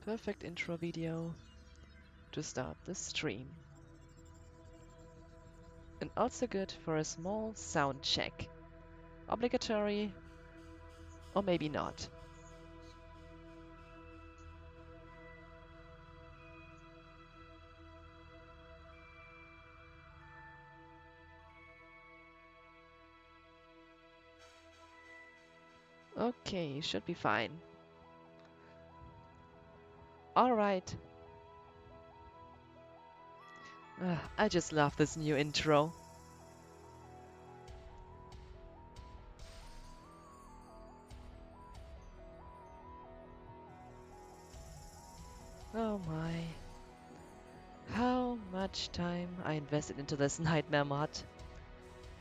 Perfect intro video to start the stream. And also good for a small sound check. Obligatory, or maybe not. Okay, should be fine. Alright. I just love this new intro. Oh my. How much time I invested into this nightmare mod.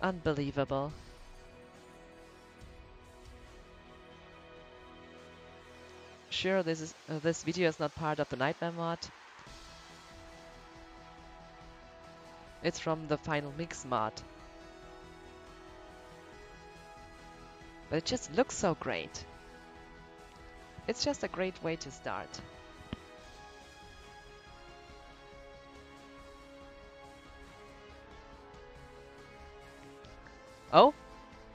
Unbelievable. Sure, this video is not part of the nightmare mod. It's from the final mix mod. But it just looks so great. It's just a great way to start. Oh,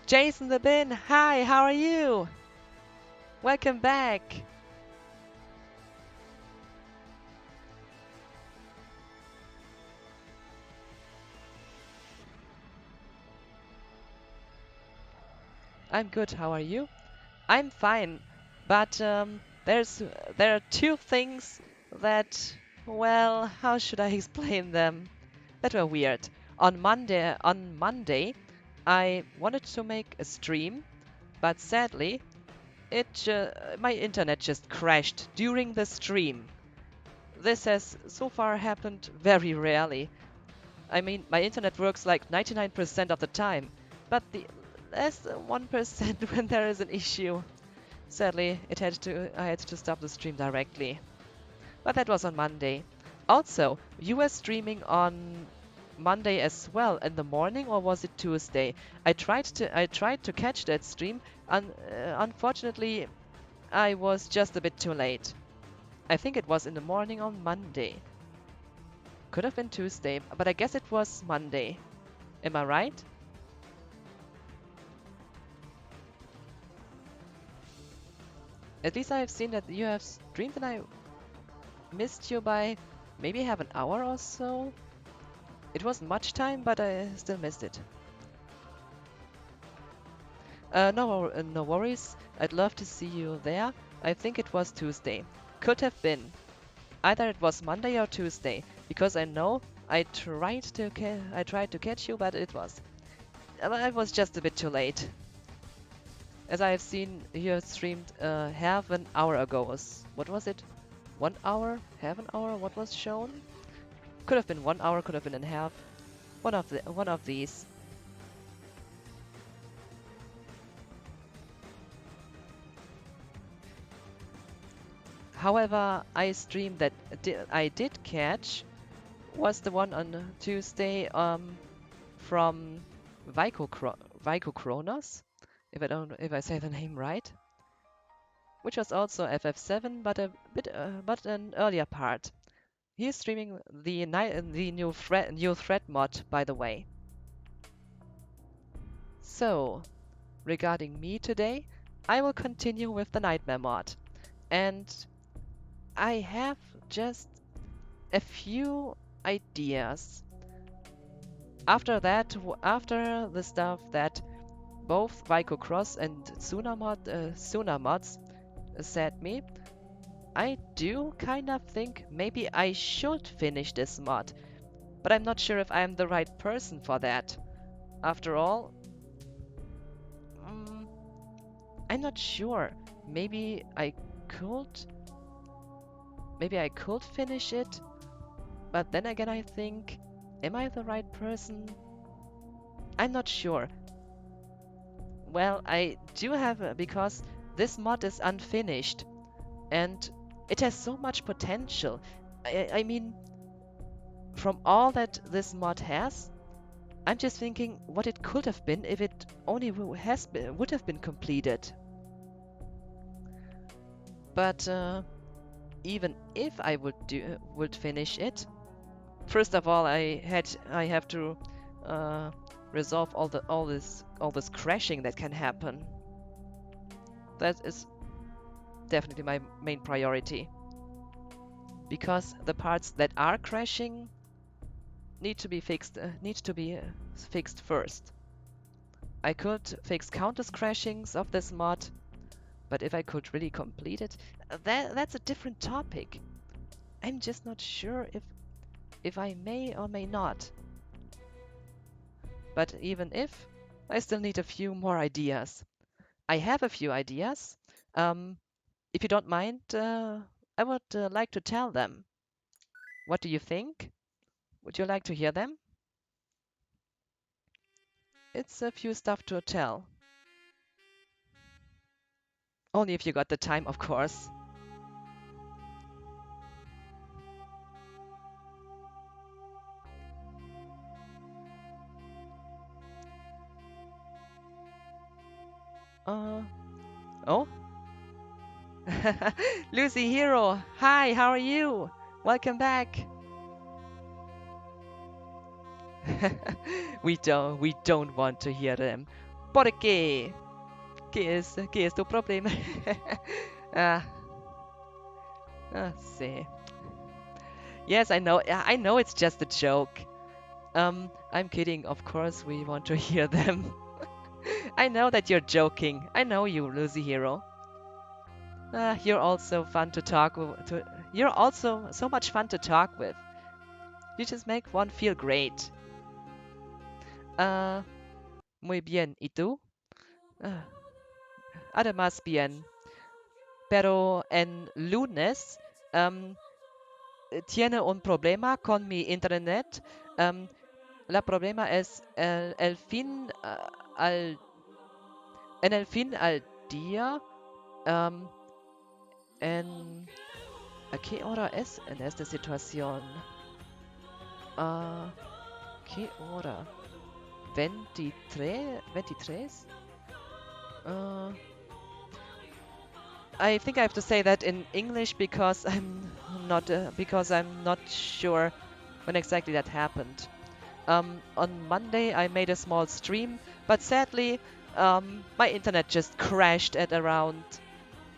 Jason the Bin, hi, how are you? Welcome back. I'm good, how are you? I'm fine, but there are two things that, well, how should I explain them? That were weird. On Monday, I wanted to make a stream, but sadly, my internet just crashed during the stream. This has so far happened very rarely. I mean, my internet works like 99% of the time, but the less than 1% when there is an issue. Sadly, I had to stop the stream directly. But that was on Monday. Also, you were streaming on Monday as well in the morning, or was it Tuesday? I tried to catch that stream, and unfortunately, I was just a bit too late. I think it was in the morning on Monday. Could have been Tuesday, but I guess it was Monday. Am I right? At least I have seen that you have streamed and I missed you by maybe half an hour or so. It wasn't much time, but I still missed it. No worries. I'd love to see you there. I think it was Tuesday. Could have been. Either it was Monday or Tuesday, because I know I tried to catch you, but I was just a bit too late. As I have seen, you streamed half an hour ago. What was it? 1 hour? Half an hour? What was shown? Could have been 1 hour, could have been in half. One of these. However, I streamed that I did catch was the one on Tuesday from Vico Kronos, if I say the name right, which was also FF7, but an earlier part. He's streaming the new thread mod, by the way. So, regarding me today, I will continue with the Nightmare mod, and I have just a few ideas. After the stuff that both Vico Cross and Suna mods said me, I do kind of think maybe I should finish this mod, but I'm not sure if I'm the right person for that. After all, I'm not sure. Maybe I could finish it, but then again I think, am I the right person? I'm not sure. Well, I do have because this mod is unfinished and it has so much potential. I mean, from all that this mod has, I'm just thinking what it could have been if it only would have been completed. But even if I would finish it, first of all, I have to uh, resolve all this crashing that can happen. That is definitely my main priority, because the parts that are crashing need to be fixed first. I could fix countless crashings of this mod, but if I could really complete it, that's a different topic. I'm just not sure if I may or may not. But even if, I still need a few more ideas. I have a few ideas. If you don't mind, I would like to tell them. What do you think? Would you like to hear them? It's a few stuff to tell. Only if you got the time, of course. Oh? Lucy Hero, hi, how are you? Welcome back. we don't want to hear them. ¿Por qué? ¿Qué es tu problema? ah, see. Yes, I know it's just a joke. I'm kidding. Of course, we want to hear them. I know that you're joking. I know you, Lucy Hero. You're also fun to talk with. You're also so much fun to talk with. You just make one feel great. Muy bien. ¿Y tú? Uh, Además bien. Pero en lunes tiene un problema con mi internet. La problema es el fin al en el fin al día. ¿A qué hora es en esta situación? ¿Qué hora? ¿23? I think I have to say that in English because I'm not sure when exactly that happened. On Monday I made a small stream, but sadly my internet just crashed at around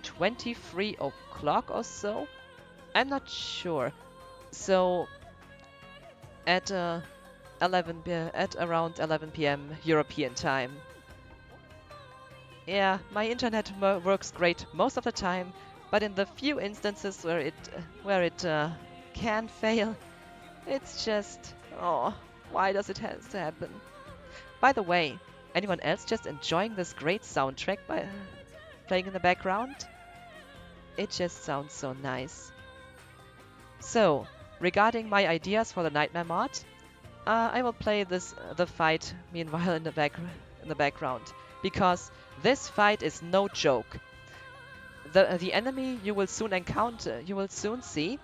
23 o'clock or so. I'm not sure. So at 11 at around 11 p.m. European time. Yeah, my internet works great most of the time, but in the few instances where it can fail, it's just, oh, why does it have to happen? By the way, anyone else just enjoying this great soundtrack by playing in the background? It just sounds so nice. So, regarding my ideas for the Nightmare mod, I will play the fight meanwhile in the background, because this fight is no joke. The enemy you will soon see,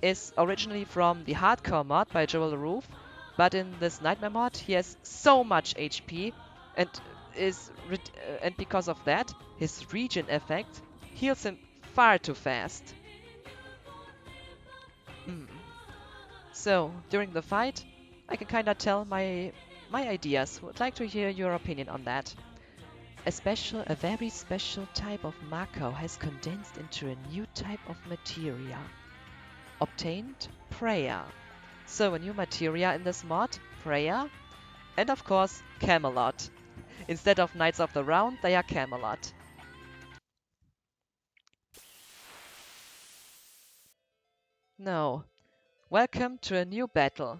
is originally from the Hardcore mod by Joel Roof, but in this Nightmare mod he has so much HP, and and because of that, his regen effect heals him far too fast. So during the fight, I can kinda tell my ideas. Would like to hear your opinion on that. A very special type of Mako has condensed into a new type of materia. Obtained Prayer. So a new materia in this mod, Prayer. And of course, Camelot. Instead of Knights of the Round, they are Camelot. Now, welcome to a new battle.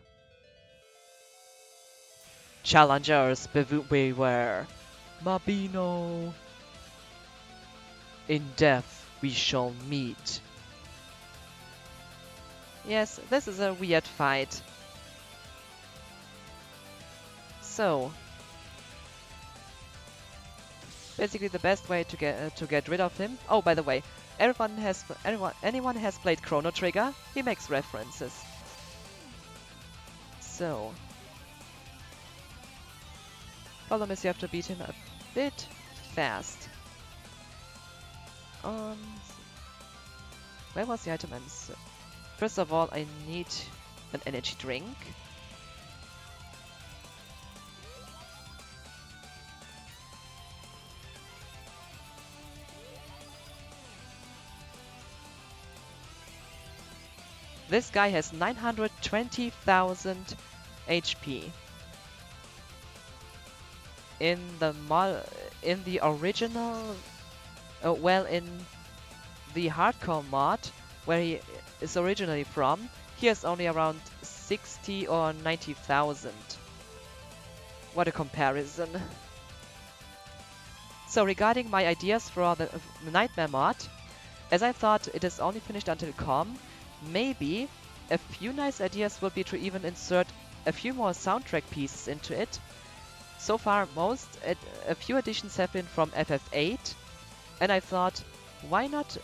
Challengers, beware. Mabino. In death we shall meet. Yes, this is a weird fight. So, basically the best way to get rid of him. Oh, by the way, anyone has played Chrono Trigger? He makes references. So, problem is you have to beat him a bit fast. Where was the item? First of all, I need an energy drink. This guy has 920,000 HP. In the original, well, in the hardcore mod, where he is originally from, he has only around 60 or 90,000. What a comparison. So regarding my ideas for the Nightmare mod, as I thought it is only finished until calm, maybe a few nice ideas would be to even insert a few more soundtrack pieces into it. So far, a few additions have been from FF8, and I thought, why not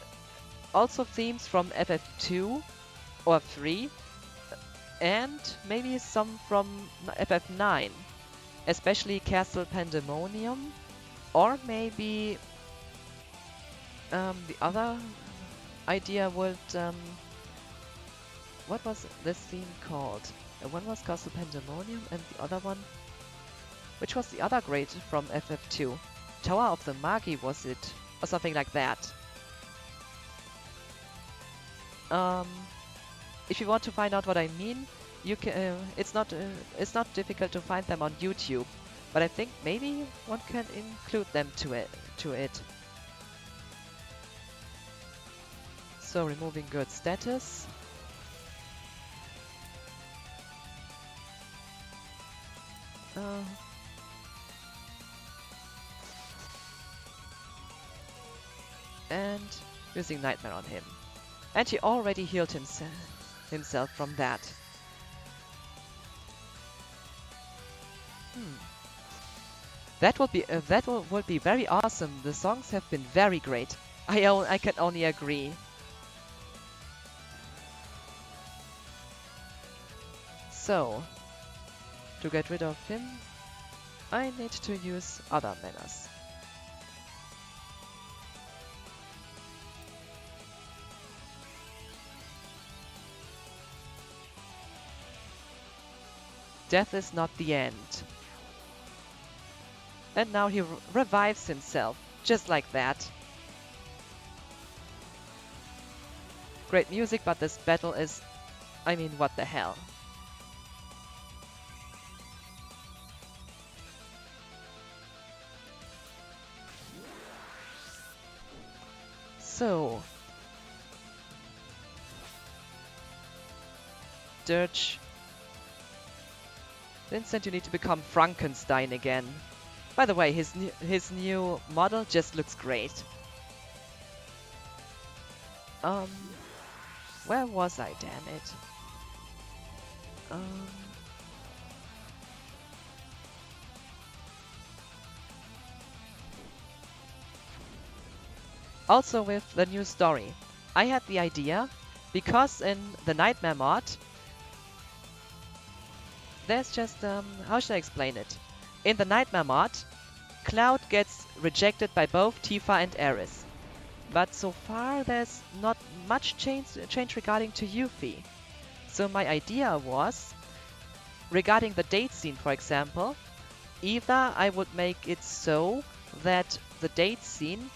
also themes from FF2 or 3, and maybe some from FF9, especially Castle Pandemonium, or maybe the other idea would what was this theme called? One was Castle Pandemonium, and the other one, which was the other great from FF2? Tower of the Magi, was it? Or something like that. If you want to find out what I mean, you can. It's not difficult to find them on YouTube, but I think maybe one can include them to it. So removing good status. And using Nightmare on him. And he already healed himself from that. That would be very awesome. The songs have been very great. I can only agree. So, to get rid of him, I need to use other manners. Death is not the end. And now he revives himself, just like that. Great music, but this battle is... I mean, what the hell. So... Dirge... Vincent, you need to become Frankenstein again. By the way, his new model just looks great. Where was I, damn it? Also with the new story, I had the idea, because in the Nightmare mod, there's just, how should I explain it? In the Nightmare mod, Cloud gets rejected by both Tifa and Aerith. But so far there's not much change regarding to Yuffie. So my idea was, regarding the date scene for example, either I would make it so that the date scene,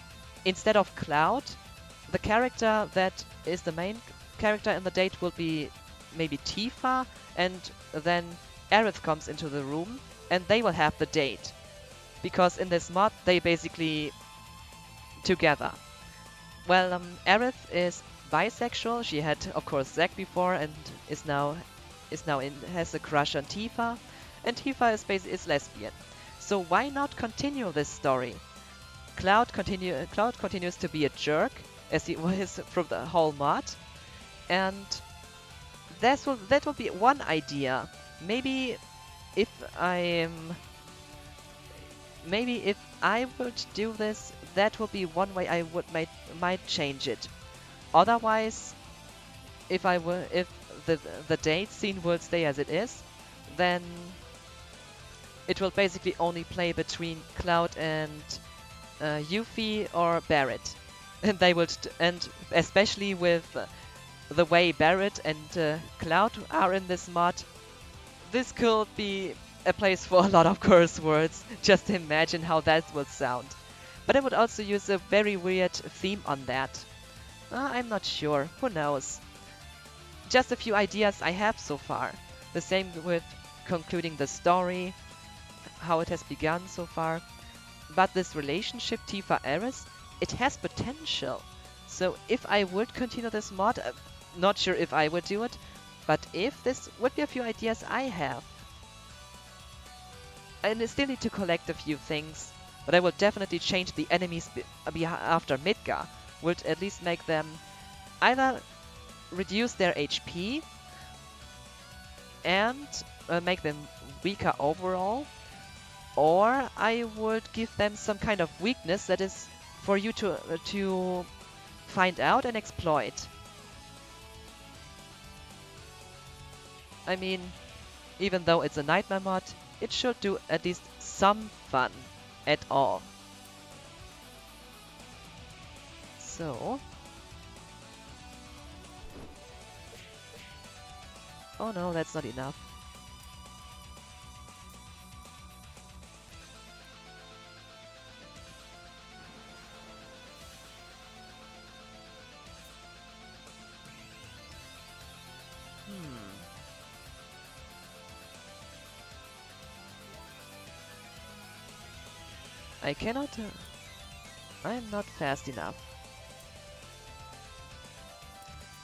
instead of Cloud, the character that is the main character in the date will be maybe Tifa, and then Aerith comes into the room and they will have the date. Because in this mod they basically together. Well, Aerith is bisexual. She had of course Zack before and has a crush on Tifa, and Tifa is lesbian. So why not continue this story? Cloud continues to be a jerk, as he was from the whole mod, and that will be one idea. Maybe if I would do this, that would be one way I might change it. Otherwise, if the date scene will stay as it is, then it will basically only play between Cloud and Yuffie or Barret. and they will, and especially with the way Barrett and Cloud are in this mod, this could be a place for a lot of curse words. Just imagine how that would sound. But I would also use a very weird theme on that. I'm not sure. Who knows? Just a few ideas I have so far. The same with concluding the story, how it has begun so far. But this relationship, Tifa Ares, it has potential. So if I would continue this mod, not sure if I would do it, but if this would be a few ideas I have. I still need to collect a few things, but I will definitely change the enemies after Midgar. Would at least make them either reduce their HP and make them weaker overall, or I would give them some kind of weakness that is for you to find out and exploit. I mean, even though it's a nightmare mod, it should do at least some fun at all. So... oh no, that's not enough. I cannot... I'm not fast enough.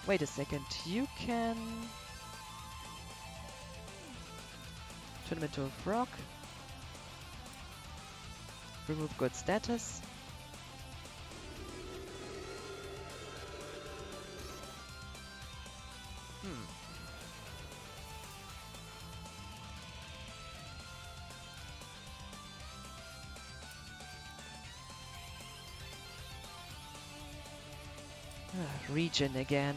Wait a second, you can... turn him into a frog. Remove good status. Region again.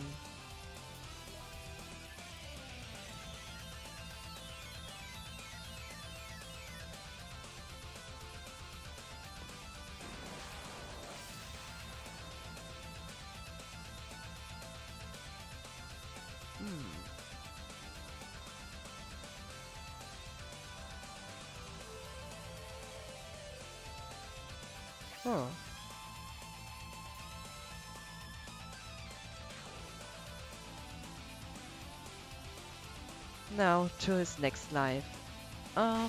Oh. Now to his next life. Huh?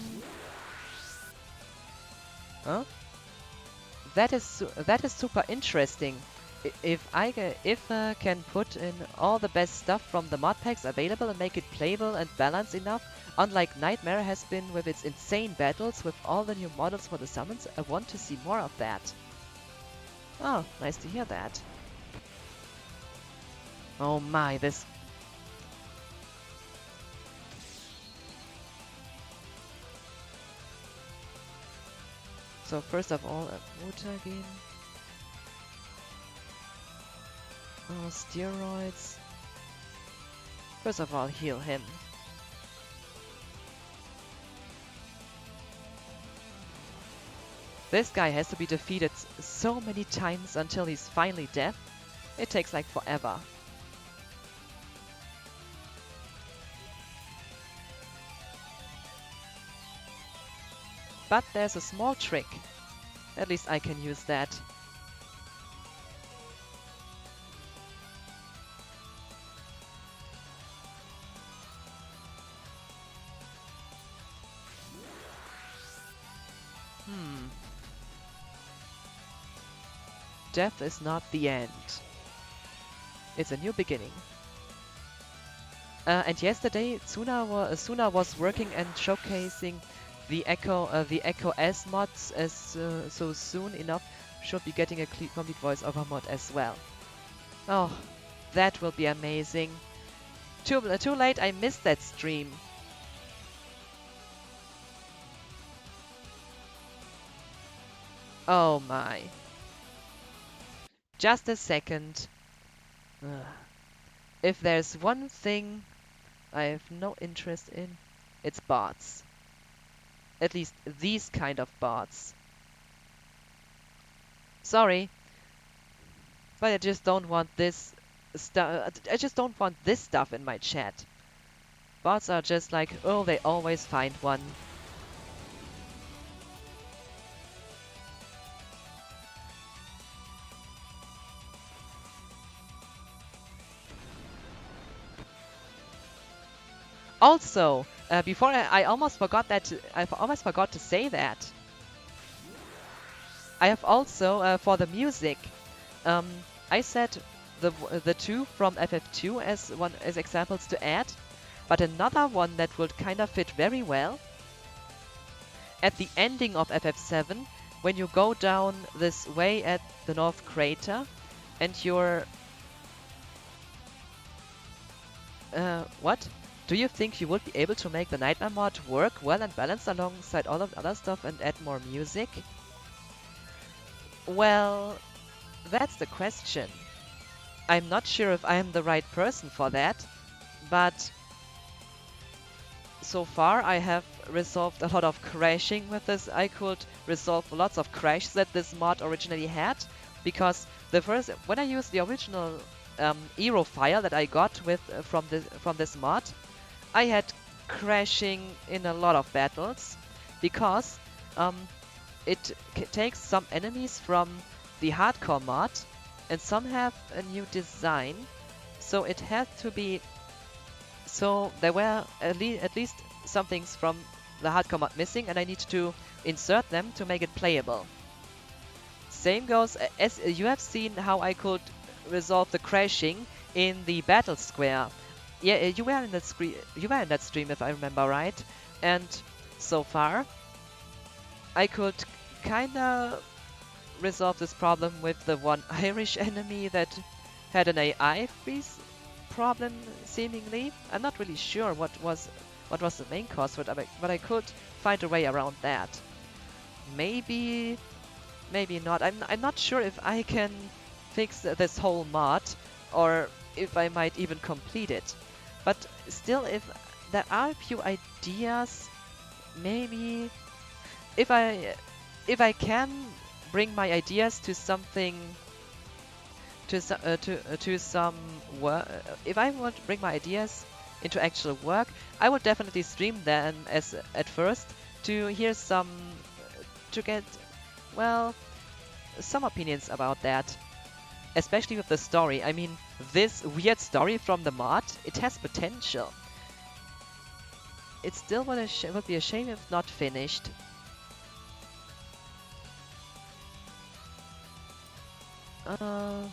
That is super interesting. If I can put in all the best stuff from the mod packs available and make it playable and balanced enough, unlike Nightmare has been with its insane battles with all the new models for the summons, I want to see more of that. Oh, nice to hear that. Oh my, this... So first of all, a mutagen. Oh, steroids. First of all, heal him. This guy has to be defeated so many times until he's finally dead. It takes like forever. But there's a small trick. At least I can use that. Death is not the end. It's a new beginning. And yesterday, Tsuna was working and showcasing the Echo S mods as so soon enough should be getting a complete voiceover mod as well. Oh, that will be amazing. Too late, I missed that stream. Oh my. Just a second. If there's one thing I have no interest in, it's bots. At least these kind of bots. Sorry. But I just don't want this stuff. I just don't want this stuff in my chat. Bots are just like, oh, they always find one. Also, before I almost forgot that. I almost forgot to say that. I have also for the music. Um, I said the two from FF2 as examples to add, but another one that would kind of fit very well at the ending of FF7 when you go down this way at the North Crater and you're what? Do you think you would be able to make the Nightmare mod work well and balanced alongside all of the other stuff and add more music? Well, that's the question. I'm not sure if I am the right person for that, but so far I have resolved a lot of crashing with this. I could resolve lots of crashes that this mod originally had, because when I used the original Aero file that I got with from this mod, I had crashing in a lot of battles, because it takes some enemies from the hardcore mod, and some have a new design, so it had to be. So there were at least some things from the hardcore mod missing, and I needed to insert them to make it playable. Same goes as you have seen how I could resolve the crashing in the battle square. Yeah, you were in that stream. You were in that stream, if I remember right. And so far, I could kinda resolve this problem with the one Irish enemy that had an AI freeze problem, seemingly. I'm not really sure what was the main cause for it, but I could find a way around that. Maybe not. I'm not sure if I can fix this whole mod, or if I might even complete it. But still, if there are a few ideas, maybe if I can bring my ideas to something, to some work. If I want to bring my ideas into actual work, I would definitely stream them at first to hear to get, well, some opinions about that, especially with the story. I mean, this weird story from the mod, it has potential. It still would be a shame if not finished.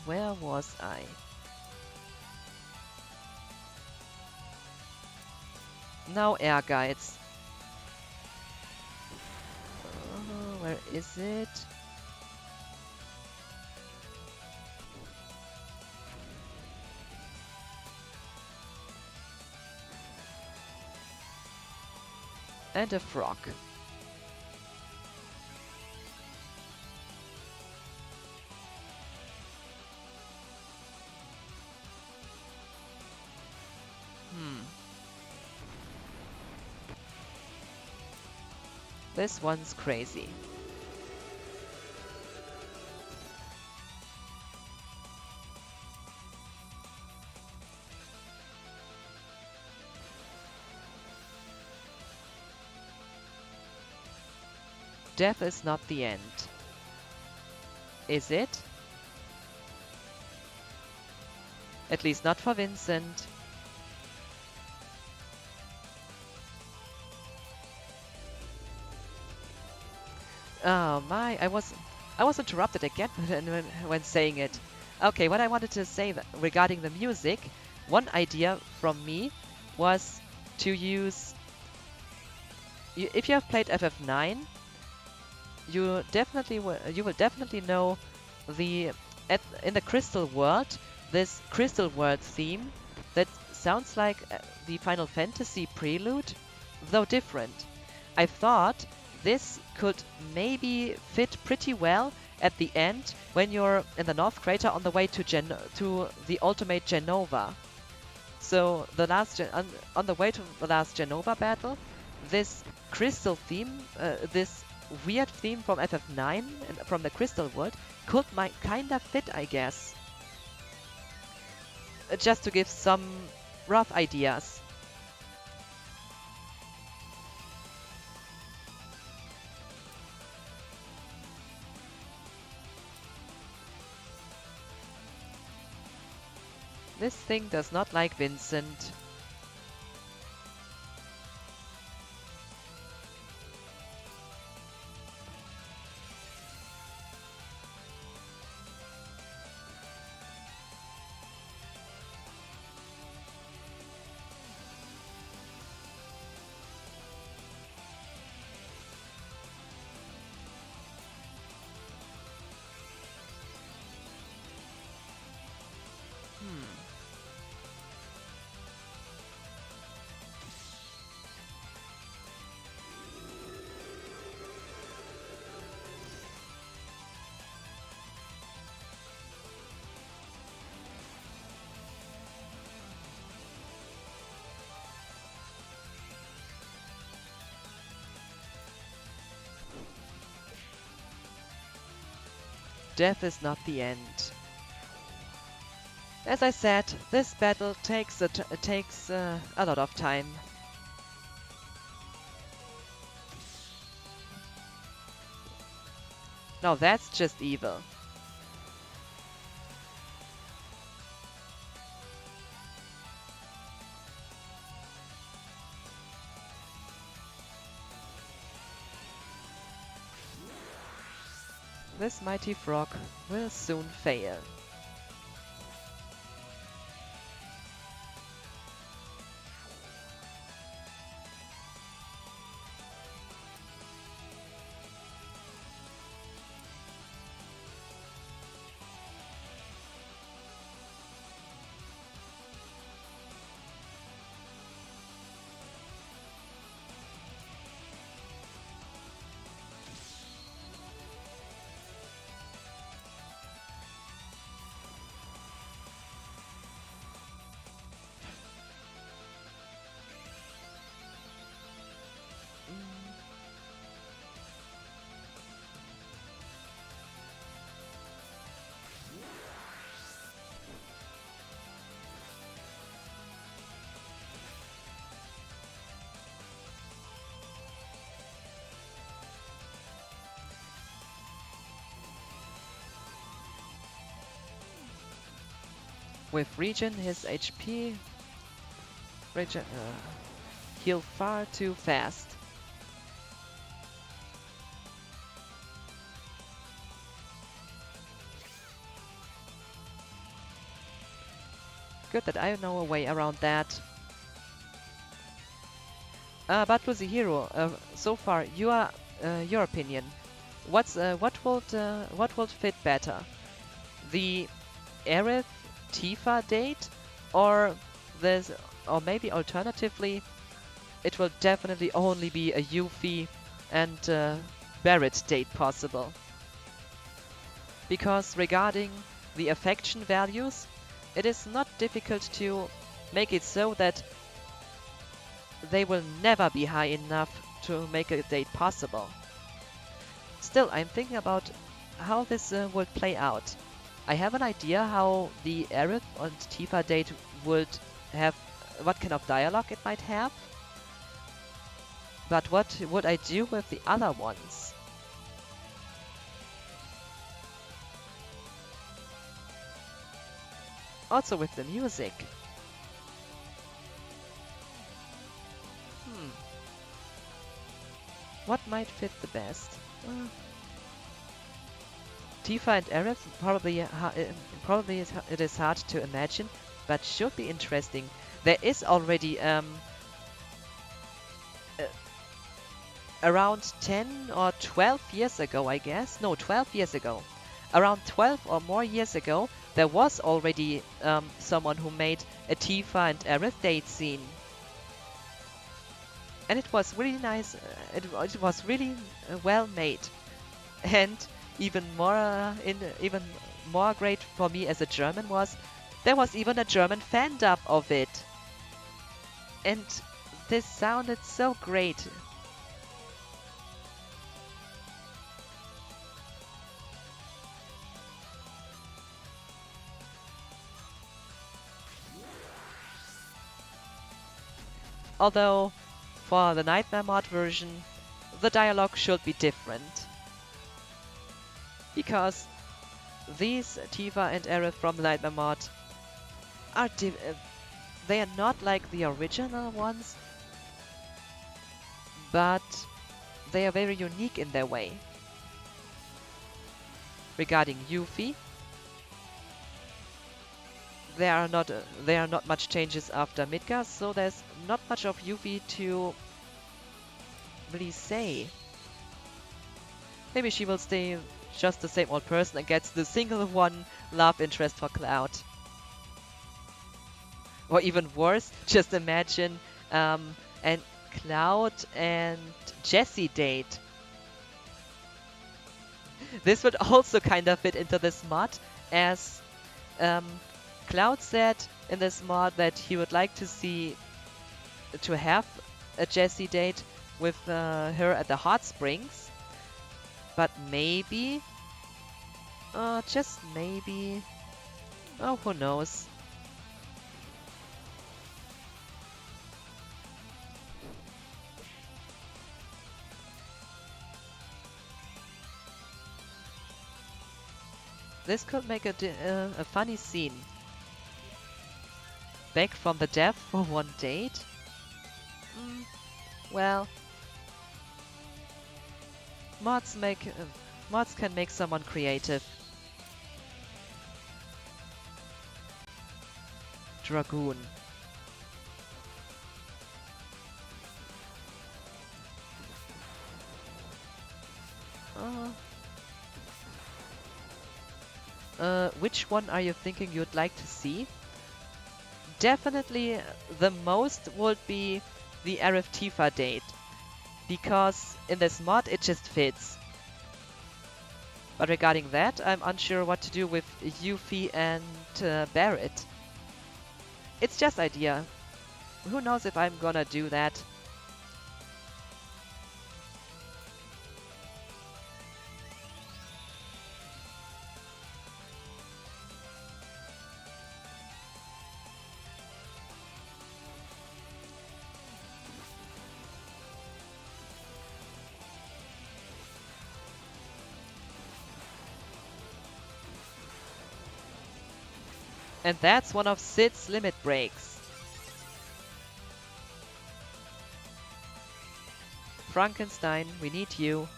Where was I? Now air guides. Where is it? And a frog. This one's crazy. Death is not the end. Is it? At least not for Vincent. Oh my, I was interrupted again when saying it. Okay, what I wanted to say regarding the music, one idea from me was to use. If you have played FF9, you will definitely know in the Crystal World, this Crystal World theme that sounds like the Final Fantasy prelude, though different. I thought this could maybe fit pretty well at the end when you're in the North Crater on the way to the ultimate Genova. So on the way to the last Genova battle, this crystal theme, this weird theme from FF9 and from the Crystal World might kinda fit, I guess. just to give some rough ideas. This thing does not like Vincent. Death is not the end. As I said, this battle takes a lot of time. Now that's just evil. This mighty frog will soon fail. With regen, his HP heal far too fast. Good that I know a way around that. But with the hero, so far, your opinion. What would fit better? The Aerith Tifa date, or this, or maybe alternatively, it will definitely only be a Yuffie and Barret date possible. Because regarding the affection values, it is not difficult to make it so that they will never be high enough to make a date possible. Still, I'm thinking about how this would play out. I have an idea how the Aerith and Tifa date would have, what kind of dialogue it might have. But what would I do with the other ones? Also with the music. What might fit the best? Tifa and Aerith probably it is hard to imagine, but should be interesting. There is already around 10 or 12 years ago, I guess. No, 12 years ago. Around 12 or more years ago, there was already someone who made a Tifa and Aerith date scene. And it was really nice. It was really well made, and even more great for me as a German was there was even a German fan dub of it, and this sounded so great. Although, for the Nightmare mod version, the dialogue should be different. Because these Tifa and Aerith from the Nightmare mod are they are not like the original ones, but they are very unique in their way. Regarding Yuffie, there are not much changes after Midgar, so there's not much of Yuffie to really say. Maybe she will stay just the same old person and gets the single one love interest for Cloud. Or even worse, just imagine and Cloud and Jessie date. This would also kind of fit into this mod, as Cloud said in this mod that he would like to have a Jessie date with her at the hot springs, but maybe, just maybe, oh, who knows. This could make a funny scene. Back from the death for one date? Well, mods can make someone creative. Dragoon. Which one are you thinking you'd like to see? Definitely the most would be the Aerith Tifa date, because in this mod it just fits. But regarding that, I'm unsure what to do with Yuffie and Barret. It's just idea. Who knows if I'm gonna do that. And that's one of Sid's limit breaks. Frankenstein, we need you.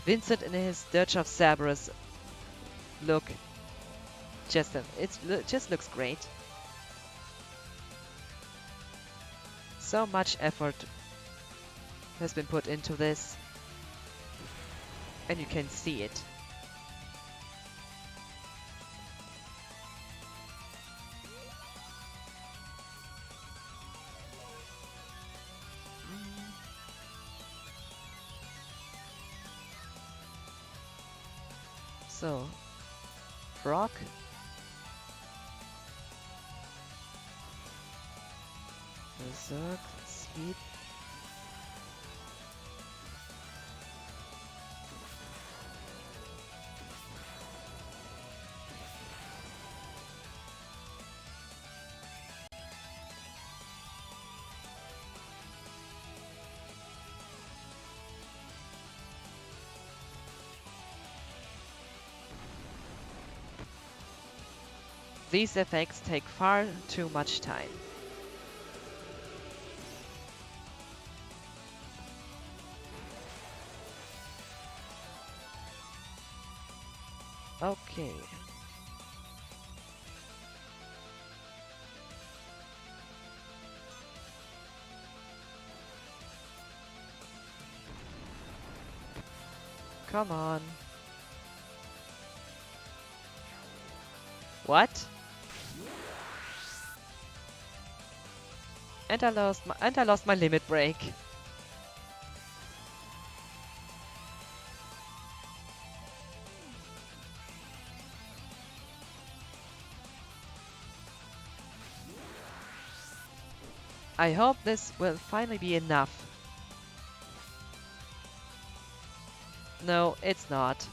Vincent in his Dirge of Cerberus look. It just looks great. So much effort has been put into this. And you can see it. So, Brock. Berserk, Speed. These effects take far too much time. Okay. Come on. What? And I lost my limit break. I hope this will finally be enough. No, it's not.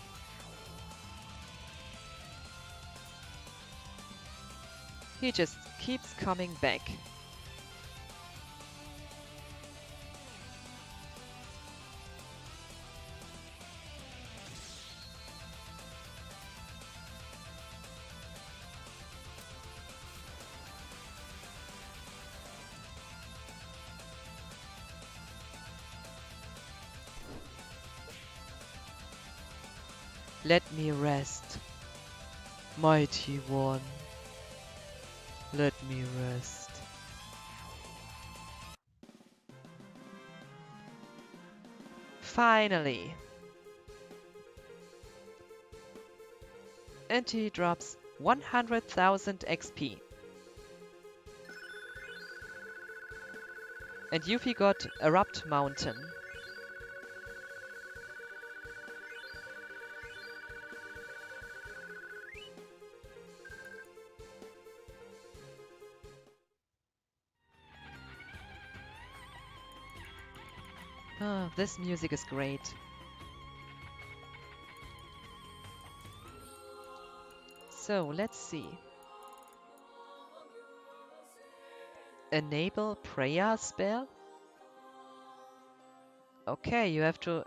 He just keeps coming back. Let me rest, mighty one. Let me rest. Finally. And he drops 100,000 XP. And Yuffie got Erupt Mountain. Ah, this music is great. So, let's see. Enable prayer spell? Okay, you have to...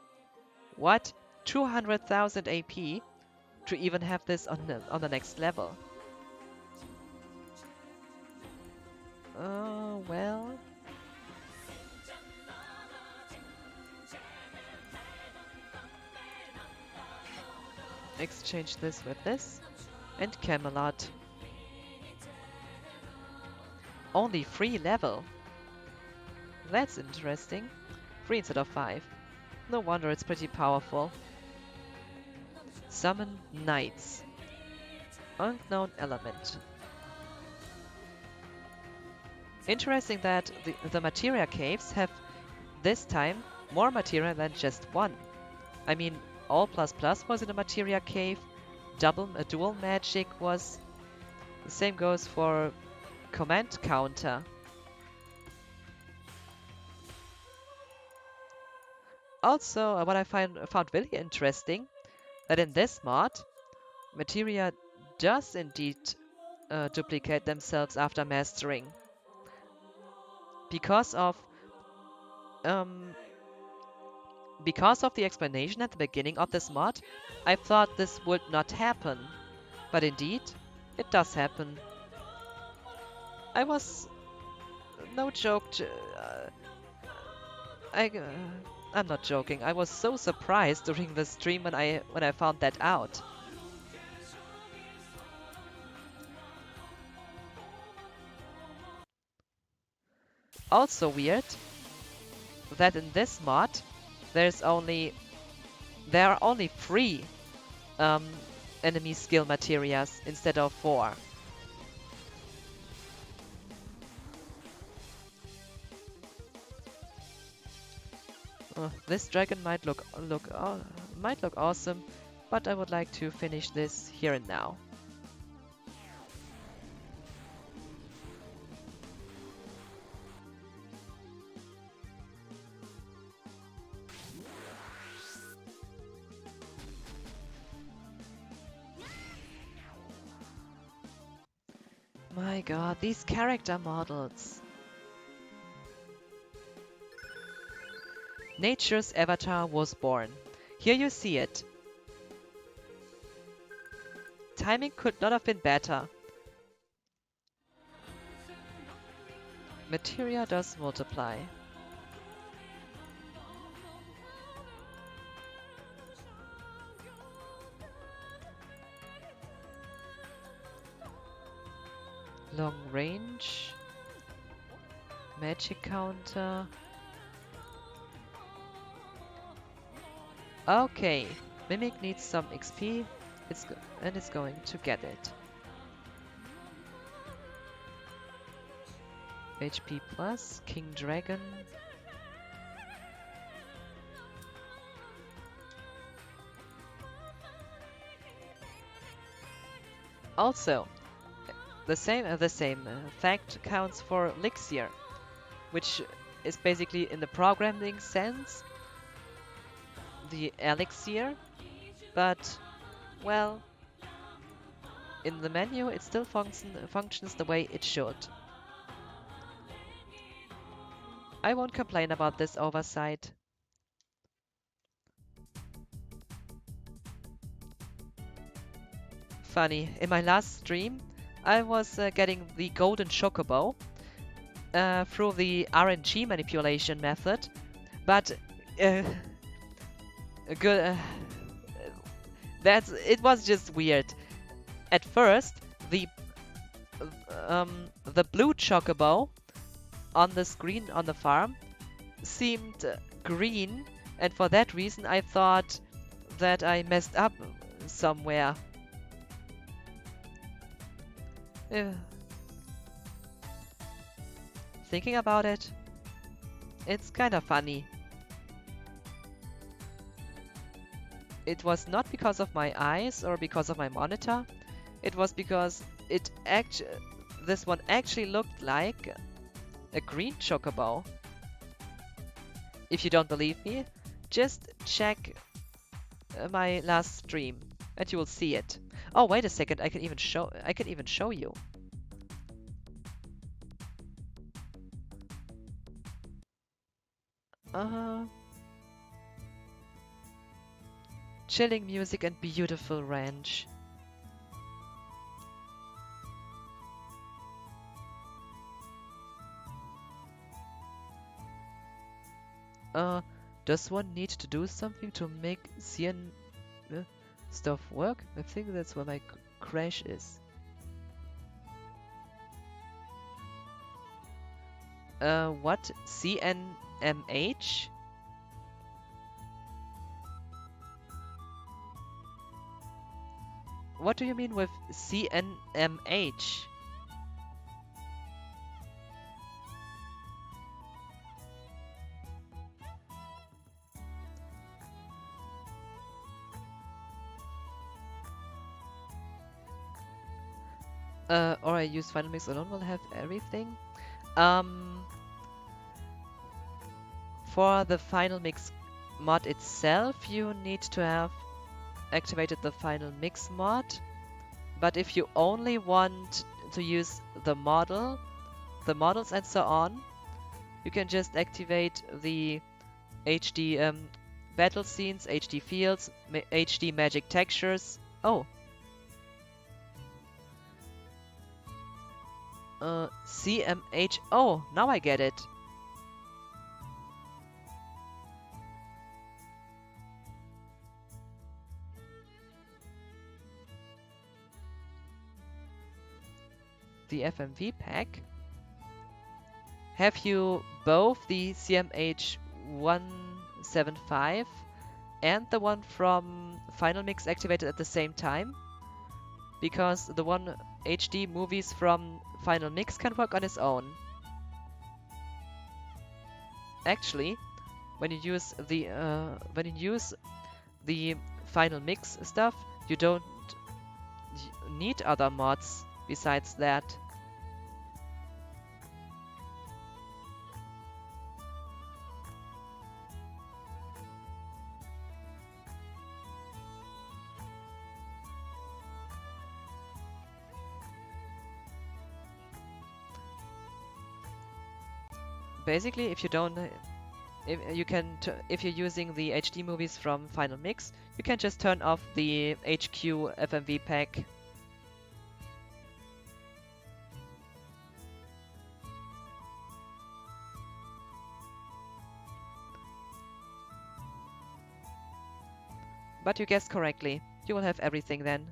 What? 200,000 AP to even have this on the next level. Oh, well... Exchange this with this. And Camelot. Only 3 level. That's interesting. 3 instead of 5. No wonder it's pretty powerful. Summon Knights. Unknown element. Interesting that the Materia caves have this time more materia than just one. I mean, All Plus Plus was in a Materia cave. Dual Magic was. The same goes for Command Counter. Also, what I found really interesting, that in this mod, Materia does indeed duplicate themselves after mastering. Because of the explanation at the beginning of this mod, I thought this would not happen. But indeed, it does happen. I was... no joke... I'm not joking. I was so surprised during the stream when I found that out. Also weird that in this mod there are only 3 enemy skill materias instead of 4. This dragon might look awesome, but I would like to finish this here and now. My god, these character models. Nature's avatar was born. Here you see it. Timing could not have been better. Materia does multiply. Long range. Magic counter. Okay, Mimic needs some XP, and it's going to get it. HP plus, King Dragon. Also, the same fact counts for Elixir, which is basically in the programming sense the elixir, but well, in the menu, it still functions the way it should. I won't complain about this oversight. Funny, in my last stream, I was getting the golden chocobo through the RNG manipulation method, but uh, good. It was just weird. At first, the blue chocobo on the screen on the farm seemed green, and for that reason I thought that I messed up somewhere. Uh, Thinking about it, it's kinda funny. It was not because of my eyes or because of my monitor. It was because this one actually looked like a green chocobo. If you don't believe me, just check my last stream and you will see it. Oh, wait a second, I can even show you. Chilling music and beautiful ranch. Does one need to do something to make CN stuff work? I think that's where my crash is. What? CNMH? What do you mean with CNMH? Or I use Final Mix alone will have everything. For the Final Mix mod itself, you need to have activated the Final Mix mod. But if you only want to use the models and so on, you can just activate the HD battle scenes, HD fields, HD magic textures. Oh. CMH. Oh, now I get it. The FMV pack. Have you both the CMH 175 and the one from Final Mix activated at the same time? Because the one HD movies from Final Mix can work on its own. Actually, when you use the Final Mix stuff, you don't need other mods besides that. Basically, if you're using the HD movies from Final Mix, you can just turn off the HQ FMV pack. But you guessed correctly. You will have everything then.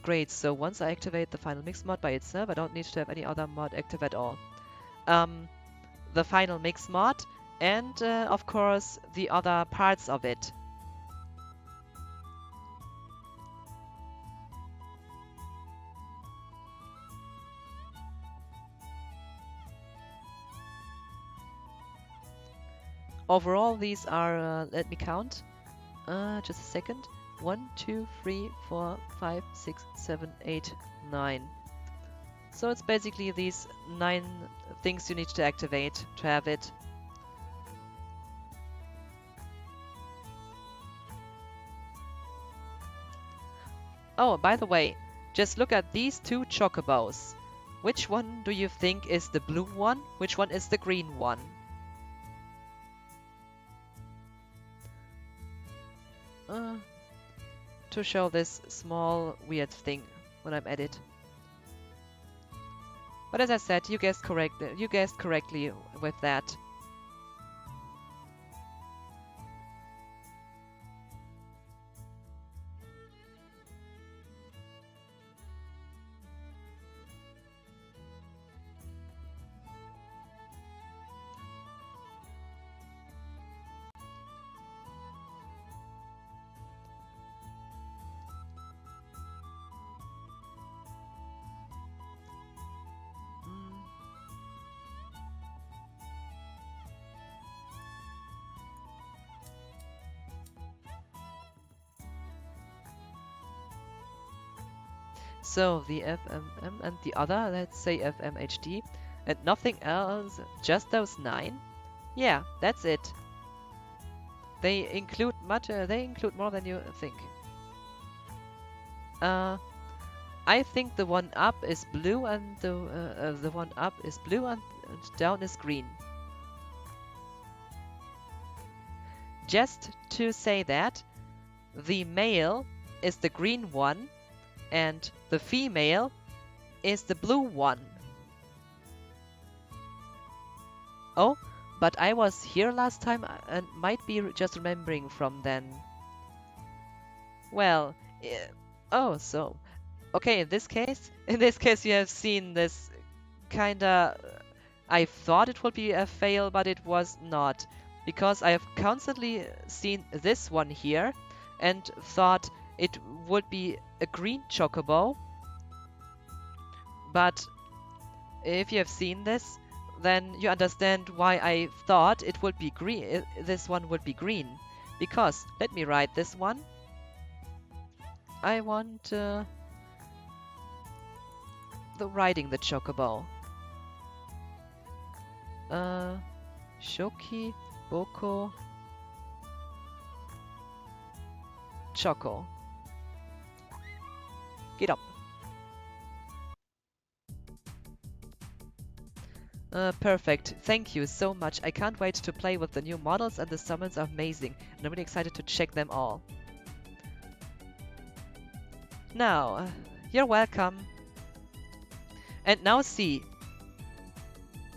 Great, so once I activate the Final Mix mod by itself, I don't need to have any other mod active at all. The Final Mix mod and, of course, the other parts of it. Overall, these are, let me count, just a second. 1, 2, 3, 4, 5, 6, 7, 8, 9. So it's basically these 9 things you need to activate to have it. Oh, by the way, just look at these two chocobos. Which one do you think is the blue one? Which one is the green one? Uh, to show this small weird thing when I'm at it. But as I said, you guessed correctly with that. So the FMM and the other, let's say FMHD, and nothing else, just those 9? Yeah, that's it. They include more than you think. I think the one up is blue and the one up is blue and down is green. Just to say that, the male is the green one and the female is the blue one. Oh, but I was here last time and might be just remembering from then. Well, oh, so okay, in this case you have seen this kinda. I thought it would be a fail, but it was not, because I have constantly seen this one here and thought it would be a green chocobo. But if you have seen this, then you understand why I thought it would be green. This one would be green, because let me write this one. I want the riding the chocobo. Shoki, Boko, Choco. Get up. Perfect. Thank you so much. I can't wait to play with the new models, and the summons are amazing, and I'm really excited to check them all. Now, you're welcome. And now see.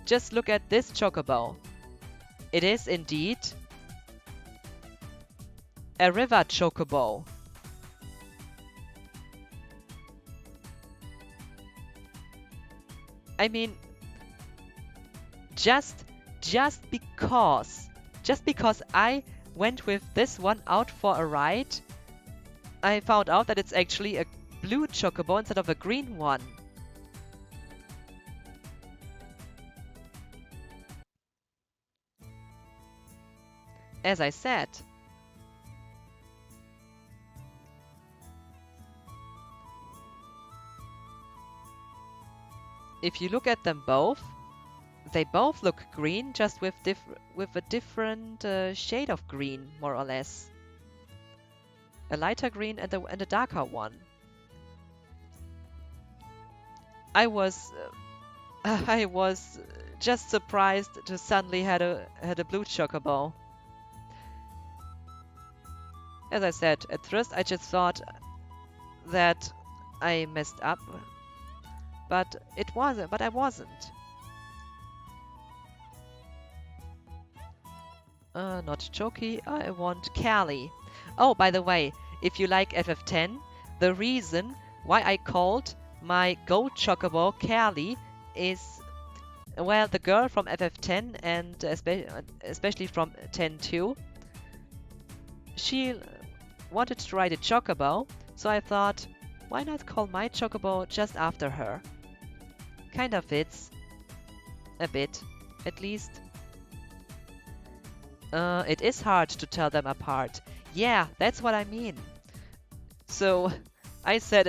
Just look at this chocobo. It is indeed a river chocobo. I mean, just because I went with this one out for a ride, I found out that it's actually a blue chocobo instead of a green one. As I said, if you look at them both, they both look green, just with a different shade of green, more or less. A lighter green and a darker one. I was just surprised to suddenly had a blue chocobo. As I said, at first I just thought that I messed up, but I wasn't. Not Choki, I want Callie. Oh, by the way, if you like FF10, the reason why I called my gold chocobo Callie is, well, the girl from FF10 and especially from 10.2, she wanted to ride a chocobo, so I thought, why not call my chocobo just after her? Kinda fits. A bit, at least. It is hard to tell them apart. Yeah, that's what I mean. So, I said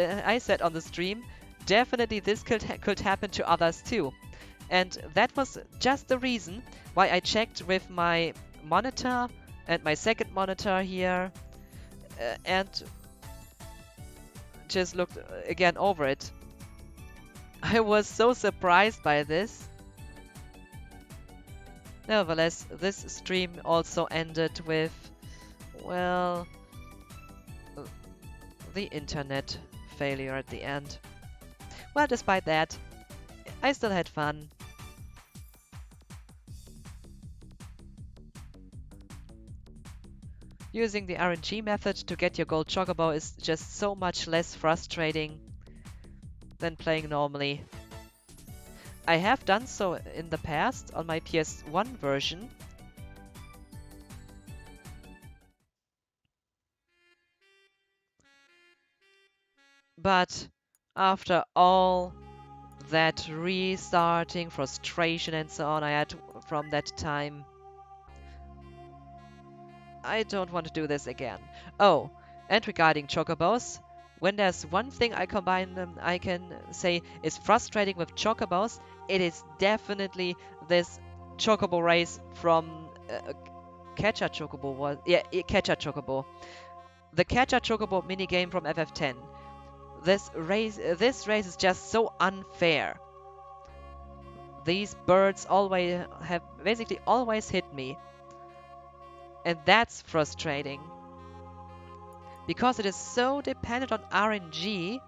on the stream, definitely this could happen to others too. And that was just the reason why I checked with my monitor and my second monitor here, and just looked again over it. I was so surprised by this. Nevertheless, this stream also ended with, well, the internet failure at the end. Well, despite that, I still had fun. Using the RNG method to get your gold chocobo is just so much less frustrating than playing normally. I have done so in the past on my PS1 version. But after all that restarting, frustration and so on I had from that time, I don't want to do this again. Oh, and regarding chocobos, when there's one thing I combine them, I can say is frustrating with chocobos, it is definitely this chocobo race from Catcher Chocobo was Catcher Chocobo. The Catcher Chocobo minigame from FF10. This race is just so unfair. These birds always have basically always hit me. And that's frustrating. Because it is so dependent on RNG,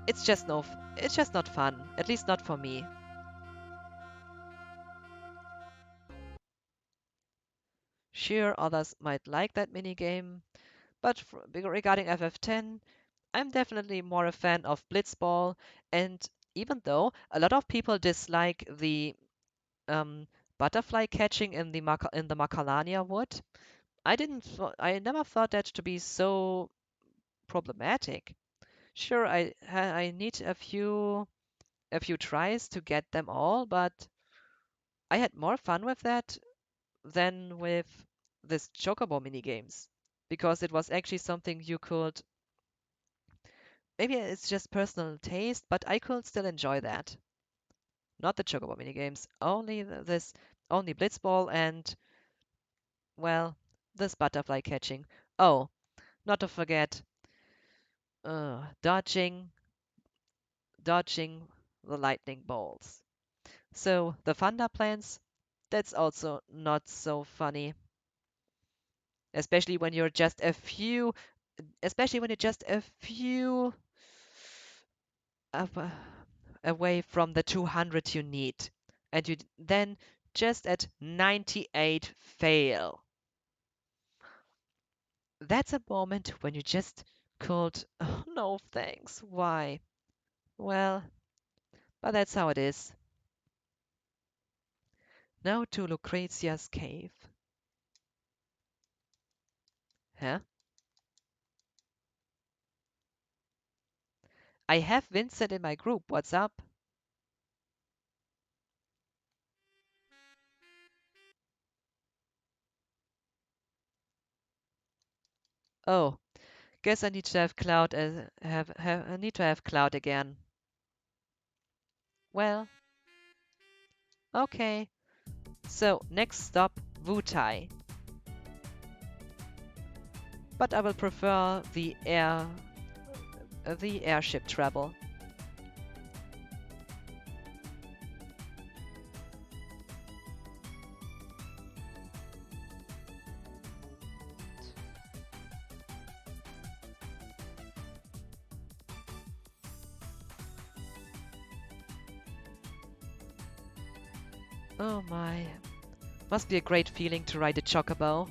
it's just not fun. At least not for me. Sure, others might like that minigame, but regarding FF10, I'm definitely more a fan of Blitzball, and even though a lot of people dislike the butterfly catching in the Macalania wood, I never thought that to be so problematic. Sure, I need a few tries to get them all, but I had more fun with that than with this Chocobo mini games because it was actually something you could. Maybe it's just personal taste, but I could still enjoy that. Not the Chocobo mini games, only only Blitzball and, well, this butterfly catching. Oh, not to forget, dodging the lightning bolts. So the Thunder plants, that's also not so funny, especially when you're just a few, especially when you're just a few av- away from the 200 you need, and you then just at 98 fail. That's a moment when you just could, oh, no thanks, why? Well, but that's how it is. Now to Lucrezia's cave. Huh? I have Vincent in my group. What's up? Oh, guess I need to have Cloud I need to have Cloud again. Well, okay. So next stop, Wutai. But I will prefer the airship travel. Oh my. Must be a great feeling to ride a chocobo.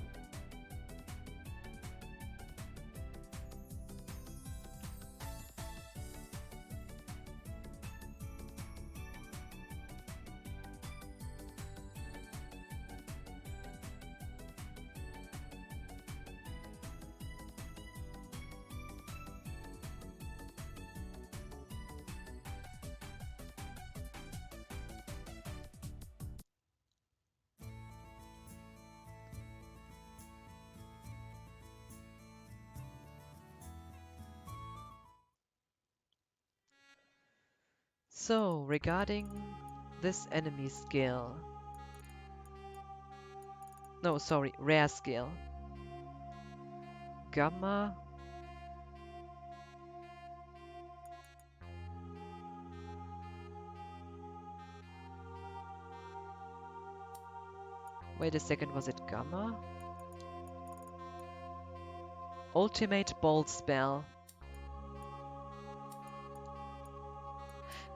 So, regarding this enemy skill. No, sorry, rare skill. Gamma Wait a second, was it Gamma? Ultimate Bolt Spell.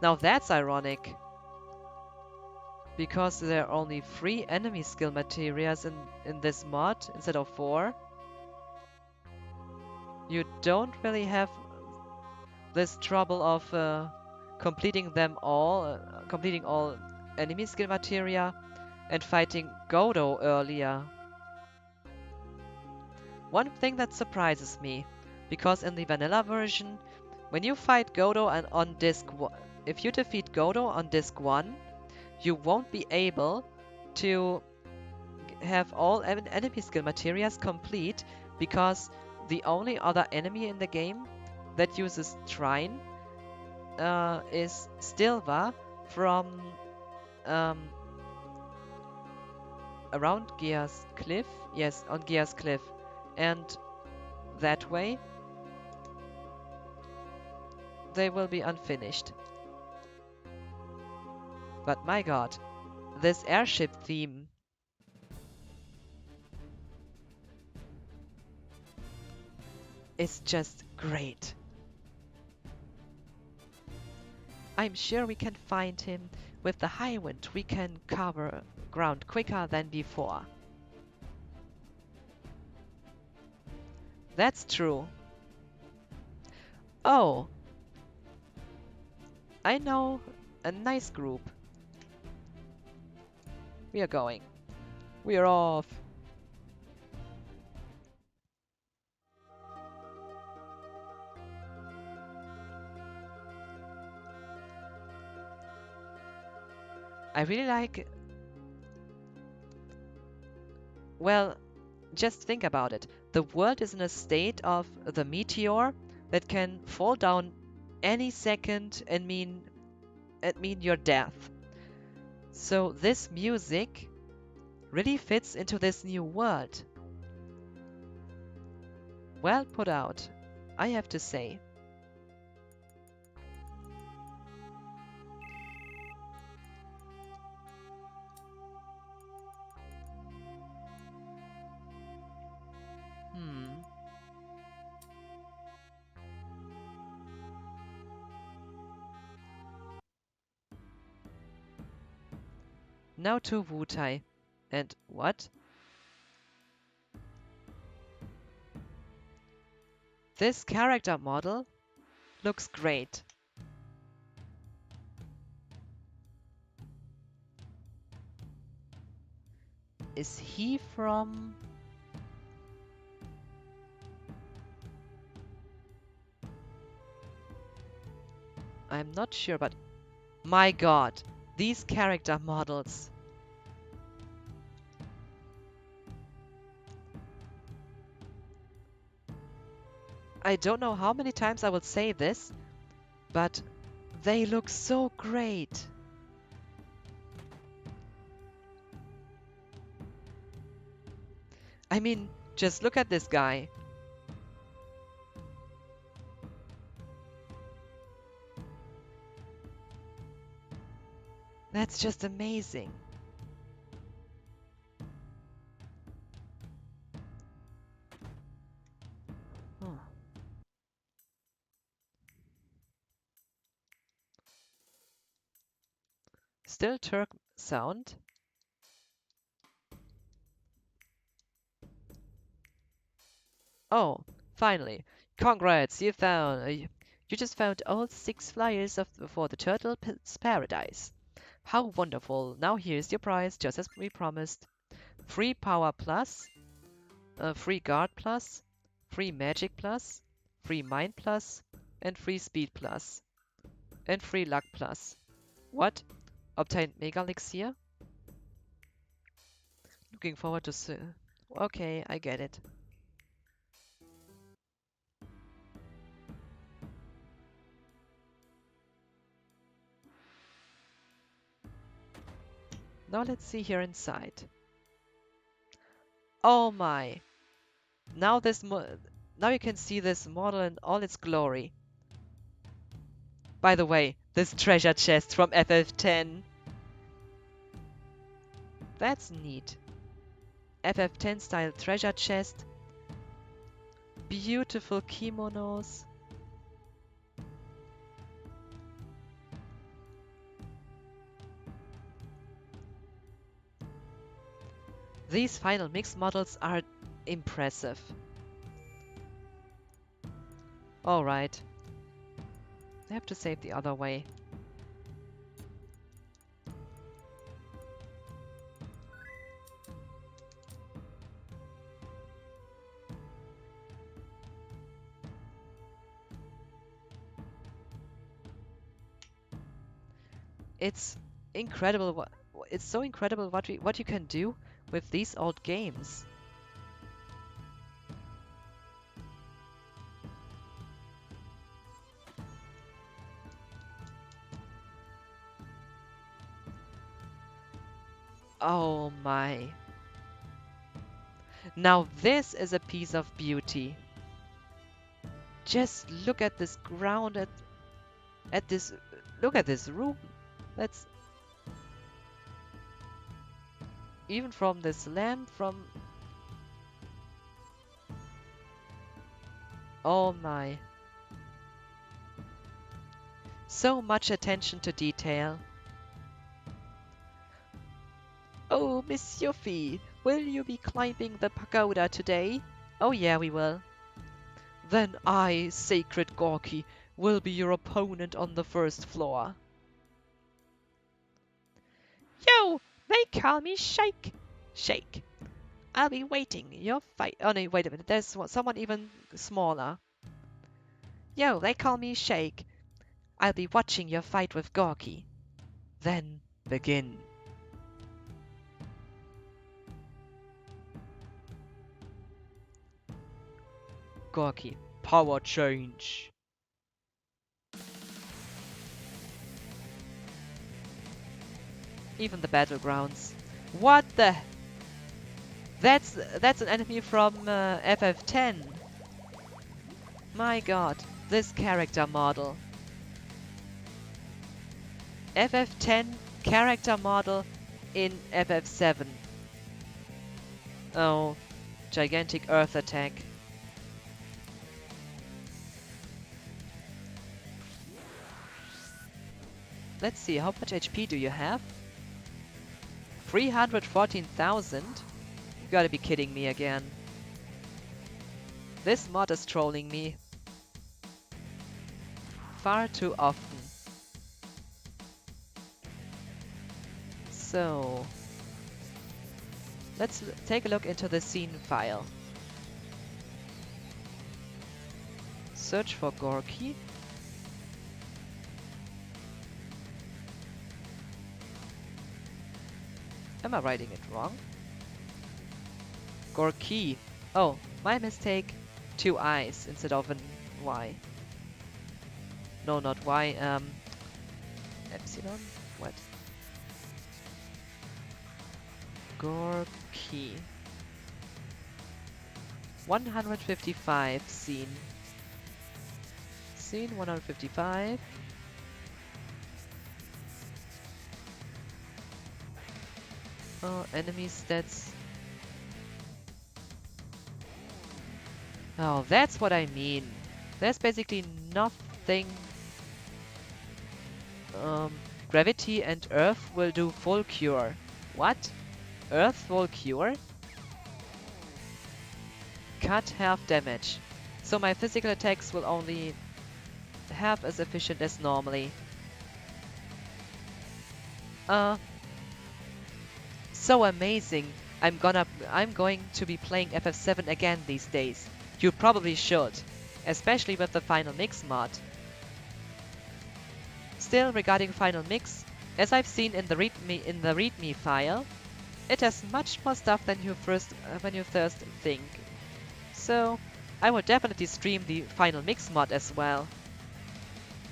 Now that's ironic. Because there are only 3 enemy skill materias in this mod instead of 4. You don't really have this trouble of completing them all, completing all enemy skill materia and fighting Godo earlier. One thing that surprises me, because in the vanilla version, when you fight Godo and on disc 1, if you defeat Godo on disc 1, you won't be able to have all enemy skill materias complete, because the only other enemy in the game that uses Trine is Stilva from around Gear's Cliff. Yes, on Gear's Cliff. And that way they will be unfinished. But my god, this airship theme is just great. I'm sure we can find him. With the high wind, we can cover ground quicker than before. That's true. Oh, I know a nice group. We are going. We are off. I really like... Well, just think about it. The world is in a state of the meteor that can fall down any second and mean your death. So this music really fits into this new world. Well put out, I have to say. Now to Wutai. And what? This character model looks great. Is he from... I'm not sure, but my god, these character models. I don't know how many times I will say this, but they look so great. I mean, just look at this guy. That's just amazing. Huh. Still Turk sound. Oh, finally. Congrats, you just found all 6 flyers for the Turtle Paradise. How wonderful. Now here's your prize, just as we promised. Free Power Plus, free Guard Plus, free Magic Plus, free Mind Plus, and free Speed Plus. And free Luck Plus. What? Obtain Mega Elixir? Looking forward to see. Okay, I get it. Now let's see here inside. Oh my! Now now you can see this model in all its glory. By the way, this treasure chest from FF7. That's neat. FF10 style treasure chest. Beautiful kimonos. These final mix models are impressive. Alright. I have to save the other way. It's incredible. It's so incredible what you can do with these old games. Oh my. Now this is a piece of beauty. Just look at this ground, at this, look at this room. That's even from this lamp, from, oh my. So much attention to detail. Oh, Miss Yuffie, will you be climbing the pagoda today? Oh yeah, we will. Then I, Sacred Gorky, will be your opponent on the first floor. Yo, they call me Shake. Shake. I'll be waiting your fight. Oh no, wait a minute. There's someone even smaller. Yo, they call me Shake. I'll be watching your fight with Gorky. Then begin. Gorky. Power change. Even the battlegrounds. What the? That's an enemy from FF10. My god, this character model. FF10 character model in FF7. Oh, gigantic earth attack. Let's see, how much HP do you have? 314,000? You gotta be kidding me again. This mod is trolling me. Far too often. So, let's take a look into the scene file. Search for Gorky. Am I writing it wrong? Gorky. Oh, my mistake. 2 I's instead of an Y. No, not Y. Epsilon? What? Gorky. 155 scene. Scene 155. Enemy stats. Oh, that's what I mean. There's basically nothing. Gravity and Earth will do full cure. What? Earth full cure? Cut half damage. So my physical attacks will only half as efficient as normally. So amazing. I'm going to be playing FF7 again these days. You probably should, especially with the Final Mix mod. Still, regarding Final Mix, as I've seen in the README file, it has much more stuff than you first think. So, I will definitely stream the Final Mix mod as well.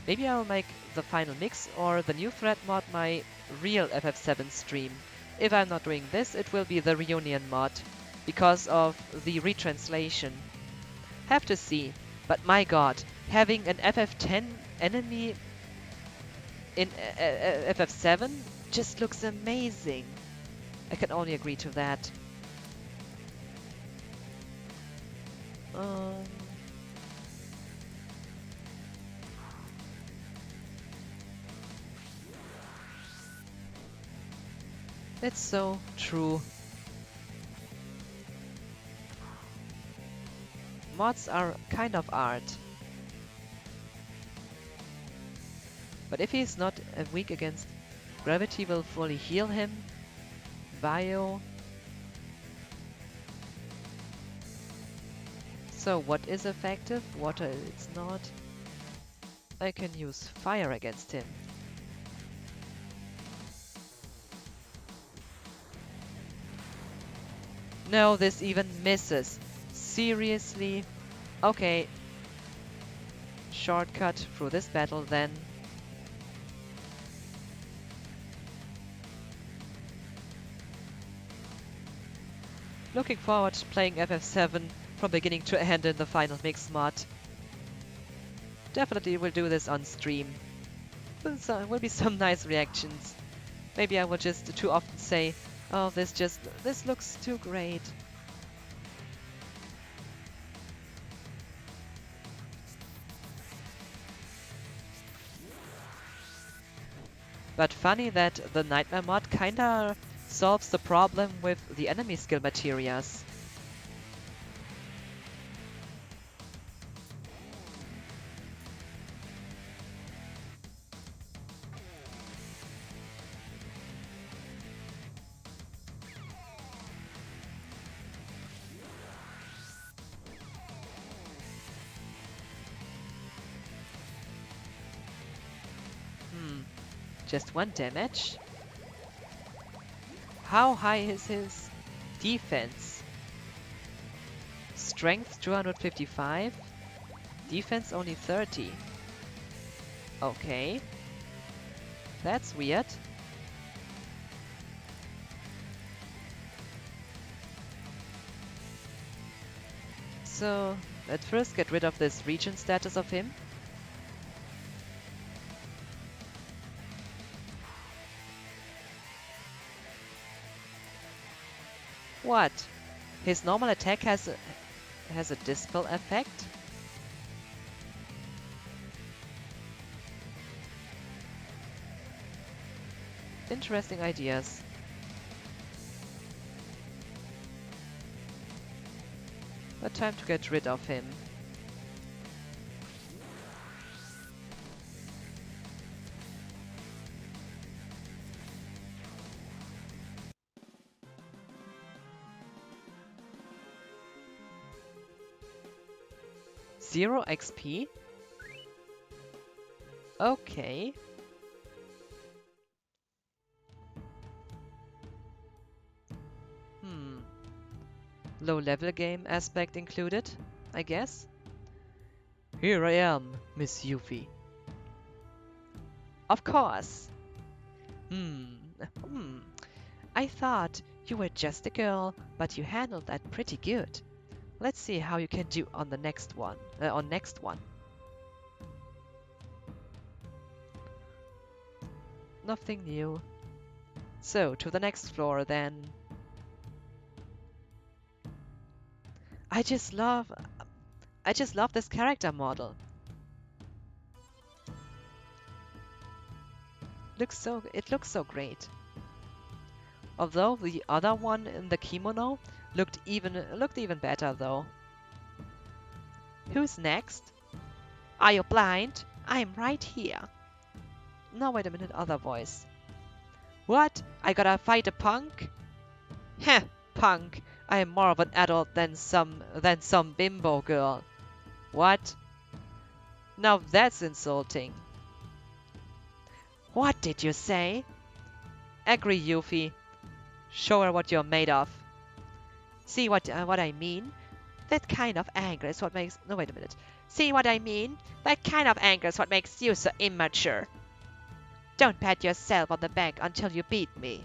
Maybe I'll make the Final Mix or the new thread mod my real FF7 stream. If I'm not doing this, it will be the Reunion mod, because of the retranslation. Have to see, but my god, having an FF10 enemy in FF7 just looks amazing. I can only agree to that. Um, it's so true. Mods are kind of art. But if he's not weak against gravity, will fully heal him. Bio. So what is effective? Water it's not. I can use fire against him. No, this even misses. Seriously? Okay. Shortcut through this battle then. Looking forward to playing FF7 from beginning to end in the final mix mod. Definitely will do this on stream. Will be some nice reactions. Maybe I will just too often say, oh, this looks too great. But funny that the Nightmare mod kinda solves the problem with the enemy skill Materias. Just 1 damage? How high is his defense? Strength 255, defense only 30. Okay. That's weird. So, let's first get rid of this region status of him. What? His normal attack has a dispel effect? Interesting ideas. But time to get rid of him. Zero XP? Okay. Low level game aspect included, I guess. Here I am, Miss Yuffie. Of course. I thought you were just a girl, but you handled that pretty good. Let's see how you can do on the next one. Next one. Nothing new. So, to the next floor then. I just love this character model. It looks so great. Although the other one in the kimono looked even better though. Who's next? Are you blind? I'm right here. No, wait a minute, other voice. What? I gotta fight a punk? Heh, punk. I am more of an adult than some bimbo girl. What? Now that's insulting. What did you say? Agree, Yuffie. Show her what you're made of. See what I mean? That kind of anger is what makes... No, wait a minute. See what I mean? That kind of anger is what makes you so immature. Don't pat yourself on the back until you beat me.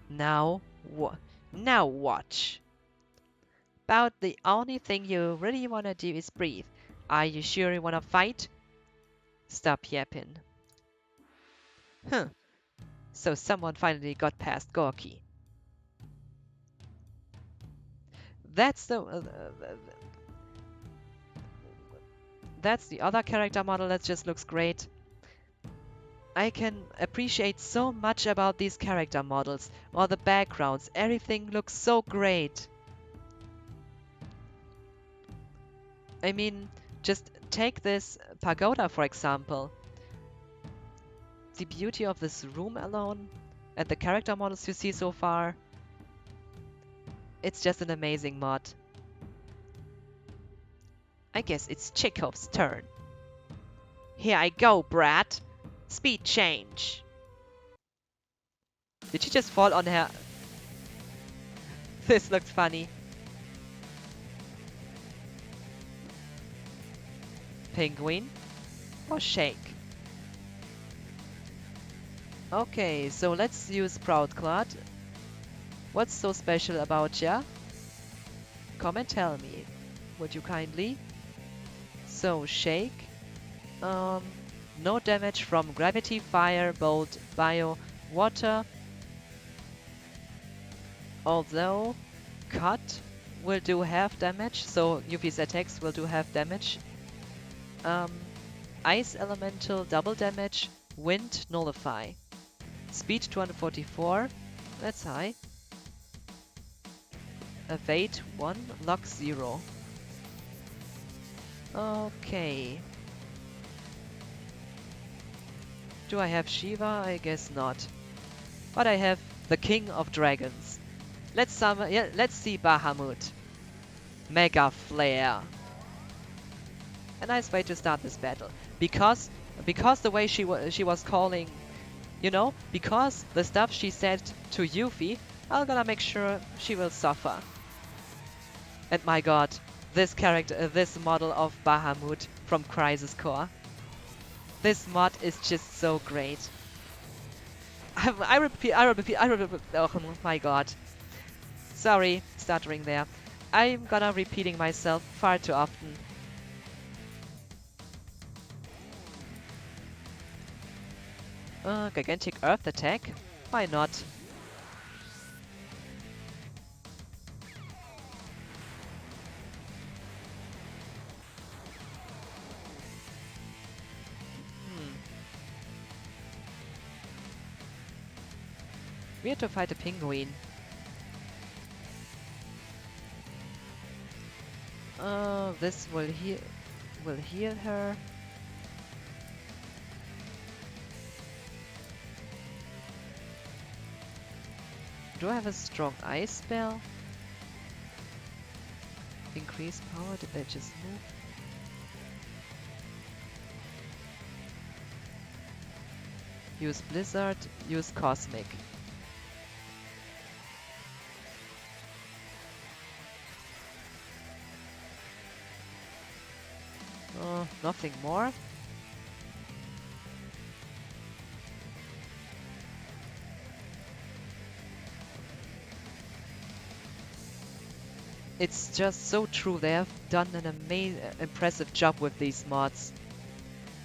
Now watch. About the only thing you really want to do is breathe. Are you sure you want to fight? Stop yapping. Huh. So someone finally got past Gorky. That's that's the other character model that just looks great. I can appreciate so much about these character models, or the backgrounds. Everything looks so great. I mean, just take this pagoda, for example. The beauty of this room alone, and the character models you see so far. It's just an amazing mod. I guess it's Chekhov's turn. Here I go, brat. Speed change. Did she just fall on her? This looked funny. Penguin or shake? Okay, so let's use Proudclad. What's so special about ya? Come and tell me, would you kindly? So, shake. No damage from gravity, fire, bolt, bio, water. Although, cut will do half damage, so Yuffie's attacks will do half damage. Ice elemental, double damage. Wind, nullify. Speed 244, that's high. Evade 1, lock 0. Okay. Do I have Shiva? I guess not. But I have the King of Dragons. Let's summon. Yeah, let's see Bahamut. Mega Flare. A nice way to start this battle, because the way she was calling, you know, because the stuff she said to Yuffie, I'm gonna make sure she will suffer. And my God, this character, this model of Bahamut from Crisis Core. This mod is just so great. I repeat, oh my God. Sorry, stuttering there. I'm gonna repeating myself far too often. Gigantic Earth attack? Why not? We have to fight a penguin. This will heal her. Do I have a strong ice spell? Increase power, did I just move? Use Blizzard, use Cosmic. Nothing more. It's just so true. They have done an impressive job with these mods.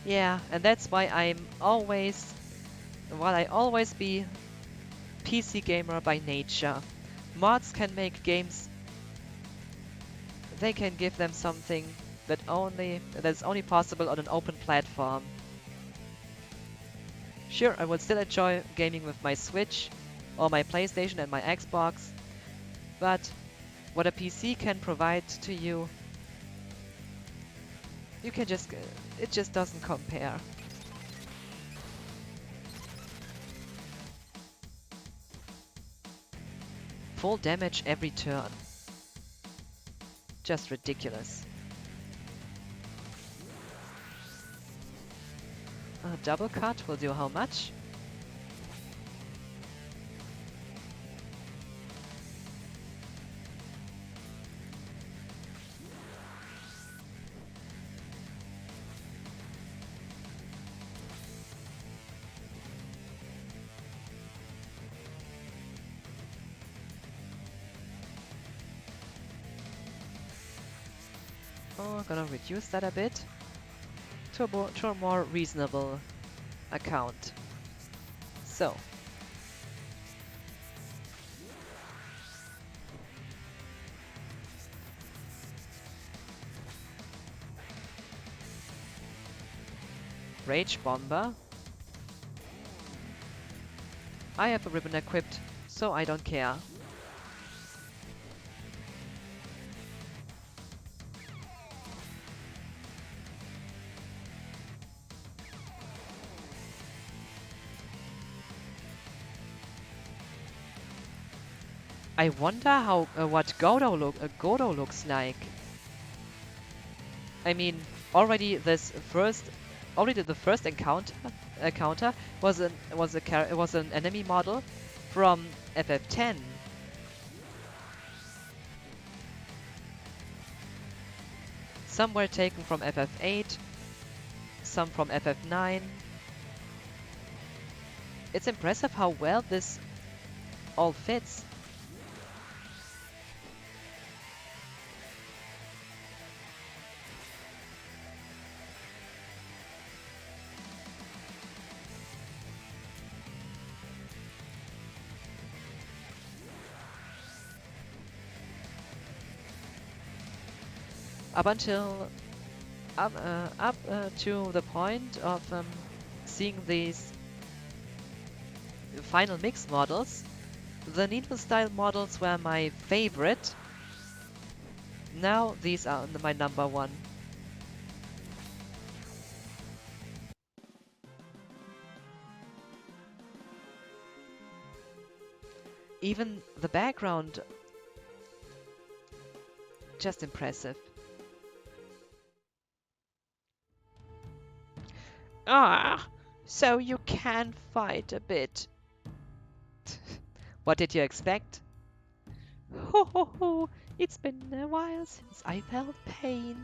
Yeah, and that's why I always be PC gamer by nature. Mods can make games. They can give them something that's only possible on an open platform. Sure, I would still enjoy gaming with my Switch or my PlayStation and my Xbox, but what a PC can provide to you, it just doesn't compare. Full damage every turn. Just ridiculous. A double cut will do how much? Oh, I'm gonna reduce that a bit to a more reasonable account. So. Rage Bomber. I have a ribbon equipped, so I don't care. I wonder how what Godo looks like. I mean, already the first encounter was an enemy model from FF10. Some were taken from FF8, some from FF9. It's impressive how well this all fits. Up until up to the point of seeing these final mix models, the Needle style models were my favorite. Now these are my number one. Even the background, just impressive. Ah, so you can fight a bit. What did you expect? Ho ho ho, it's been a while since I felt pain.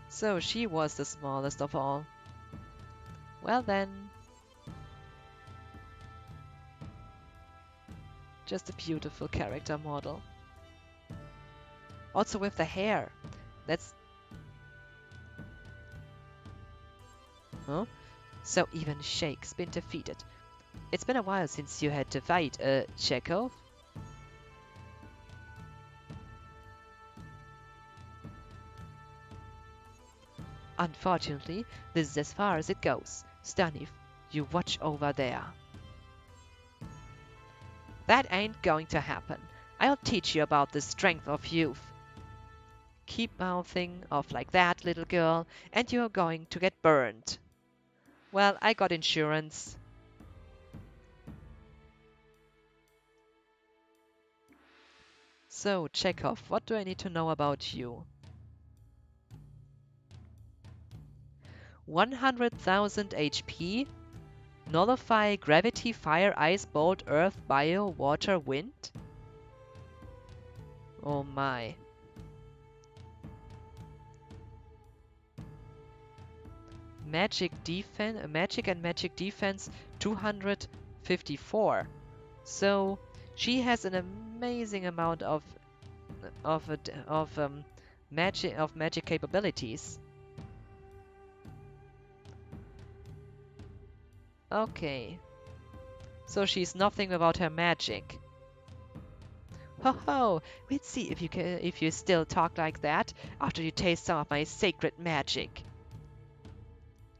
So she was the smallest of all. Well then, just a beautiful character model. Also with the hair. That's... Huh? So even Shake's been defeated. It's been a while since you had to fight, Chekhov. Unfortunately, this is as far as it goes. Stanif, you watch over there. That ain't going to happen. I'll teach you about the strength of youth. Keep mouthing off like that, little girl, and you're going to get burned. Well, I got insurance. So, Chekhov, what do I need to know about you? 100,000 HP, nullify gravity, fire, ice, bolt, earth, bio, water, wind? Oh my. Magic and magic defense 254. So she has an amazing amount of magic capabilities. Okay. So she's nothing without her magic. Ho ho! Let's see if you still talk like that after you taste some of my sacred magic.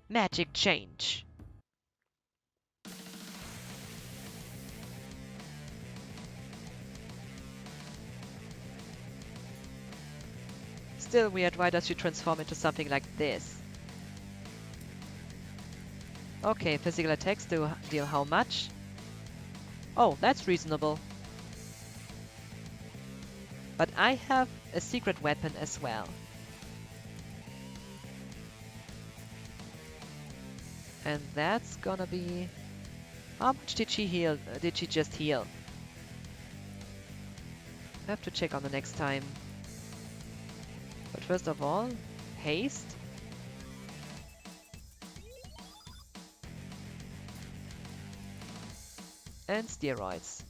Magic change. Still weird, why does she transform into something like this? Okay, physical attacks deal how much? Oh, that's reasonable. But I have a secret weapon as well. And that's gonna be... How much did she heal? Did she just heal? I have to check on the next time. But first of all, haste. And steroids.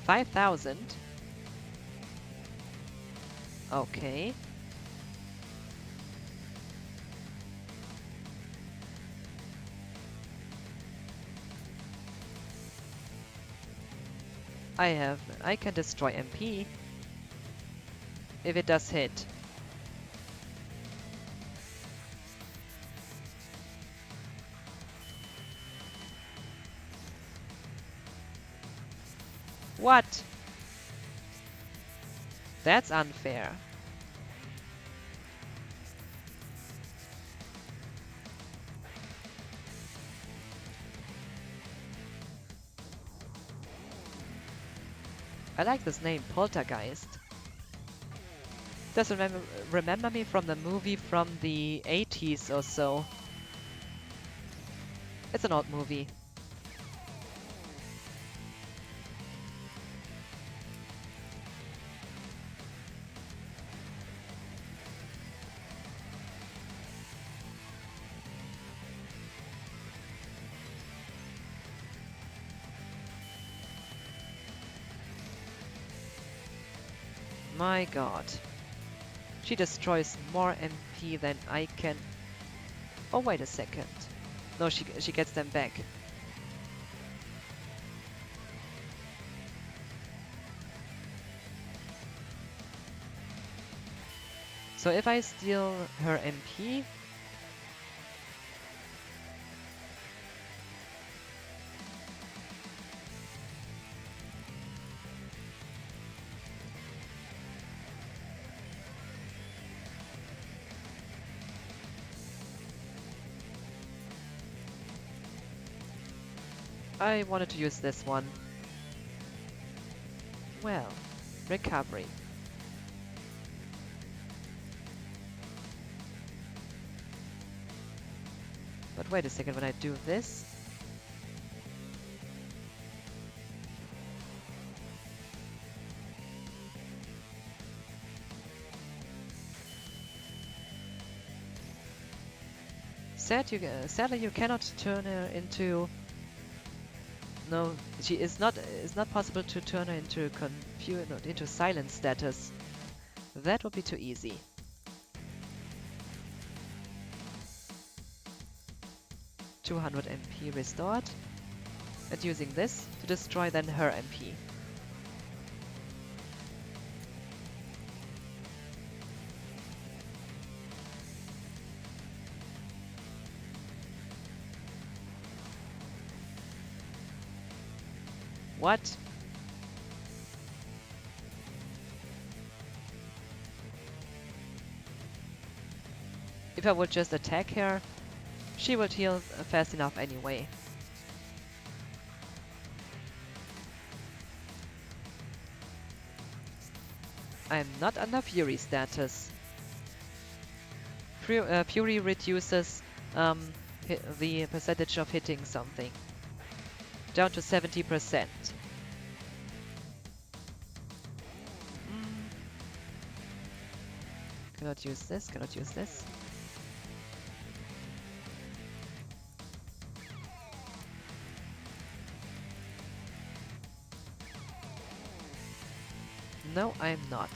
$5,000. Okay. I can destroy MP if it does hit. What? That's unfair. I like this name, Poltergeist. Does remember me from the movie from the 80s or so. It's an old movie. My god. She destroys more MP than I can... Oh, wait a second. No, she gets them back. So if I steal her MP... I wanted to use this one. Well, recovery. But wait a second, when I do this... Sadly, you cannot turn her into... No, she is not. It's not possible to turn her into into silent status. That would be too easy. (200 MP restored, and using this to destroy then her MP. What? If I would just attack her, she would heal fast enough anyway. I'm not under Fury status. Fury reduces the percentage of hitting something down to 70%. Cannot use this, cannot use this. No, I'm not.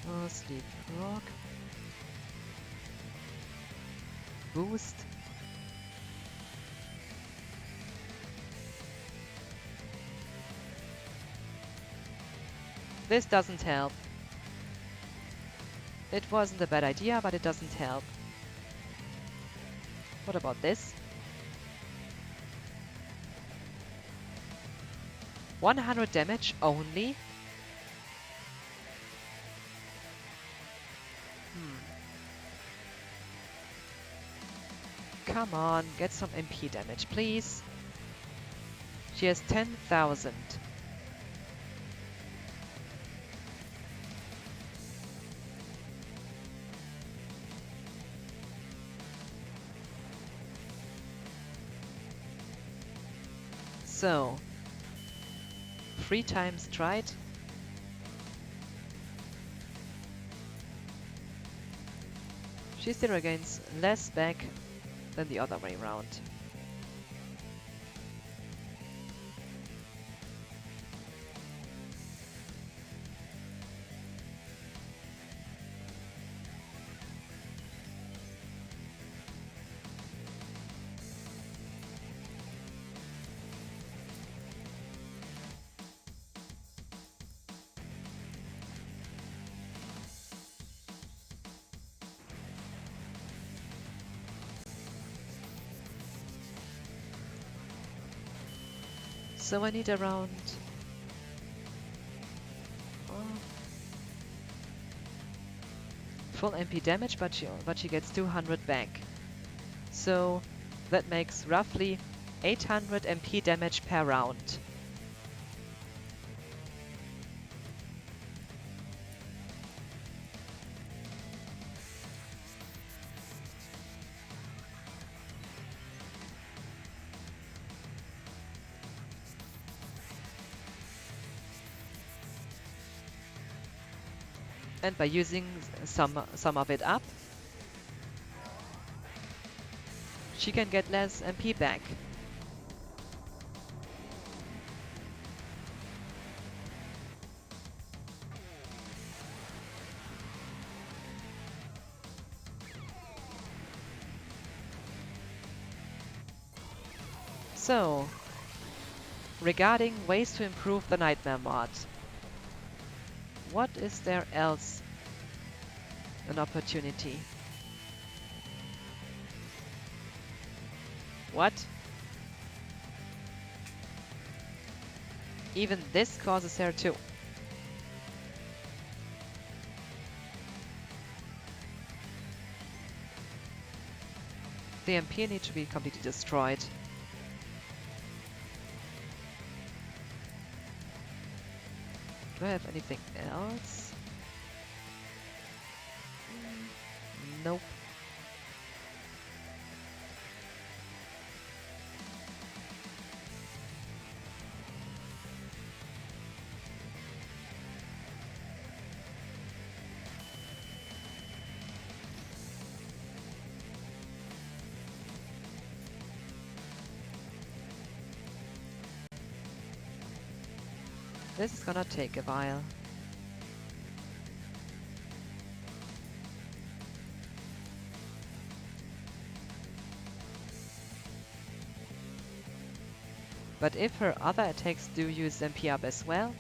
Oh, sleep rock. Boost. This doesn't help. It wasn't a bad idea, but it doesn't help. What about this? 100 damage only? Come on, get some MP damage, please. She has 10,000. So, 3 times tried. She still regains less back than the other way around. So I need around... full MP damage, but she gets 200 back. So that makes roughly 800 MP damage per round. And by using some of it up, she can get less MP back. So, regarding ways to improve the Nightmare mod, what is there else an opportunity? What? Even this causes her too. The MP need to be completely destroyed. Do I have anything else? Nope. This is gonna take a while. But if her other attacks do use MP up as well,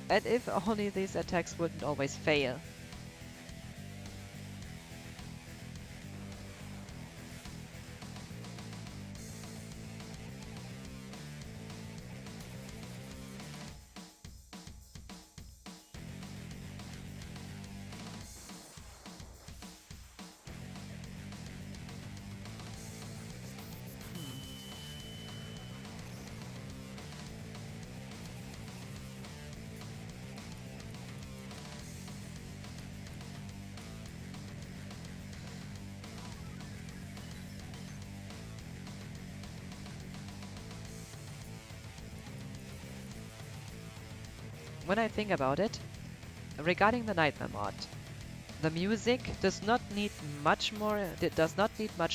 and if only these attacks wouldn't always fail. When I think about it, regarding the Nightmare mod, the music does not need much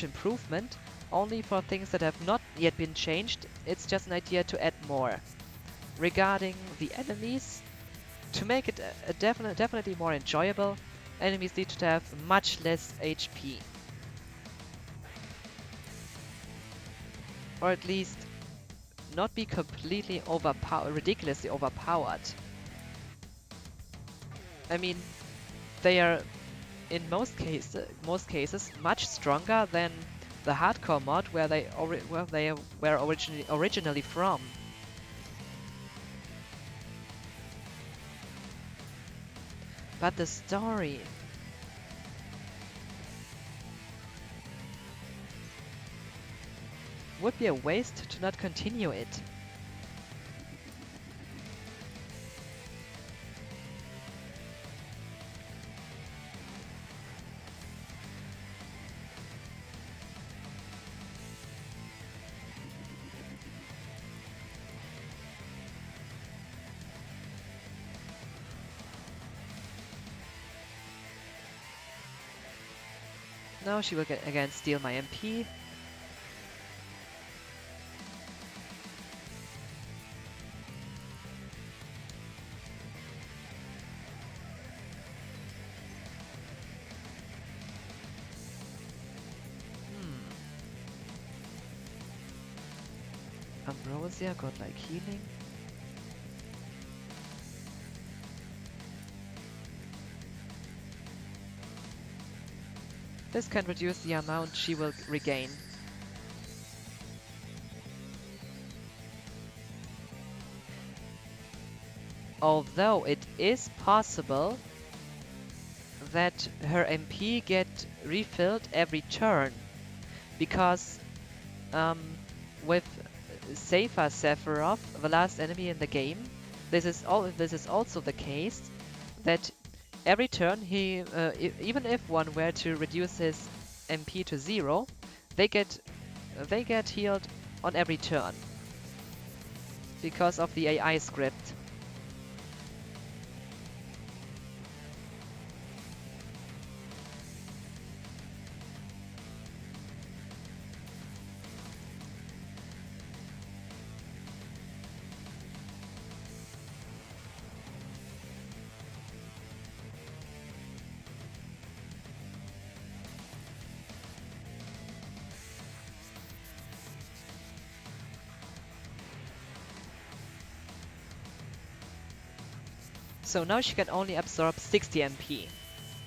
improvement, only for things that have not yet been changed. It's just an idea to add more. Regarding the enemies, to make it definitely more enjoyable, enemies need to have much less HP. Or at least not be completely ridiculously overpowered. I mean, they are in most cases much stronger than the hardcore mod where they were originally from. But the story, would be a waste to not continue it. Now she will again steal my MP. Ambrosia, godlike healing. This can reduce the amount she will regain. Although it is possible that her MP get refilled every turn, because with Safa Sephiroth, the last enemy in the game, this is also the case that every turn he, even if one were to reduce his MP to 0, they get healed on every turn because of the AI script. So now she can only absorb 60 MP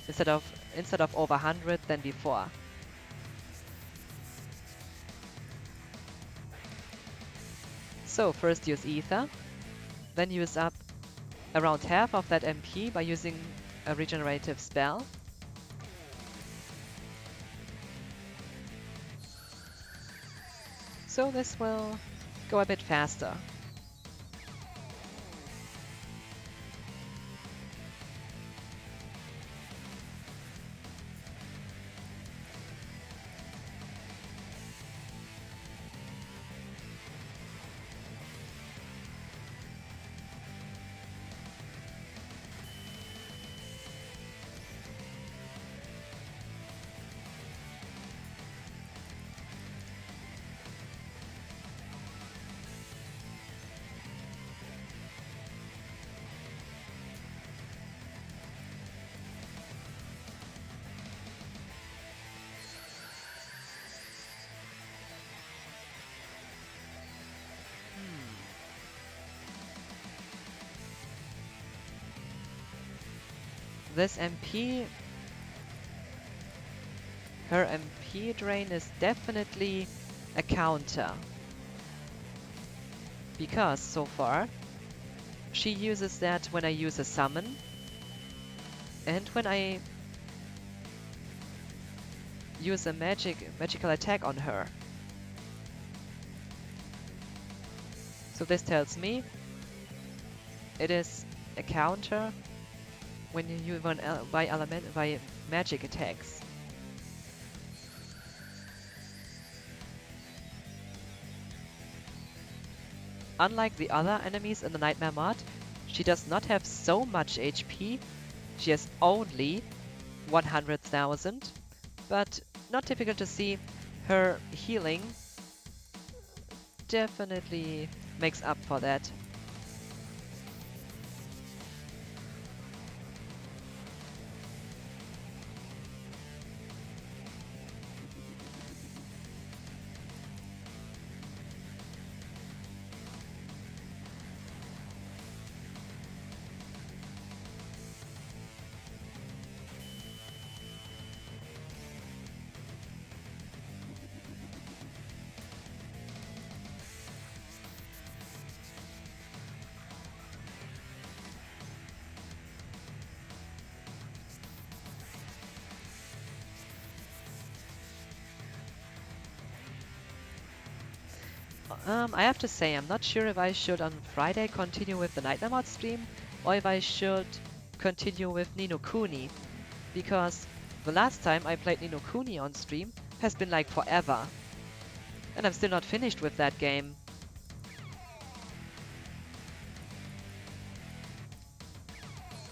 instead of over 100 than before. So first use Ether, then use up around half of that MP by using a regenerative spell. So this will go a bit faster. This MP, her MP drain is definitely a counter. Because so far, she uses that when I use a summon and when I use a magical attack on her. So this tells me it is a counter when you use by magic attacks. Unlike the other enemies in the Nightmare mod, she does not have so much HP. She has only 100,000, but not difficult to see. Her healing definitely makes up for that. I have to say, I'm not sure if I should on Friday continue with the Nightmare mod stream or if I should continue with Ni no Kuni, because the last time I played Ni no Kuni on stream has been like forever, and I'm still not finished with that game.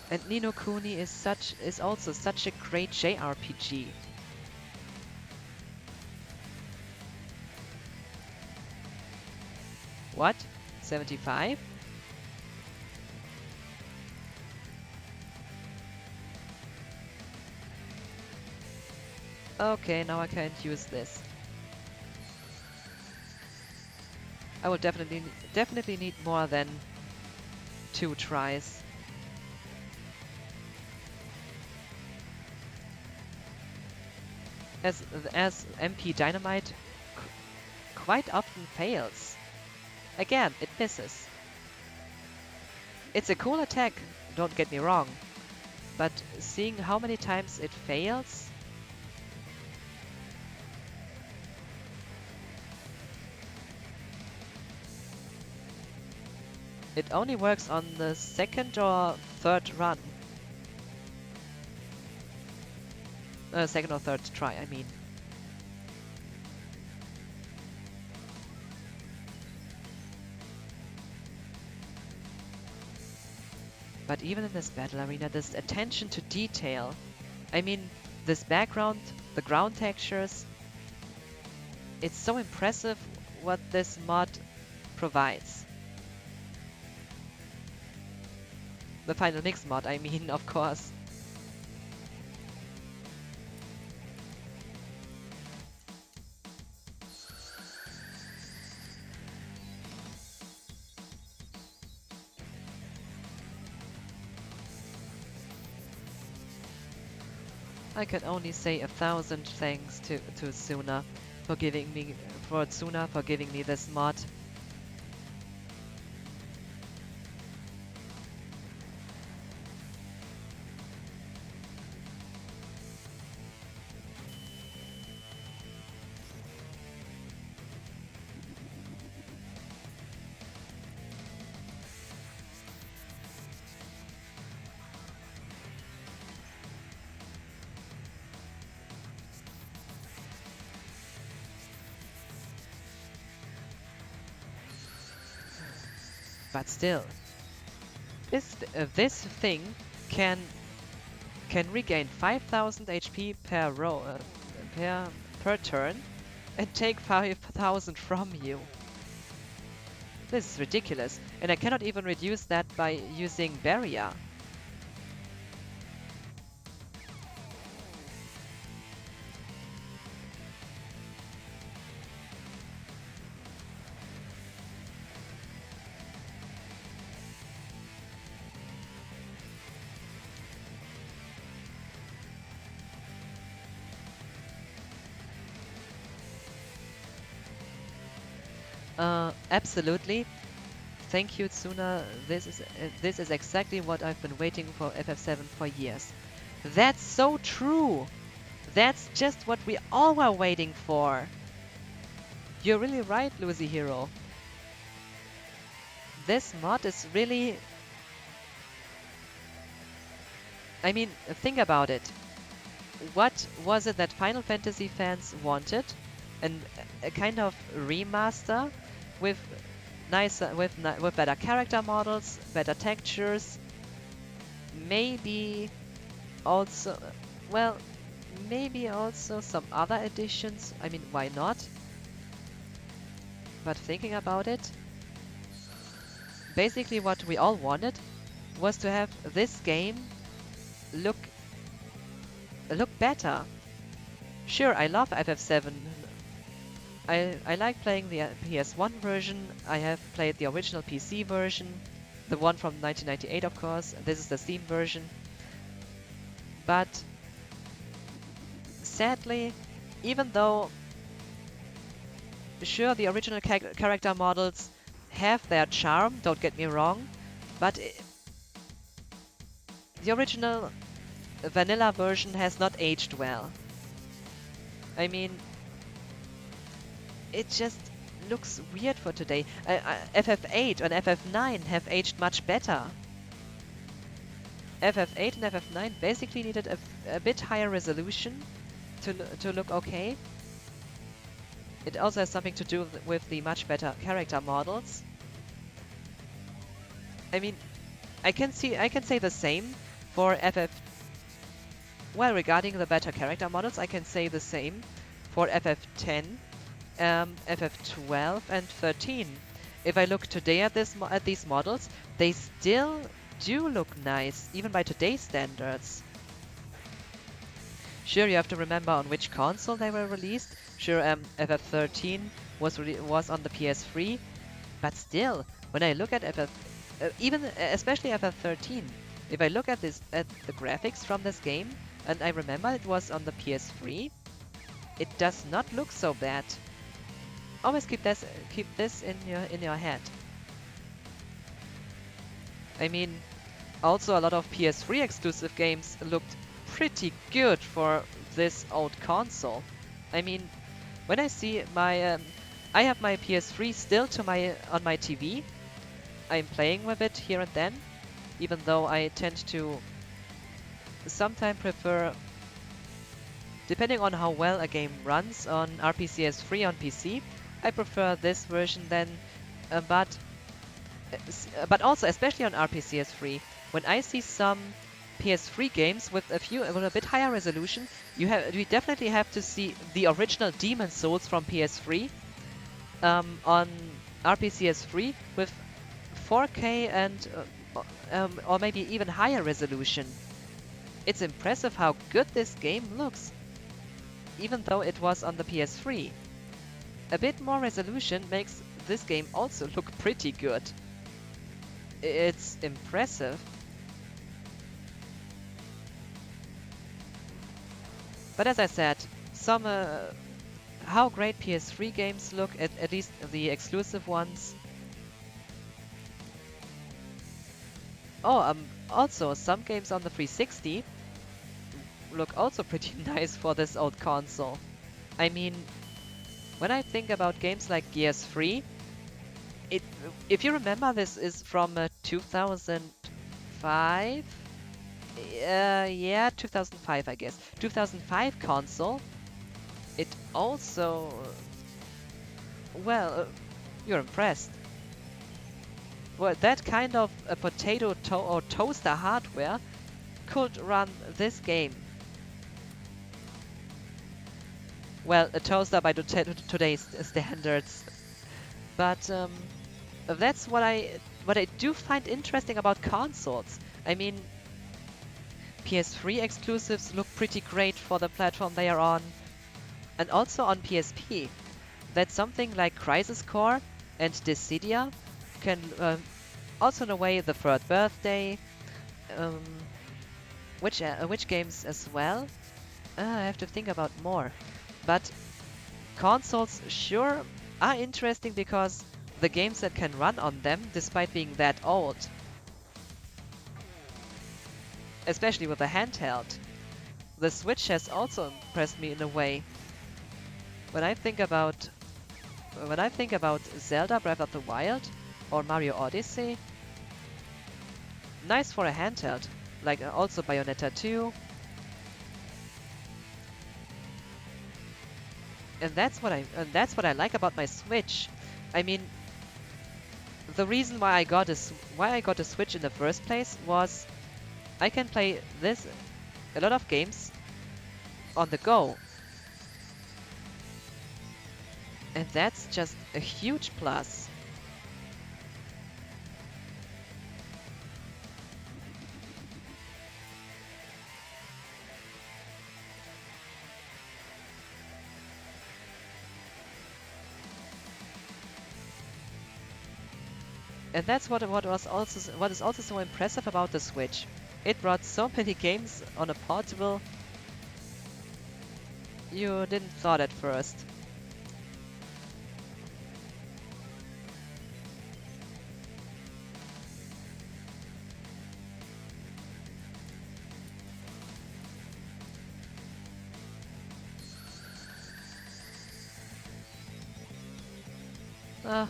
And Ni no Kuni is also such a great JRPG. What? 75? Okay, now I can't use this. I will definitely need more than 2 tries. As MP Dynamite quite often fails. Again, it misses. It's a cool attack, don't get me wrong, but seeing how many times it fails, it only works on the second or third run. Second or third try, I mean. But even in this battle arena, this attention to detail, I mean, this background, the ground textures, it's so impressive what this mod provides. The Final Mix mod, I mean, of course. I can only say 1,000 thanks to Tsuna for giving me this mod. But still, this thing can regain 5,000 HP per per turn and take 5,000 from you. This is ridiculous, and I cannot even reduce that by using Barrier. Absolutely. Thank you, Tsuna. This is exactly what I've been waiting for FF7 for years. That's so true. That's just what we all were waiting for. You're really right, Lucy Hero. This mod is really... I mean, think about it. What was it that Final Fantasy fans wanted? And a kind of remaster with with better character models, better textures, maybe also, well, maybe also some other additions. I mean, why not? But thinking about it, basically what we all wanted was to have this game look better. Sure, I love FF7. I like playing the PS1 version. I have played the original PC version, the one from 1998, of course. This is the Steam version. But sadly, even though sure the original character models have their charm, don't get me wrong, but the original vanilla version has not aged well. I mean, it just looks weird for today. FF8 and FF9 have aged much better. FF8 and FF9 basically needed a bit higher resolution to look okay. It also has something to do with the much better character models. I mean, I can say the same for FF. Well, regarding the better character models, I can say the same for FF10. FF12 and 13. If I look today at these models, they still do look nice, even by today's standards. Sure, you have to remember on which console they were released. Sure, FF13 was on the PS3, but still, when I look at especially FF13, if I look at the graphics from this game, and I remember it was on the PS3, it does not look so bad. Always keep this in your head. I mean, also a lot of PS3 exclusive games looked pretty good for this old console. I mean, when I see I have my PS3 still on my TV. I'm playing with it here and then, even though I tend to sometimes prefer, depending on how well a game runs on RPCS3 on PC, I prefer this version then, but also especially on RPCS3, when I see some PS3 games with with a bit higher resolution, you definitely have to see the original Demon Souls from PS3 on RPCS3 with 4K and or maybe even higher resolution. It's impressive how good this game looks, even though it was on the PS3. A bit more resolution makes this game also look pretty good. It's impressive. But as I said, how great PS3 games look, at least the exclusive ones. Oh, also some games on the 360 look also pretty nice for this old console. I mean, when I think about games like Gears 3, if you remember, this is from 2005. Yeah, 2005, I guess. 2005 console. It also, well, you're impressed. Well, that kind of a potato or toaster hardware could run this game. Well, a toaster by today's standards. But that's what I do find interesting about consoles. I mean, PS3 exclusives look pretty great for the platform they are on, and also on PSP. That something like Crisis Core and Dissidia can also, in a way, the Third Birthday, um, which games as well? I have to think about more. But consoles sure are interesting because the games that can run on them, despite being that old, especially with the handheld. The Switch has also impressed me in a way. When I think about Zelda Breath of the Wild or Mario Odyssey, nice for a handheld, like also Bayonetta 2. And that's what I like about my Switch. I mean, the reason why I got a Switch in the first place was I can play a lot of games on the go. And that's just a huge plus. And that's what is also so impressive about the Switch. It brought so many games on a portable you didn't thought at first.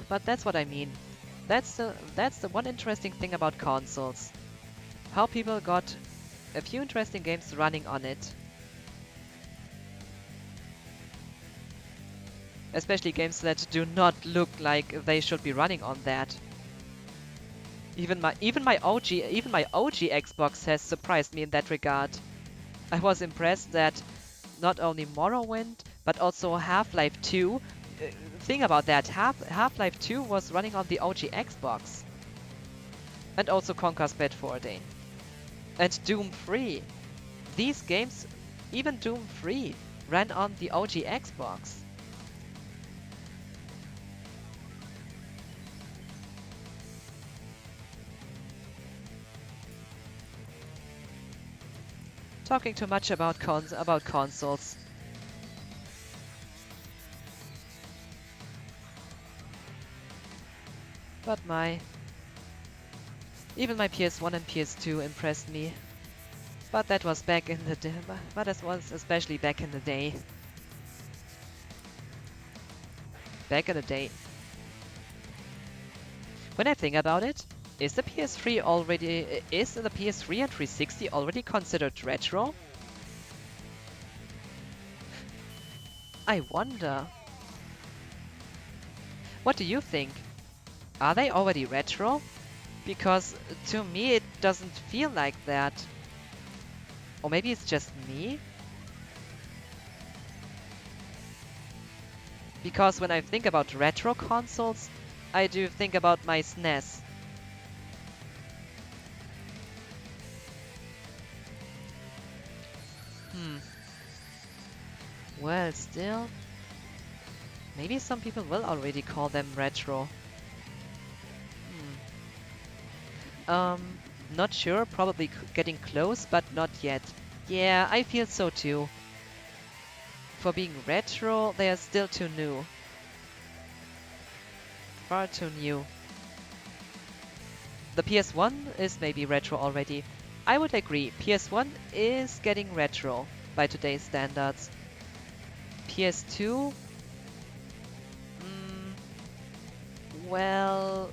But that's what I mean. That's the one interesting thing about consoles. How people got a few interesting games running on it. Especially games that do not look like they should be running on that. Even my OG Xbox has surprised me in that regard. I was impressed that not only Morrowind, but also Half-Life 2. Think about that, Half-Life 2 was running on the OG Xbox. And also Conker's Bad Fur Day. And Doom 3. These games, even Doom 3, ran on the OG Xbox. Talking too much about consoles. But my Even my PS1 and PS2 impressed me. But that was back in the day. But that was especially back in the day. Back in the day. When I think about it, is the PS3 already... Is the PS3 and 360 already considered retro? I wonder. What do you think? Are they already retro? Because to me it doesn't feel like that. Or maybe it's just me? Because when I think about retro consoles, I do think about my SNES. Well, still, maybe some people will already call them retro. Not sure, probably getting close, but not yet. Yeah, I feel so too. For being retro, they are still too new. Far too new. The PS1 is maybe retro already. I would agree, PS1 is getting retro by today's standards. PS2? Well...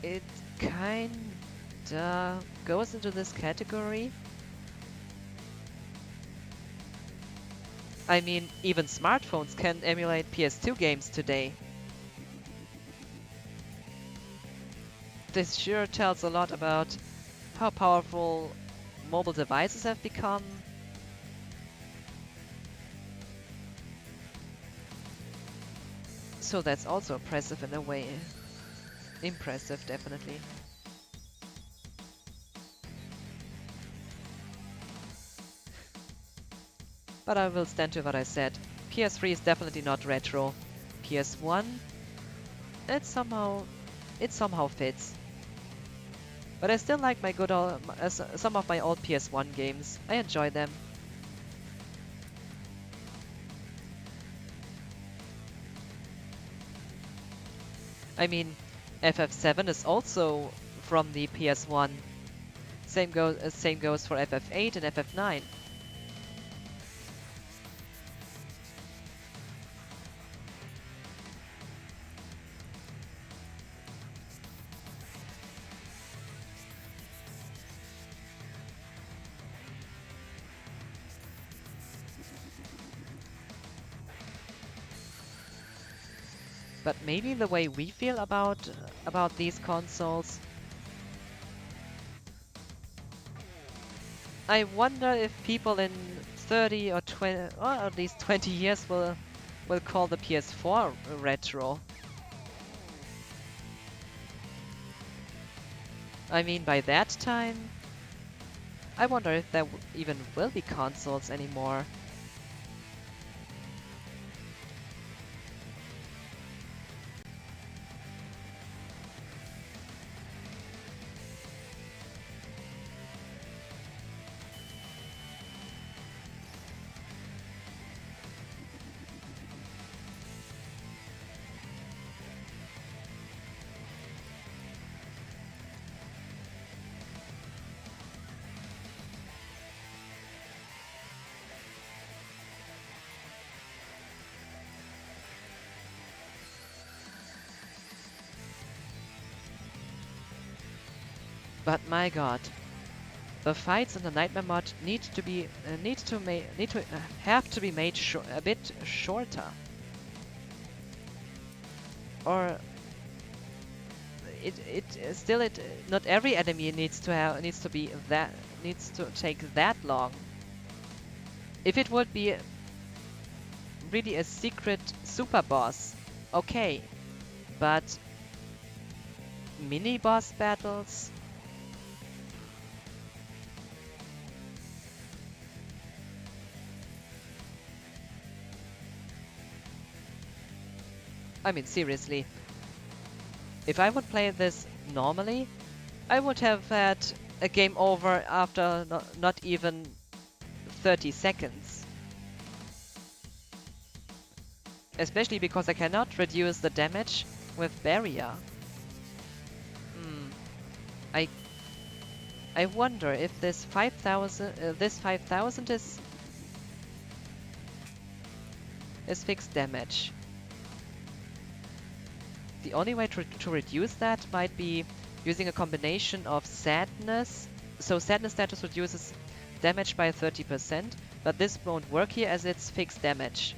It kinda goes into this category. I mean, even smartphones can emulate PS2 games today. This sure tells a lot about how powerful mobile devices have become. So that's also impressive in a way. Impressive, definitely. But I will stand to what I said. PS3 is definitely not retro. PS1, it somehow fits. But I still like my good old, some of my old PS1 games. I enjoy them. I mean, FF7 is also from the PS1. Same goes for FF8 and FF9. But maybe the way we feel about these consoles, I wonder if people in 30 or 20 or at least 20 years will call the PS4 retro. I mean, by that time, I wonder if there even will be consoles anymore. But my god, the fights in the Nightmare mod need to have to be made a bit shorter. Or not every enemy needs to take that long. If it would be really a secret super boss, okay, but mini boss battles. I mean, seriously. If I would play this normally, I would have had a game over after not even 30 seconds. Especially because I cannot reduce the damage with barrier. Hmm. I I wonder if this 5000 is fixed damage. The only way to reduce that might be using a combination of sadness. So sadness status reduces damage by 30%, but this won't work here as it's fixed damage.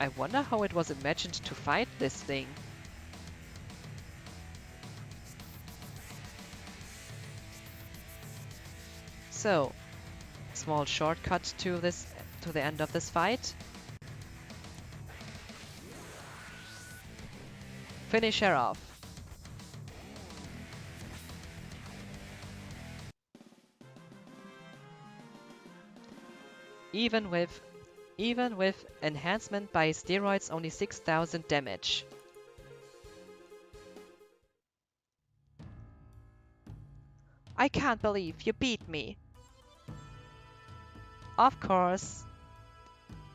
I wonder how it was imagined to fight this thing. So, small shortcut to the end of this fight. Finish her off. Even with enhancement by steroids, only 6000 damage. I can't believe you beat me. Of course.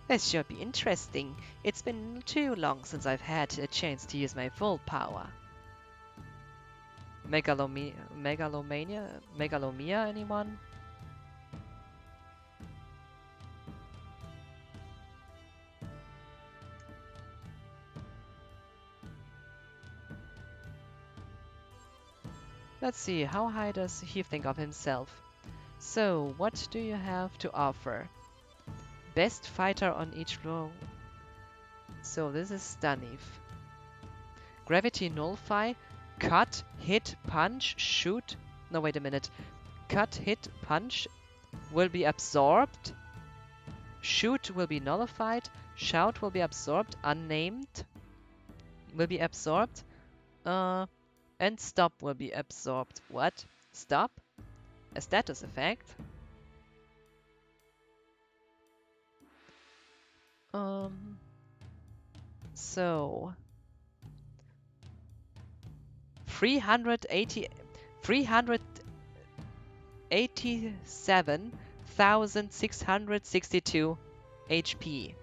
This should be interesting. It's been too long since I've had a chance to use my full power. Megalomania, anyone? Let's see, how high does he think of himself? So, what do you have to offer? Best fighter on each row. So this is Stanif. Gravity nullify, cut, hit, punch, shoot. No, wait a minute. Cut, hit, punch will be absorbed. Shoot will be nullified. Shout will be absorbed. Unnamed will be absorbed. And stop will be absorbed. What? Stop? A status effect? So 387,662 HP.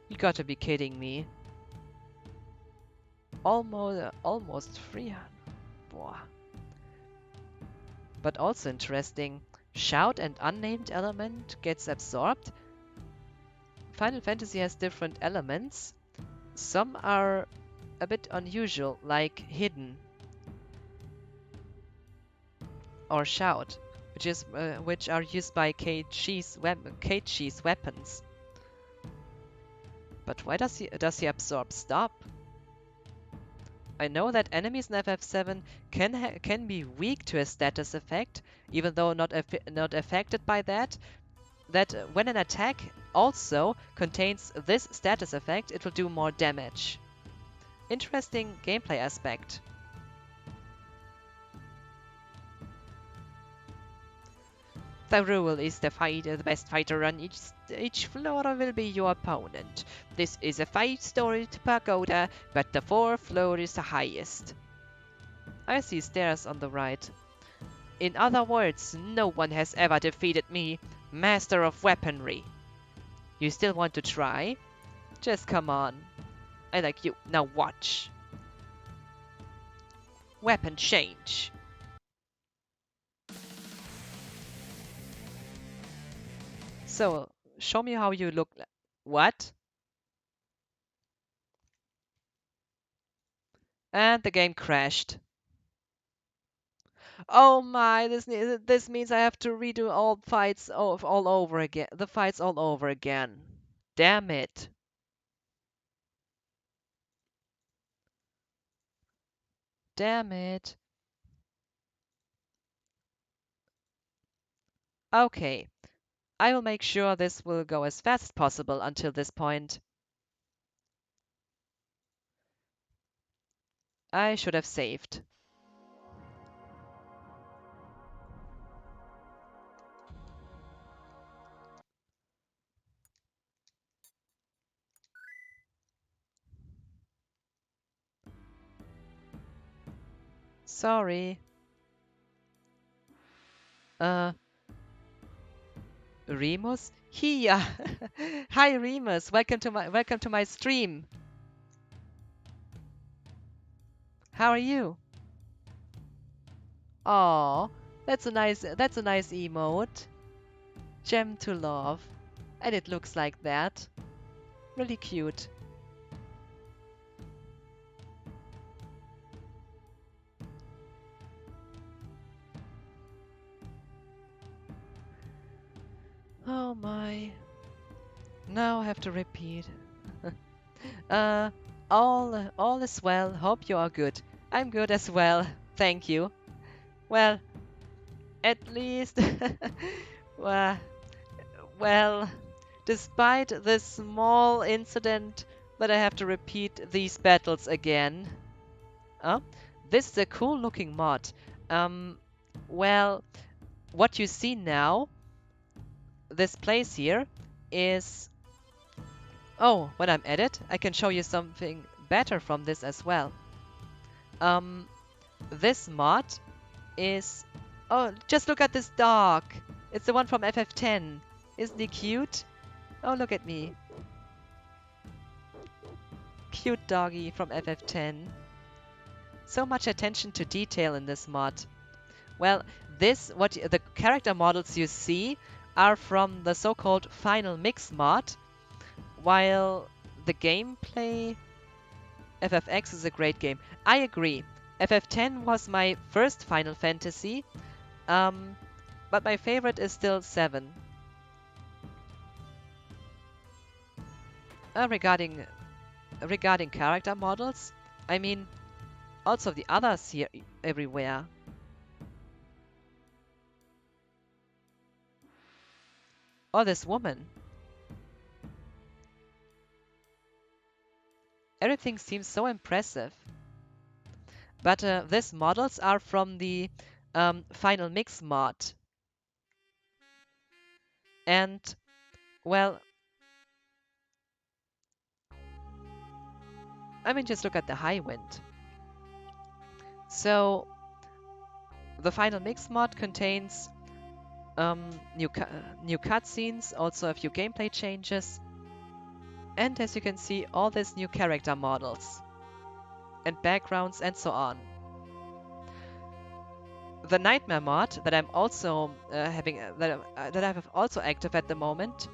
You gotta be kidding me. Almost 300. Boah. But also interesting. Shout and unnamed element gets absorbed. Final Fantasy has different elements. Some are a bit unusual, like hidden or shout, which are used by Keiichi's weapons. But why does he absorb stop? I know that enemies in FF7 can be weak to a status effect, even though not affected by that. That when an attack also contains this status effect, it will do more damage. Interesting gameplay aspect. The rule is the best fighter on each floor will be your opponent. This is a 5-storied pagoda, but the 4th floor is the highest. I see stairs on the right. In other words, no one has ever defeated me, master of weaponry. You still want to try? Just come on. I like you. Now watch. Weapon change. So, show me how you look. What? And the game crashed. Oh my, this means I have to redo all fights all over again. The fights all over again. Damn it. Damn it. Okay. I will make sure this will go as fast as possible until this point. I should have saved. Sorry. Uh, Remus? Here. Hi Remus, welcome to my stream. How are you? Oh, that's a nice emote. Gem to love. And it looks like that. Really cute. Oh my. Now I have to repeat. uh, all is well. Hope you are good. I'm good as well. Thank you. Well, at least, well, well, despite this small incident that I have to repeat these battles again. Oh, this is a cool looking mod. Um, well, what you see now, this place here, is... Oh, when I'm at it, I can show you something better from this as well. Um, this mod is... Oh, just look at this dog. It's the one from FF10. Isn't he cute? Oh, look at me. Cute doggy from FF10. So much attention to detail in this mod. Well, the character models you see are from the so-called Final Mix mod, while the gameplay... FFX is a great game. I agree. FF10 was my first Final Fantasy, but my favorite is still 7. Regarding character models, I mean, also the others here everywhere. Oh, this woman. Everything seems so impressive. But these models are from the Final Mix mod. And, well, I mean, just look at the high wind. So, the Final Mix mod contains new cutscenes, also a few gameplay changes, and as you can see, all these new character models and backgrounds and so on. The Nightmare mod that I'm also that I have also active at the moment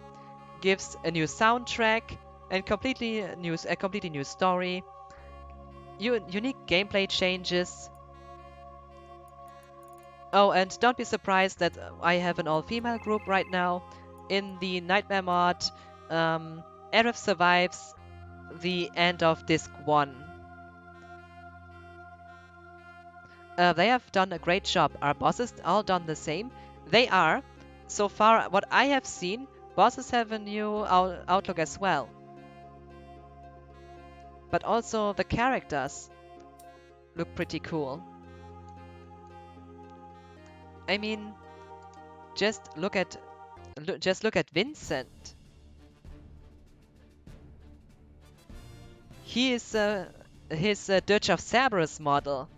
gives a new soundtrack and a completely new story, unique gameplay changes. Oh, and don't be surprised that I have an all-female group right now. In the Nightmare mod, Aerith survives the end of Disc 1. They have done a great job. Are bosses all done the same? They are. So far, what I have seen, bosses have a new outlook as well. But also the characters look pretty cool. I mean, just look at Vincent. He is his Dirge of Cerberus model.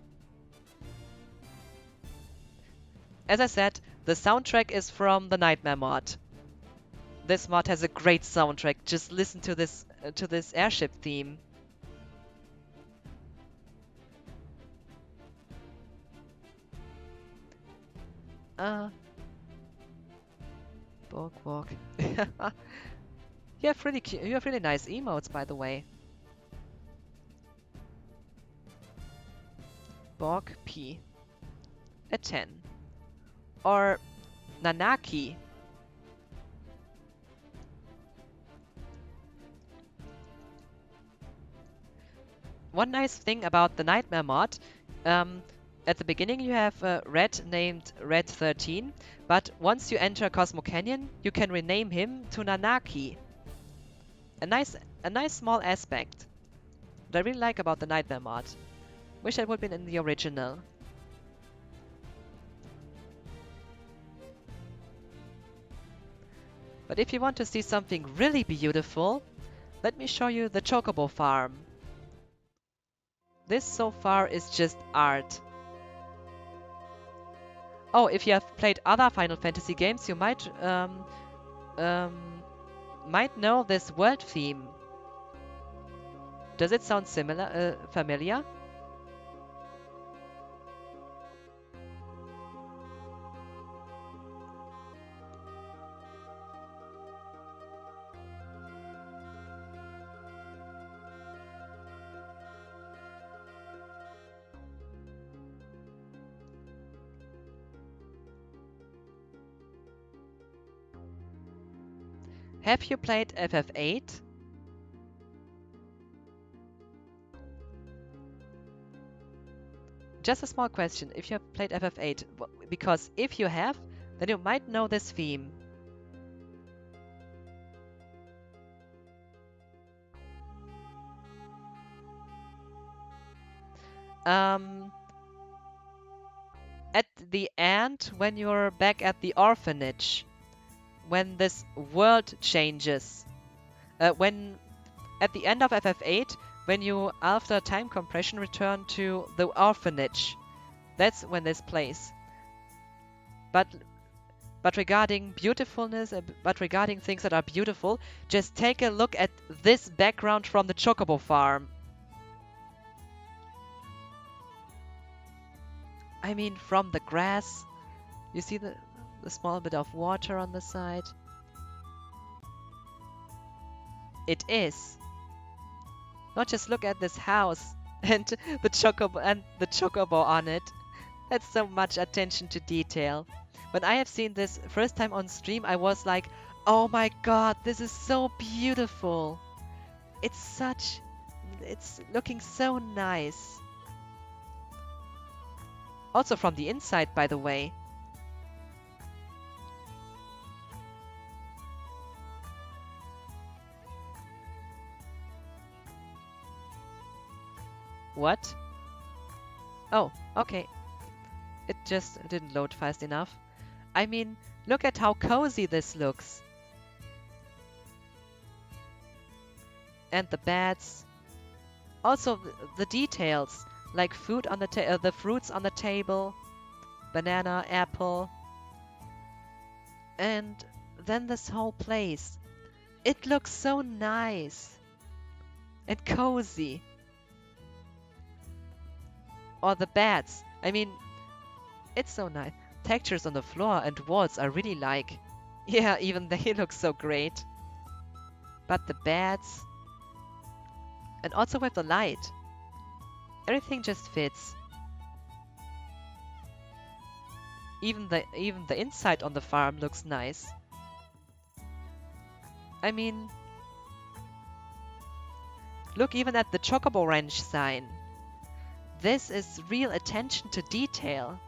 As I said, the soundtrack is from the Nightmare mod. This mod has a great soundtrack. Just listen to this airship theme. Walk. You have really nice emotes, by the way. Borg P. A 10. Or Nanaki. One nice thing about the Nightmare mod, at the beginning you have a Red named Red 13, but once you enter Cosmo Canyon, you can rename him to Nanaki. A nice small aspect that I really like about the Nightmare mod. Wish that would have been in the original. But if you want to see something really beautiful, let me show you the Chocobo farm. This so far is just art. Oh, if you have played other Final Fantasy games, you might might know this world theme. Does it sound familiar? Have you played FF8? Just a small question, if you have played FF8, because if you have, then you might know this theme. Um, at the end, when you're back at the orphanage, when this world changes, when at the end of FF8, when you, after time compression, return to the orphanage, that's when this plays. But regarding beautifulness, but regarding things that are beautiful, just take a look at this background from the Chocobo farm. I mean, from the grass, you see the small bit of water on the side. It is. Not just look at this house and the chocobo on it. That's so much attention to detail. When I have seen this first time on stream, I was like, oh my god, this is so beautiful. It's looking so nice. Also from the inside, by the way. What? Oh, okay. It just didn't load fast enough. I mean, look at how cozy this looks. And the beds. Also, the details, like food on the fruits on the table, banana, apple. And then this whole place. It looks so nice and cozy. Or the beds. I mean, it's so nice. Textures on the floor and walls are really like... Yeah, even they look so great. But the beds... And also with the light. Everything just fits. Even the inside on the farm looks nice. I mean... Look even at the Chocobo Ranch sign. This is real attention to detail.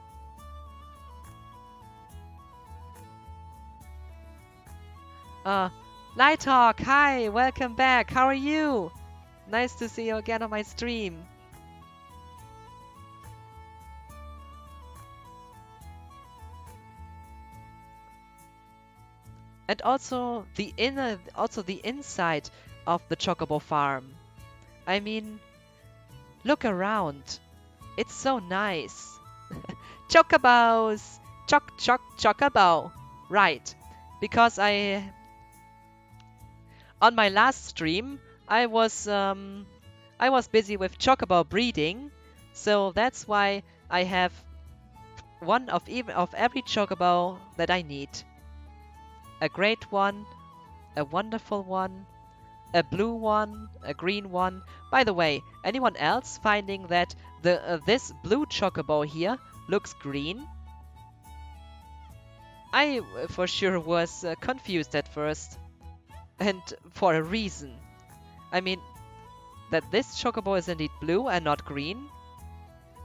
Lighthawk, hi, welcome back. How are you? Nice to see you again on my stream. And also the inside of the Chocobo farm. I mean, look around. It's so nice. Chocobos! Chocobo! Right. Because on my last stream, I was busy with Chocobo breeding, so that's why I have one of every Chocobo that I need. A great one, a wonderful one, a blue one, a green one. By the way, anyone else finding that this blue Chocobo here looks green? I for sure was confused at first, and for a reason. I mean, that this Chocobo is indeed blue and not green?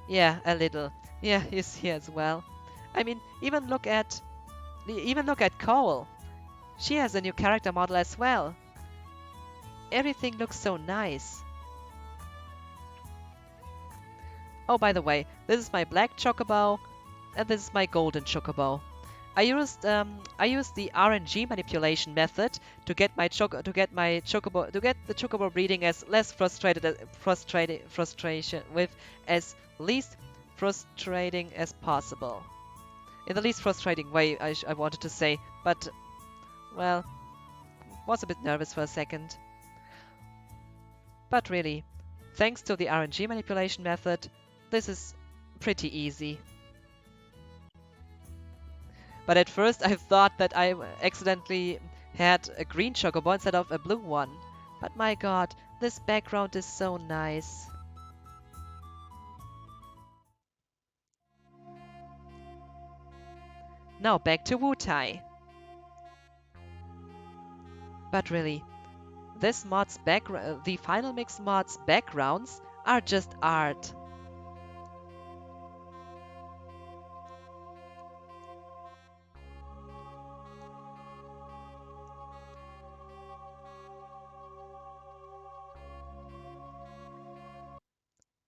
Yeah, a little. Yeah, you see as well. I mean, even look at Cole. She has a new character model as well. Everything looks so nice. Oh, by the way, this is my black Chocobo, and this is my golden Chocobo. I used the RNG manipulation method to get the Chocobo breeding as less frustration with as least frustrating as possible. In the least frustrating way, I wanted to say, but Well, was a bit nervous for a second. But really, thanks to the RNG manipulation method, this is pretty easy. But at first I thought that I accidentally had a green chocobo instead of a blue one. But my god, this background is so nice. Now back to Wutai. But really, the Final Mix mod's backgrounds are just art.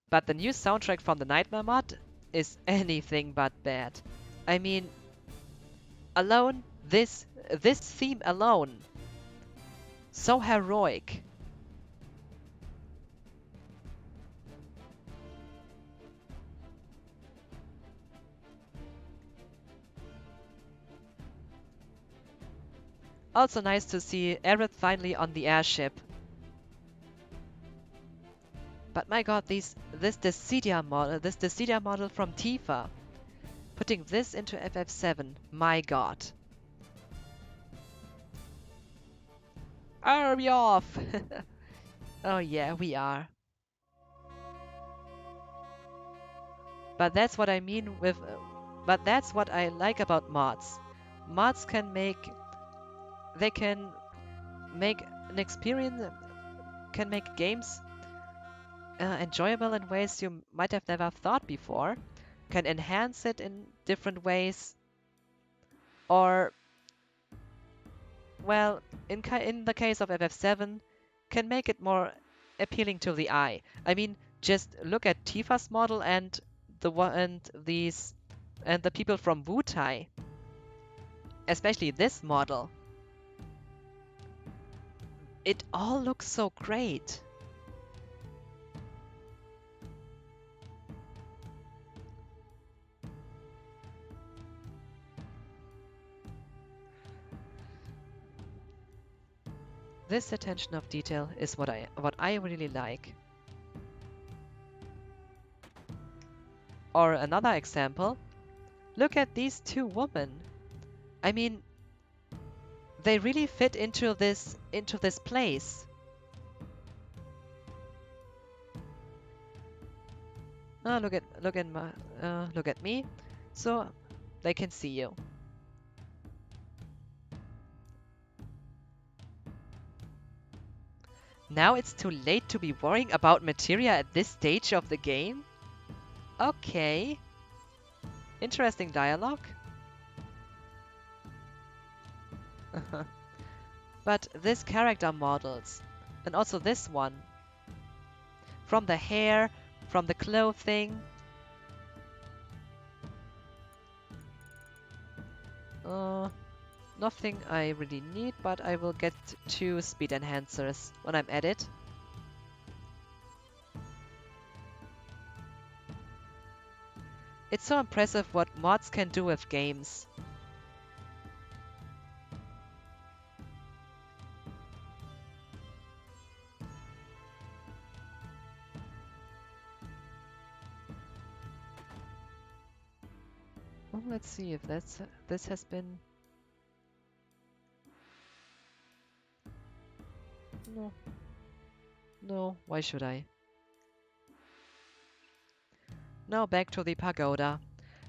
But the new soundtrack from the Nightmare mod is anything but bad. I mean, alone, this theme alone, so heroic. Also nice to see Aerith finally on the airship. But my god, this Dissidia model from Tifa, putting this into FF7, my god. Are we off? Oh yeah, we are. But that's what I mean with... but that's what I like about mods. Mods can make... they can make an experience... can make games enjoyable in ways you might have never thought before. Can enhance it in different ways. Or... well, in the case of FF7, can make it more appealing to the eye. I mean, just look at Tifa's model and the people from Wutai. Especially this model. It all looks so great. This attention of detail is what I really like. Or another example, look at these two women. I mean, they really fit into this place. Oh, look at me, so they can see you. Now it's too late to be worrying about materia at this stage of the game? Okay. Interesting dialogue. But this character models, and also this one, from the hair, from the clothing, nothing I really need, but I will get 2 speed enhancers when I'm at it. It's so impressive what mods can do with games. Well, let's see if this has been... No. No, why should I? Now back to the Pagoda.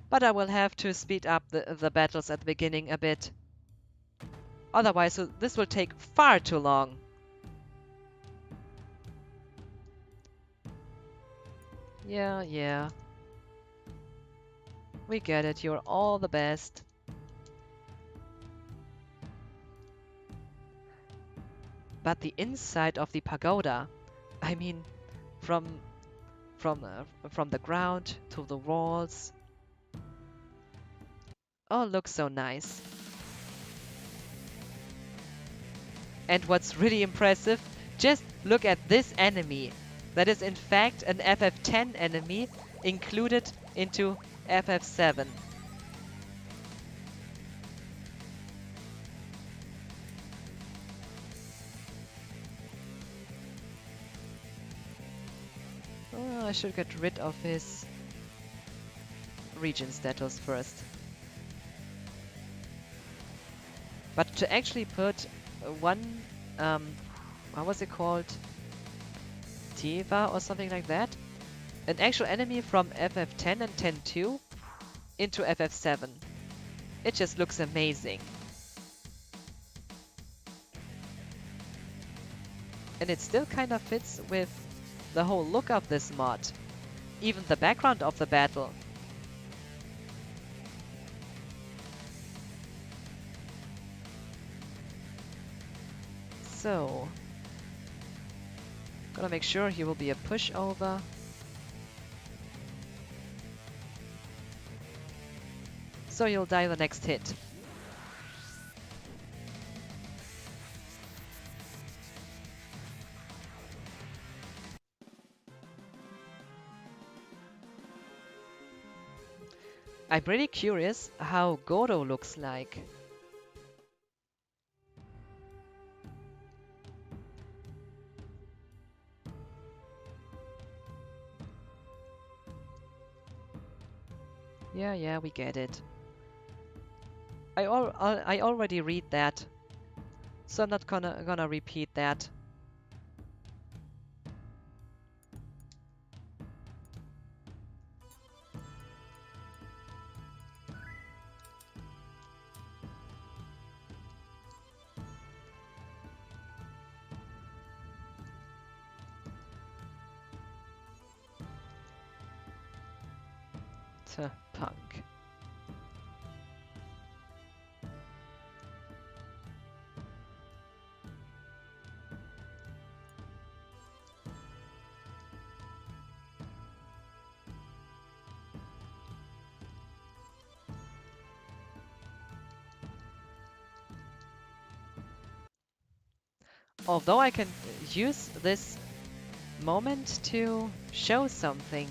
But I will have to speed up the battles at the beginning a bit. Otherwise, this will take far too long. Yeah. We get it, you're all the best. But the inside of the pagoda, I mean, from the ground to the walls, all looks so nice. And what's really impressive, just look at this enemy. That is in fact an FF10 enemy included into FF7. should get rid of his region status first. But to actually put one, what was it called? Tiva or something like that? An actual enemy from FF10 and 10.2 into FF7. It just looks amazing. And it still kind of fits with the whole look of this mod. Even the background of the battle. So, gonna make sure he will be a pushover. So you'll die the next hit. I'm really curious how Godo looks like. Yeah, we get it. I already read that, so I'm not gonna repeat that. Punk. Although I can use this moment to show something.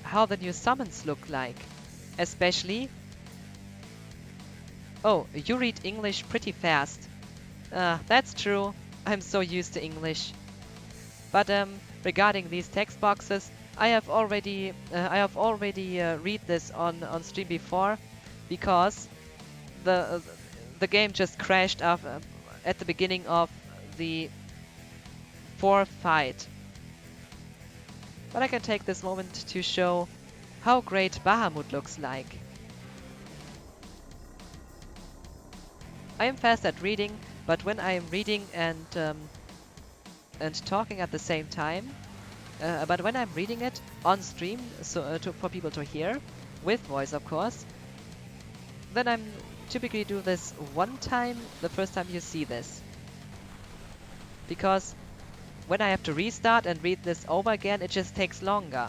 How the new summons look like. Especially... Oh, you read English pretty fast. That's true. I'm so used to English. But regarding these text boxes, I have already read this on stream before, because the game just crashed at the beginning of the fourth fight. But I can take this moment to show how great Bahamut looks like. I am fast at reading, but when I am reading and talking at the same time, but when I'm reading it on stream, so for people to hear, with voice of course, then I'm typically do this one time, the first time you see this. Because when I have to restart and read this over again, it just takes longer.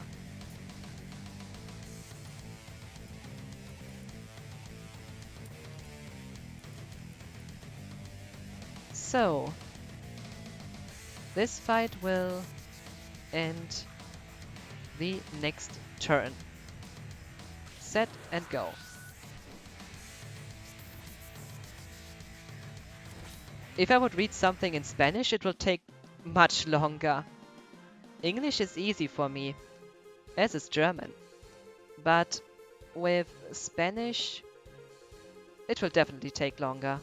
So, this fight will end the next turn. Set and go. If I would read something in Spanish, it will take much longer. English is easy for me, as is German. But with Spanish, it will definitely take longer.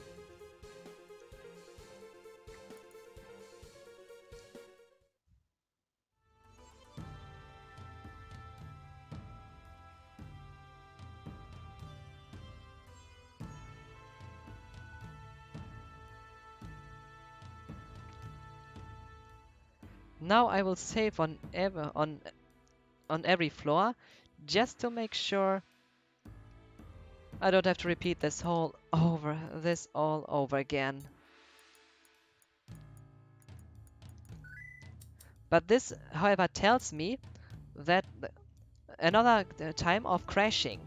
Now I will save on every floor, just to make sure I don't have to repeat this all over again. But this, however, tells me that another time of crashing.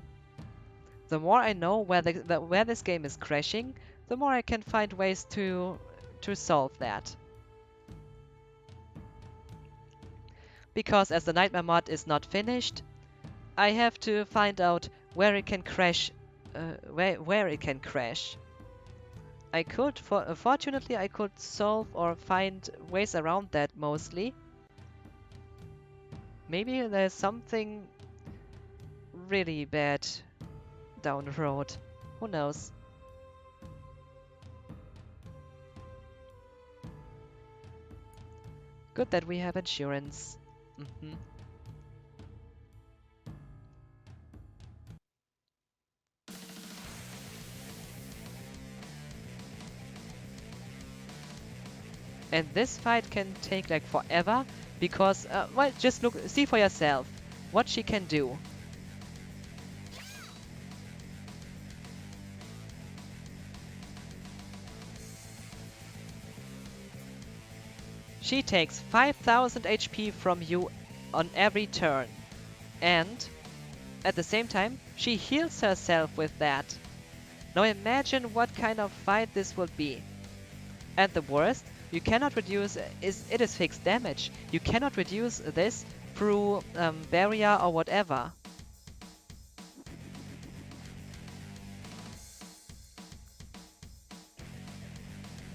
The more I know where where this game is crashing, the more I can find ways to solve that. Because as the Nightmare mod is not finished, I have to find out where it can crash. Where it can crash. I could, fortunately, I could solve or find ways around that mostly. Maybe there's something really bad down the road. Who knows? Good that we have insurance. Hmm. And this fight can take like forever because, well, just look, see for yourself what she can do. She takes 5000 HP from you on every turn. And at the same time, she heals herself with that. Now imagine what kind of fight this would be. And the worst, you cannot reduce, it is fixed damage. You cannot reduce this through barrier or whatever.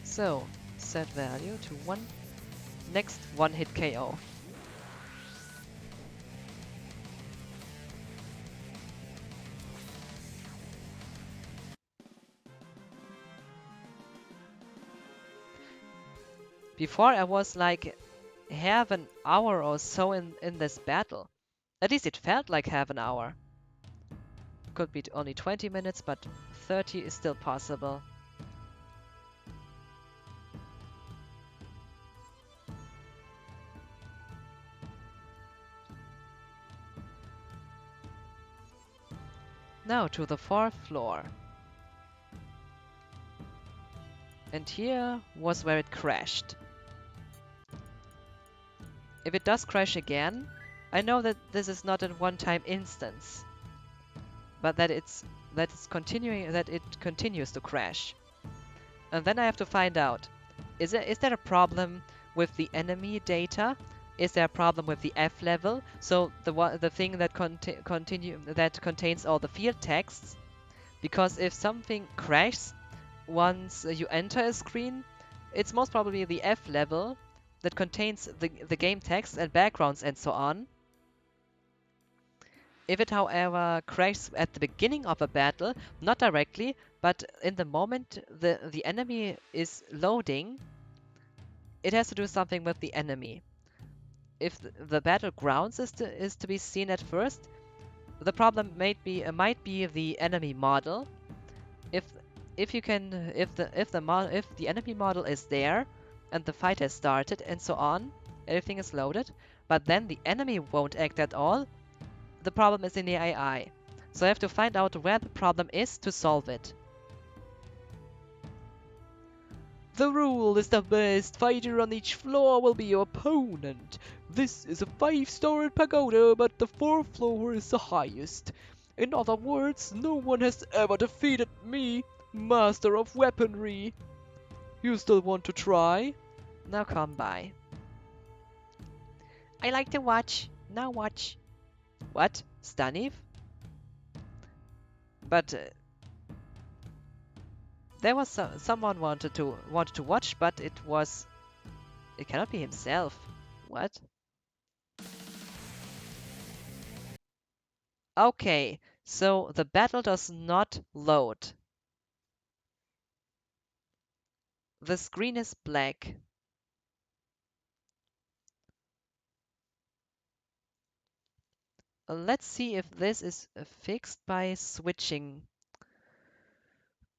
So, set value to 1. Next, 1 hit KO. Before I was like half an hour or so in this battle. At least it felt like half an hour. Could be only 20 minutes, but 30 is still possible. Now to the 4th floor. And here was where it crashed. If it does crash again, I know that this is not a one-time instance, but that it continues to crash. And then I have to find out, is there a problem with the enemy data? Is there a problem with the F level? So the thing that contains all the field texts? Because if something crashes once you enter a screen, it's most probably the F level that contains the game text and backgrounds and so on. If it, however, crashes at the beginning of a battle, not directly, but in the moment the enemy is loading, it has to do something with the enemy. If the battlegrounds is to be seen at first, the problem might be the enemy model. If if you can if the enemy model is there and the fight has started and so on, everything is loaded, but then the enemy won't act at all, the problem is in the AI. So I have to find out where the problem is to solve it. The rule is the best fighter on each floor will be your opponent. This is a 5-star at Pagoda, but the 4th floor is the highest. In other words, no one has ever defeated me, Master of Weaponry. You still want to try? Now come by. I like to watch. Now watch. What? Staniv? But there was someone wanted to watch, but it cannot be himself. What? Okay, so the battle does not load. The screen is black. Let's see if this is fixed by switching.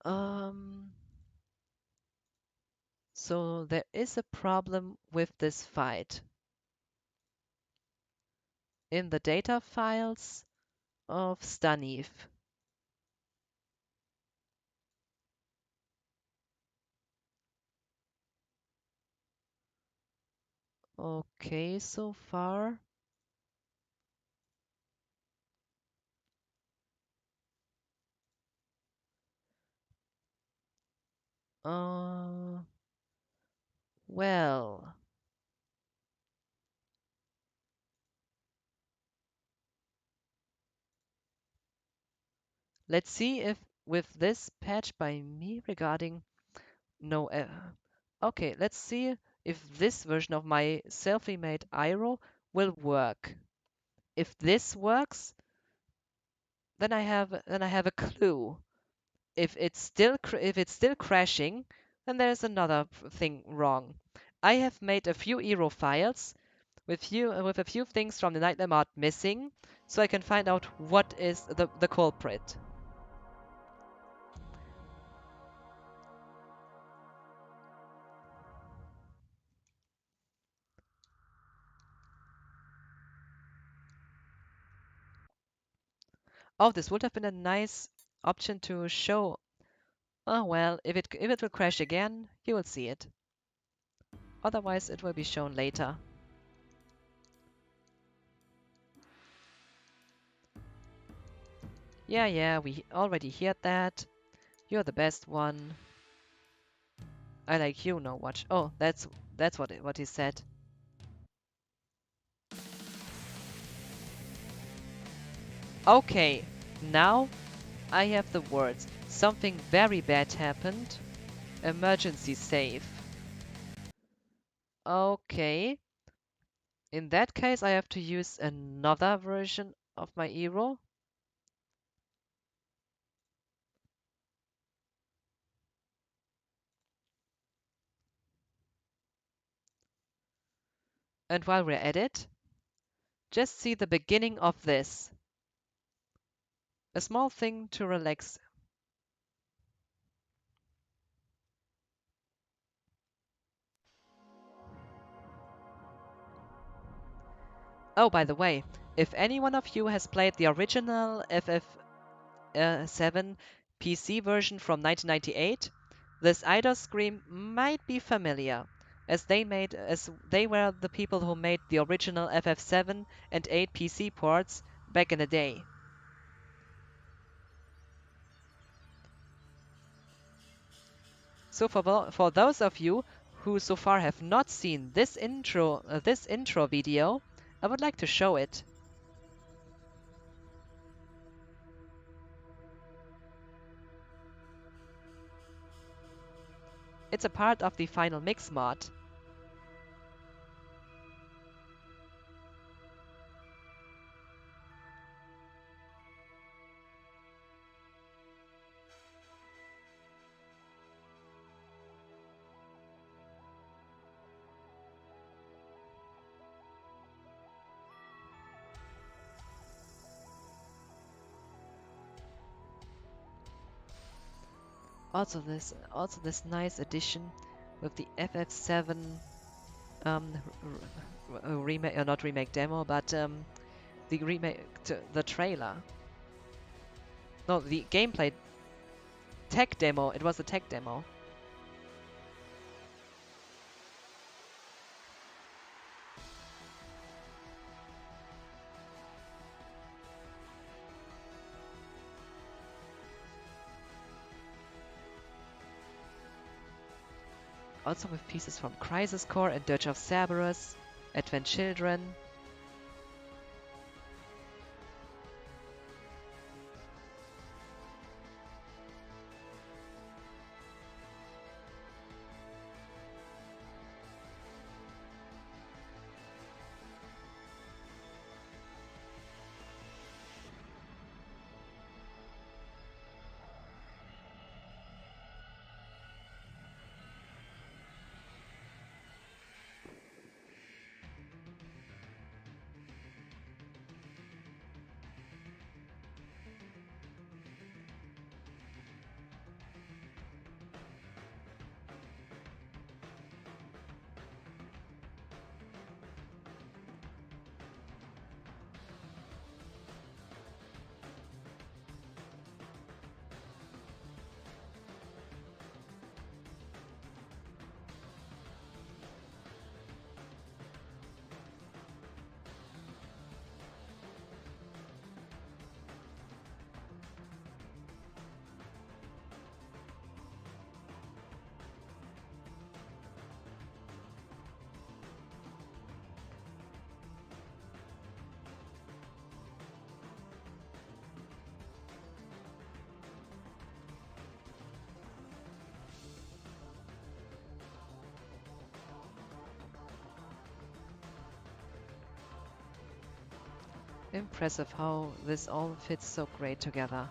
Um, so there is a problem with this fight. In the data files of Staniv. Okay, so far. Uh, well, let's see if with this patch by me regarding no. Okay, let's see if this version of my self-made IRO will work. If this works, then I have a clue. If it's still crashing, then there's another thing wrong. I have made a few Eero files with a few things from the Nightmare mod missing, so I can find out what is the culprit. Oh, this would have been a nice option to show. Oh well, if it will crash again, you will see it. Otherwise, it will be shown later. Yeah, we already heard that. You're the best one. I like you, no watch. Oh, that's what he said. Okay, now I have the words. Something very bad happened. Emergency save. Okay. In that case, I have to use another version of my Eero. And while we're at it, just see the beginning of this. A small thing to relax. Oh, by the way, if any one of you has played the original FF7 PC version from 1998, this idol scream might be familiar, as they were the people who made the original FF7 and 8 PC ports back in the day. So for those of you who so far have not seen this intro video, I would like to show it. It's a part of the final mix mod. Also this nice addition with the FF7 remake, not remake demo, but the remake, the trailer. No, the gameplay tech demo. It was a tech demo. Also with pieces from Crisis Core and Dirge of Cerberus, Advent Children. Impressive how this all fits so great together.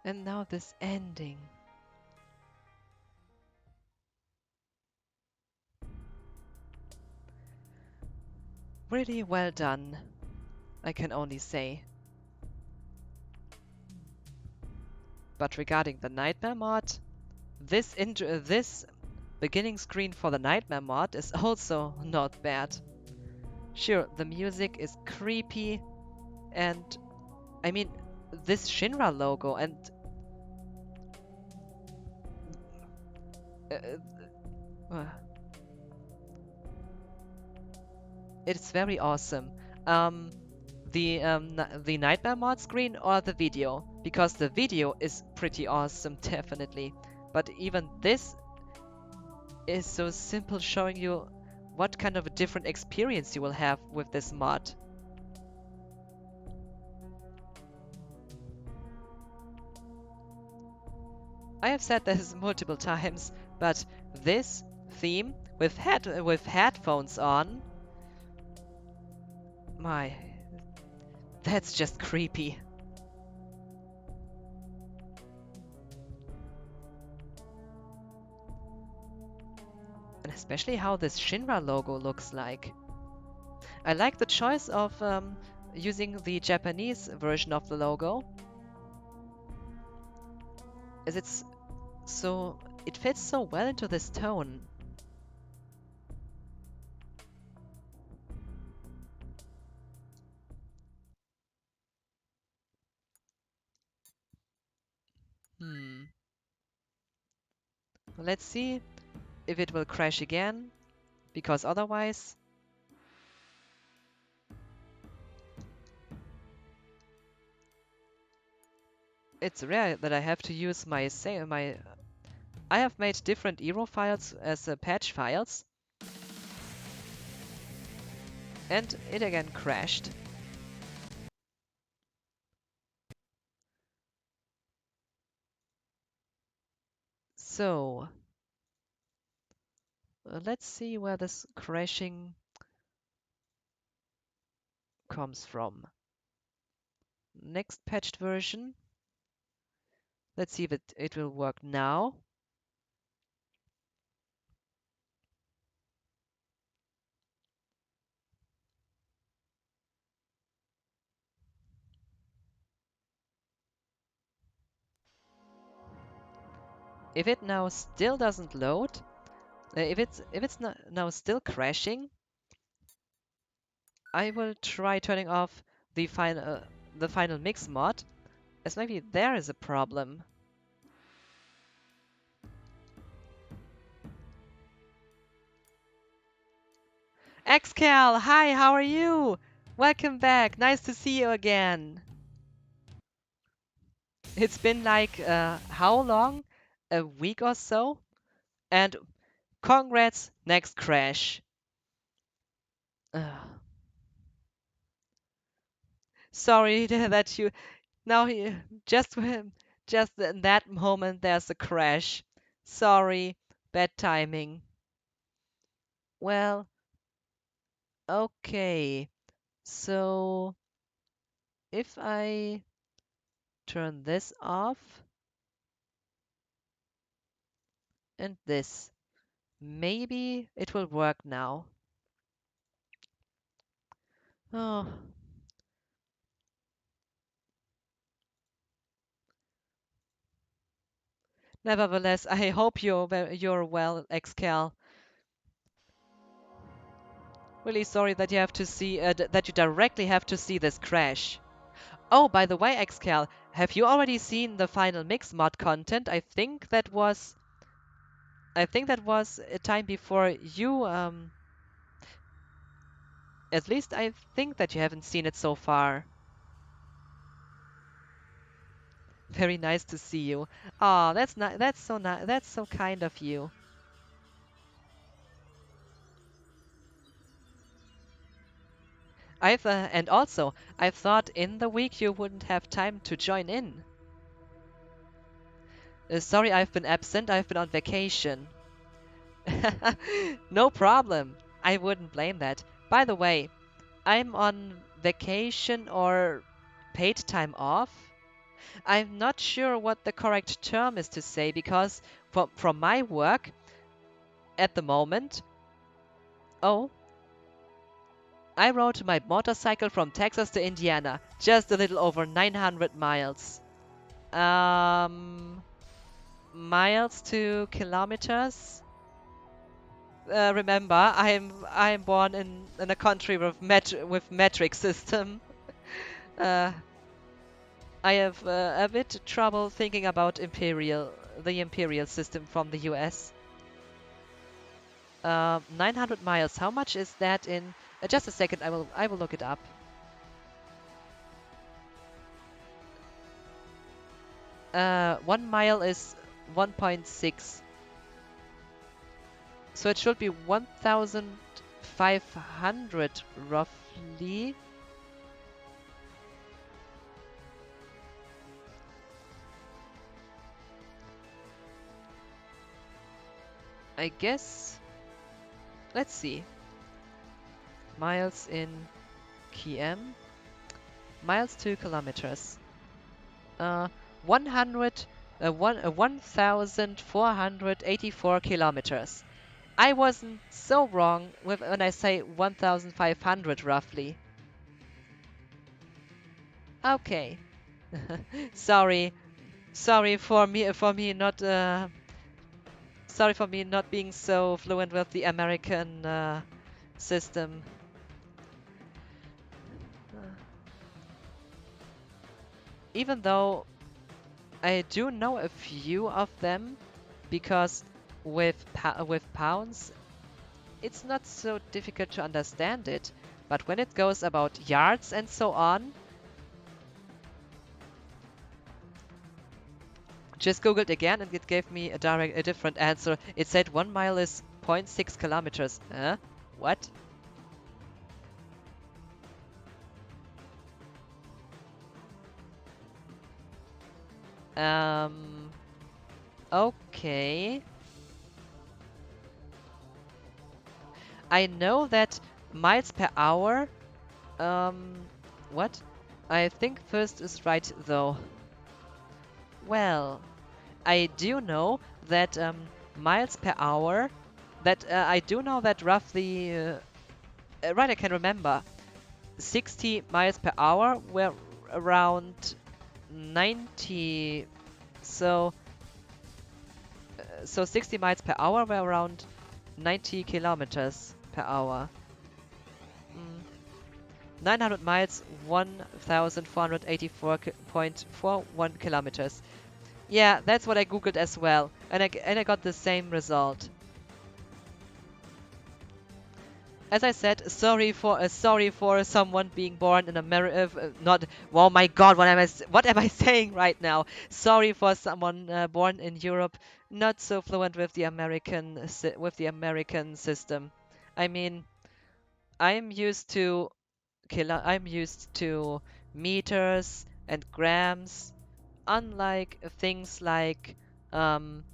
And now this ending. Really well done, I can only say. But regarding the Nightmare mod, this beginning screen for the Nightmare mod is also not bad. Sure, the music is creepy, and I mean, this Shinra logo and uh, uh, it's very awesome. Um, the Nightmare mod screen or the video, because the video is pretty awesome, definitely. But even this is so simple, showing you what kind of a different experience you will have with this mod. I have said this multiple times, but this theme with headphones on, my, that's just creepy. And especially how this Shinra logo looks like. I like the choice of using the Japanese version of the logo, as it fits so well into this tone. Hmm. Let's see if it will crash again, because otherwise it's rare that I have to use my. I have made different ERO files as patch files, and it again crashed. So let's see where this crashing comes from. Next patched version. Let's see if it will work now. If it now still doesn't load, if it's now still crashing, I will try turning off the final mix mod, as maybe there is a problem. Xcal, hi, how are you? Welcome back. Nice to see you again. It's been like how long? A week or so? And congrats, next crash. Ugh. Sorry that you now just just in that moment there's a crash. Sorry, bad timing. Well, okay. So if I turn this off and this, maybe it will work now. Oh, nevertheless, I hope you're well, Xcal. Really sorry that you have to see that you directly have to see this crash. Oh, by the way, Xcal, have you already seen the final mix mod content? I think that was a time before you at least I think that you haven't seen it so far. Very nice to see you. Oh, that's not that's so nice. That's so kind of you. And also, I thought in the week you wouldn't have time to join in. Sorry, I've been absent. I've been on vacation. No problem. I wouldn't blame that. By the way, I'm on vacation or paid time off. I'm not sure what the correct term is to say because from my work at the moment, oh, I rode my motorcycle from Texas to Indiana, just a little over 900 miles. Um, Miles to kilometers. Remember, I'm born in a country with metric system. Uh, I have a bit trouble thinking about the imperial system from the US. 900 miles. How much is that in? Just a second. I will look it up. 1 mile is 1.6. So it should be 1,500 roughly. I guess. Let's see. Miles in km. Miles to kilometers. 100, 1,484 kilometers. I wasn't so wrong when I say 1,500 roughly. Okay. Sorry. Sorry for me not being so fluent with the American system. Even though I do know a few of them, because with pounds, it's not so difficult to understand it. But when it goes about yards and so on, just googled again and it gave me a different answer. It said 1 mile is zero point 0.6 kilometers. Huh? What? Um. Okay. I know that miles per hour. Um. What? I think first is right though. Well, I do know that miles per hour. That I do know that roughly. Right, I can remember. 60 miles per hour were around 90. So, so 60 miles per hour were around 90 kilometers per hour. 900 miles, 1,484.41 kilometers. Yeah, that's what I googled as well, and I got the same result. As I said, sorry for someone being born in America. Not. Oh my God, what am I saying right now? Sorry for someone born in Europe, not so fluent with the American system. I mean, I'm used to meters and grams, unlike things like and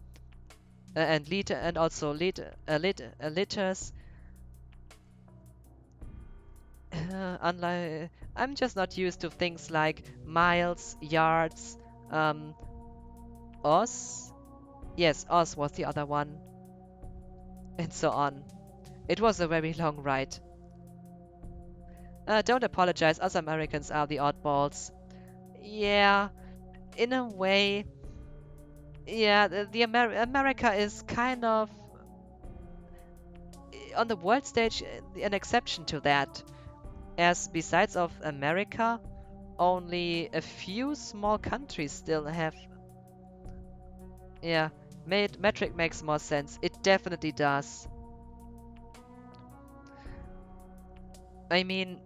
liter and also liters. Unlike, I'm just not used to things like miles, yards, um, os. Yes, os was the other one, and so on. It was a very long ride. Don't apologize, us Americans are the oddballs. Yeah, in a way, yeah, the America is kind of on the world stage an exception to that, as besides of America, only a few small countries still have. Yeah, metric makes more sense. It definitely does. I mean,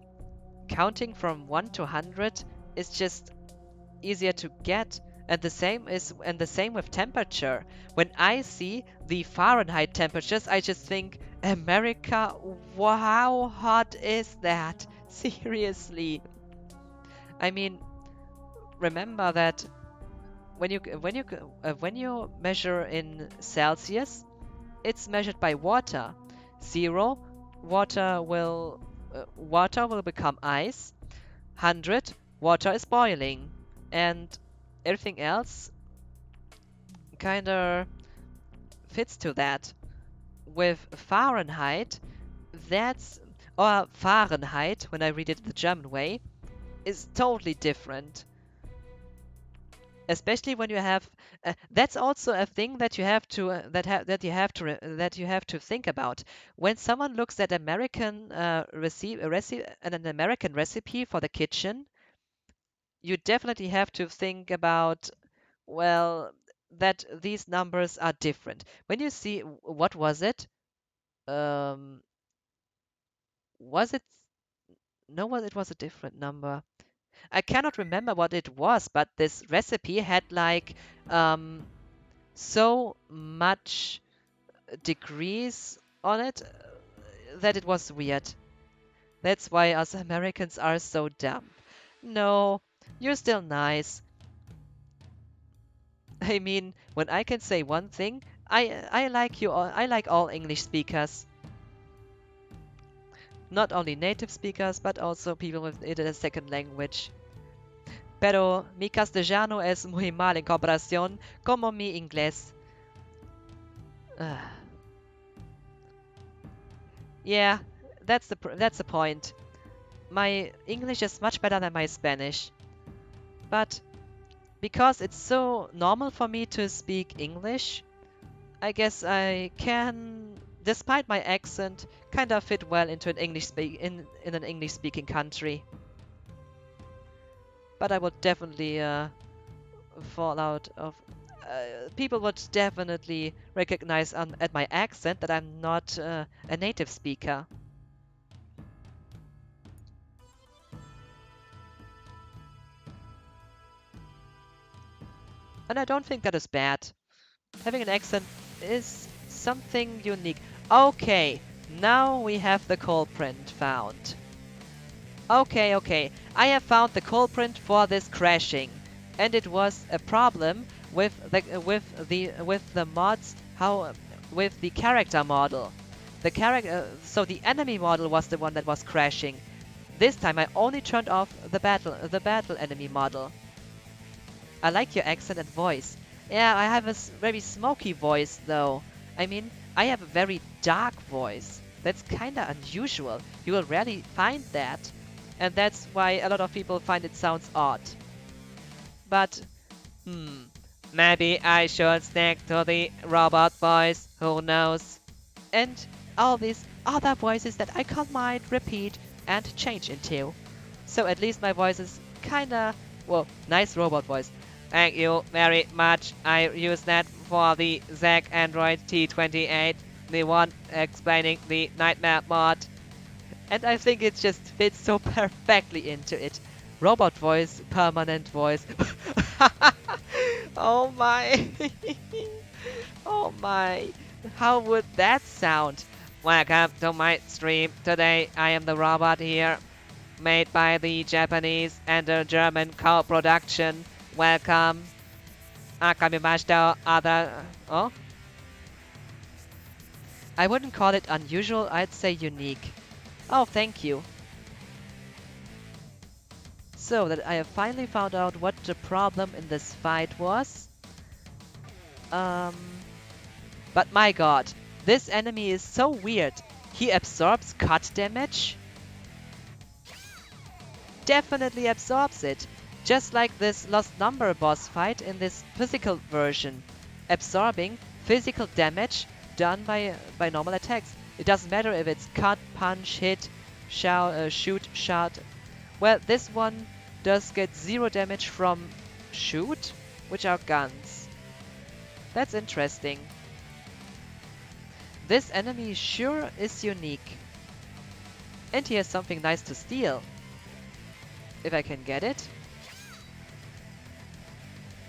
counting from 1 to 100 is just easier to get. And the same with temperature. When I see the Fahrenheit temperatures, I just think, America, how hot is that? Seriously. I mean, remember that when you measure in Celsius, it's measured by water. 0, water will become ice. 100, water is boiling, and everything else kind of fits to that. With Fahrenheit, that's or Fahrenheit, when I read it the German way, is totally different. Especially when you have that's also a thing that you have to that you have to think about when someone looks at an American recipe for the kitchen. You definitely have to think about, well, that these numbers are different. When you see, what was it? Um, was it? No, well, it was a different number. I cannot remember what it was, but this recipe had like um, so much degrees on it that it was weird. That's why us Americans are so dumb. No, you're still nice. I mean, when I can say one thing, I like you all. I like all English speakers, not only native speakers, but also people with it as a second language. Pero mi castellano es muy mal en comparación como mi inglés. Yeah, that's the point. My English is much better than my Spanish, but because it's so normal for me to speak English, I guess I can, despite my accent, kind of fit well into an in an English speaking country. But I would definitely fall out of. People would definitely recognize at my accent that I'm not a native speaker. And I don't think that is bad. Having an accent is something unique. Okay, now we have the culprit found. Okay, I have found the culprit for this crashing, and it was a problem with the mods. How with the character model. So the enemy model was the one that was crashing. This time I only turned off the battle enemy model. I like your accent and voice. Yeah, I have a very smoky voice though. I mean, I have a very dark voice. That's kinda unusual. You will rarely find that. And that's why a lot of people find it sounds odd. But, maybe I should stick to the robot voice, who knows? And all these other voices that I might repeat and change into. So at least my voice is kinda, well, nice robot voice. Thank you very much. I use that for the ZAC Android T28, the one explaining the Nightmare mod. And I think it just fits so perfectly into it. Robot voice, permanent voice. Oh my. Oh my. How would that sound? Welcome to my stream. Today I am the robot here, made by the Japanese and the German co-production. Welcome. Akamimashita other. Oh? I wouldn't call it unusual, I'd say unique. Oh, thank you. So that I have finally found out what the problem in this fight was. But my god, this enemy is so weird. He absorbs cut damage? Definitely absorbs it. Just like this Lost Number boss fight in this physical version. Absorbing physical damage done by normal attacks. It doesn't matter if it's cut, punch, hit, shoot, shot. Well, this one does get 0 damage from shoot, which are guns. That's interesting. This enemy sure is unique. And he has something nice to steal. If I can get it.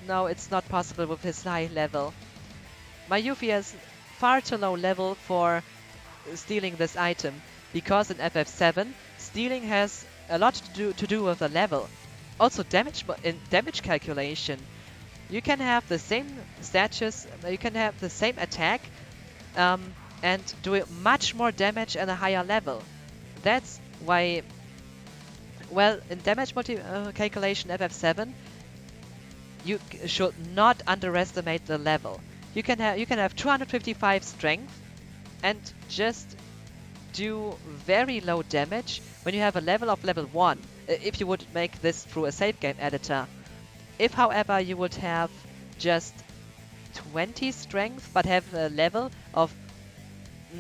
No, it's not possible with his high level. My Yuffie has far too low level for stealing this item, because in FF7, stealing has a lot to do with the level. Also in damage calculation. You can have the same status, you can have the same attack, and do much more damage at a higher level. That's why, well, in damage calculation FF7, you should not underestimate the level. You can have 255 strength and just do very low damage when you have a level of level 1, if you would make this through a save game editor. If, however, you would have just 20 strength but have a level of,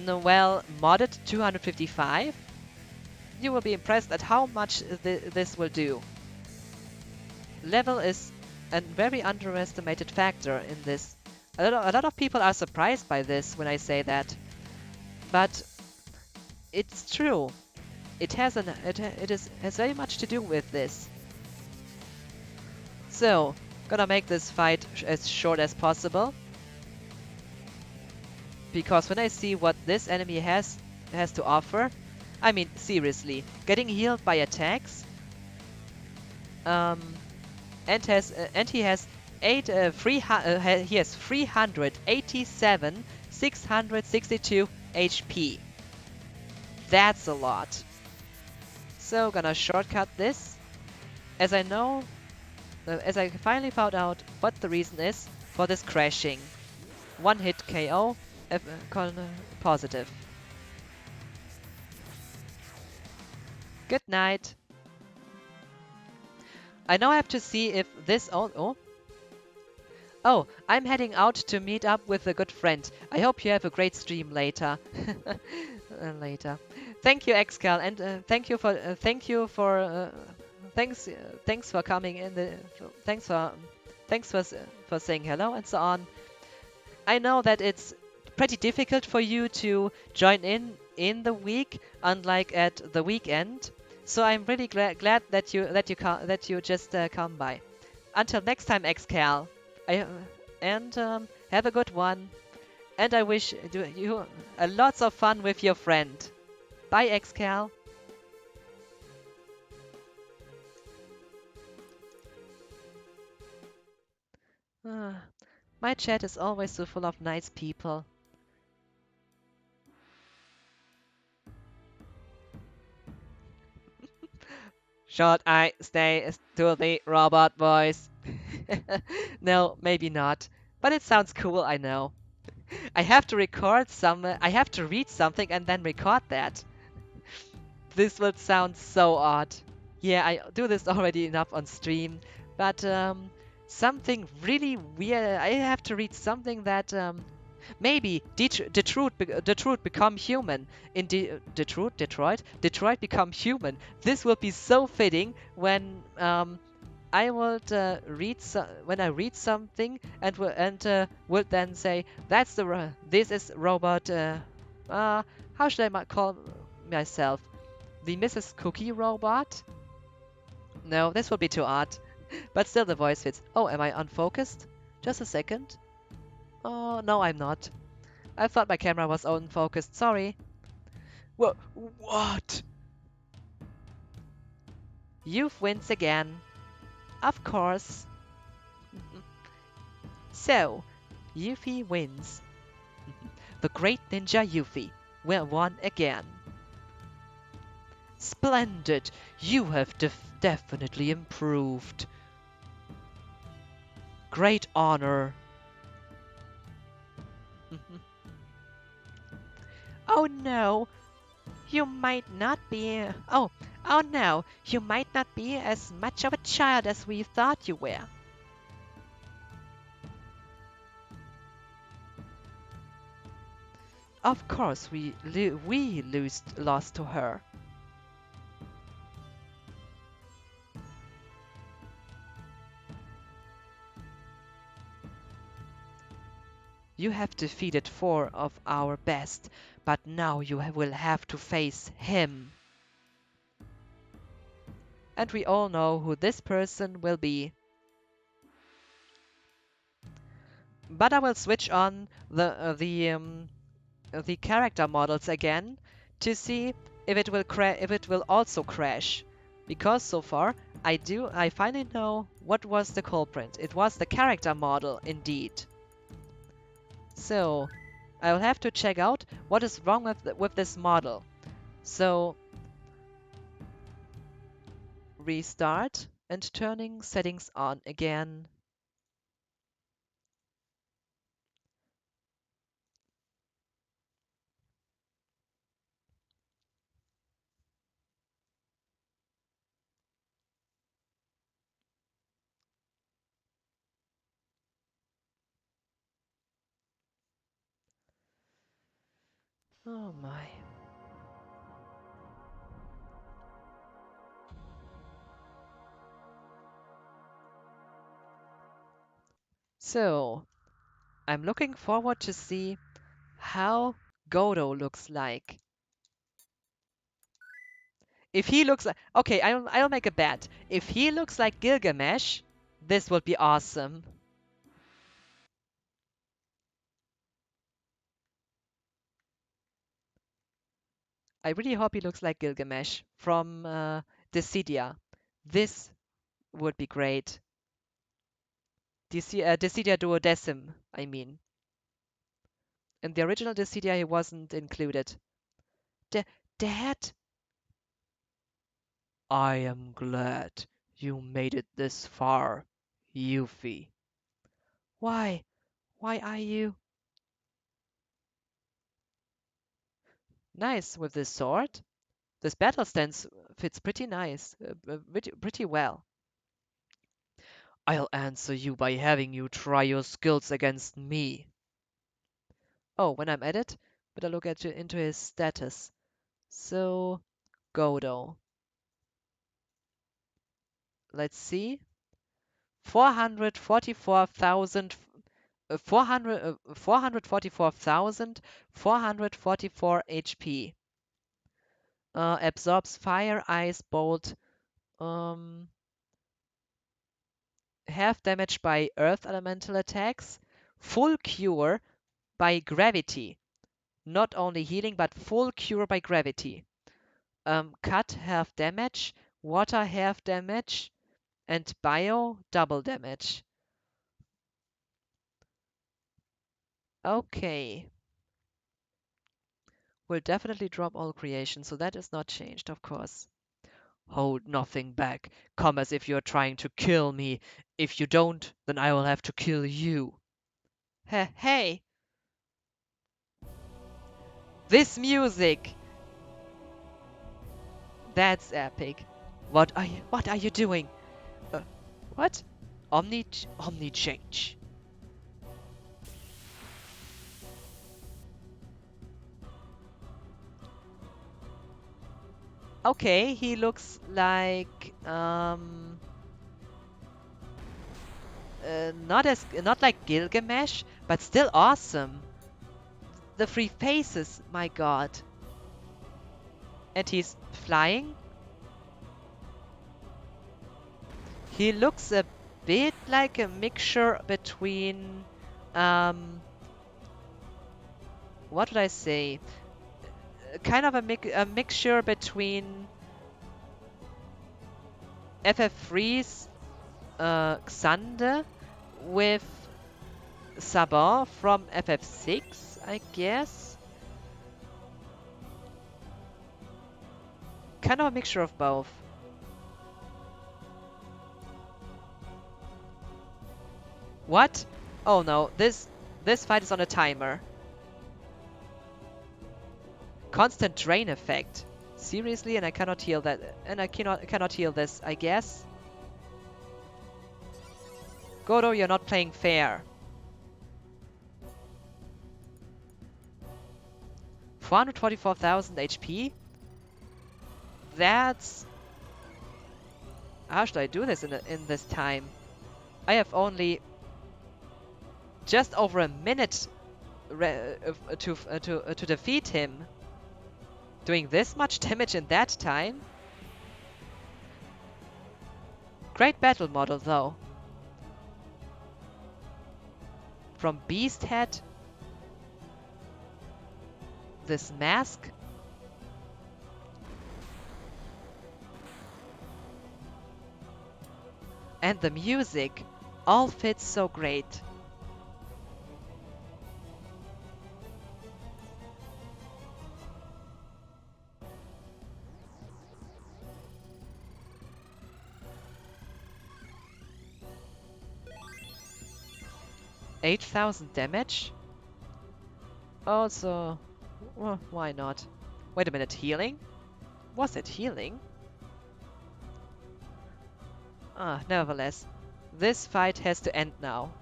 well, modded 255, you will be impressed at how much this will do. Level is a very underestimated factor in this. A lot of people are surprised by this when I say that, but it's true. It has very much to do with this. So, gonna make this fight as short as possible, because when I see what this enemy has to offer, I mean, seriously, getting healed by attacks, and he has 387 662 HP. That's a lot. So gonna shortcut this, as I finally found out what the reason is for this crashing. One hit KO, positive. Good night. I now have to see if this... Oh, I'm heading out to meet up with a good friend. I hope you have a great stream later. Later. Thank you, Xcal, and thanks for coming in. Thanks for saying hello and so on. I know that it's pretty difficult for you to join in the week, unlike at the weekend. So I'm really glad that you just come by. Until next time, Xcal, have a good one. And I wish you lots of fun with your friend. Bye, Xcal. My chat is always so full of nice people. Should I stay to the robot voice? No, maybe not. But it sounds cool, I know. I have to read something and then record that. This would sound so odd. Yeah, I do this already enough on stream, but something really weird. I have to read something that maybe Detroit become human. In Detroit become human. This will be so fitting when I would when I read something and would then say this is robot. How should I call myself? The Mrs. Cookie robot? No, this would be too odd. But still the voice fits. Oh, am I unfocused? Just a second. Oh, no, I'm not. I thought my camera was unfocused. Sorry. What? Youth wins again. Of course. So, Yuffie wins. The great ninja Yuffie will won again. Splendid! You have definitely improved. Great honor. Oh no! You might not be... Oh no! You might not be as much of a child as we thought you were. Of course, we lost to her. You have defeated 4 of our best, but now you will have to face him. And we all know who this person will be. But I will switch on the character models again to see if it will also crash, because so far I finally know what was the culprit. It was the character model indeed. So I will have to check out what is wrong with this model. So restart and turning settings on again. Oh my. So I'm looking forward to see how Godo looks like. If he looks like... Okay, I'll make a bet. If he looks like Gilgamesh, this would be awesome. I really hope he looks like Gilgamesh from Dissidia. This would be great. Dissidia Duodecim, I mean. In the original Dissidia, he wasn't included. D Dad? I am glad you made it this far, Yuffie. Why? Why are you... Nice with this sword. This battle stance fits pretty nice, pretty well. I'll answer you by having you try your skills against me. Oh, when I'm at it, better look into his status. So, Godo. Let's see. 444,000, 444,444 HP. Absorbs fire, ice, bolt. Um, half damage by earth elemental attacks. Full cure by gravity. Not only healing, but full cure by gravity. Cut half damage. Water half damage. And bio double damage. Okay. Will definitely drop all creation, so that is not changed, of course. Hold nothing back. Come as if you're trying to kill me. If you don't, then I will have to kill you. Hey! This music! That's epic. What are you doing? Uh, what? Omni change. Okay, he looks like not like Gilgamesh, but still awesome. The 3 faces, my god. And he's flying. He looks a bit like a mixture between what would I say? Kind of a mixture between FF3's Xander with Sabin from FF6, I guess. Kind of a mixture of both. What? Oh no, this fight is on a timer. Constant drain effect. Seriously, and I cannot heal that, and I cannot heal this, I guess. Godo, you're not playing fair. 444,000 HP? That's... How should I do this in this time? I have only just over a minute to defeat him. Doing this much damage in that time? Great battle model though. From Beast Head, this mask, and the music all fits so great. $8,000 damage? Also, well, why not? Wait a minute, healing? Was it healing? Nevertheless, this fight has to end now.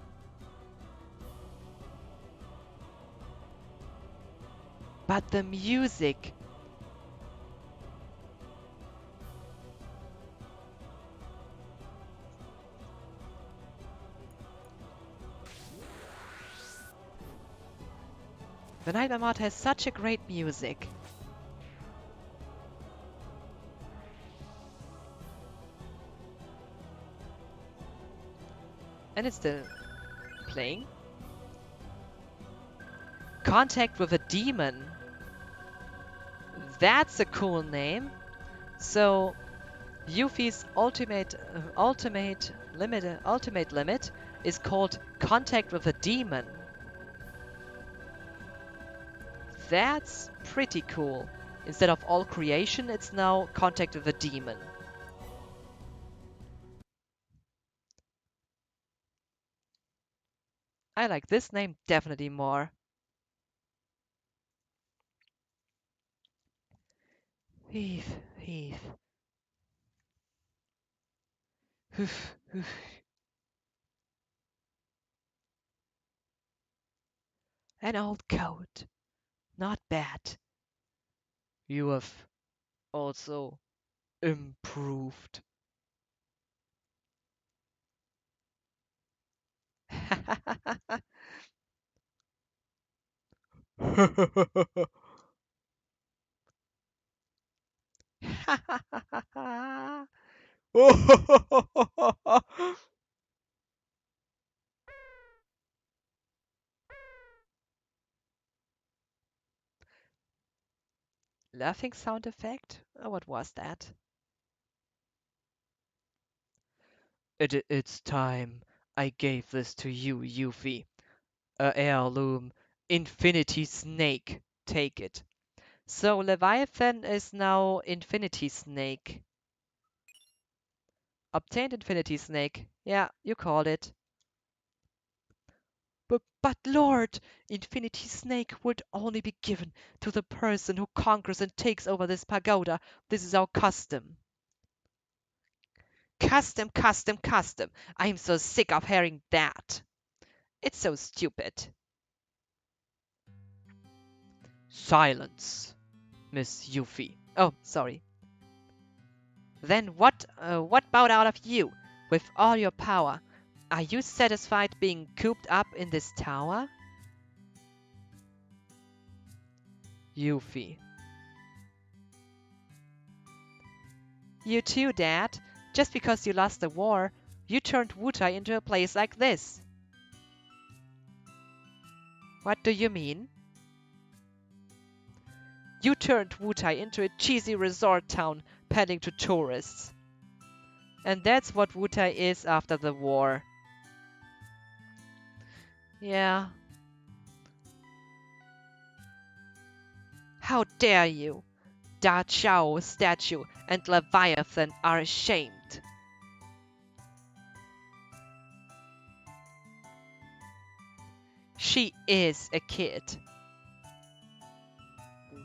But the music! The Nightmare mod has such a great music. And it's still playing. Contact with a Demon. That's a cool name. So, Yuffie's ultimate limit is called Contact with a Demon. That's pretty cool. Instead of all creation, it's now Contact with a Demon. I like this name definitely more. Heave, heave. Hoof, hoof. An old coat. Not bad. You have also improved. Laughing sound effect? What was that? It's time I gave this to you, Yuffie. A heirloom, Infinity Snake. Take it. So Leviathan is now Infinity Snake. Obtained Infinity Snake. Yeah, you called it. But Lord, Infinity Snake would only be given to the person who conquers and takes over this pagoda. This is our custom. Custom, custom, custom. I'm so sick of hearing that. It's so stupid. Silence, Miss Yuffie. Oh, sorry. Then what bowed out of you? With all your power, are you satisfied being cooped up in this tower? Yuffie. You too, Dad. Just because you lost the war, you turned Wutai into a place like this. What do you mean? You turned Wutai into a cheesy resort town pandering to tourists. And that's what Wutai is after the war. Yeah. How dare you! Da Chao statue and Leviathan are ashamed. She is a kid.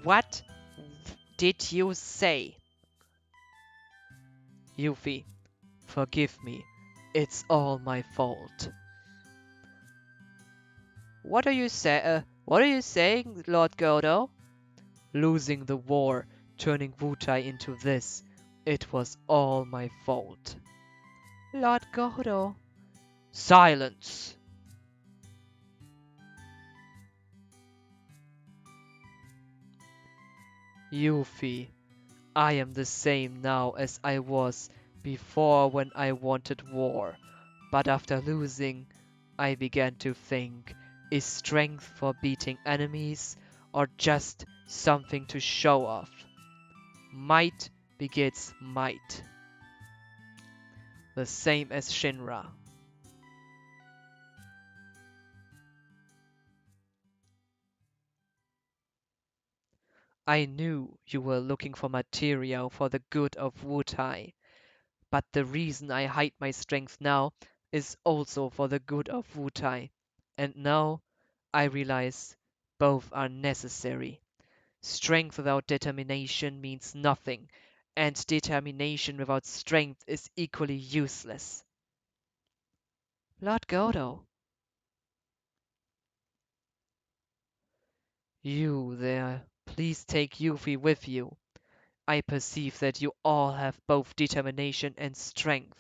What did you say? Yuffie, forgive me. It's all my fault. What are you saying, Lord Godo? losing the war, turning Wutai into this. It was all my fault. Lord Godo. Silence! Yuffie, I am the same now as I was before when I wanted war, but after losing, I began to think, is strength for beating enemies or just something to show off? Might begets might. The same as Shinra. I knew you were looking for material for the good of Wutai, but the reason I hide my strength now is also for the good of Wutai. And now I realize both are necessary. Strength without determination means nothing, and determination without strength is equally useless. Lord Godo. You there, please take Yuffie with you. I perceive that you all have both determination and strength.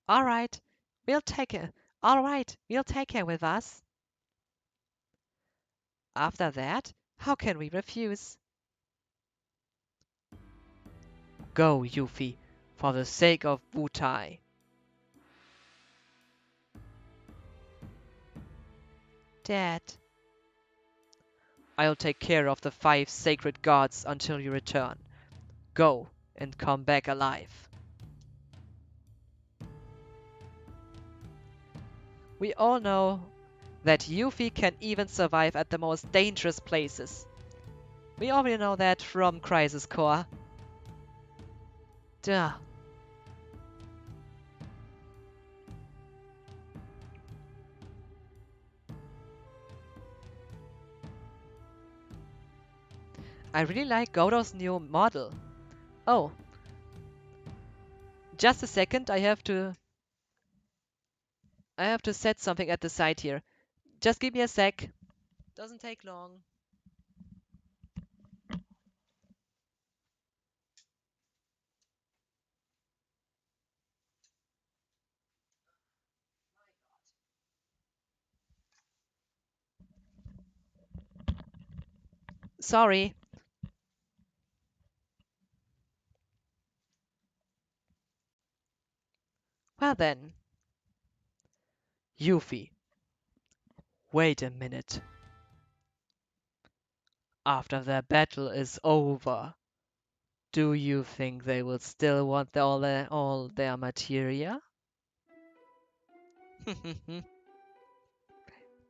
All right, we'll take her. All right, we'll take her with us. After that, how can we refuse? Go, Yuffie, for the sake of Wutai. Dad. I'll take care of the 5 sacred gods until you return. Go and come back alive. We all know that Yuffie can even survive at the most dangerous places. We already know that from Crisis Core. Duh. I really like Godo's new model. Oh, just a second, I have to set something at the side here. Just give me a sec. Doesn't take long. Sorry. Well then. Yuffie, wait a minute. After their battle is over, do you think they will still want all their materia?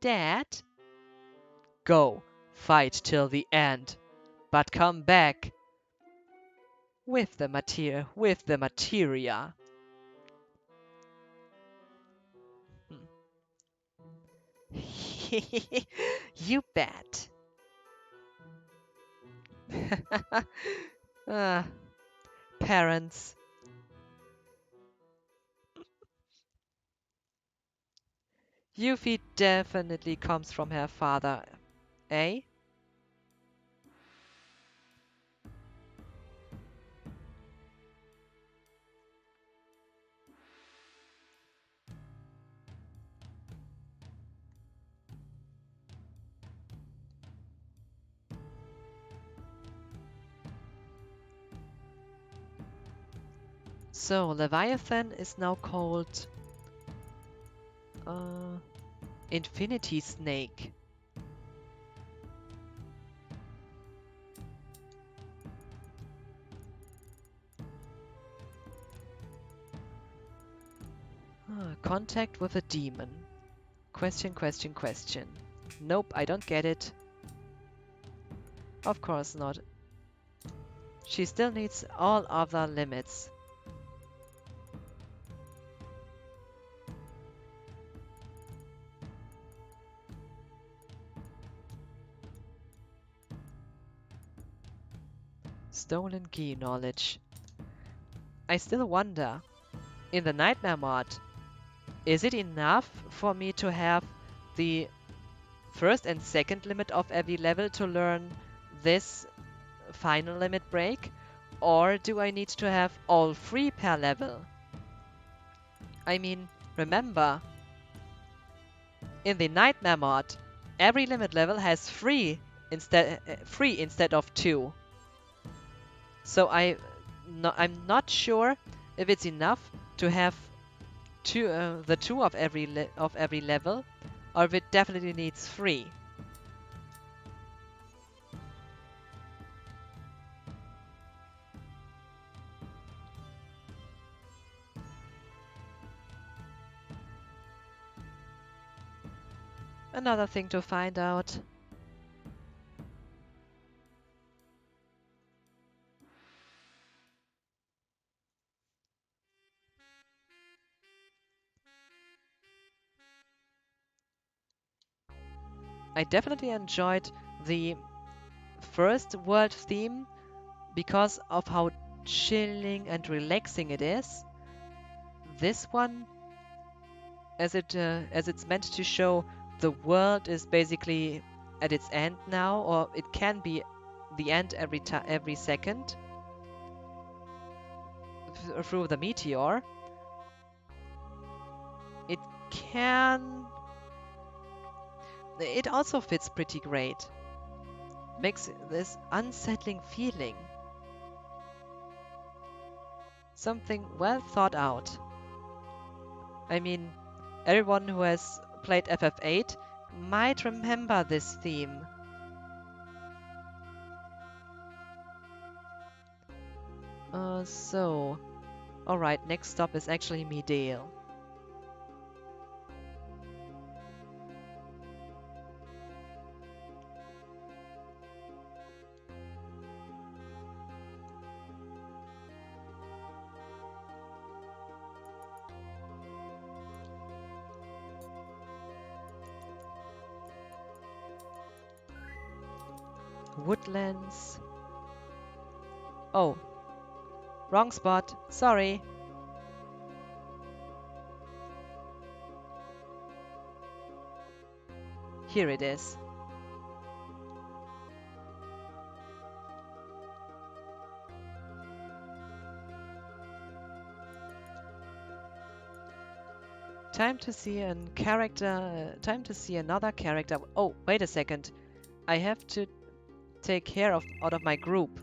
Dad? Go, fight till the end, but come back with the materia. You bet. Ah, parents. Yuffie definitely comes from her father, eh? So, Leviathan is now called uh, Infinity Snake. Contact with a demon. Question, question, question. Nope, I don't get it. Of course not. She still needs all other limits. Stolen key knowledge. I still wonder, in the Nightmare mod, is it enough for me to have the first and second limit of every level to learn this final limit break? Or do I need to have all three per level? I mean, remember, in the Nightmare mod, every limit level has three instead of two. So I'm not sure if it's enough to have the two of every level, or if it definitely needs three. Another thing to find out. I definitely enjoyed the first world theme because of how chilling and relaxing it is. This one, as it's meant to show the world is basically at its end now, or it can be the end every second through the meteor. It can. It also fits pretty great. Makes this unsettling feeling. Something well thought out. I mean, everyone who has played FF8 might remember this theme. Alright, next stop is actually Medale. Woodlands. Oh, wrong spot. Sorry. Here it is. Time to see time to see another character. Oh, wait a second. I have to take care of out of my group.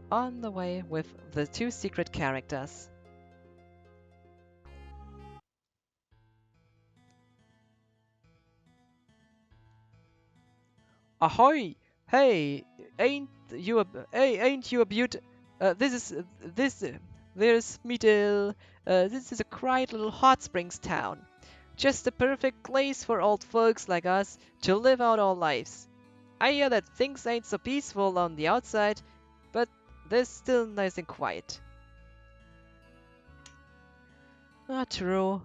On the way with the two secret characters. Ahoy! Hey, ain't you a beaut? This is this. There's Meadle. This is a quiet little hot springs town. Just the perfect place for old folks like us to live out our lives. I hear that things ain't so peaceful on the outside, but they're still nice and quiet. Ah, true.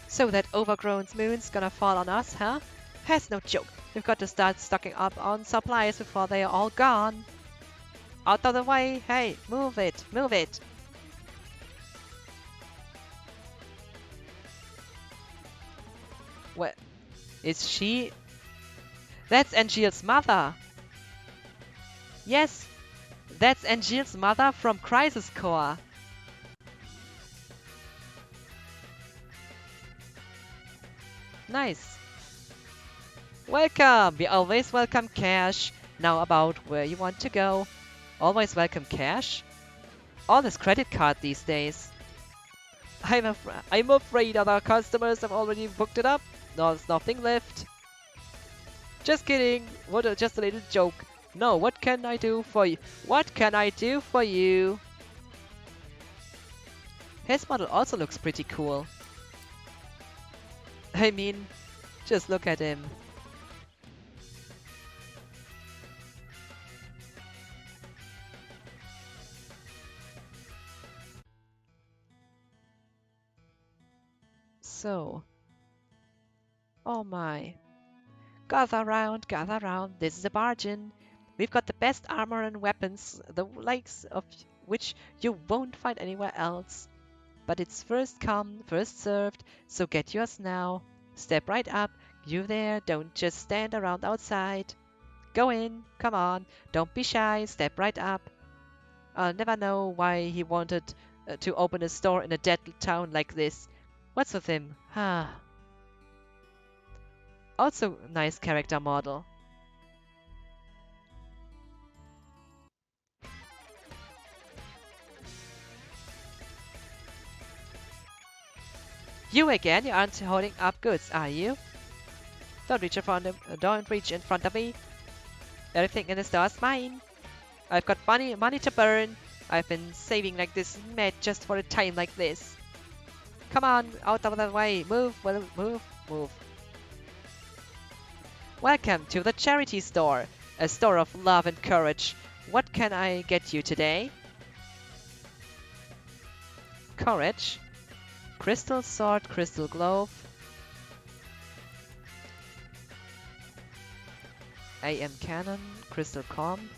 So that overgrown moon's gonna fall on us, huh? That's no joke. We've got to start stocking up on supplies before they are all gone. Out of the way! Hey, move it! Move it! What? Is she? That's Angeal's mother! Yes! That's Angeal's mother from Crisis Core! Nice! Welcome! We always welcome cash. Now about where you want to go. Always welcome cash? All this credit card these days. I'm afraid other customers have already booked it up. There's nothing left. Just kidding. Just a little joke. No, what can I do for you? What can I do for you? His model also looks pretty cool. I mean, just look at him. So, oh my. Gather round, this is a bargain. We've got the best armor and weapons, the likes of which you won't find anywhere else. But it's first come, first served, so get yours now. Step right up, you there, don't just stand around outside. Go in, come on, don't be shy, step right up. I'll never know why he wanted to open a store in a dead town like this. What's with him? Ah, also nice character model. You again? You aren't holding up goods, are you? Don't reach in front of me. Everything in the store is mine. I've got money to burn. I've been saving like this mad just for a time like this. Come on, out of the way. Move, well, move, move. Welcome to the charity store, a store of love and courage. What can I get you today? Courage. Crystal sword, crystal glove. AM cannon, crystal comb.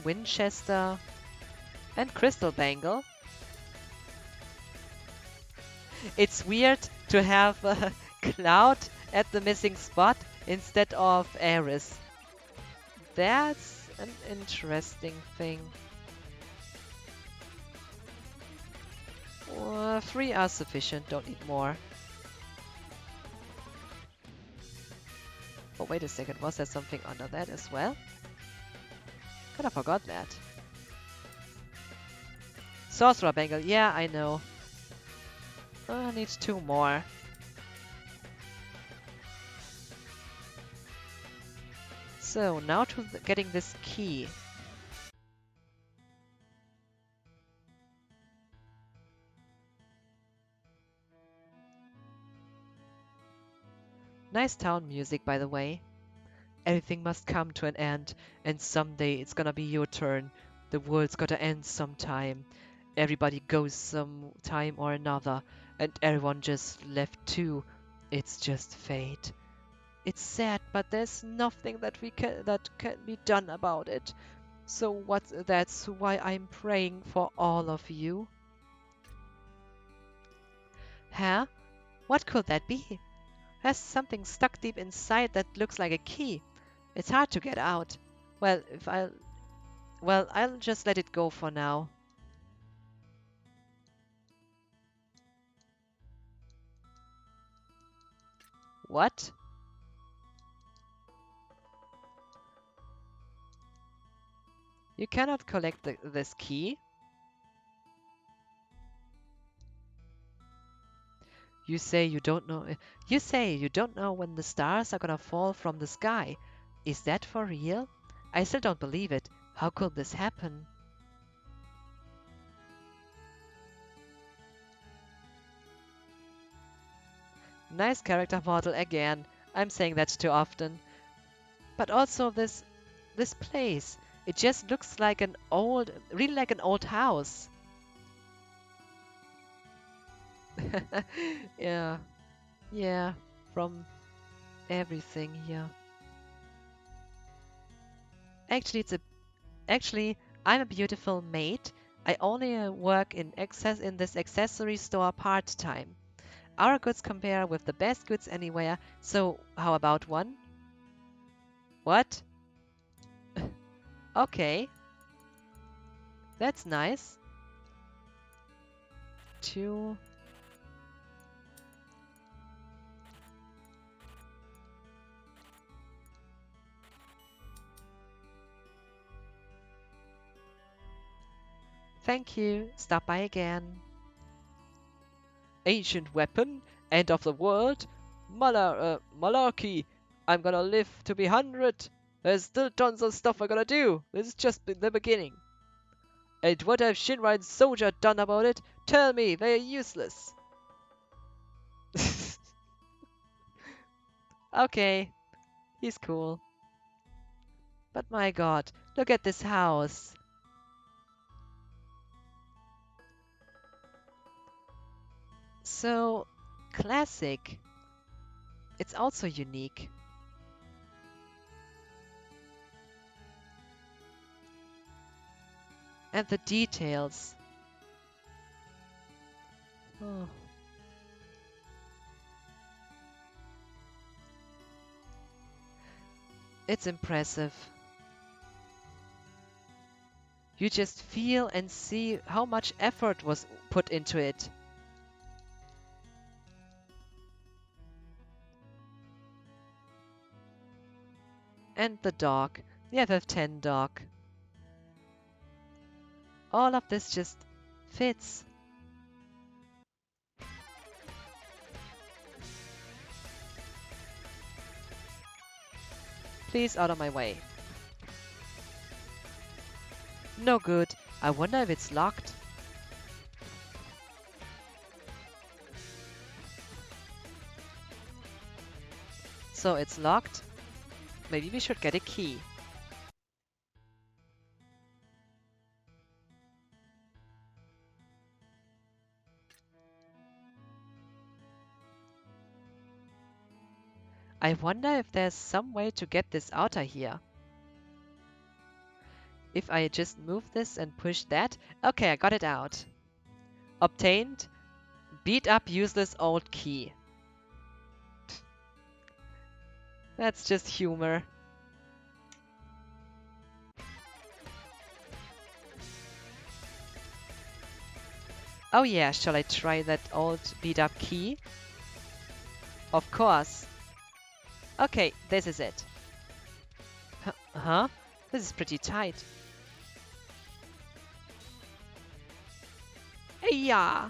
Winchester. And crystal bangle. It's weird to have Cloud at the missing spot instead of Ares. That's an interesting thing. 3 are sufficient, don't need more. Oh, wait a second, was there something under that as well? Kinda forgot that. Sorcerer Bangle, yeah, I know. I need 2 more. So, now to getting this key. Nice town music, by the way. Everything must come to an end, and someday it's gonna be your turn. The world's gotta end sometime. Everybody goes some time or another, and everyone just left too. It's just fate. It's sad, but there's nothing that can be done about it. So that's why I'm praying for all of you. Huh? What could that be? There's something stuck deep inside that looks like a key. It's hard to get out. Well, I'll just let it go for now. What? You cannot collect this key? You say you don't know when the stars are gonna fall from the sky. Is that for real? I still don't believe it. How could this happen? Nice character model again. I'm saying that too often. But also this place. It just looks like really like an old house. Yeah, yeah, from everything here. Actually, I'm a beautiful maid. I only work in this accessory store part-time. Our goods compare with the best goods anywhere, so how about one? What? Okay, that's nice. 2. Thank you. Stop by again. Ancient weapon, end of the world, malarkey. I'm gonna live to be 100. There's still tons of stuff I gotta do. This is just the beginning. And what have Shinra and Soldier done about it? Tell me, they're useless. Okay, he's cool. But my god, look at this house. So, classic. It's also unique. And the details. Oh. It's impressive. You just feel and see how much effort was put into it. And the dog, the FF10 dog. All of this just fits. Please, out of my way. No good. I wonder if it's locked. So it's locked. Maybe we should get a key. I wonder if there's some way to get this out of here. If I just move this and push that. Okay, I got it out. Obtained. Beat up useless old key. That's just humor. Oh yeah, shall I try that old beat up key? Of course. Okay, this is it. Huh? This is pretty tight. Yeah.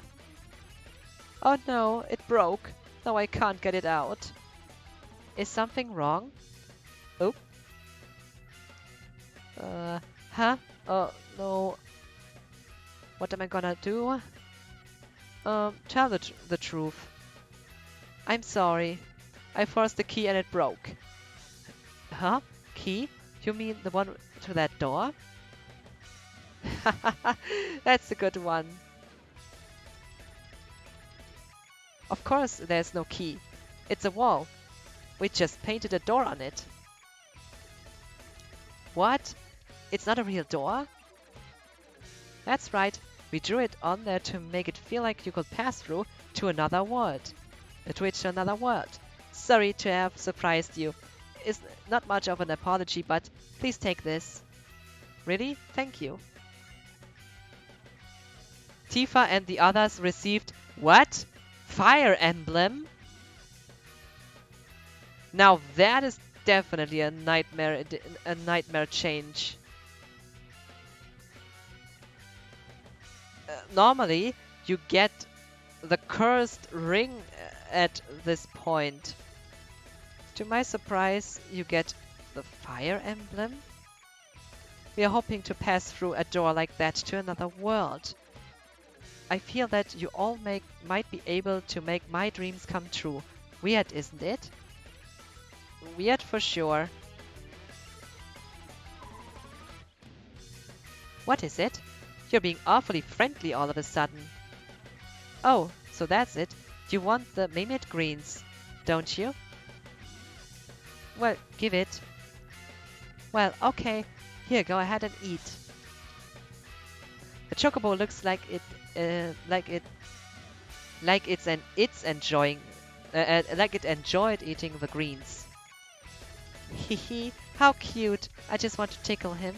Oh no, it broke. Now I can't get it out. Is something wrong? Oh. Huh? Oh, no. What am I gonna do? Tell the truth. I'm sorry. I forced the key and it broke. Huh? Key? You mean the one to that door? That's a good one. Of course there's no key. It's a wall. We just painted a door on it. What? It's not a real door? That's right. We drew it on there to make it feel like you could pass through to another world. To another world. Sorry to have surprised you. It's not much of an apology, but please take this. Really? Thank you. Tifa and the others received what? Fire Emblem? Now that is definitely a nightmare change. Normally, you get the cursed ring at this point. To my surprise, you get the Fire Emblem. We are hoping to pass through a door like that to another world. I feel that you all might be able to make my dreams come true. Weird, isn't it? Weird for sure. What is it? You're being awfully friendly all of a sudden. Oh, so that's it. You want the Mimit greens, don't you? Well, give it. Well, okay. Here, go ahead and eat. The chocobo looks like it enjoyed eating the greens. Hehe, how cute! I just want to tickle him.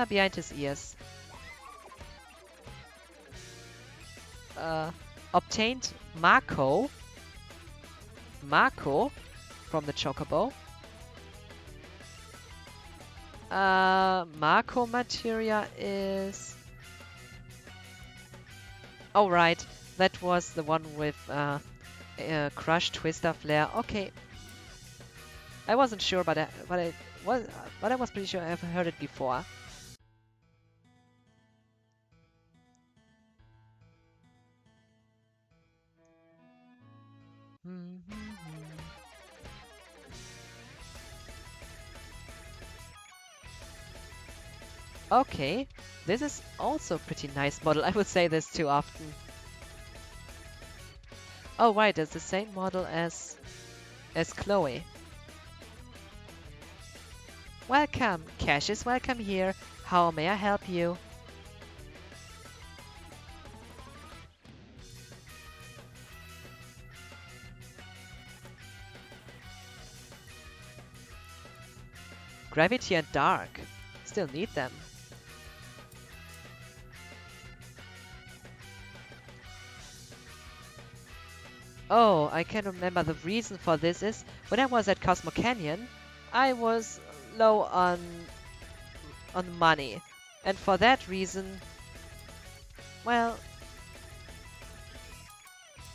Behind his ears. Obtained Mako from the chocobo. Mako Materia is... Oh, right. That was the one with Crush, Twister, Flare. Okay. I wasn't sure, but I was pretty sure I've heard it before. Okay, this is also a pretty nice model. I would say this too often. Oh right, it's the same model as Chloe. Welcome, Cash is welcome here. How may I help you? Gravity and Dark. Still need them. Oh, I can remember the reason for this is when I was at Cosmo Canyon, I was low on money. And for that reason, well,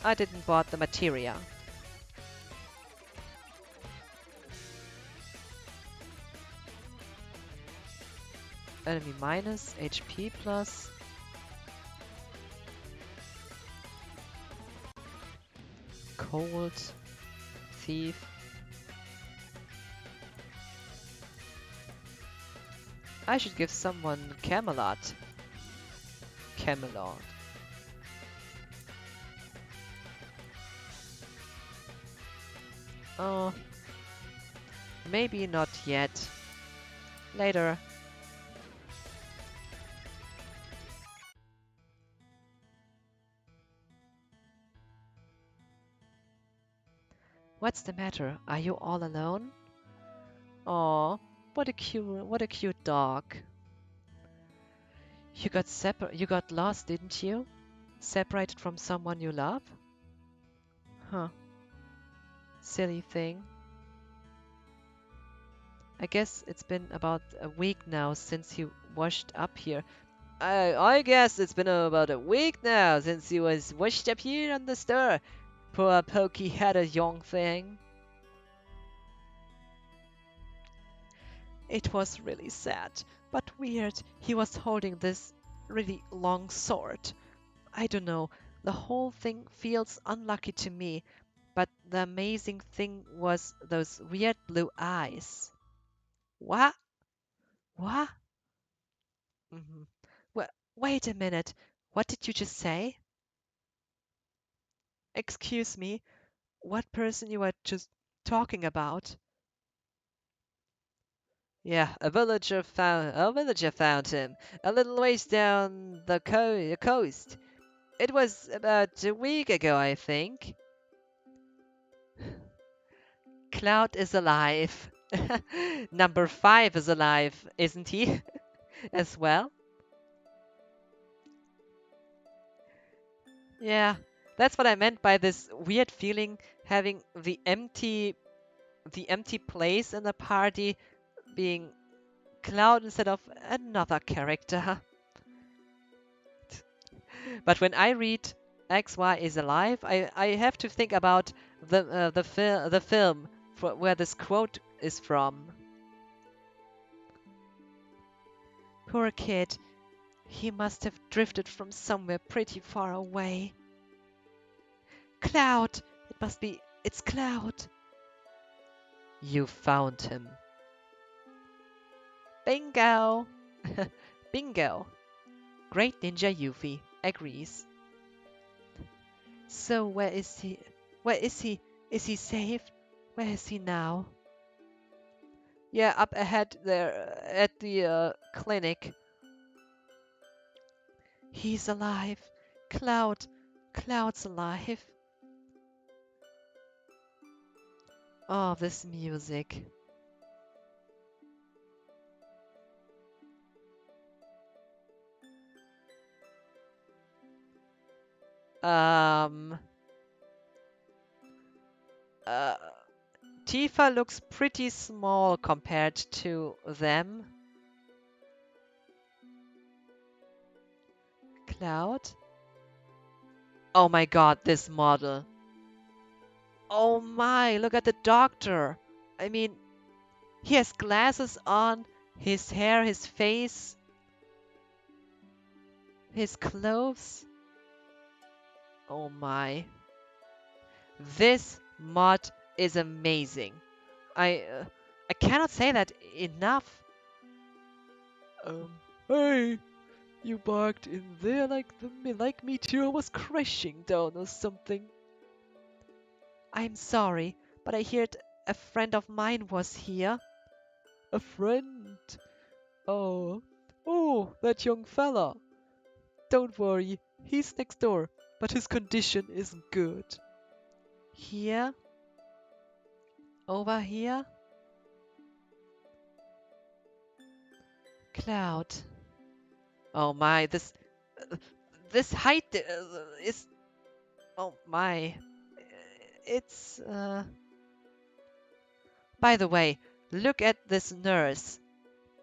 I didn't bought the materia. Enemy minus, HP plus. Cold. Thief. I should give someone Camelot. Camelot. Oh, maybe not yet. Later. What's the matter? Are you all alone? Oh, what a cute dog. You got lost, didn't you? Separated from someone you love? Huh, silly thing. I guess it's been about a week now since you washed up here. I guess it's been about a week now since you was washed up here on the store. Poor pokey-headed young thing. It was really sad, but weird. He was holding this really long sword. I don't know, the whole thing feels unlucky to me, but the amazing thing was those weird blue eyes. What? What? Hmm. Wait a minute. What did you just say? Excuse me, what person you were just talking about? Yeah, a villager found him a little ways down the coast. It was about a week ago, I think. Cloud is alive. Number 5 is alive, isn't he? As well? Yeah, that's what I meant by this weird feeling having the empty place in the party being Cloud instead of another character. But when I read XY is alive, I have to think about the film where this quote is from. Poor kid, he must have drifted from somewhere pretty far away. Cloud! It must be. It's Cloud! You found him. Bingo! Bingo! Great Ninja Yuffie agrees. So where is he? Where is he? Is he safe? Where is he now? Yeah, up ahead there at the clinic. He's alive. Cloud. Cloud's alive. Oh, this music. Um, uh, Tifa looks pretty small compared to them. Cloud? Oh my god, this model. Oh my, look at the doctor. I mean, he has glasses on, his hair, his face, his clothes. Oh my. This mod is amazing. I uh, I cannot say that enough. Um, Hey, you barked in there like meteor was crashing down or something. I'm sorry, but I heard a friend of mine was here. A friend? Oh, oh, that young fella. Don't worry, he's next door, but his condition isn't good. Here? Over here? Cloud. Oh my, this height is. Oh my. It's. By the way, look at this nurse.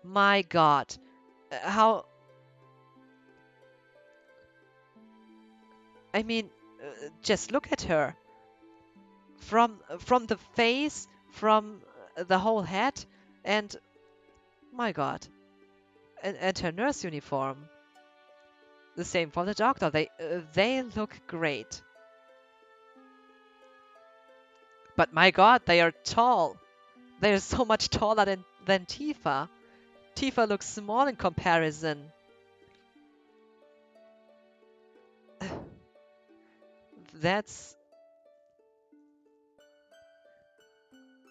My God. How. I mean, just look at her. From the face, from the whole head, and. My God. And her nurse uniform. The same for the doctor. They look great. But my God, they are tall. They are so much taller than Tifa. Tifa looks small in comparison. That's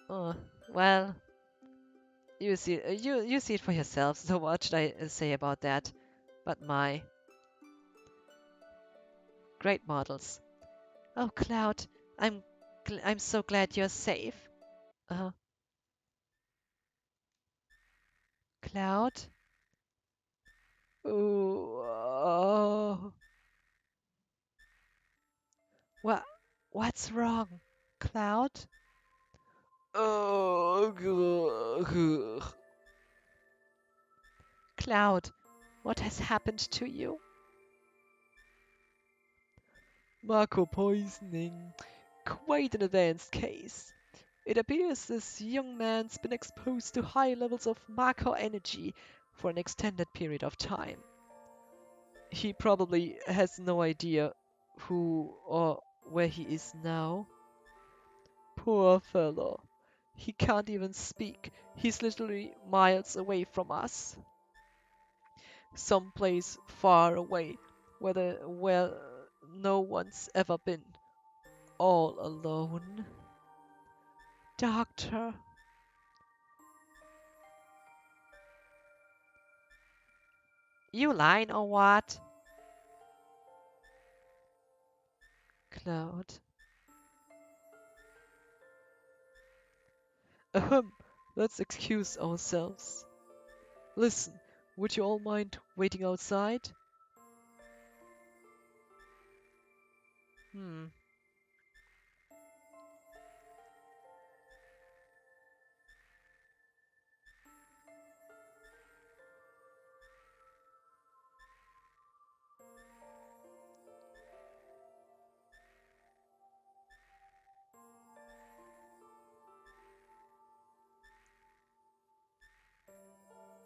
uh, well, you see it for yourself. So what should I say about that? But my great models. Oh, Cloud, I'm so glad you're safe. Uh, Cloud. Ooh, oh, what what's wrong, Cloud? Oh, Cloud, what has happened to you? Marco poisoning. Quite an advanced case. It appears this young man's been exposed to high levels of Marco energy for an extended period of time. He probably has no idea who or where he is now. Poor fellow. He can't even speak. He's literally miles away from us. Someplace far away where no one's ever been. All alone. Doctor. You lying or what? Cloud. Ahem, let's excuse ourselves. Listen, would you all mind waiting outside? Hmm.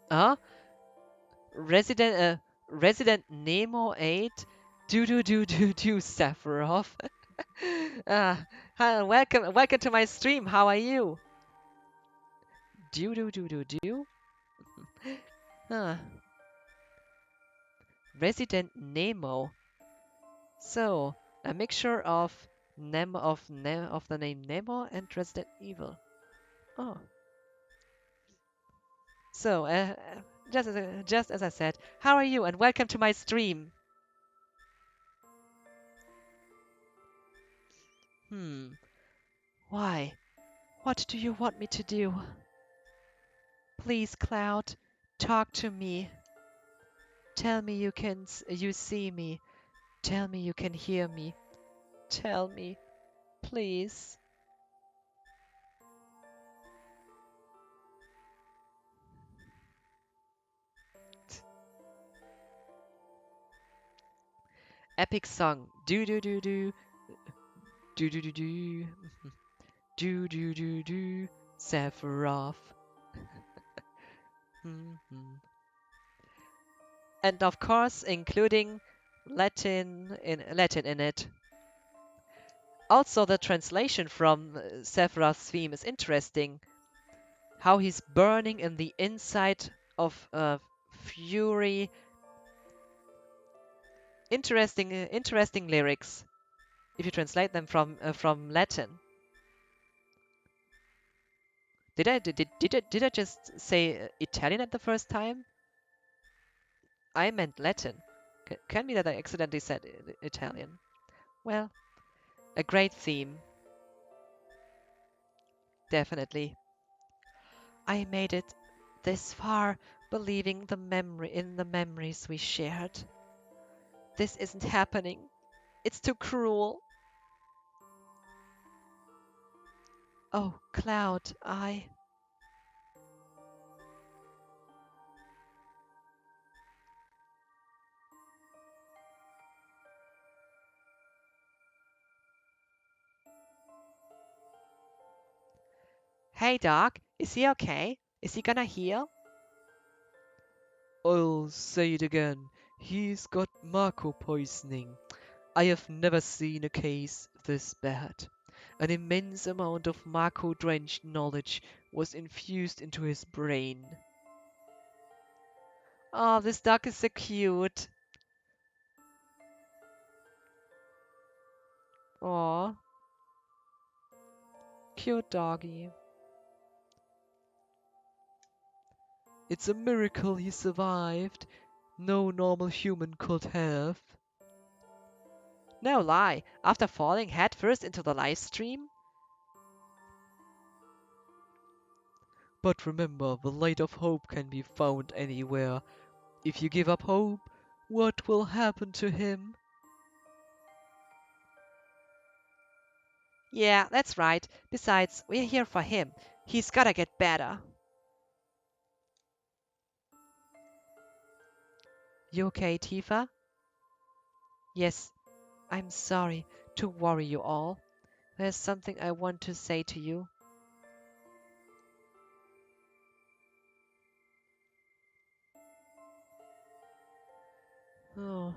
Ah, Resident Nemo 8? Do Sephiroth. Hi, welcome to my stream. How are you? Do. Ah, Resident Nemo. So, a mixture of of the name Nemo and Resident Evil. Oh, so just as I said, how are you? And welcome to my stream. Hmm. Why? What do you want me to do? Please, Cloud, talk to me. Tell me you see me. Tell me you can hear me. Tell me, please. Epic song. Do. Do. Sephiroth. Mhm. And of course, including Latin in it. Also, the translation from Sephiroth's theme is interesting. How he's burning in the inside of Fury. Interesting lyrics. If you translate them from Latin. Did I just say Italian at the first time? I meant Latin. Can be that I accidentally said Italian. Well, a great theme, definitely. I made it this far, believing in the memories we shared. This isn't happening. It's too cruel. Oh, Cloud, Hey, Doc, is he okay? Is he gonna heal? I'll say it again. He's got Mako poisoning. I have never seen a case this bad. An immense amount of Mako-drenched knowledge was infused into his brain. Oh, this dog is so cute. Aw, cute doggy. It's a miracle he survived. No normal human could have. No lie, after falling headfirst into the live stream? But remember, the light of hope can be found anywhere. If you give up hope, what will happen to him? Yeah, that's right. Besides, we're here for him. He's gotta get better. You okay, Tifa? Yes, I'm sorry to worry you all. There's something I want to say to you. Oh,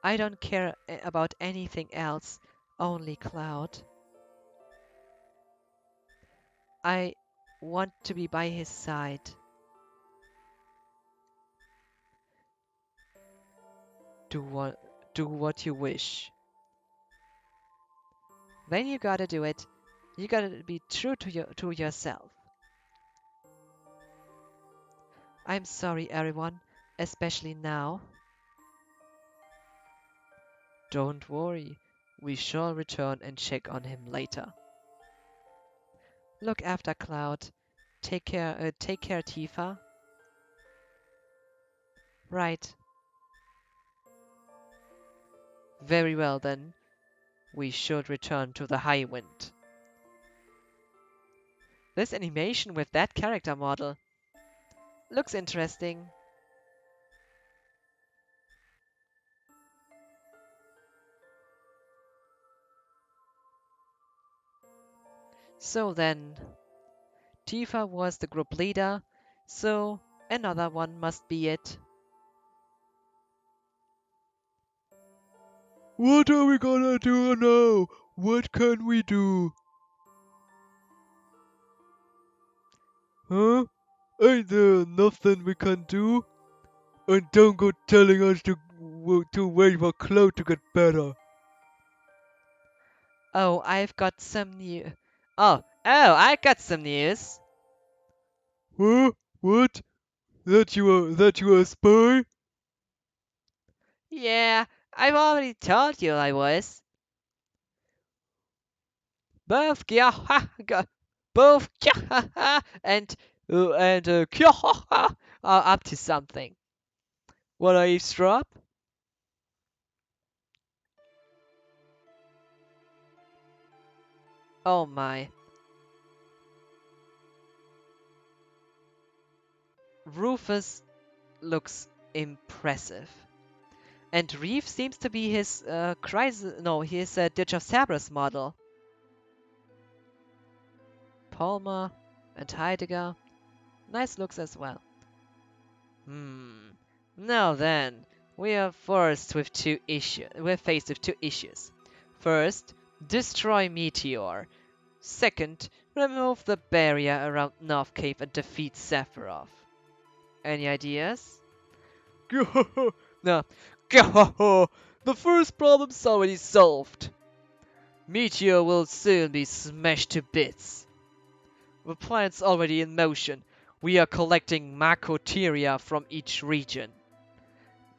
I don't care about anything else, only Cloud. I want to be by his side. Do what, do what you wish. Then you gotta do it. You gotta be true to yourself. I'm sorry, everyone, especially now. Don't worry. We shall return and check on him later. Look after Cloud. Take care, Tifa. Right. Very well then. We should return to the High Wind. This animation with that character model looks interesting. So then, Tifa was the group leader, so another one must be it. What are we gonna do now? What can we do? Huh? Ain't there nothing we can do? And don't go telling us to wait for Cloud to get better. Oh, I've got some new. I got some news. Huh? What? That you are a spy? Yeah, I've already told you I was. Both both and are up to something. Wanna eavesdrop? Oh my. Rufus looks impressive. And Reeve seems to be his his Ditch of Cerberus model. Palmer and Heidegger, nice looks as well. Hmm. Now then, we are faced with two issues. First, destroy Meteor. Second, Remove the barrier around North Cave and defeat Sephiroth. Any ideas? No. The first problem's already solved. Meteor will soon be smashed to bits. The plan's already in motion. We are collecting Materia from each region.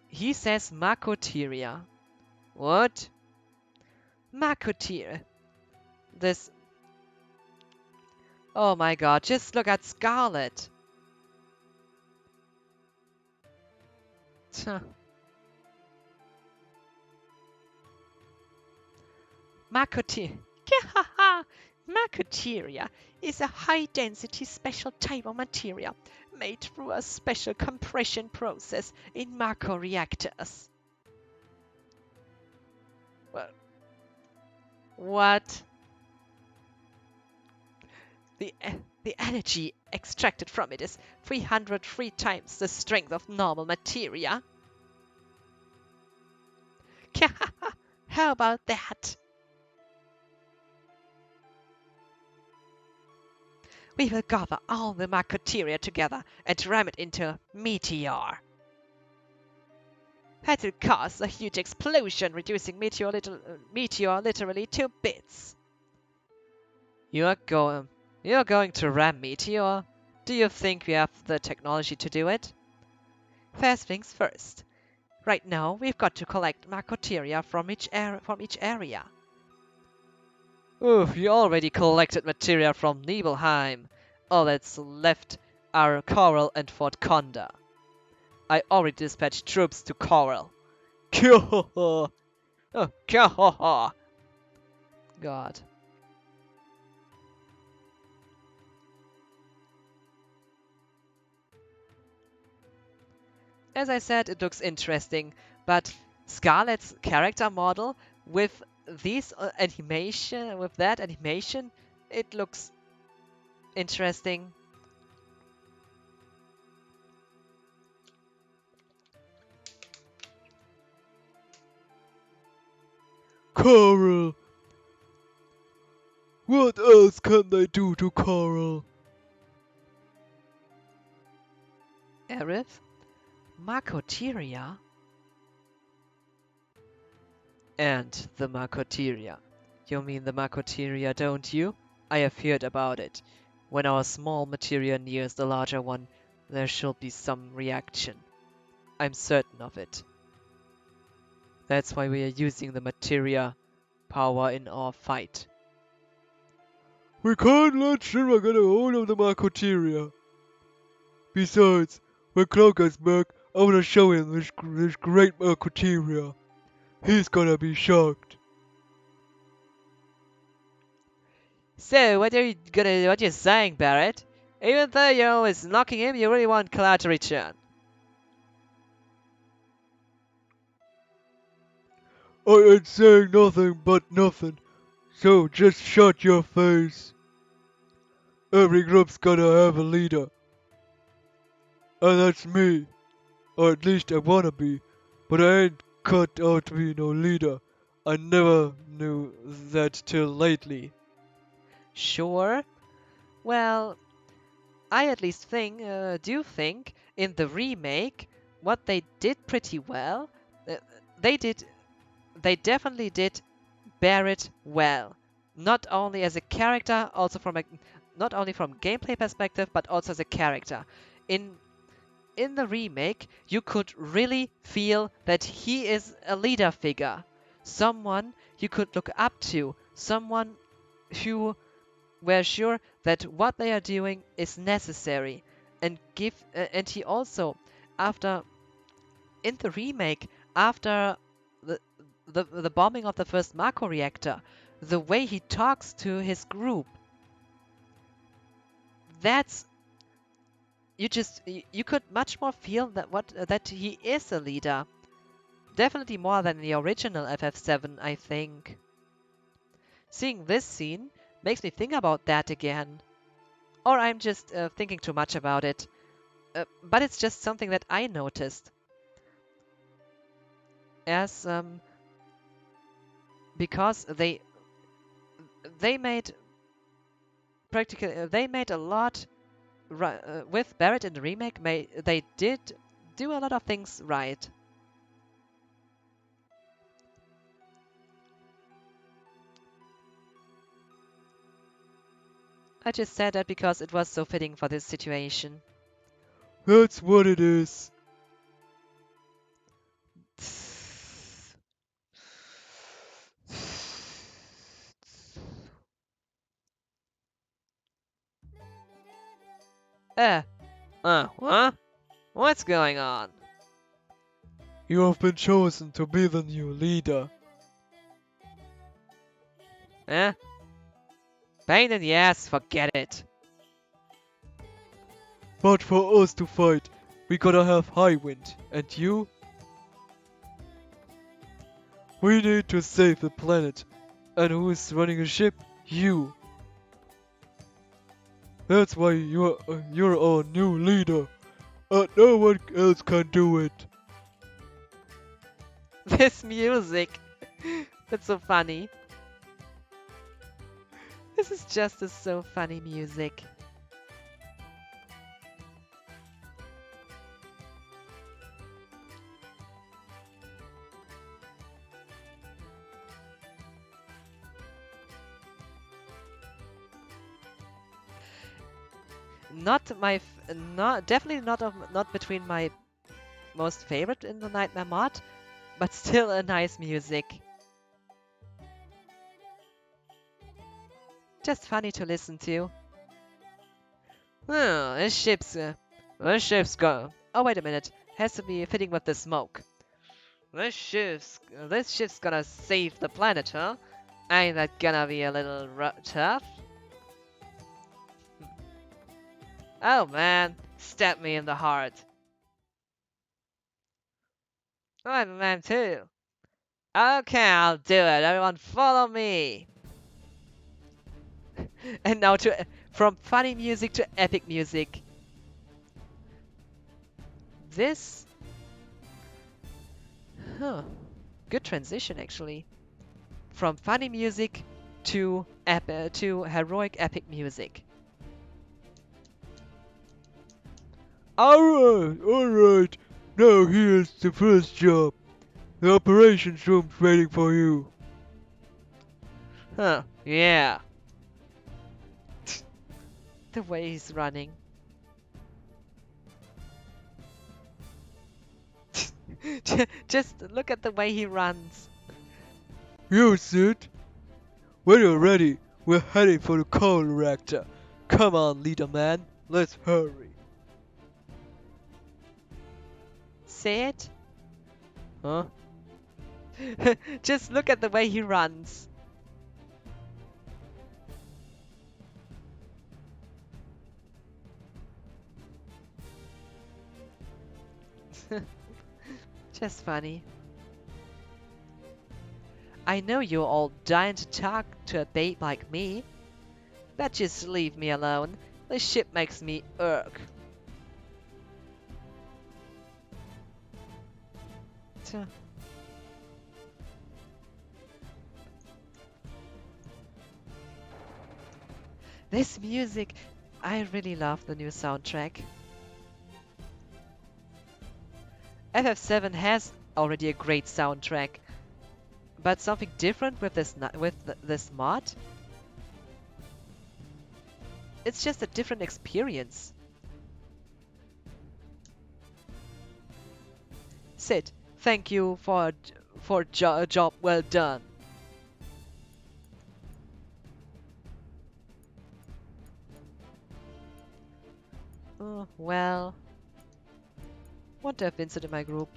He says Materia. What? Materia. This. Oh my god, just look at Scarlet. Materia. Materia is a high-density special type of material made through a special compression process in Mako reactors. What? The, the energy extracted from it is 303 times the strength of normal materia. How about that? We will gather all the materia together and ram it into a meteor. That will cause a huge explosion, reducing meteor literally to bits. You're going to ram meteor? Do you think we have the technology to do it? First things first. Right now, we've got to collect materia from each area. Oh, you already collected materia from Nibelheim. All that's left are Coral and Fort Conda. I already dispatched troops to Coral. Oh, God. As I said, it looks interesting, but Scarlet's character model with that animation, it looks interesting. Coral! What else can they do to Coral? Aerith? Materia? And the Materia. You mean the Materia, don't you? I have heard about it. When our small materia nears the larger one, there should be some reaction. I'm certain of it. That's why we are using the materia power in our fight. We can't let Shinra get a hold of the Materia. Besides, when Cloud gets back, I wanna show him this great Materia. He's gonna be shocked. So, what you're saying, Barret? Even though you're always knocking him, you really want Cloud to return. I ain't saying nothing but nothing, so just shut your face. Every group's gotta have a leader. And that's me. Or at least I wanna be. But I ain't cut out to be no leader. I never knew that till lately. Sure. Well, I at least do think in the remake, what they did pretty well. They definitely did Barret well. Not only as a character, also not only from gameplay perspective, but also as a character. In the remake, you could really feel that he is a leader figure, someone you could look up to, someone who were sure that what they are doing is necessary, and he also, after in the remake, after the the bombing of the first Mako reactor, the way he talks to his group, that's you could much more feel that he is a leader. Definitely more than the original FF7, I think. Seeing this scene makes me think about that again. Or I'm just thinking too much about it. But it's just something that I noticed. As because they made practically they made a lot with Barrett in the remake. They did do a lot of things right. I just said that because it was so fitting for this situation. That's what it is. Uh, what? What's going on? You have been chosen to be the new leader. Eh? Pain in the ass, forget it. But for us to fight, we gotta have high wind. And you? We need to save the planet. And who's running the ship? You. That's why you're our new leader. And no one else can do it. This music. That's so funny. This is just a so funny music. Not definitely not between my most favorite in the Nightmare mod, but still a nice music. Just funny to listen to. Oh, this ship's gone. Oh, wait a minute. Has to be fitting with the smoke. This ship's gonna save the planet, huh? Ain't that gonna be a little tough? Oh man, stab me in the heart. I'm a man too. Okay, I'll do it. Everyone follow me. And now from funny music to epic music. This, huh, good transition actually. From funny music to heroic epic music. Alright. Now here's the first job. The operations room's waiting for you. Huh, yeah. The way he's running. Just look at the way he runs. You, Sid. When you're ready, we're heading for the coal reactor. Come on, leader man. Let's hurry. See it? Huh? Just look at the way he runs. Just funny. I know you're all dying to talk to a babe like me, but just leave me alone. This ship makes me irk. Tuh. This music, I really love the new soundtrack. FF7 has already a great soundtrack, but something different with this mod? It's just a different experience. Sid, thank you for a job well done. Oh, well, want to have Vincent in my group.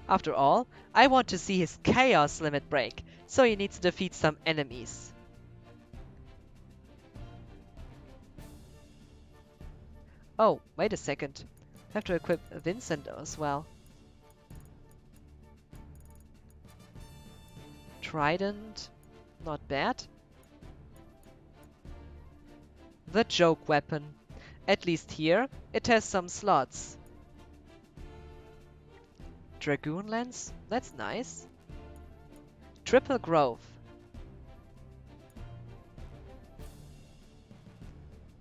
After all, I want to see his chaos limit break, so he needs to defeat some enemies. Oh, wait a second. I have to equip Vincent as well. Trident, not bad. The joke weapon. At least here, it has some slots. Dragoon lance, that's nice. Triple growth.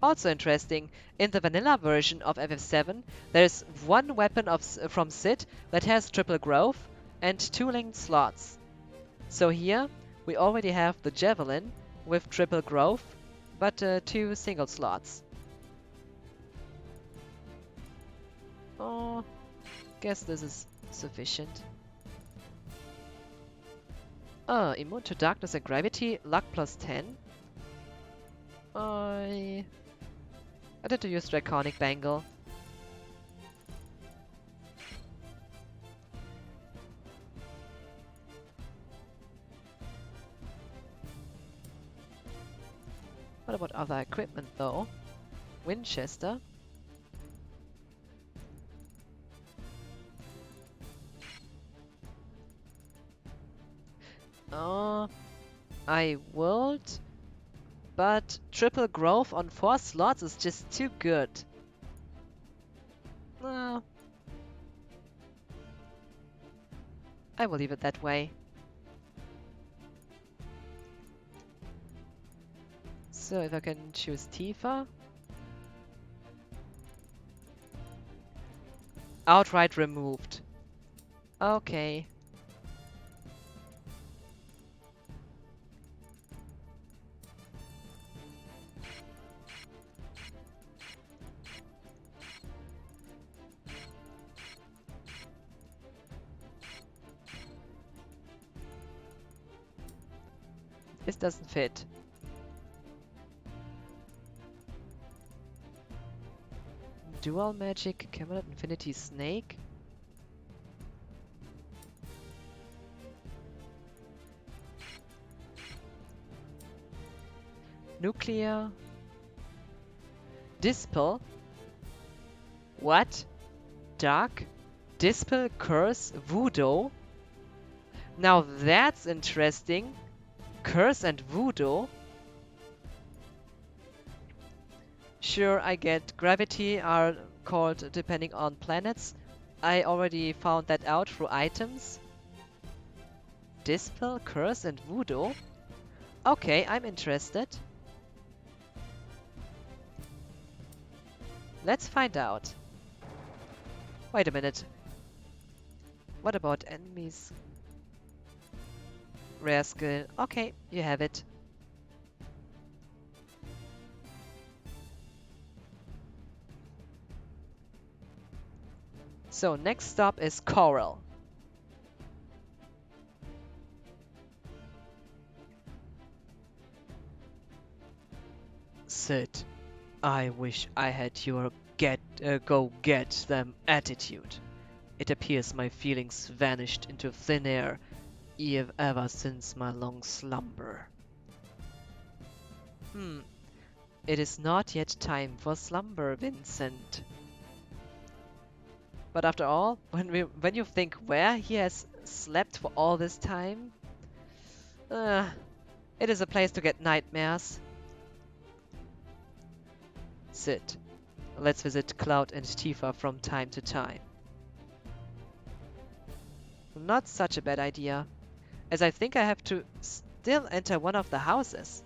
Also interesting, in the vanilla version of FF7, there's one weapon from Sid that has triple growth and 2 linked slots. So here, we already have the Javelin with triple growth, but 2 single slots. Oh, guess this is sufficient. Immune to darkness and gravity, luck plus 10. I did to use Draconic Bangle. What about other equipment though? Winchester. I would, but triple growth on 4 slots is just too good. Uh, I will leave it that way. So if I can choose Tifa. Outright removed. Okay. This doesn't fit. Dual Magic, Camelot Infinity Snake. Nuclear. Dispel. What? Dark? Dispel, Curse, Voodoo? Now that's interesting. Curse and Voodoo. Sure, I get gravity are called depending on planets. I already found that out through items. Dispel, Curse and Voodoo? Okay, I'm interested. Let's find out. Wait a minute. What about enemies? Rare skill. Okay, you have it. So next stop is Coral. Sid, I wish I had your go get them attitude. It appears my feelings vanished into thin air ever since my long slumber. It is not yet time for slumber, Vincent. But after all, when you think where he has slept for all this time, it is a place to get nightmares. Sid, let's visit Cloud and Tifa from time to time. Not such a bad idea, as I think I have to still enter one of the houses.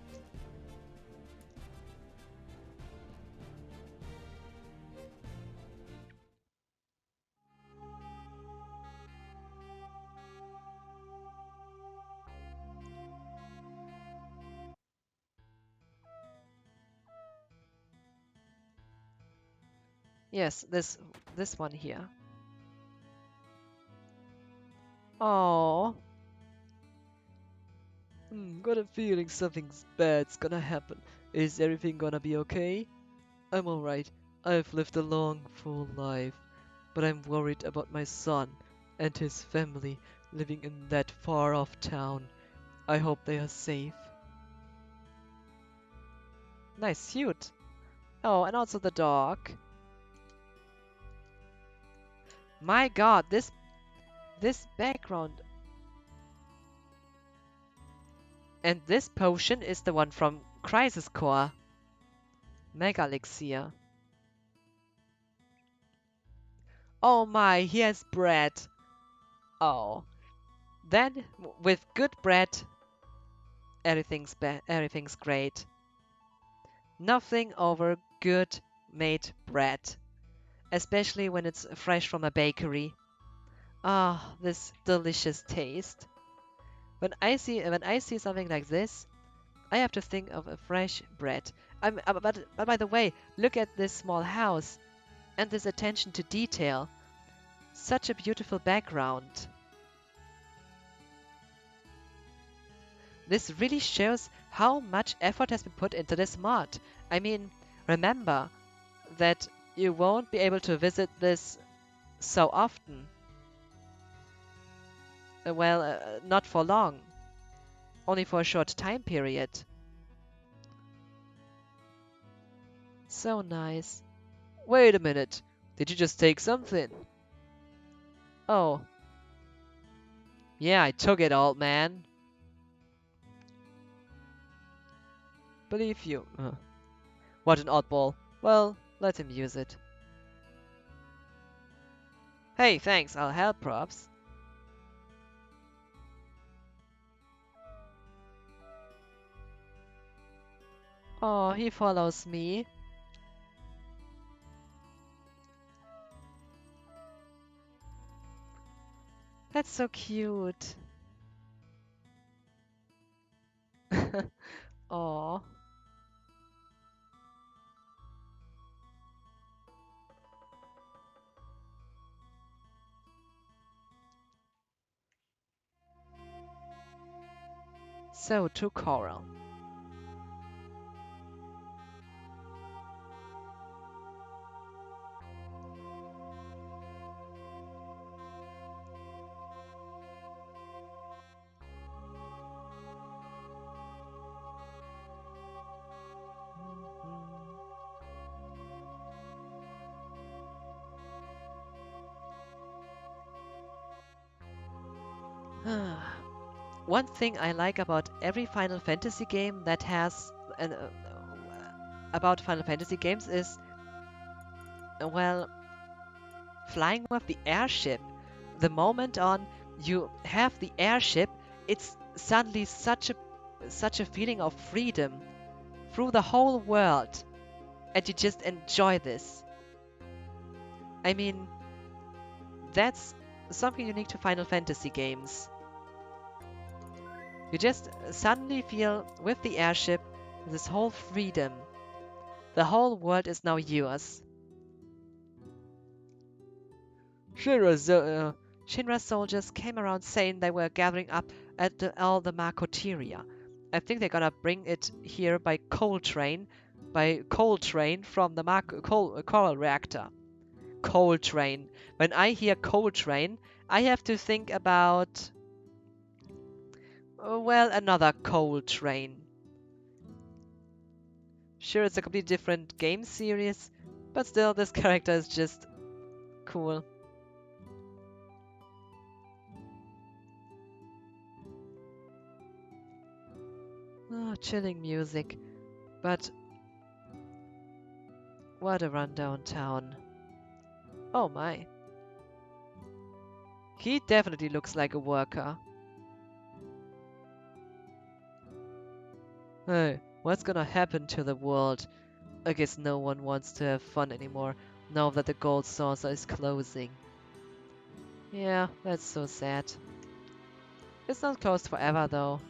Yes, this one here. Oh, got a feeling something's bad's gonna happen. Is everything gonna be okay? I'm alright. I've lived a long, full life, but I'm worried about my son and his family living in that far-off town. I hope they are safe. Nice suit. Oh, and also the dog. My god, this background. And this potion is the one from Crisis Core. Mega Elixir. Oh my, he has bread. Oh. Then, with good bread, everything's great. Nothing over good made bread, especially when it's fresh from a bakery. Ah, this delicious taste. When I see something like this, I have to think of a fresh bread. But by the way, look at this small house and this attention to detail. Such a beautiful background. This really shows how much effort has been put into this mod. I mean, remember that you won't be able to visit this so often. Not for long, only for a short time period. So nice. Wait a minute. Did you just take something? Oh, yeah, I took it, old man. Believe you. What an oddball. Well, let him use it. Hey, thanks, I'll help, props. Oh, he follows me. That's so cute. Oh, so to Coral. One thing I like about every Final Fantasy game that has an, about Final Fantasy games is, well, flying with the airship. The moment on you have the airship, it's suddenly such a feeling of freedom through the whole world, and you just enjoy this. I mean, that's something unique to Final Fantasy games. You just suddenly feel with the airship this whole freedom. The whole world is now yours. Shinra's soldiers came around saying they were gathering up at all the Materia. I think they're gonna bring it here by coal train from the coral reactor. Coal train. When I hear coal train, I have to think about, another coal train. Sure, it's a completely different game series, but still, this character is just cool. Oh, chilling music. But what a rundown town. Oh my. He definitely looks like a worker. Hey, what's gonna happen to the world? I guess no one wants to have fun anymore now that the gold saucer is closing. Yeah, that's so sad. It's not closed forever though.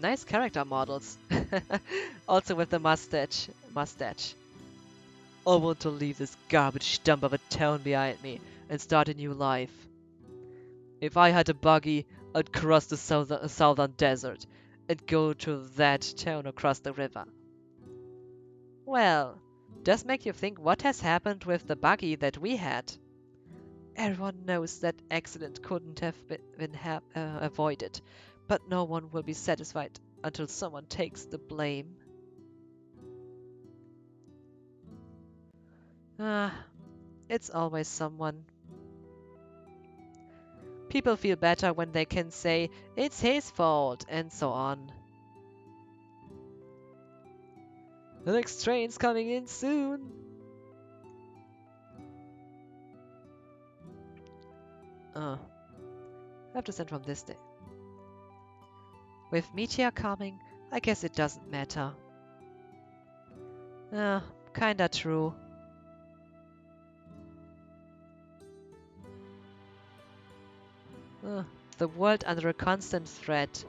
Nice character models. Also with the mustache. Mustache. I want to leave this garbage dump of a town behind me and start a new life. If I had a buggy, I'd cross the southern desert and go to that town across the river. Well, does make you think what has happened with the buggy that we had. Everyone knows that accident couldn't have been avoided, but no one will be satisfied until someone takes the blame. Ah, it's always someone. People feel better when they can say it's his fault and so on. The next train's coming in soon. I have to send from this day. With Meteor coming, I guess it doesn't matter. Kinda true. The world under a constant threat.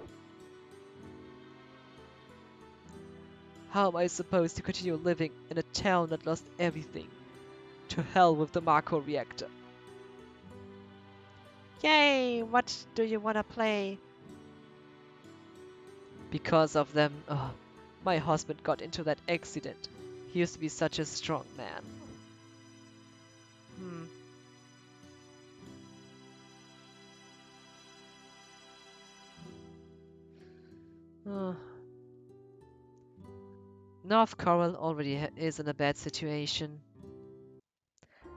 How am I supposed to continue living in a town that lost everything? To hell with the Marco reactor. Yay! What do you wanna play? Because of them, my husband got into that accident. He used to be such a strong man. North Coral already is in a bad situation.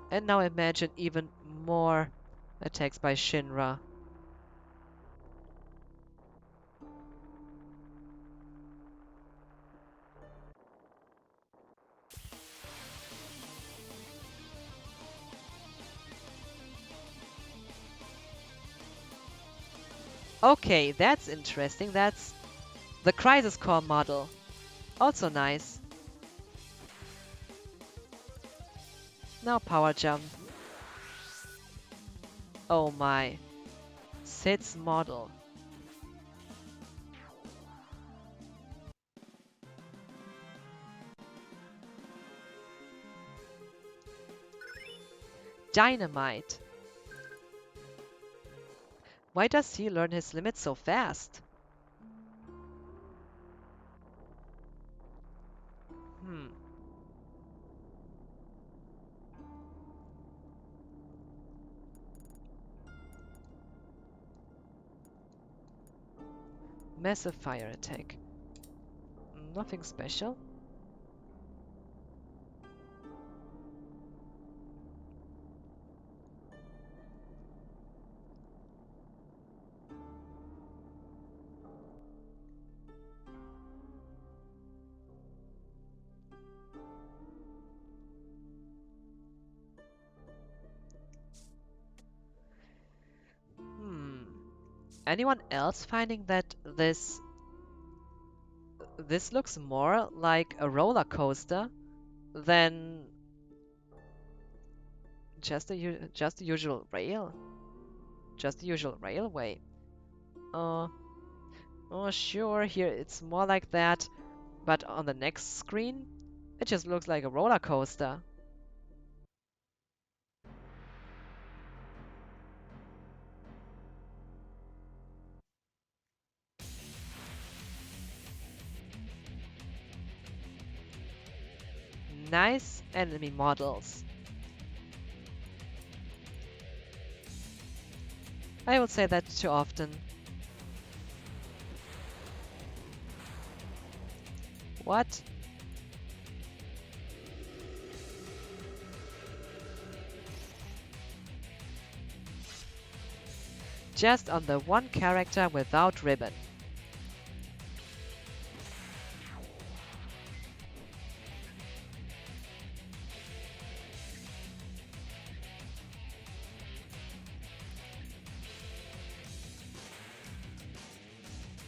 And now imagine even more attacks by Shinra. Okay, that's interesting. That's the Crisis Core model. Also nice. Now Power Jump. Oh my. Sid's model. Dynamite. Why does he learn his limits so fast? Massive fire attack. Nothing special. Anyone else finding that this looks more like a roller coaster than just a usual rail? Just the usual railway. Oh, sure, here it's more like that, but on the next screen, it just looks like a roller coaster. Nice enemy models. I would say that too often. What? Just on the one character without ribbon.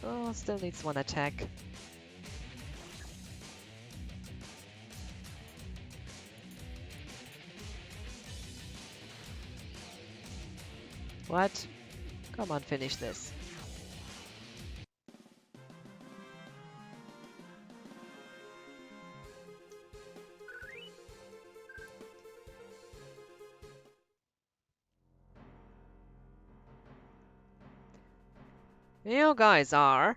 Oh, still needs one attack. What? Come on, finish this. You guys are.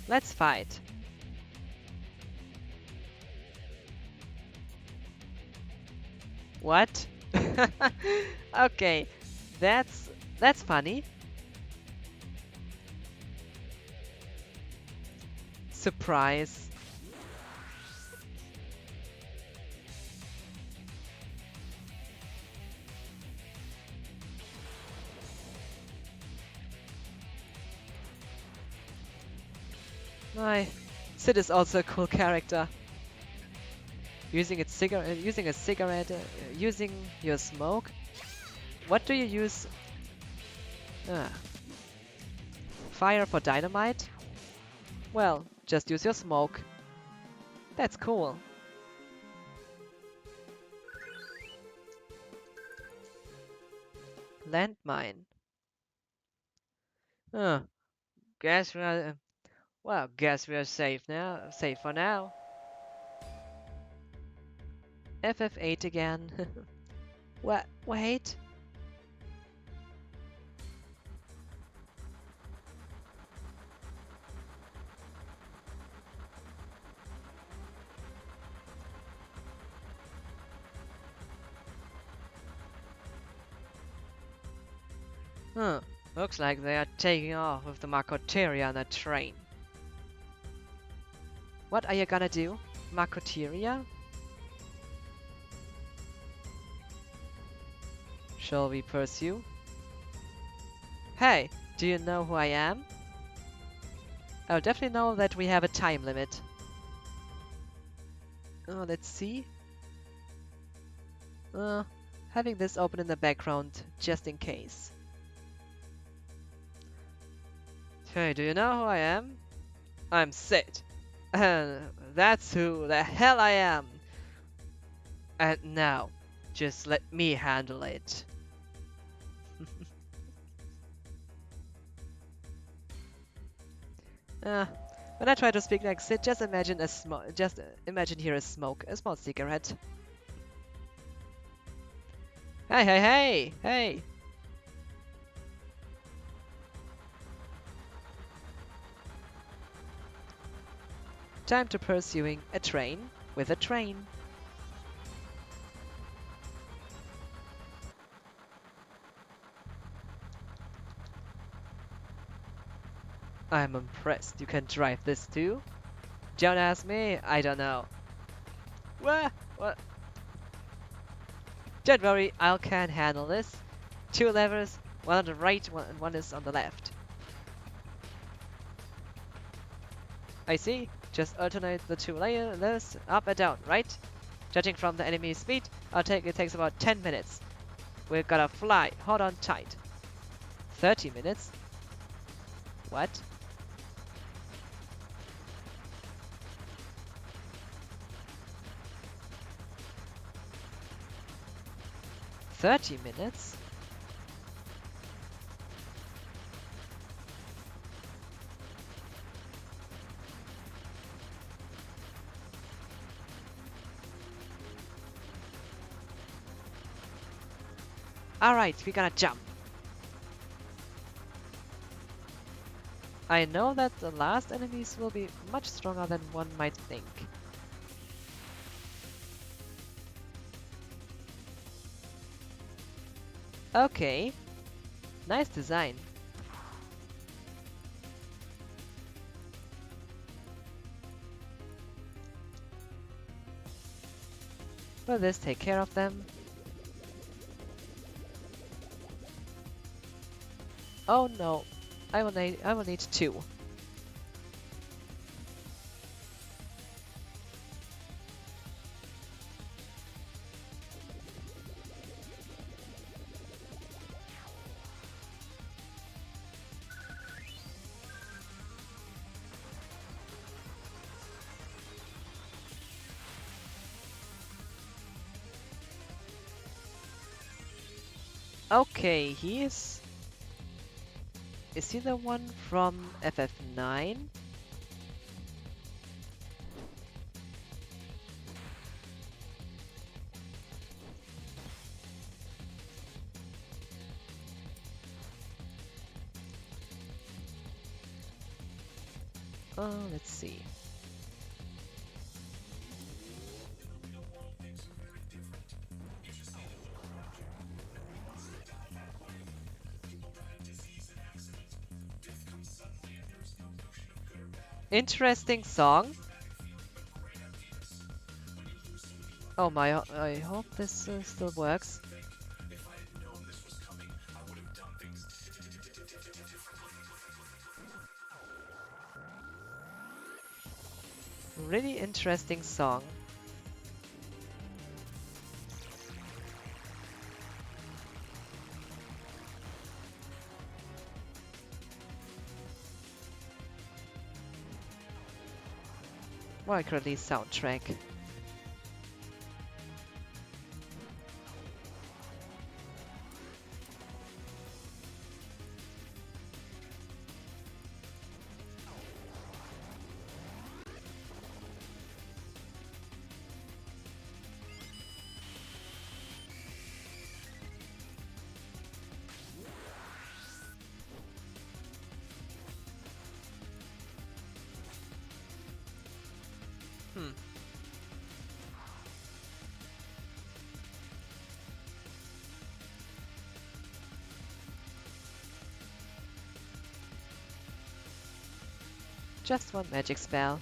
Let's fight. What? Okay, that's funny. Surprise. My Sid is also a cool character. Using using a cigarette, using your smoke. What do you use? Ah, fire for dynamite? Well, just use your smoke. That's cool. Landmine. Huh. Guess we are. Well, guess we are safe now. Safe for now. FF8 again. What? Wait. Huh. Looks like they are taking off with the Materia on a train. What are you gonna do? Materia? Shall we pursue? Hey, do you know who I am? I'll definitely know that we have a time limit. Oh, let's see. Uh, Having this open in the background just in case. Hey, do you know who I am? I'm Sid. And that's who the hell I am. And now, just let me handle it. uh, when I try to speak like Sid, just imagine just imagine here a small cigarette. Hey, hey, hey, hey! Time to pursuing a train with a train. I'm impressed. You can drive this too? Don't ask me. I don't know. What? Don't worry, I can handle this. Two levers, one on the right, one is on the left. I see. Just alternate the two levers up and down, right? Judging from the enemy speed, it takes about 10 minutes. We're gonna fly. Hold on tight. 30 minutes? What? $30 minutes? Alright, we gotta jump. I know that the last enemies will be much stronger than one might think. Okay, nice design. Will this take care of them? Oh no, I will need two. Okay, is he the one from FF9? Oh, let's see. Interesting song. Oh my, I hope this still works. really interesting song. Work release soundtrack. Hmm. Just one magic spell.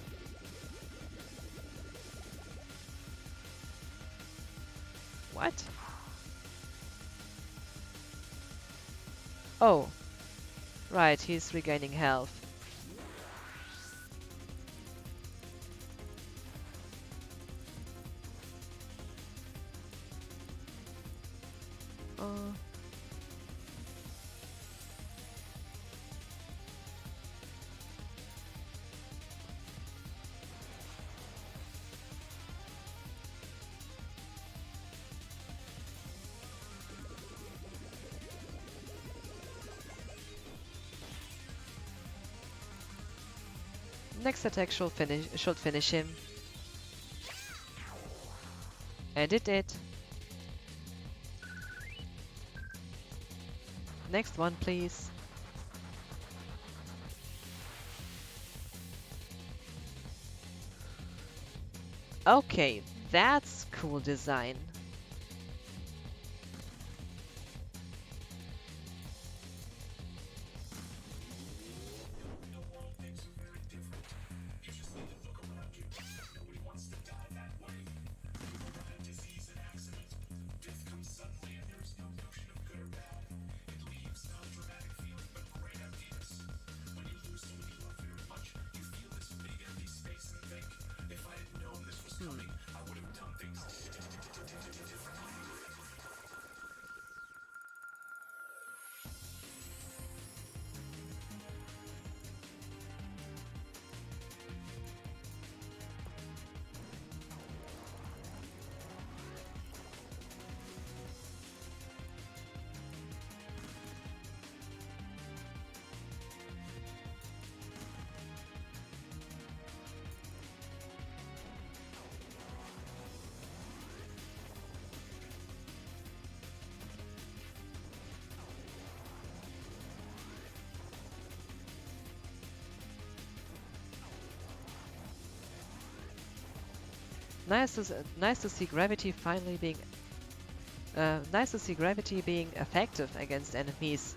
What? Oh, right, he's regaining health. Uh, Next attack should finish him. And it did. Next one, please. Okay, that's cool design. Nice to see gravity finally being nice to see gravity being effective against enemies.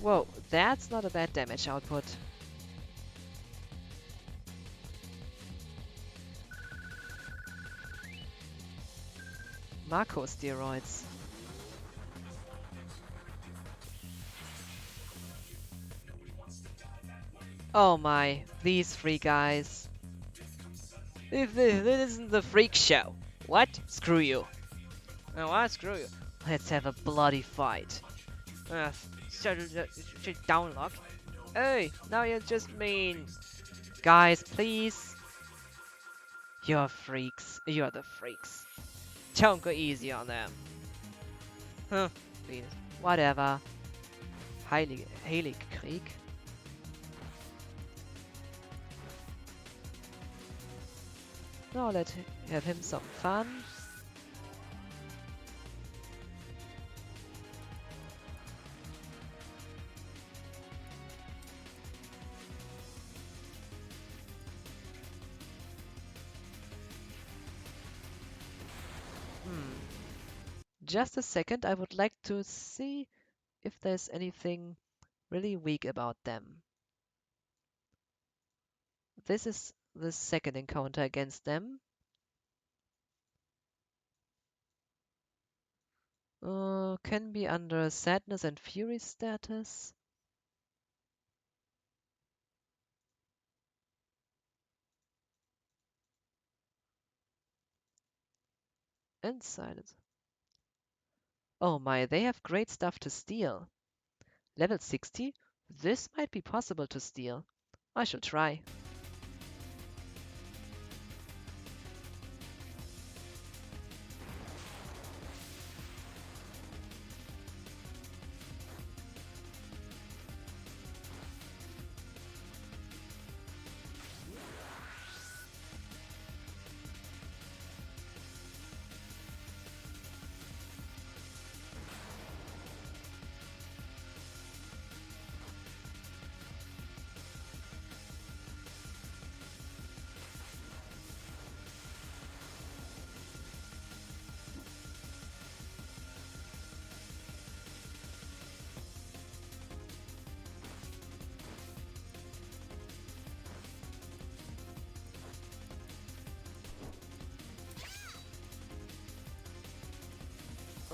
Whoa, that's not a bad damage output. Marco steroids. Oh my, these three guys. If this isn't the freak show. What? Screw you. Oh, what? Screw you. Let's have a bloody fight. Shut down, Lock. Hey, now you're just mean. Guys, please. You're freaks. You're the freaks. Don't go easy on them. Huh, please. Whatever. Heilig Krieg. Now let's have him some fun. Hmm. Just a second, I would like to see if there's anything really weak about them. This is the second encounter against them. Can be under sadness and fury status. And silence. Oh my, they have great stuff to steal. Level 60? This might be possible to steal. I shall try.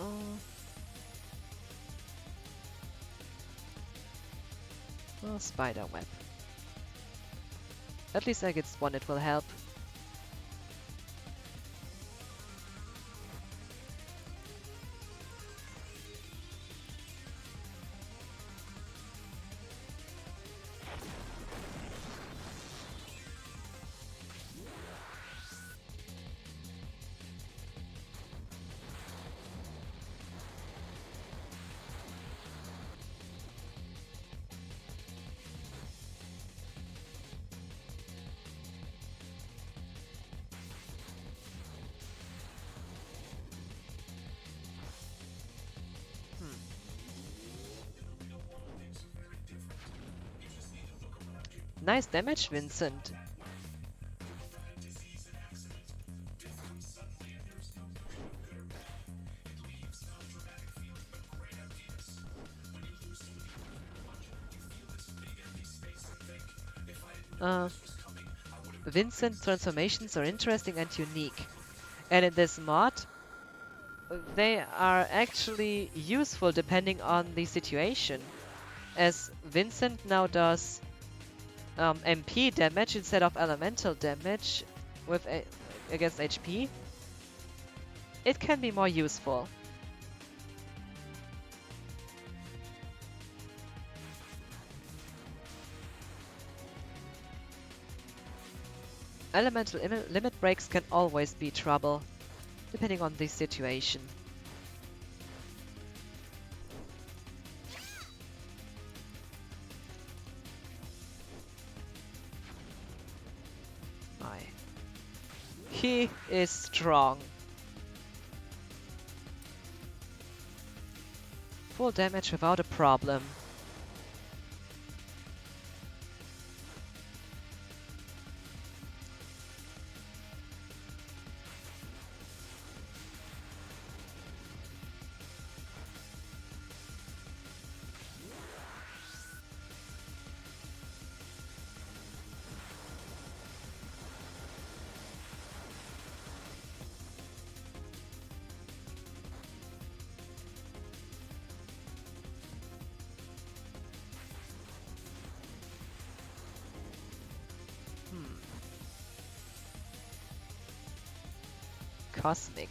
Oh, oh, spider web. At least I get one, it will help. Nice damage, Vincent. Uh, Vincent transformations are interesting and unique. And in this mod, they are actually useful depending on the situation. As Vincent now does MP damage instead of elemental damage with against HP, it can be more useful. Elemental limit breaks can always be trouble, depending on the situation. Aye. He is strong. Full damage without a problem. cosmic.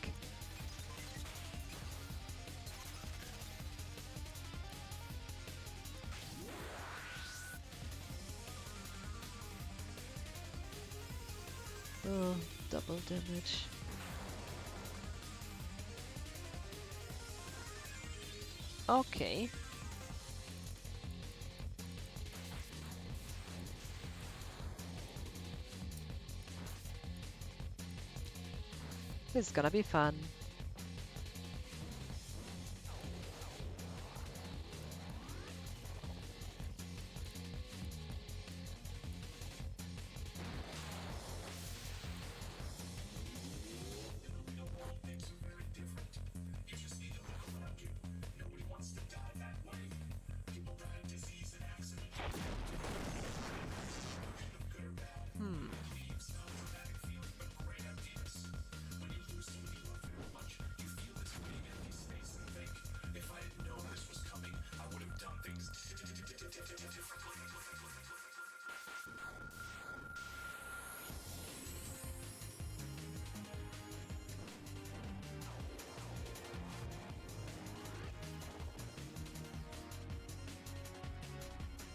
Oh, double damage. Okay. This is gonna be fun. Hmm.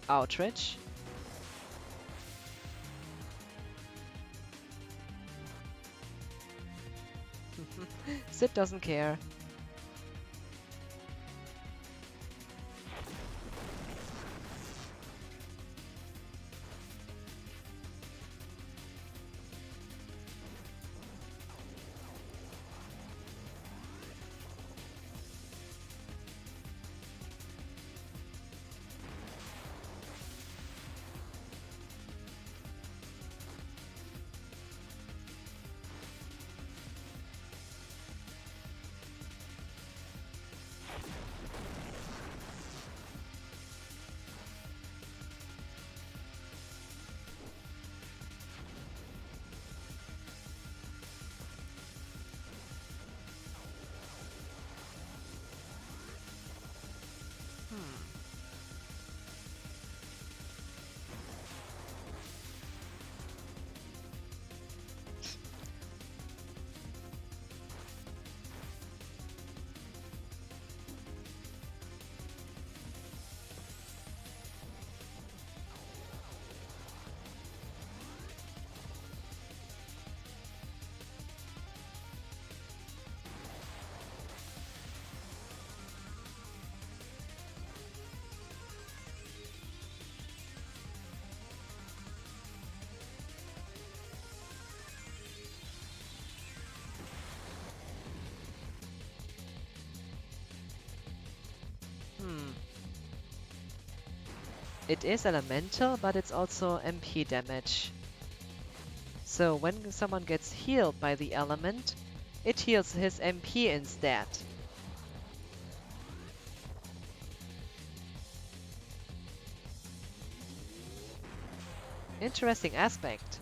Outrage. Sid doesn't care. Hmm. Hmm. It is elemental, but it's also MP damage. So when someone gets healed by the element, it heals his MP instead. Interesting aspect.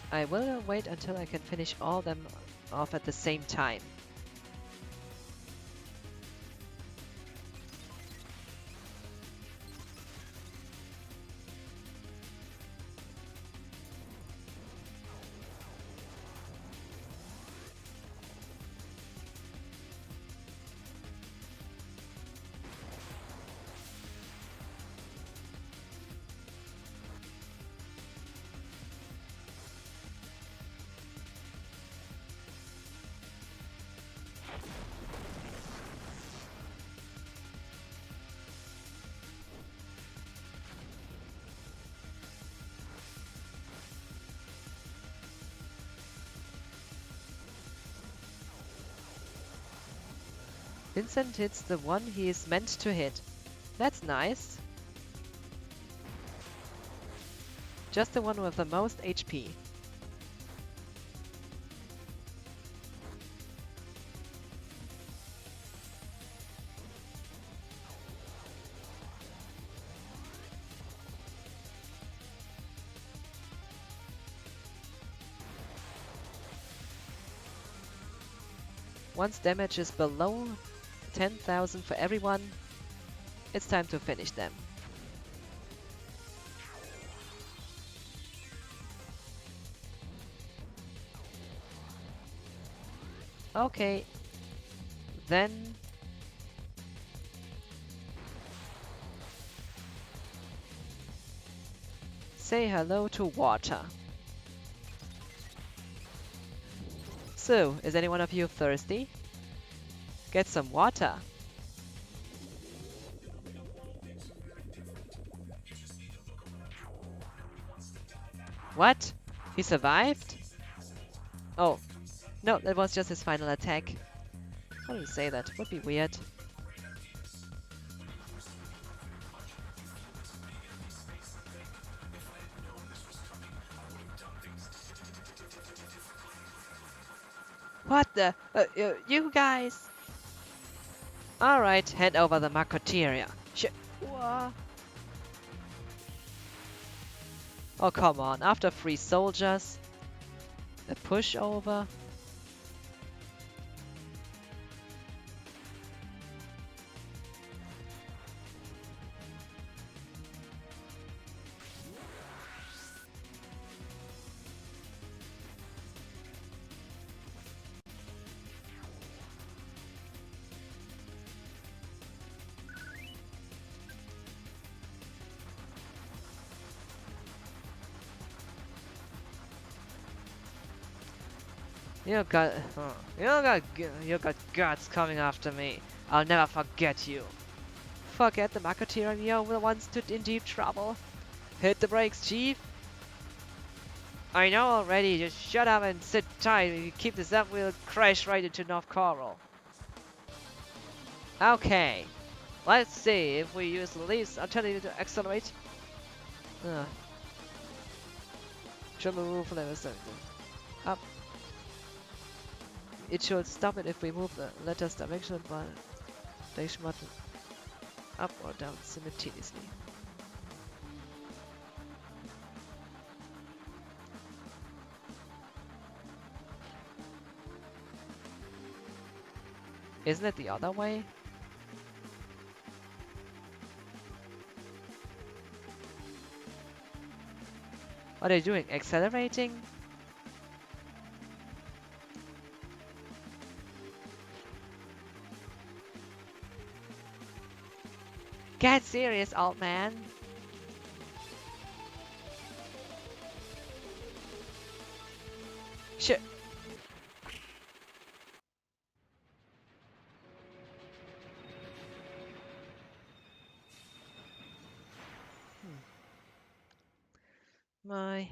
I will wait until I can finish all them off at the same time. Vincent hits the one he is meant to hit. That's nice. Just the one with the most HP. Once damage is below 10,000 for everyone, it's time to finish them. Okay, then say hello to water. So, is any one of you thirsty? Get some water. What? He survived? Oh, no, that was just his final attack. How do you say that? Would be weird. What the? You guys! Alright, hand over the Materia. What? Oh, come on. After 3 soldiers, a pushover. You got guts coming after me. I'll never forget you. Forget the Marketeer, you're the ones in deep trouble. Hit the brakes, Chief. I know already, just shut up and sit tight. If you keep this up, we'll crash right into North Coral. Okay, let's see if we use the least alternative to accelerate. Triple move level 7. Up. It should stop it if we move the letters direction by direction button up or down simultaneously. Isn't it the other way? What are you doing? Accelerating? Get serious, old man. Shit. My.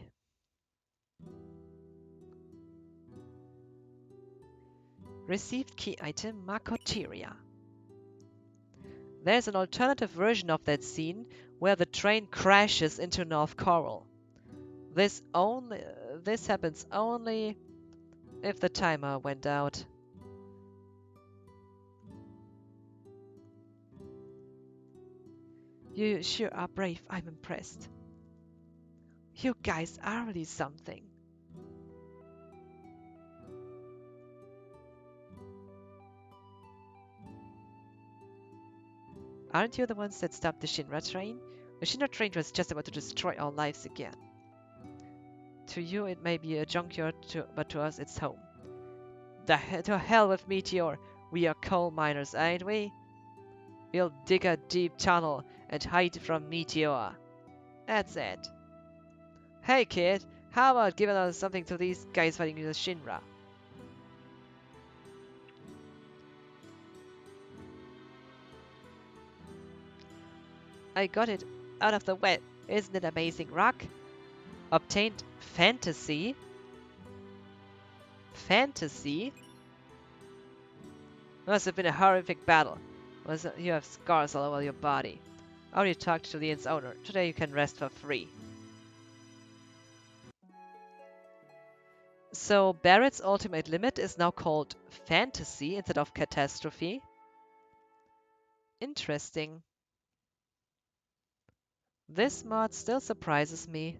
Received key item Marcoteria. There's an alternative version of that scene where the train crashes into North Coral. This happens only if the timer went out. You sure are brave, I'm impressed. You guys are really something. Aren't you the ones that stopped the Shinra train? The Shinra train was just about to destroy our lives again. To you it may be a junkyard, but to us it's home. To hell with Meteor! We are coal miners, ain't we? We'll dig a deep tunnel and hide from Meteor. That's it. Hey kid, how about giving us something to these guys fighting the Shinra? I got it out of the wet. Isn't it amazing, Rock? Obtained fantasy? Fantasy? Must have been a horrific battle. You have scars all over your body. I already talked to the inn's owner. Today you can rest for free. So Barrett's ultimate limit is now called fantasy instead of catastrophe. Interesting. This mod still surprises me.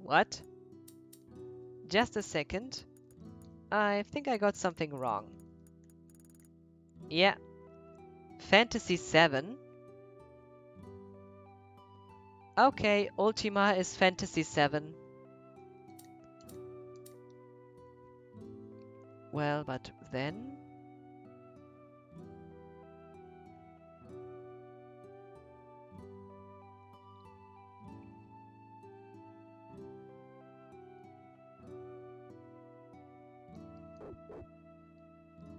What? Just a second. I think I got something wrong. Yeah. Fantasy 7. Okay, Ultima is Fantasy 7. Well, but then...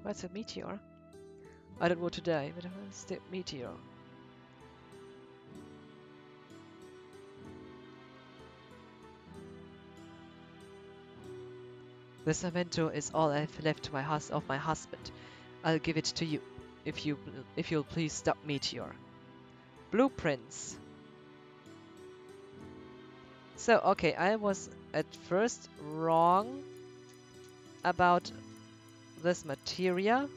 What's a meteor? I don't want to die, but it's the meteor. This memento is all I've left to of my husband. I'll give it to you, if you'll please stop meteor. Blueprints. So, okay, I was at first wrong about this materia.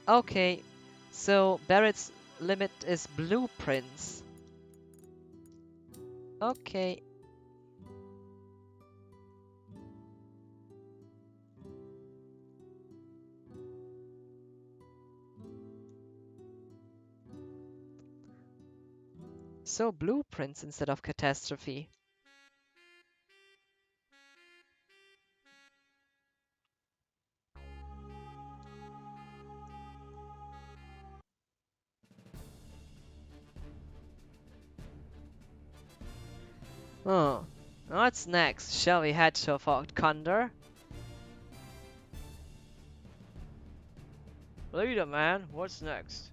Okay, so Barrett's limit is blueprints. Okay. So blueprints instead of catastrophe. Oh, what's next? Shall we head to Fort Condor? Leader man, what's next?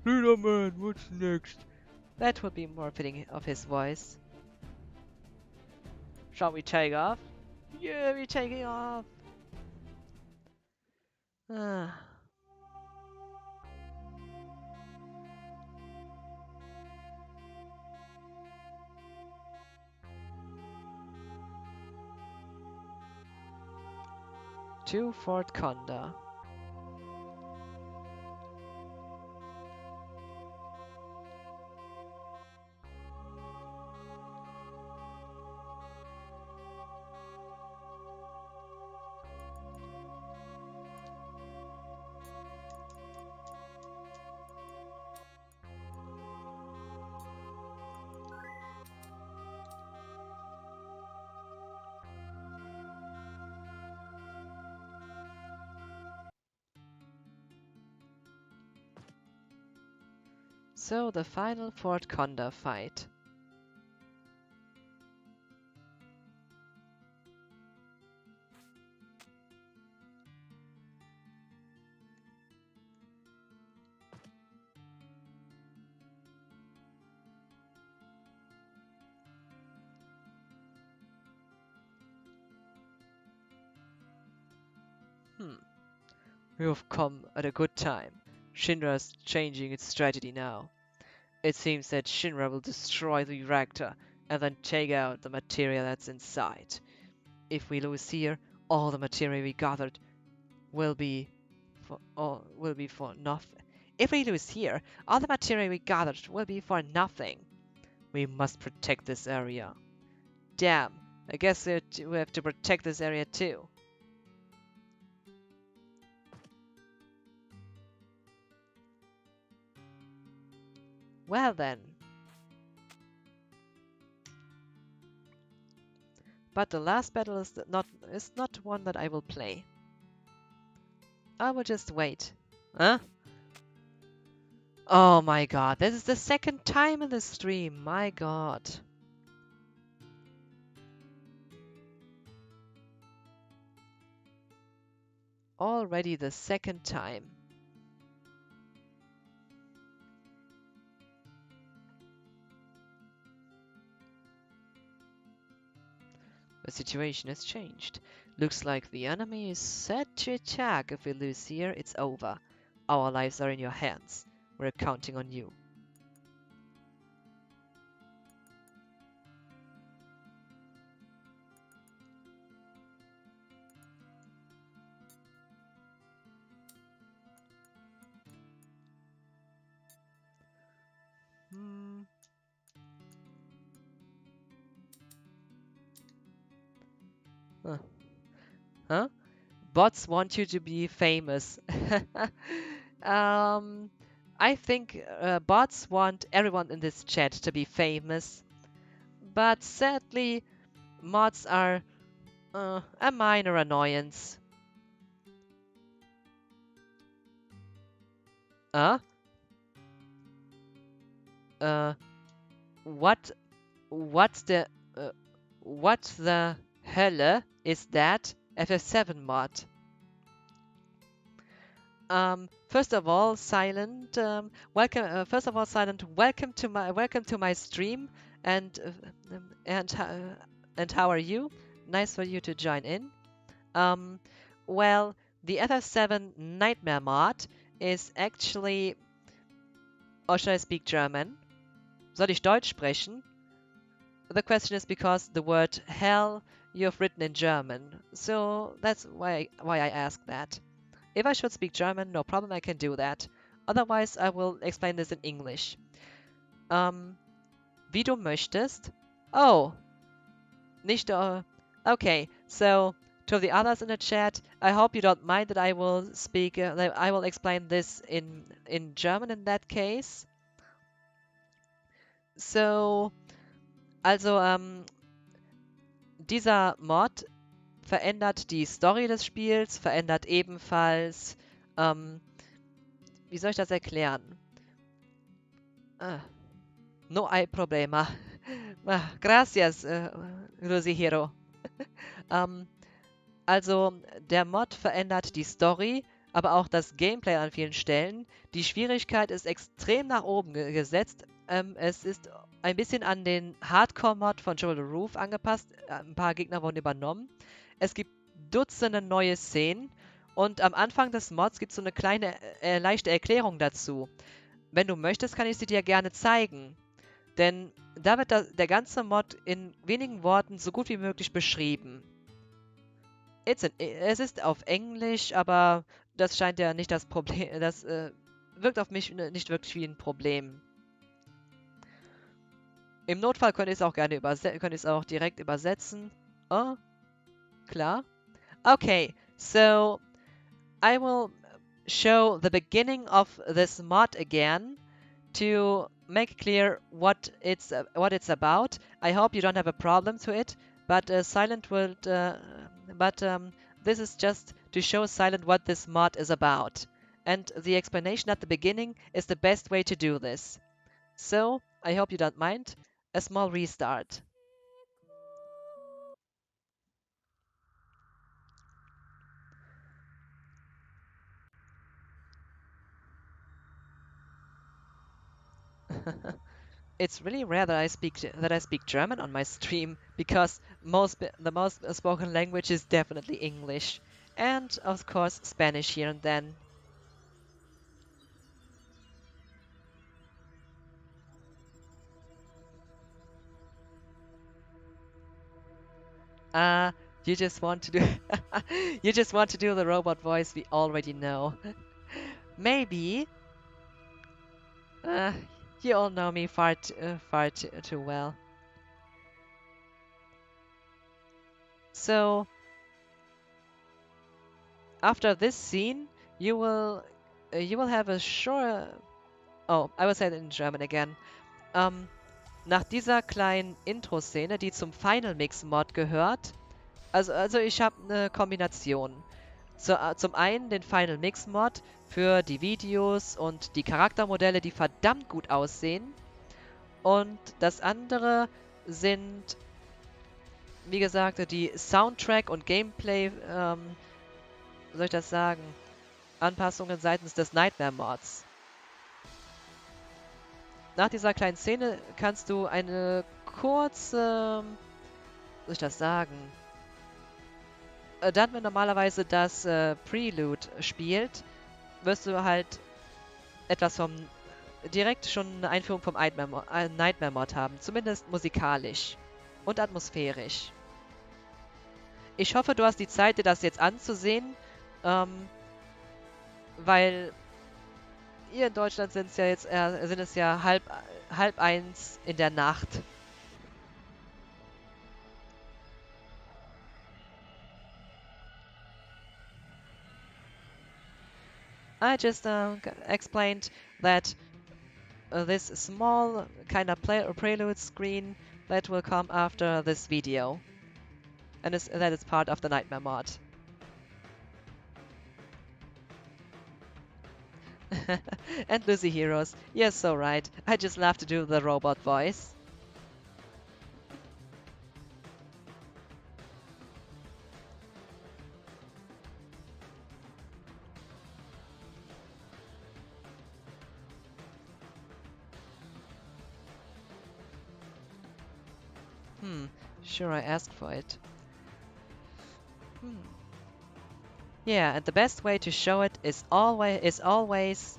Leader man, what's next? That would be more fitting of his voice. Shall we take off? Yeah, we're taking off. Ah. To Fort Condor. So the final Fort Condor fight. You've come at a good time. Shinra's changing its strategy now. It seems that Shinra will destroy the reactor and then take out the material that's inside. If we lose here, all the material we gathered will be for nothing. If we lose here, all the material we gathered will be for nothing. We must protect this area. Damn, I guess we have to protect this area too. Well then. But the last battle is not one that I will play. I will just wait. Huh? Oh my god, this is the second time in the stream. My god. already the second time. The situation has changed. Looks like the enemy is set to attack. If we lose here, it's over. Our lives are in your hands. We're counting on you. Hmm. Huh? Huh? Bots want you to be famous. um, I think bots want everyone in this chat to be famous, but sadly, mods are a minor annoyance. Uh, uh, what, what's the, uh, what the Hölle is that? FF7 mod. First of all, Silent, welcome. First of all, Silent, welcome to my stream, and and how are you? Nice for you to join in. Um, well, the FF7 Nightmare mod is actually. Or should I speak German? Soll ich Deutsch sprechen? The question is because the word hell you have written in German, so that's why I ask that. If I should speak German, no problem, I can do that. Otherwise, I will explain this in English. Wie du möchtest. Oh, nicht. Okay, so to the others in the chat, I hope you don't mind that I will speak. That I will explain this in German in that case. So, also dieser Mod verändert die Story des Spiels, verändert ebenfalls. Wie soll ich das erklären? Ah, no hay problema. Gracias, Rosihiro. Also, der Mod verändert die Story, aber auch das Gameplay an vielen Stellen. Die Schwierigkeit ist extrem nach oben gesetzt. Es ist ein bisschen an den Hardcore-Mod von Joel the Roof angepasst. Ein paar Gegner wurden übernommen. Es gibt Dutzende neue Szenen und am Anfang des Mods gibt es so eine kleine, leichte Erklärung dazu. Wenn du möchtest, kann ich sie dir gerne zeigen. Denn da wird der ganze Mod in wenigen Worten so gut wie möglich beschrieben. Es ist auf Englisch, aber das scheint ja nicht das Problem. Das wirkt auf mich nicht wirklich wie ein Problem. Im Notfall könnt ihr es auch gerne direkt übersetzen. Oh, klar. Okay, so I will show the beginning of this mod again to make clear what it's about. I hope you don't have a problem to it, but Silent will. This is just to show Silent what this mod is about, and the explanation at the beginning is the best way to do this. So I hope you don't mind. A small restart. It's really rare that I speak German on my stream because the most spoken language is definitely English, and of course Spanish here and then. You just want to do you just want to do the robot voice we already know. Maybe. Uh, you all know me far too well. So after this scene, you will have a short. Oh, I will say it in German again. Nach dieser kleinen Intro-Szene, die zum Final Mix Mod gehört, also ich habe eine Kombination. Zum einen den Final Mix Mod für die Videos und die Charaktermodelle, die verdammt gut aussehen. Und das andere sind, wie gesagt, die Soundtrack- und Gameplay wie soll ich das sagen, Anpassungen seitens des Nightmare-Mods. Nach dieser kleinen Szene kannst du eine kurze, wie soll ich das sagen, dann, wenn normalerweise das Prelude spielt, wirst du halt etwas vom, direkt schon eine Einführung vom Nightmare-Mod haben, zumindest musikalisch und atmosphärisch. Ich hoffe, du hast die Zeit, dir das jetzt anzusehen, weil hier in Deutschland sind es ja halb eins in der Nacht. I just explained that this small kind of prelude screen that will come after this video, and that is part of the Nightmare mod. And Lucy Heroes, yes, so right. I just love to do the robot voice. Sure, I asked for it. Yeah, and the best way to show it is always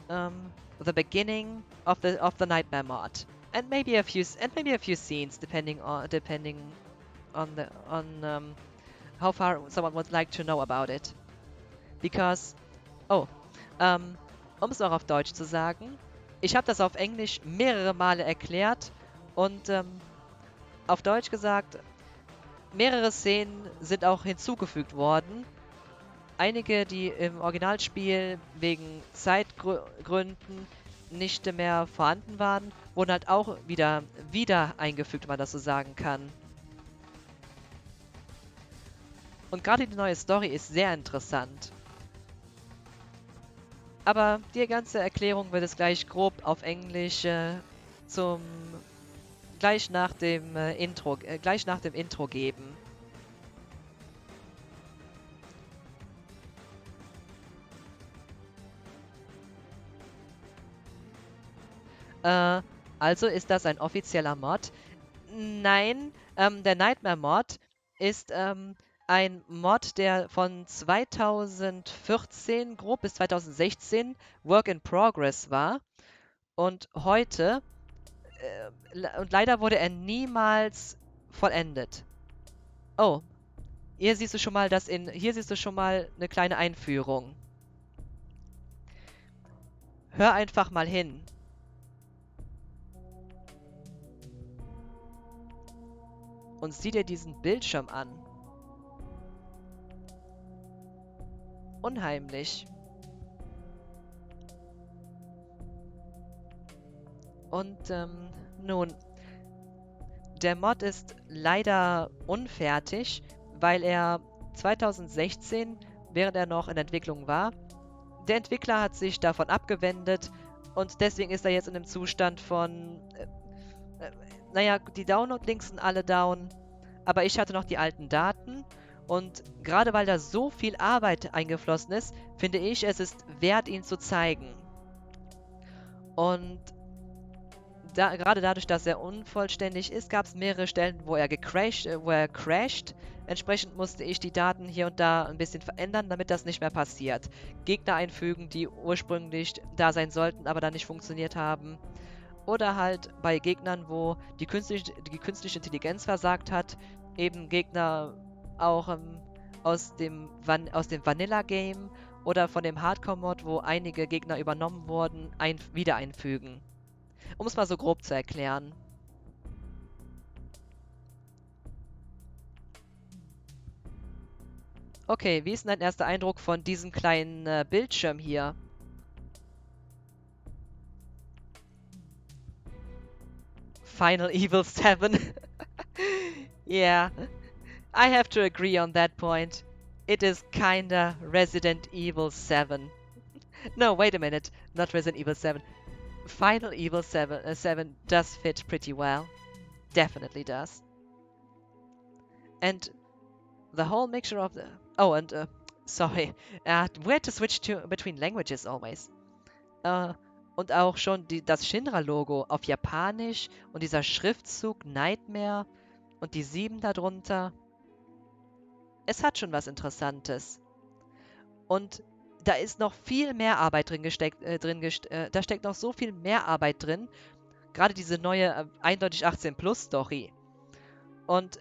the beginning of the Nightmare mod, and maybe a few scenes depending on how far someone would like to know about it. Because um es auch auf Deutsch zu sagen, ich habe das auf Englisch mehrere Male erklärt und auf Deutsch gesagt, mehrere Szenen sind auch hinzugefügt worden. Einige, die im Originalspiel wegen Zeitgründen nicht mehr vorhanden waren, wurden halt auch wieder eingefügt, wenn man das so sagen kann. Und gerade die neue Story ist sehr interessant. Aber die ganze Erklärung wird es gleich grob auf Englisch gleich nach dem Intro geben. Also ist das ein offizieller Mod? Nein, der Nightmare Mod ist ein Mod, der von 2014 grob bis 2016 Work in Progress war. Und heute, und leider wurde er niemals vollendet. Oh, hier siehst du schon mal eine kleine Einführung. Hör einfach mal hin. Und sieh dir diesen Bildschirm an. Unheimlich. Und nun, der Mod ist leider unfertig, weil er 2016, während er noch in Entwicklung war, der Entwickler hat sich davon abgewendet und deswegen ist er jetzt in einem Zustand von, naja, die Download-Links sind alle down, aber ich hatte noch die alten Daten und gerade weil da so viel Arbeit eingeflossen ist, finde ich, es ist wert, ihn zu zeigen. Und gerade dadurch, dass er unvollständig ist, gab es mehrere Stellen, wo er crasht. Entsprechend musste ich die Daten hier und da ein bisschen verändern, damit das nicht mehr passiert. Gegner einfügen, die ursprünglich da sein sollten, aber dann nicht funktioniert haben. Oder halt bei Gegnern, wo die künstliche Intelligenz versagt hat, eben Gegner auch aus dem Vanilla-Game oder von dem Hardcore-Mod, wo einige Gegner übernommen wurden, wieder einfügen. Um es mal so grob zu erklären. Okay, wie ist denn dein erster Eindruck von diesem kleinen Bildschirm hier? Final Evil 7. Yeah, I have to agree on that point. It is kinda Resident Evil 7. No, wait a minute, not Resident Evil 7. Final Evil 7 does fit pretty well. Definitely does. And the whole mixture of the... Oh, and Sorry. We had to switch between languages always. Äh, und auch schon das Shinra-Logo auf Japanisch und dieser Schriftzug Nightmare und die 7 darunter. Es hat schon was Interessantes. Und da ist noch viel mehr Arbeit drin gesteckt, da steckt noch so viel mehr Arbeit drin. Gerade diese neue, eindeutig 18 Plus Story. Und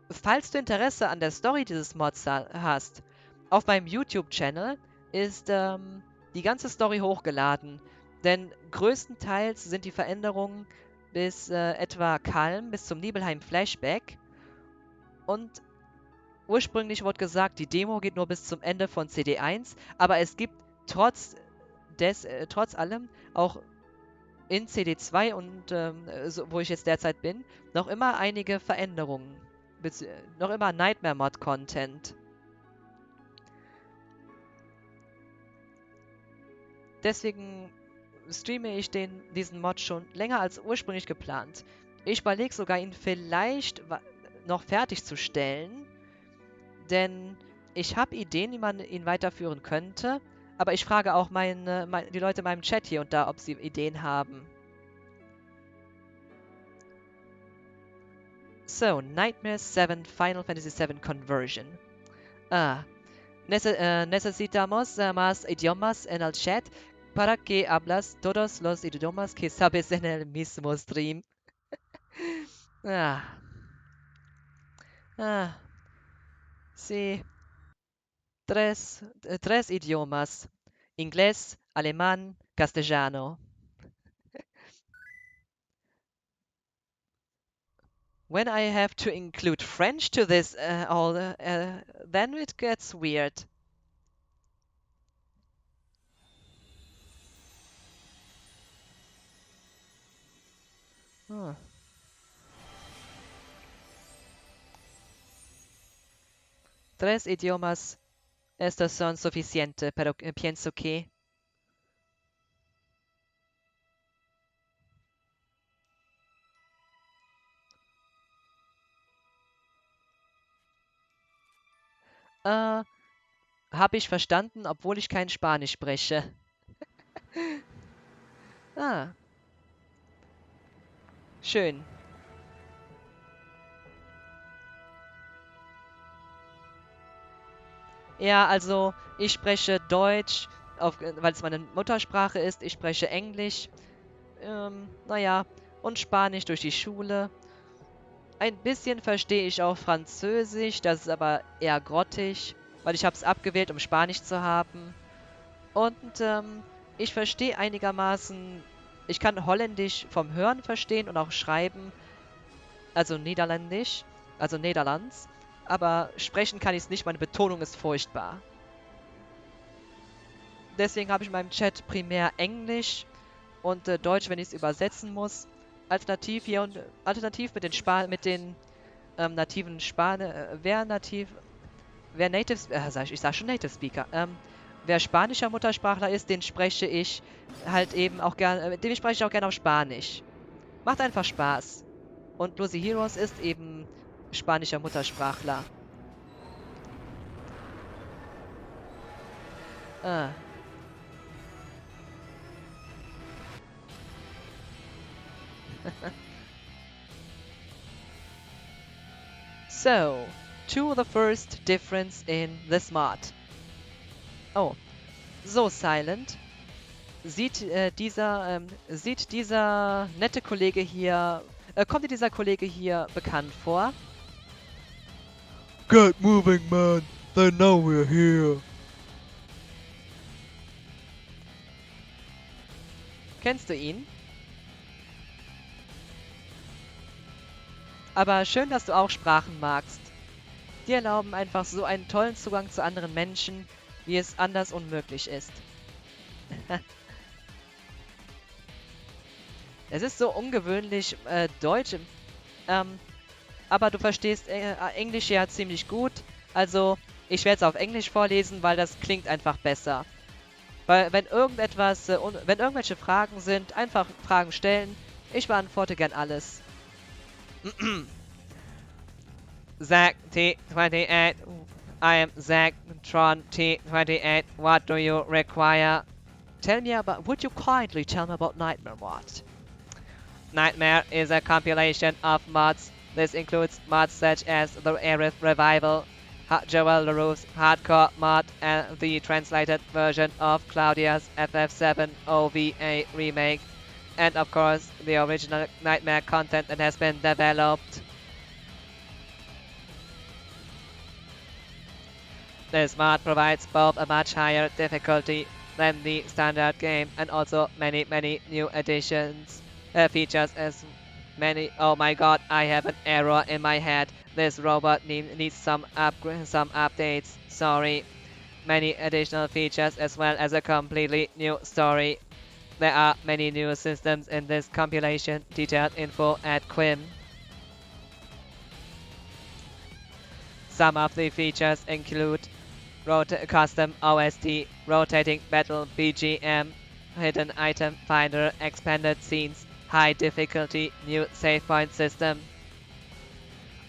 falls du Interesse an der Story dieses Mods hast, auf meinem YouTube-Channel ist die ganze Story hochgeladen. Denn größtenteils sind die Veränderungen bis etwa Kalm, bis zum Nibelheim-Flashback. Und ursprünglich wurde gesagt, die Demo geht nur bis zum Ende von CD1, aber es gibt trotz allem auch in CD2 und so, wo ich jetzt derzeit bin, noch immer einige Veränderungen. Noch immer Nightmare-Mod-Content. Deswegen streame ich diesen Mod schon länger als ursprünglich geplant. Ich überlege sogar, ihn vielleicht noch fertigzustellen, denn ich habe Ideen, wie man ihn weiterführen könnte, aber ich frage auch die Leute in meinem Chat hier und da, ob sie Ideen haben. So, Nightmare 7 Final Fantasy 7 Conversion. Necesitamos más idiomas en el chat para que hablas todos los idiomas que sabes en el mismo stream. Ah, ah, sí. Tres idiomas. Inglés, alemán, castellano. When I have to include French to this then it gets weird. Ah. Tres idiomas. Estos son suficientes, pero pienso que... Habe ich verstanden, obwohl ich kein Spanisch spreche. Ah, schön. Ja, also ich spreche Deutsch, weil es meine Muttersprache ist. Ich spreche Englisch, naja, und Spanisch durch die Schule. Ein bisschen verstehe ich auch Französisch, das ist aber eher grottig, weil ich habe es abgewählt, um Spanisch zu haben. Und ich verstehe einigermaßen, ich kann Holländisch vom Hören verstehen und auch schreiben, also Niederländisch, also Niederlands. Aber sprechen kann ich es nicht, meine Betonung ist furchtbar. Deswegen habe ich in meinem Chat primär Englisch und Deutsch, wenn ich es übersetzen muss. Alternativ hier und alternativ mit den nativen wer Native, ich sag schon Native Speaker, wer spanischer Muttersprachler ist, den spreche ich halt eben auch gerne, den spreche ich auch gerne auf Spanisch. Macht einfach Spaß. Und Lucy Heroes ist eben spanischer Muttersprachler. Ah. So, to the first difference in this mod. Oh, so Silent. Sieht dieser nette Kollege hier, kommt dir dieser Kollege hier bekannt vor? Get moving, man. They know we're here. Kennst du ihn? Aber schön, dass du auch Sprachen magst. Die erlauben einfach so einen tollen Zugang zu anderen Menschen, wie es anders unmöglich ist. Es ist so ungewöhnlich, Deutsch, aber du verstehst Englisch ja ziemlich gut. Also, ich werde es auf Englisch vorlesen, weil das klingt einfach besser. Weil wenn wenn irgendwelche Fragen sind, einfach Fragen stellen. Ich beantworte gern alles. Zack T28. I am Zack Tron T28. What do you require? Would you kindly tell me about Nightmare Mod? Nightmare is a compilation of mods. This includes mods such as the Aerith Revival, Joel LaRue's Hardcore mod, and the translated version of Claudia's FF7 OVA remake, and of course the original Nightmare content that has been developed. This mod provides both a much higher difficulty than the standard game and also many new additions, features as many. Oh my god, I have an error in my head. This robot needs some updates. Sorry. Many additional features as well as a completely new story. There are many new systems in this compilation. Detailed info at Quim. Some of the features include custom OST, rotating battle BGM, hidden item finder, expanded scenes, high difficulty, new save point system.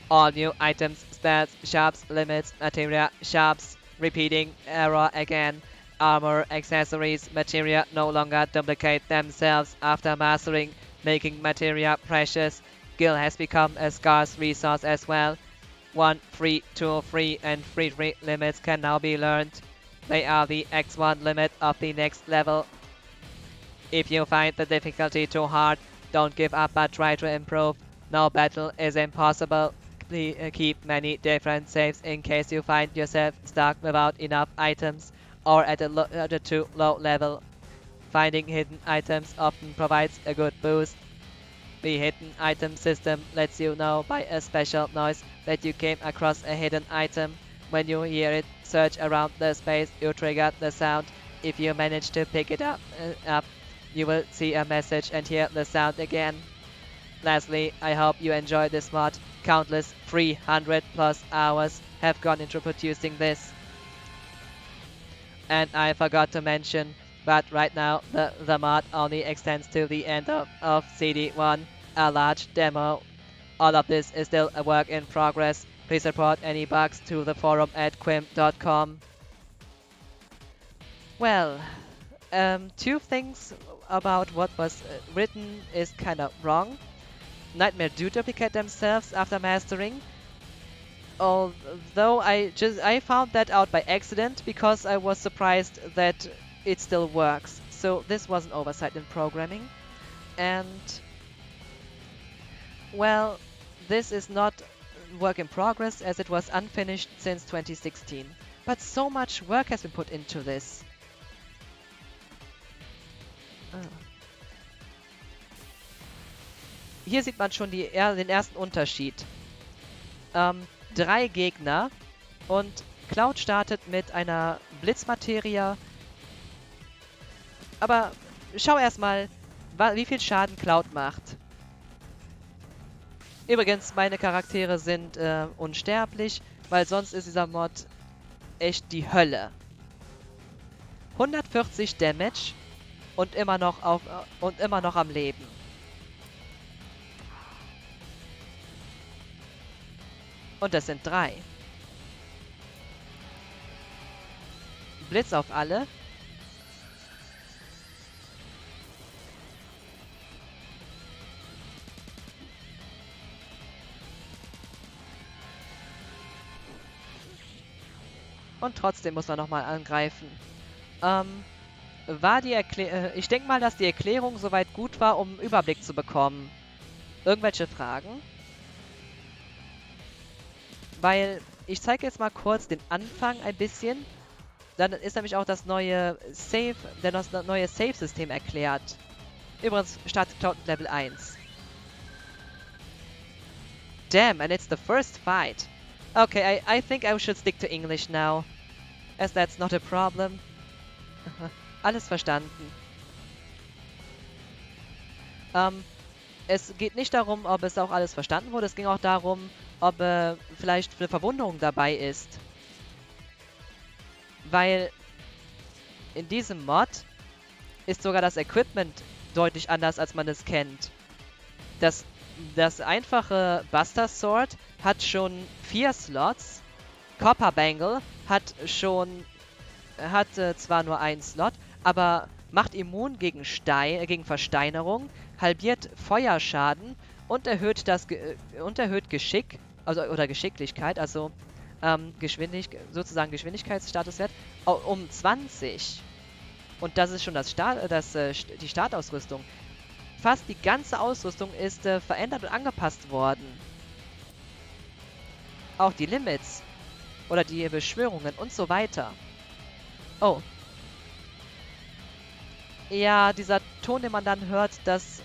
All new items, stats, shops, limits, materia, shops, repeating error again. Armor, accessories, materia no longer duplicate themselves after mastering, making materia precious. Skill has become a scarce resource as well. 1 free, 2 free, and 3 free limits can now be learned. They are the X1 limit of the next level. If you find the difficulty too hard, don't give up but try to improve. No battle is impossible. Keep many different saves in case you find yourself stuck without enough items or at a too low level. Finding hidden items often provides a good boost. The hidden item system lets you know by a special noise that you came across a hidden item. When you hear it search around the space, you trigger the sound. If you manage to pick it up, you will see a message and hear the sound again. Lastly, I hope you enjoy this mod. Countless 300 plus hours have gone into producing this. And I forgot to mention, but right now the mod only extends to the end of CD1, a large demo. All of this is still a work in progress. Please report any bugs to the forum at quim.com. Well, two things about what was written is kind of wrong. Nightmare do duplicate themselves after mastering. Although I found that out by accident because I was surprised that it still works. So this was an oversight in programming. And well, this is not work in progress as it was unfinished since 2016. But so much work has been put into this. Hier sieht man schon den ersten Unterschied. 3 Gegner und Cloud startet mit einer Blitzmateria. Aber schau erstmal, wie viel Schaden Cloud macht. Übrigens, meine Charaktere sind unsterblich, weil sonst ist dieser Mod echt die Hölle. 140 Damage und immer noch am Leben. Und das sind 3. Blitz auf alle. Und trotzdem muss man nochmal angreifen. Ich denke mal, dass die Erklärung soweit gut war, um einen Überblick zu bekommen. Irgendwelche Fragen? Weil ich zeige jetzt mal kurz den Anfang ein bisschen. Dann ist nämlich auch das neue Save-System erklärt. Übrigens startet Cloud Level 1. Damn, and it's the first fight. Okay, I think I should stick to English now. As that's not a problem. Alles verstanden. Es geht nicht darum, ob es auch alles verstanden wurde. Es ging auch darum, ob vielleicht eine Verwunderung dabei ist. Weil in diesem Mod ist sogar das Equipment deutlich anders, als man es kennt. Das einfache Buster Sword hat schon 4 Slots Copper Bangle hat zwar nur einen Slot, aber macht immun gegen gegen Versteinerung, halbiert Feuerschaden und und erhöht Geschick, also oder Geschicklichkeit, also sozusagen Geschwindigkeitsstatuswert, um 20. Und das ist schon die Startausrüstung. Fast die ganze Ausrüstung ist verändert und angepasst worden. Auch die Limits oder die Beschwörungen und so weiter. Oh. Ja, dieser Ton, den man dann hört, das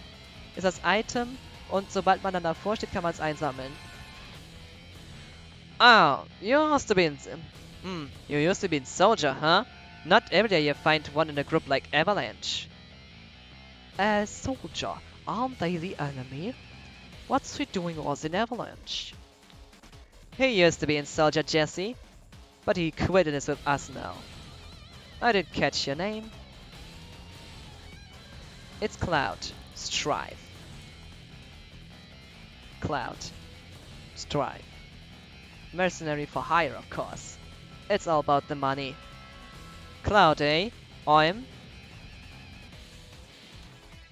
ist das Item. Und sobald man dann davor steht, kann man es einsammeln. Ah, you used to be a soldier, huh? Not every day you find one in a group like Avalanche. A soldier? Aren't they the enemy? What's he doing was in Avalanche? He used to be in Soldier Jesse, but he quit and is with us now. I didn't catch your name. It's Cloud. Strive. Cloud. Strive. Mercenary for hire, of course. It's all about the money. Cloud, eh?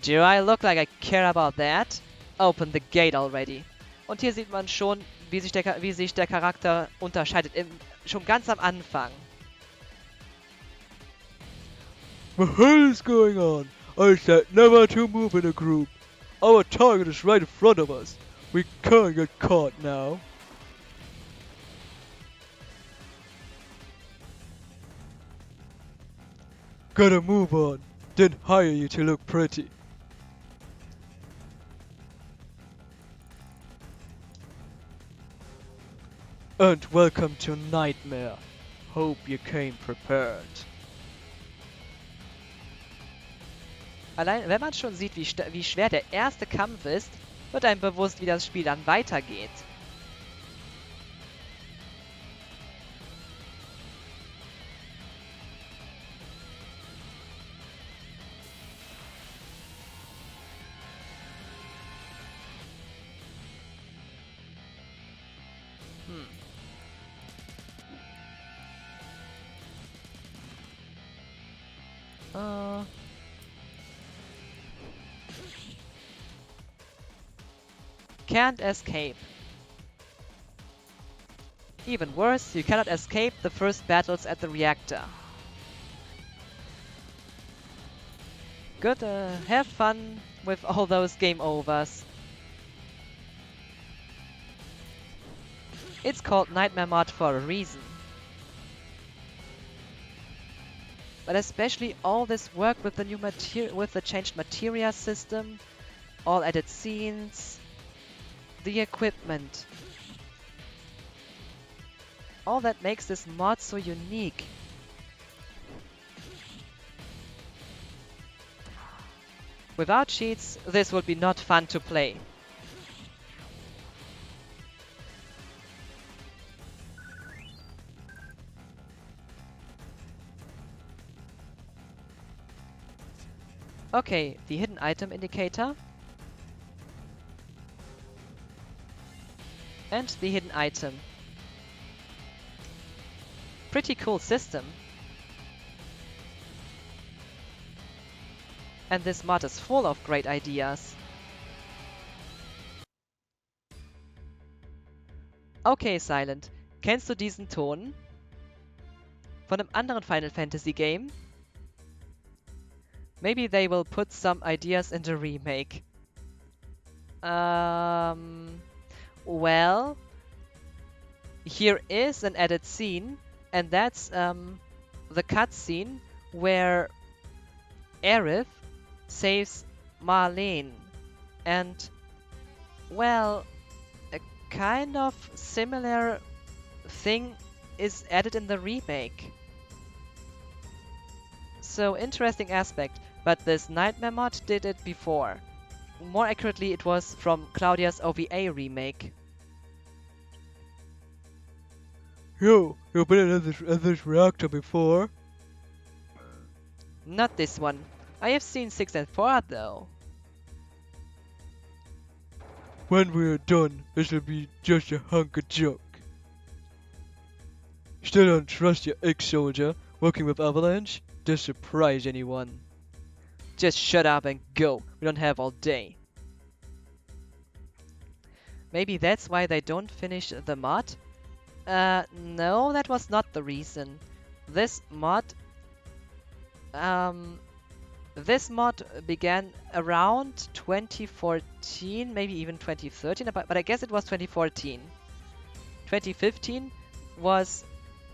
Do I look like I care about that? Open the gate already. Und hier sieht man schon, wie sich der Charakter unterscheidet. Schon ganz am Anfang. What the hell is going on? I said never to move in a group. Our target is right in front of us. We can't get caught now. Gotta move on. Didn't hire you to look pretty. And welcome to Nightmare. Hope you came prepared. Allein, wenn man schon sieht, wie schwer der erste Kampf ist, wird einem bewusst, wie das Spiel dann weitergeht. Can't escape. Even worse, you cannot escape the first battles at the reactor. Good, have fun with all those game overs. It's called Nightmare Mod for a reason. But especially all this work with the new with the changed materia system, all added scenes, the equipment. All that makes this mod so unique. Without cheats, this would be not fun to play. Okay, the hidden item indicator. And the hidden item. Pretty cool system. And this mod is full of great ideas. Okay, Silent, kennst du diesen Ton? Von einem anderen Final Fantasy game? Maybe they will put some ideas in the remake. Well, here is an added scene, and that's the cutscene where Aerith saves Marlene. And, well, a kind of similar thing is added in the remake. So, interesting aspect, but this Nightmare mod did it before. More accurately, it was from Claudia's OVA remake. Yo, you've been in this reactor before? Not this one. I have seen 6 and 4 though. When we're done, it'll be just a hunk of junk. Still don't trust your ex-soldier working with Avalanche? Does surprise anyone. Just shut up and go. We don't have all day. Maybe that's why they don't finish the mod? No, that was not the reason. This mod, um, this mod began around 2014, maybe even 2013, but I guess it was 2014. 2015 was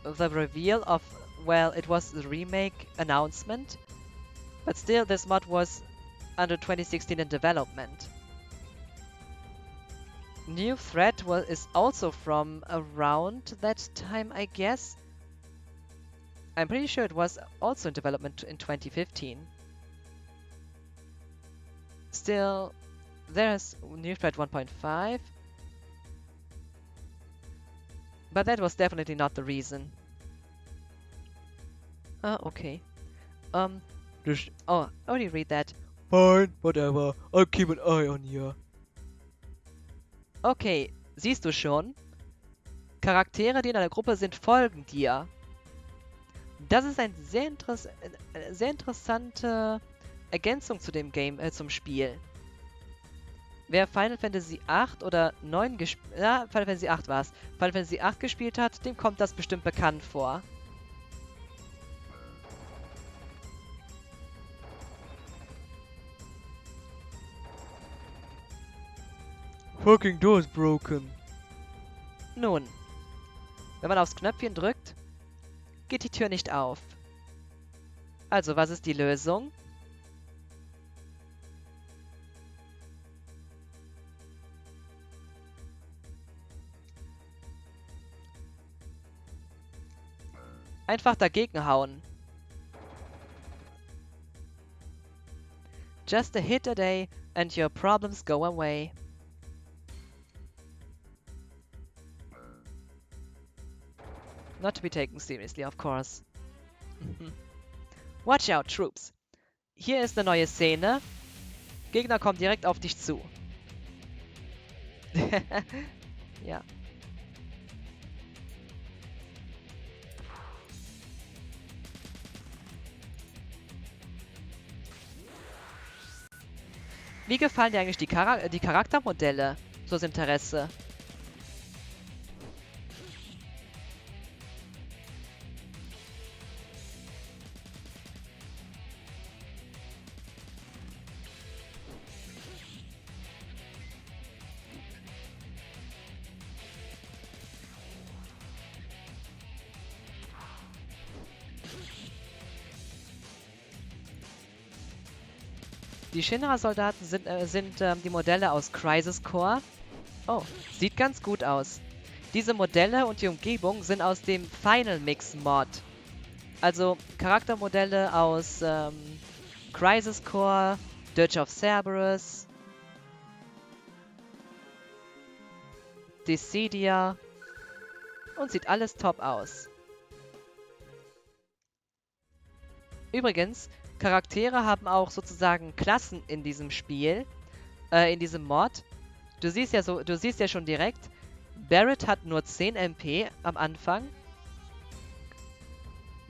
the reveal of, well, it was the remake announcement, but still this mod was under 2016 in development. New threat is also from around that time, I guess. I'm pretty sure it was also in development in 2015. Still, there's new threat 1.5. But that was definitely not the reason. Okay. Just Oh, I already read that. fine, whatever. I'll keep an eye on you. Okay, siehst du schon? Charaktere, die in einer Gruppe sind, folgen dir. Das ist eine sehr interessante Ergänzung zu dem Game, zum Spiel. Wer Final Fantasy 8 oder 9 gespielt, ja, Final Fantasy 8 war's. Final Fantasy 8 gespielt hat, dem kommt das bestimmt bekannt vor. Fucking door is broken. Nun, wenn man aufs Knöpfchen drückt, geht die Tür nicht auf. Also, was ist die Lösung? Einfach dagegen hauen. Just a hit a day and your problems go away. Not to be taken seriously, of course. Watch out, Troops. Hier ist eine neue Szene. Gegner kommen direkt auf dich zu. Ja. Wie gefallen dir eigentlich die Charaktermodelle? So aus Interesse. Die Shinra-Soldaten sind die Modelle aus Crisis Core. Oh, sieht ganz gut aus. Diese Modelle und die Umgebung sind aus dem Final Mix Mod. Also Charaktermodelle aus Crisis Core, Dirge of Cerberus, Dissidia und sieht alles top aus. Übrigens, Charaktere haben auch sozusagen Klassen in diesem Spiel, in diesem Mod. Du siehst ja schon direkt, Barret hat nur 10 MP am Anfang.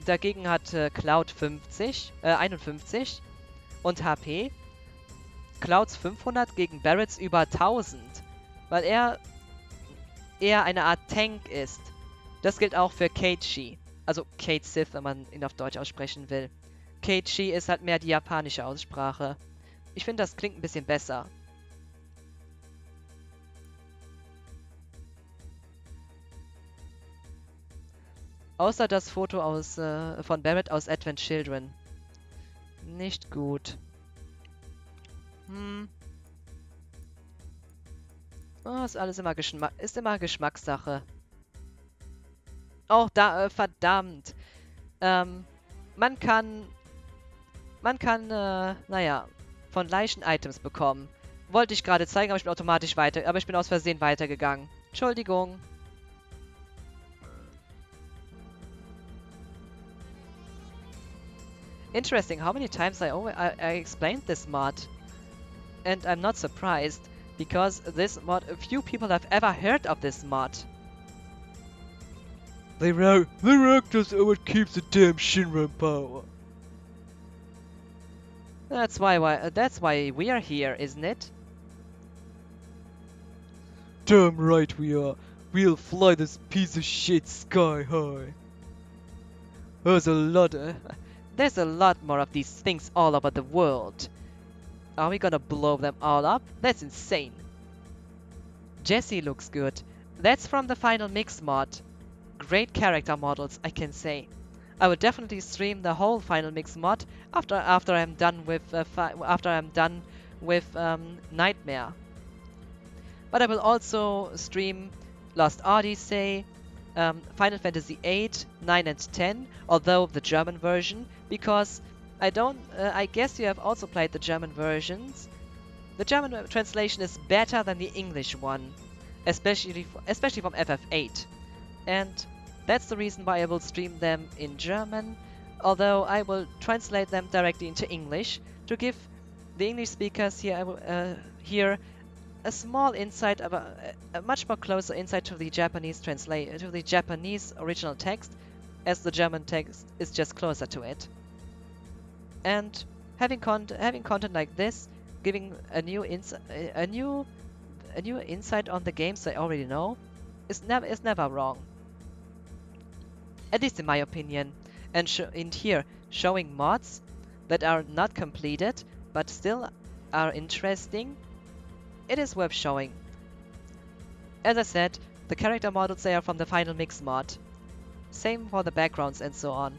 Dagegen hat Cloud 51 und HP. Clouds 500 gegen Barretts über 1000, weil er eher eine Art Tank ist. Das gilt auch für Keiichi, also Kate Sith, wenn man ihn auf Deutsch aussprechen will. Keiichi ist halt mehr die japanische Aussprache. Ich finde, das klingt ein bisschen besser. Außer das Foto von Barret aus Advent Children. Nicht gut. Oh, ist alles immer Geschmackssache. Oh, verdammt. Man kann, naja, von Leichen Items bekommen. Wollte ich gerade zeigen, aber ich bin aus Versehen weitergegangen. Entschuldigung. Interesting, how many times I explained this mod. And I'm not surprised, because this mod, few people have ever heard of this mod. The reactors are what keeps the damn Shinra in power. That's why we are here, isn't it? Damn right we are. We'll fly this piece of shit sky high. There's a lot. There's a lot more of these things all over the world. Are we gonna blow them all up? That's insane. Jessie looks good. That's from the Final Mix mod. Great character models, I can say. I would definitely stream the whole Final Mix mod after I'm done with Nightmare. But I will also stream Lost Odyssey, Final Fantasy VIII, 9 and 10, although the German version, because I guess you have also played the German versions. The German translation is better than the English one, especially from FF8. And that's the reason why I will stream them in German, although I will translate them directly into English to give the English speakers here a small insight, a much more closer insight to the Japanese original text, as the German text is just closer to it. And having content like this, giving a new insight on the games I already know, is never wrong. At least in my opinion. And in here, showing mods that are not completed but still are interesting, it is worth showing. As I said, the character models they are from the Final Mix mod. Same for the backgrounds and so on.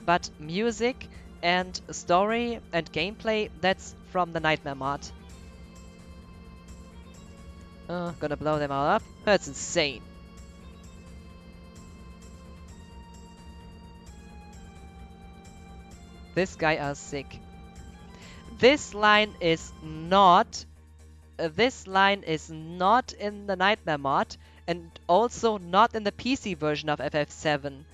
But music and story and gameplay, that's from the Nightmare mod. Gonna blow them all up? That's insane. This guy are sick. This line is not in the Nightmare mod and also not in the PC version of FF7.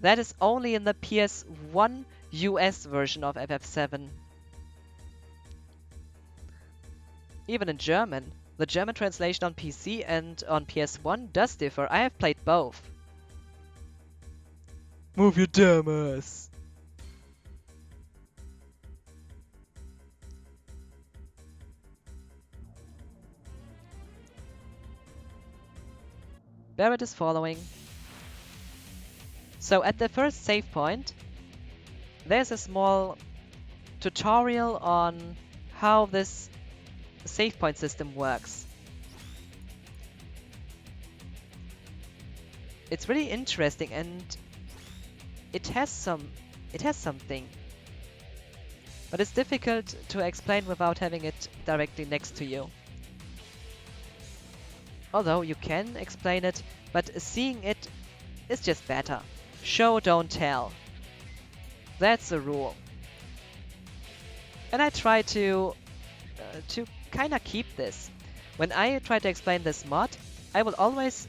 That is only in the PS1 US version of FF7. Even in German. The German translation on PC and on PS1 does differ. I have played both. Move your damn ass. Barrett is following. So at the first save point, there's a small tutorial on how this save point system works. It's really interesting and it has something. But it's difficult to explain without having it directly next to you. Although you can explain it, but seeing it is just better. Show, don't tell. That's the rule. And I try to kind of keep this. When I try to explain this mod, I will always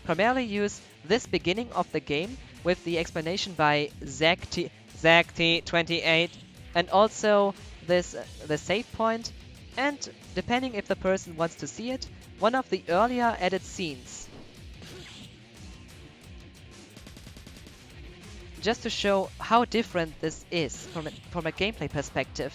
primarily use this beginning of the game with the explanation by ZagT28, and also this the save point, and depending if the person wants to see it, one of the earlier added scenes. Just to show how different this is from a gameplay perspective.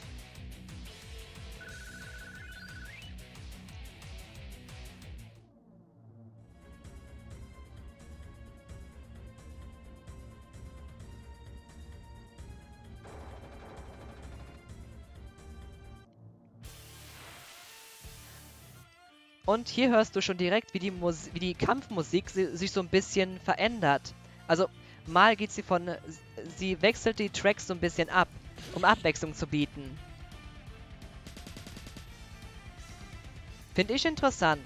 Und hier hörst du schon direkt, wie die Kampfmusik sich so ein bisschen verändert. Also mal geht sie wechselt die Tracks so ein bisschen ab, um Abwechslung zu bieten. Finde ich interessant.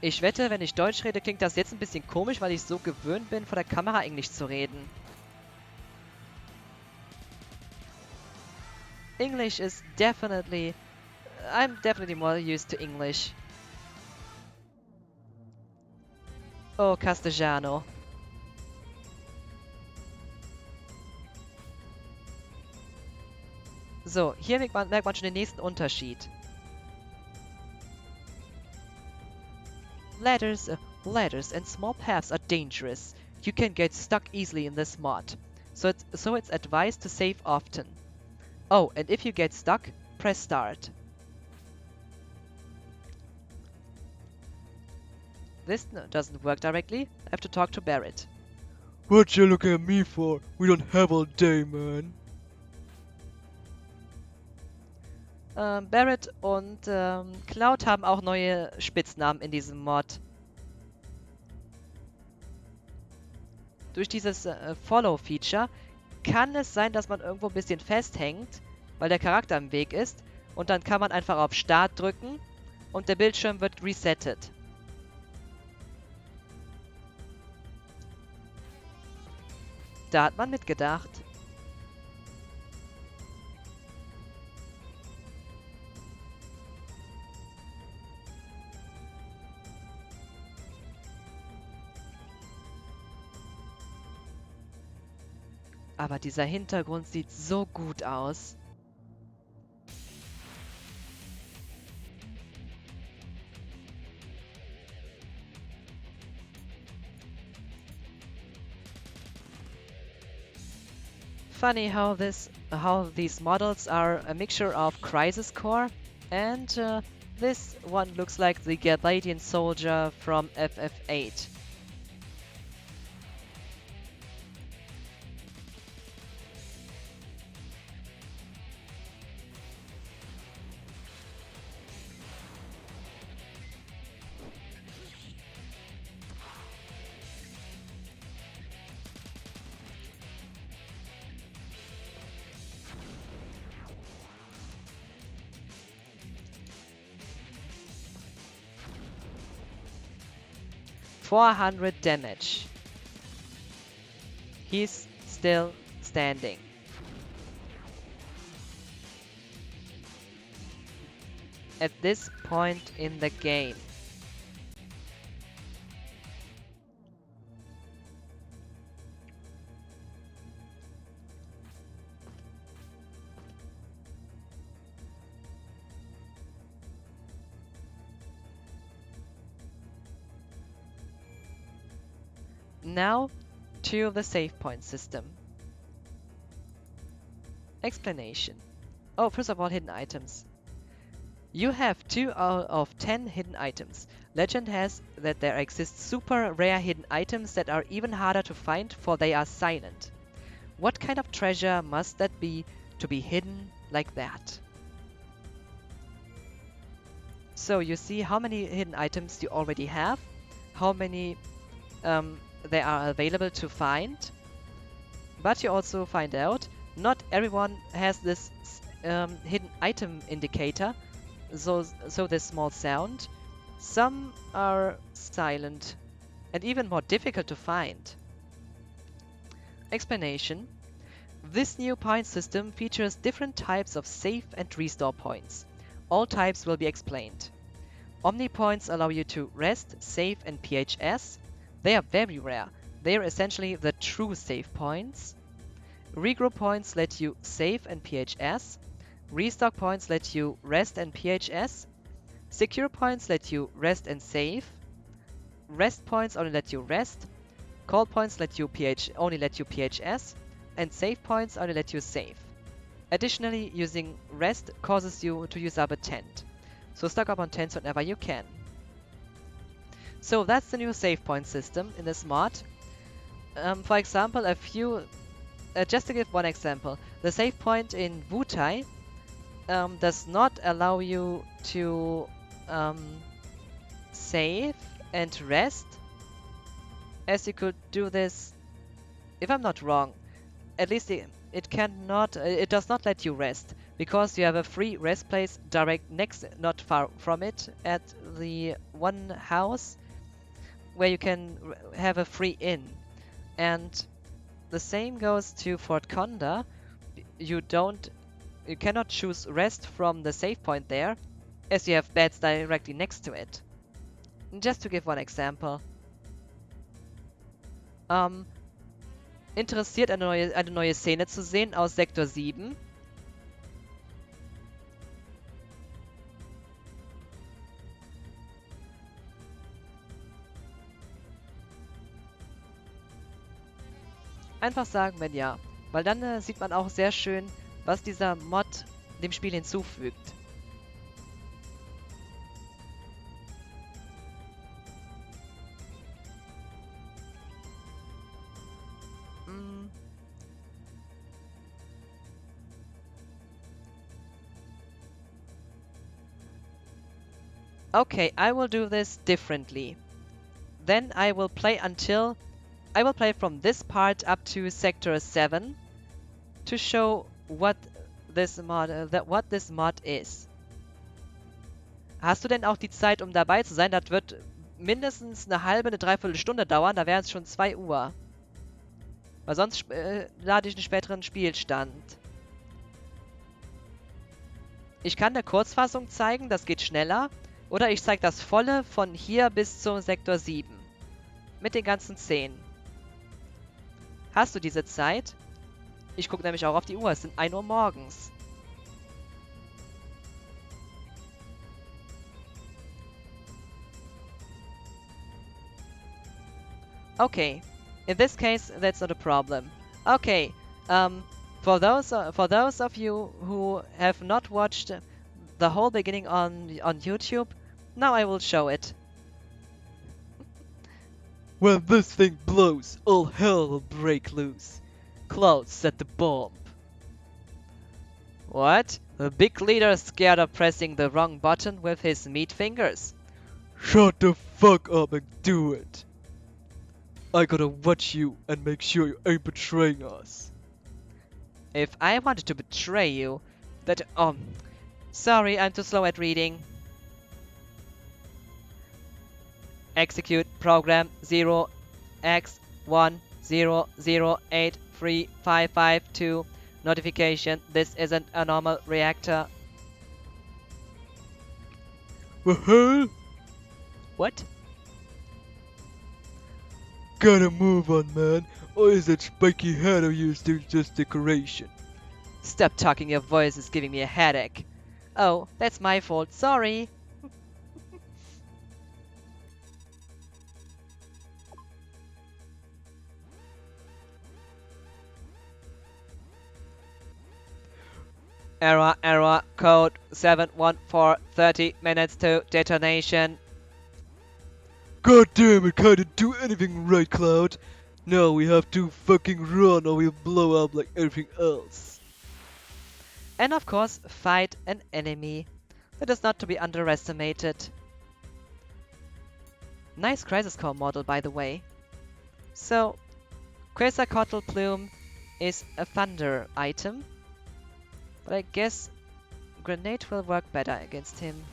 Ich wette, wenn ich Deutsch rede, klingt das jetzt ein bisschen komisch, weil ich so gewöhnt bin, vor der Kamera Englisch zu reden. English is I'm definitely more used to English. Oh, Castellano. So, hier merkt man schon den nächsten Unterschied. Ladders and small paths are dangerous. You can get stuck easily in this mod. So it's advised to save often. Oh, and if you get stuck, press start. This doesn't work directly. I have to talk to Barrett. What you looking at me for? We don't have all day, man. Barrett und Cloud haben auch neue Spitznamen in diesem Mod. Durch dieses Follow-Feature kann es sein, dass man irgendwo ein bisschen festhängt, weil der Charakter im Weg ist. Und dann kann man einfach auf Start drücken und der Bildschirm wird resettet. Da hat man mitgedacht. Aber dieser Hintergrund sieht so gut aus. Funny how these models are a mixture of Crisis Core and this one looks like the Galadian soldier from FF8. $400 damage. He's still standing. At this point in the game. Now to the save point system. Explanation. Oh, first of all, hidden items. You have 2 out of 10 hidden items. Legend has that there exist super rare hidden items that are even harder to find, for they are silent. What kind of treasure must that be to be hidden like that? So you see how many hidden items you already have, how many they are available to find, but you also find out not everyone has this hidden item indicator, so this small sound. Some are silent and even more difficult to find. Explanation. This new point system features different types of save and restore points. All types will be explained. Omni points allow you to rest, save and PHS. They are very rare. They are essentially the true save points. Regroup points let you save and PHS. Restock points let you rest and PHS. Secure points let you rest and save. Rest points only let you rest. Call points only let you PHS. And save points only let you save. Additionally, using rest causes you to use up a tent. So stock up on tents whenever you can. So that's the new save point system in this mod. For example, just to give one example, the save point in Wutai does not allow you to save and rest, as you could do this, if I'm not wrong. At least it does not let you rest, because you have a free rest place not far from it, at the one house where you can have a free inn. And the same goes to Fort Conda. You cannot choose rest from the save point there, as you have beds directly next to it. Just to give one example. Interessiert eine neue Szene zu sehen aus Sektor 7. Einfach sagen, wenn ja. Weil dann sieht man auch sehr schön, was dieser Mod dem Spiel hinzufügt. Mm. Okay, I will do this differently. Then I will play from this part up to Sector 7 to show what this mod is. Hast du denn auch die Zeit, um dabei zu sein? Das wird mindestens eine halbe, eine Dreiviertelstunde dauern. Da wären es schon 2 Uhr. Weil sonst lade ich einen späteren Spielstand. Ich kann eine Kurzfassung zeigen, das geht schneller. Oder ich zeige das volle von hier bis zum Sektor 7. Mit den ganzen Szenen. Hast du diese Zeit? Ich gucke nämlich auch auf die Uhr. Es sind 1 Uhr morgens. Okay. In this case, that's not a problem. Okay. For those of you who have not watched the whole beginning on YouTube, now I will show it. When this thing blows, all hell will break loose. Clouds set the bomb. What? The big leader scared of pressing the wrong button with his meat fingers. Shut the fuck up and do it. I gotta watch you and make sure you ain't betraying us. If I wanted to betray you, that... sorry, I'm too slow at reading. Execute program 0x10083552. Notification, this isn't a normal reactor. The hell? What? Gotta move on, man, or is that spiky head of yours still just decoration? Stop talking, your voice is giving me a headache. Oh, that's my fault, sorry. Error, code 714, 30 minutes to detonation. God damn it, can't do anything right, Cloud. Now we have to fucking run or we'll blow up like everything else. And of course, fight an enemy. That is not to be underestimated. Nice Crisis Core model, by the way. So, Quetzalcoatl Plume is a thunder item. But I guess Grenade will work better against him.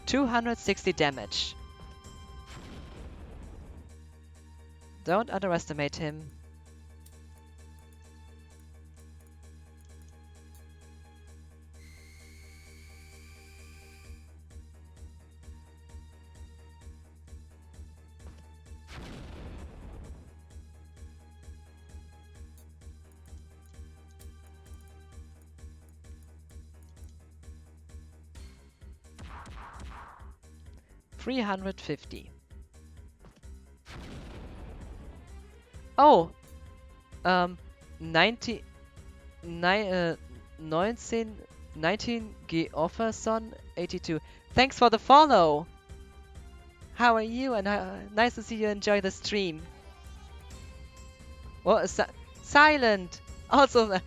$260 damage. Don't underestimate him. $350. Oh, 19 Geofferson 82. Thanks for the follow. How are you? And nice to see you enjoy the stream. Oh, silent. Also,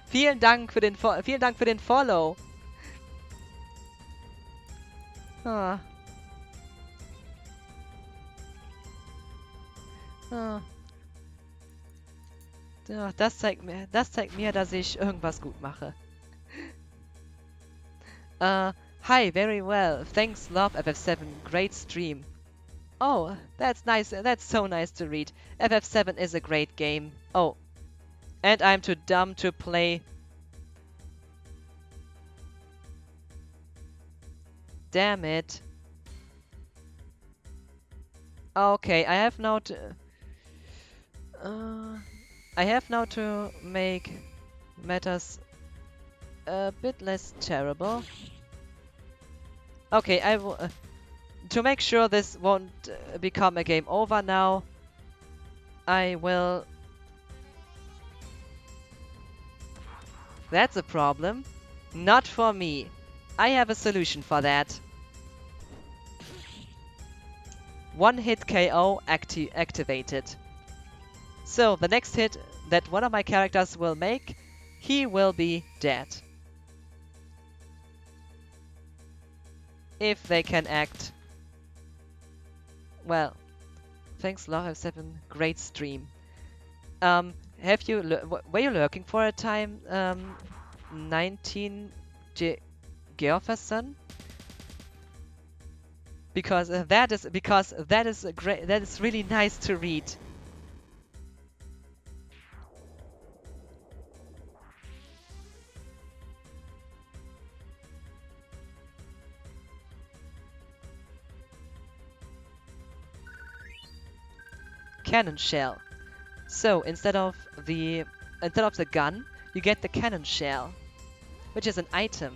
vielen Dank für den Follow. Ah. Ah. Ja, das zeigt mir, dass ich irgendwas gut mache. Hi, very well. Thanks, love, FF7. Great stream. Oh, that's nice. That's so nice to read. FF7 is a great game. Oh, and I'm too dumb to play. Damn it. Okay, I have now to make matters a bit less terrible. Okay, I will. To make sure this won't become a game over now, I will. That's a problem. Not for me. I have a solution for that. One hit KO activated. So the next hit that one of my characters will make, he will be dead. If they can act. Well, thanks lot FF7, great stream. Have you were you lurking for a time 19 Geofferson? Because that is a great, that is really nice to read. Cannon shell. So instead of the gun, you get the cannon shell, which is an item.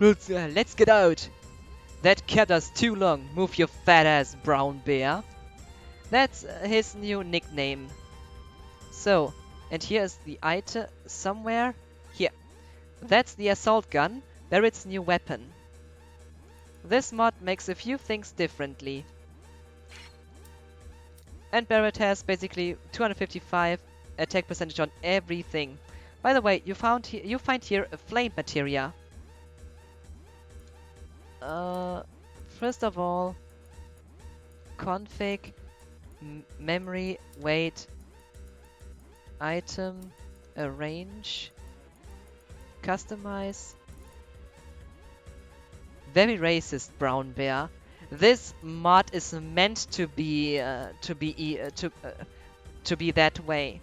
Let's get out. That kept us too long. Move your fat ass, brown bear. That's his new nickname. So, and here is the item somewhere. Here. That's the assault gun, Barrett's new weapon. This mod makes a few things differently. And Barrett has basically 255 attack percentage on everything. By the way, you find here a flame materia. First of all, config, memory, weight, item, arrange, customize. Very racist, brown bear. This mod is meant to be that way.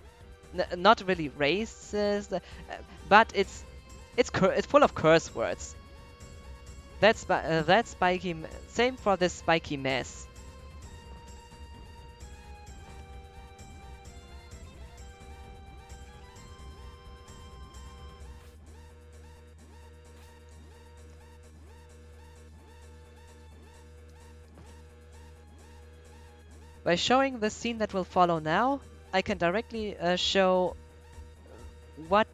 Not really racist, but it's full of curse words. That's spiky. Same for this spiky mess. By showing the scene that will follow now, I can directly show what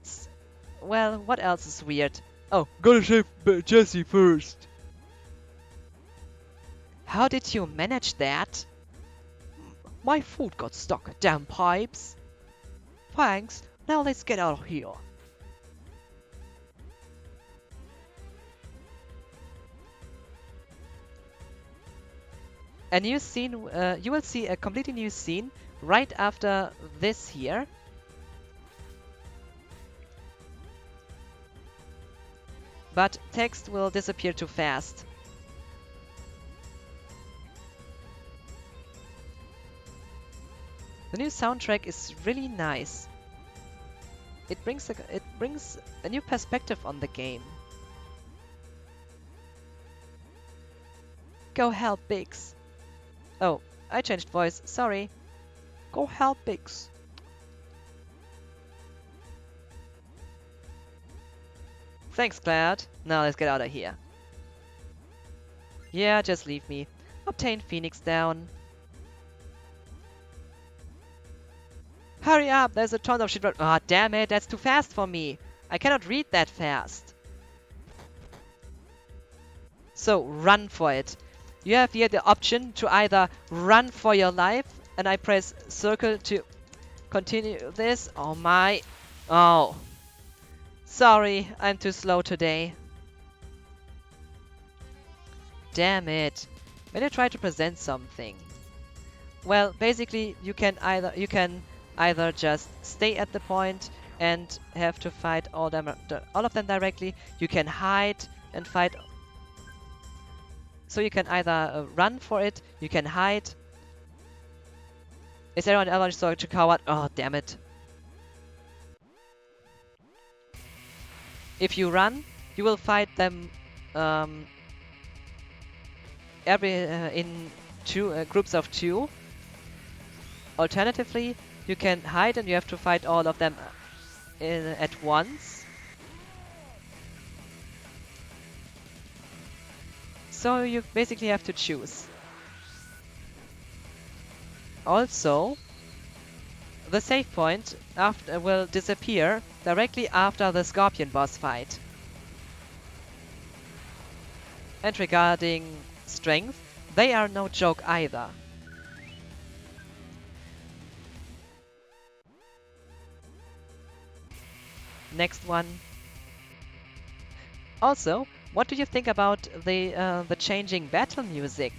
else is weird. Oh, Gotta save Jesse first. How did you manage that? My foot got stuck, damn pipes. Thanks, now let's get out of here. A new scene, you will see a completely new scene right after this here. But text will disappear too fast. The new soundtrack is really nice. It brings a new perspective on the game. Go help Biggs. Oh, I changed voice, sorry. Go help Biggs. Thanks, Cloud. Now let's get out of here. Yeah, just leave me. Obtain Phoenix down. Hurry up, there's a ton of shit. Ah, oh, damn it, that's too fast for me. I cannot read that fast. So, run for it. You have here the option to either run for your life, and I press circle to continue this. Oh my. Oh. Sorry, I'm too slow today. Damn it. When you try to present something. Well, basically, you can either just stay at the point and have to fight all of them directly. You can hide and fight. So you can either run for it, you can hide. Is everyone else such a coward? Oh, damn it. If you run, you will fight them in two groups of two. Alternatively, you can hide and you have to fight all of them at once. So you basically have to choose. Also, the save point after will disappear directly after the Scorpion boss fight. And regarding strength, they are no joke either. Next one. Also, what do you think about the changing battle music?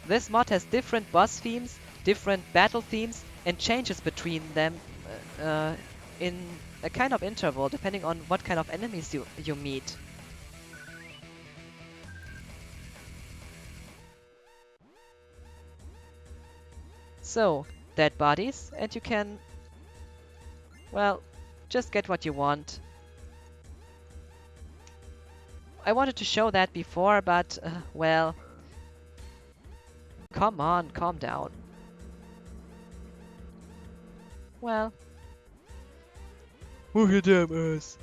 This mod has different boss themes, different battle themes, and changes between them in a kind of interval, depending on what kind of enemies you meet. So, dead bodies, and you can, well, just get what you want. I wanted to show that before, but, well, come on, calm down. Well, Oh, your damn ass.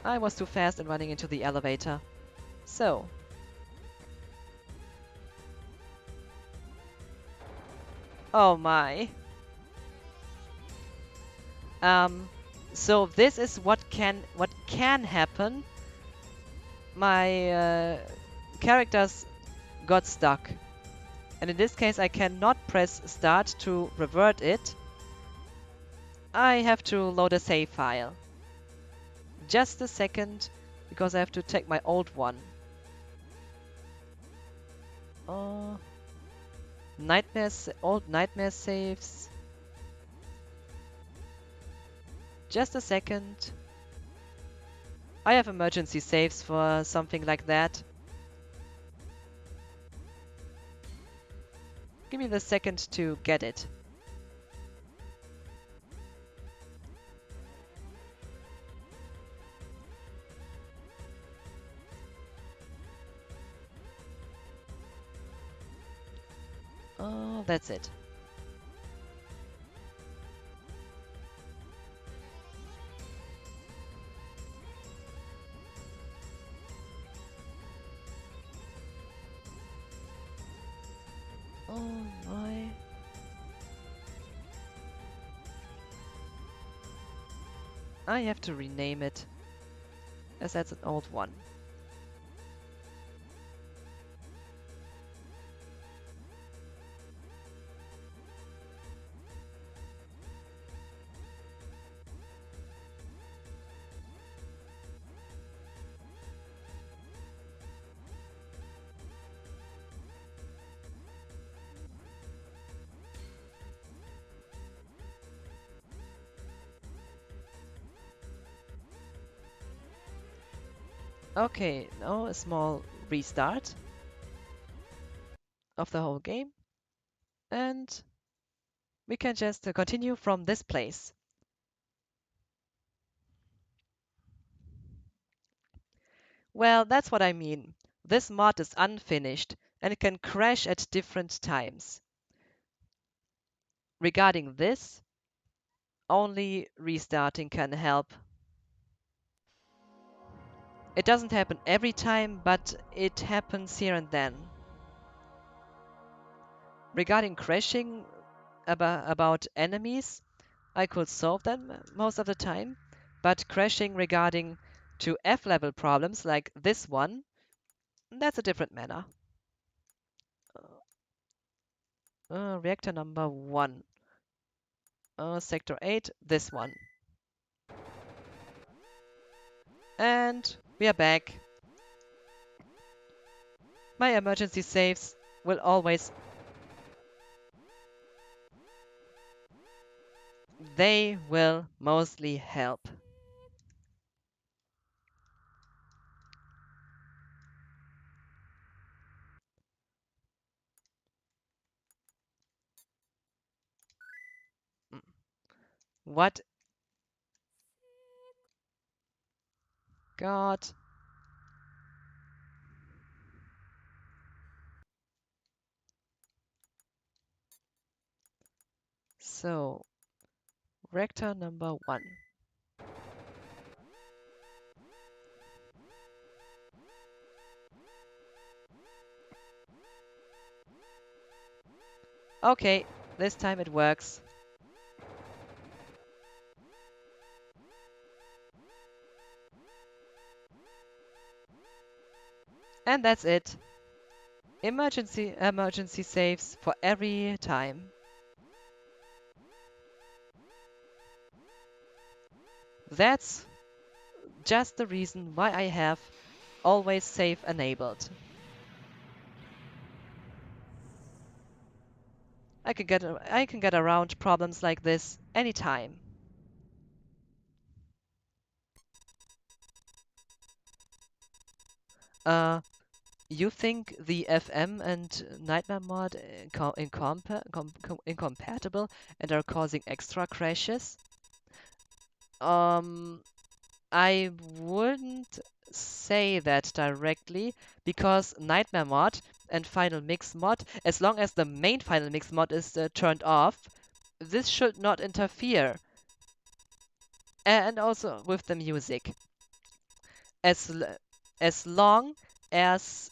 I was too fast in running into the elevator. So, oh my. Um, so this is what can happen. My characters got stuck, and in this case I cannot press start to revert it. I have to load a save file. Just a second, because I have to take my old one. Uh, old nightmare saves. Just a second. I have emergency saves for something like that. Give me the second to get it. Oh, that's it. Oh my. I have to rename it, as that's an old one. Okay, now a small restart of the whole game, and we can just continue from this place. Well, that's what I mean. This mod is unfinished, and it can crash at different times. Regarding this, only restarting can help. It doesn't happen every time, but it happens here and then. Regarding crashing about enemies, I could solve them most of the time, but crashing regarding to F level problems like this one, that's a different matter. Reactor number 1. Sector 8, this one. And we are back. My emergency saves will always... They will mostly help. Mm. What? God. So, reactor number 1. Okay, this time it works. And that's it. Emergency saves for every time. That's just the reason why I have always save enabled. I can get around problems like this anytime. Uh, you think the FM and Nightmare mod incompatible and are causing extra crashes? Um, I wouldn't say that directly because Nightmare mod and Final Mix mod, as long as the main Final Mix mod is turned off, this should not interfere. And also with the music, as l- as long as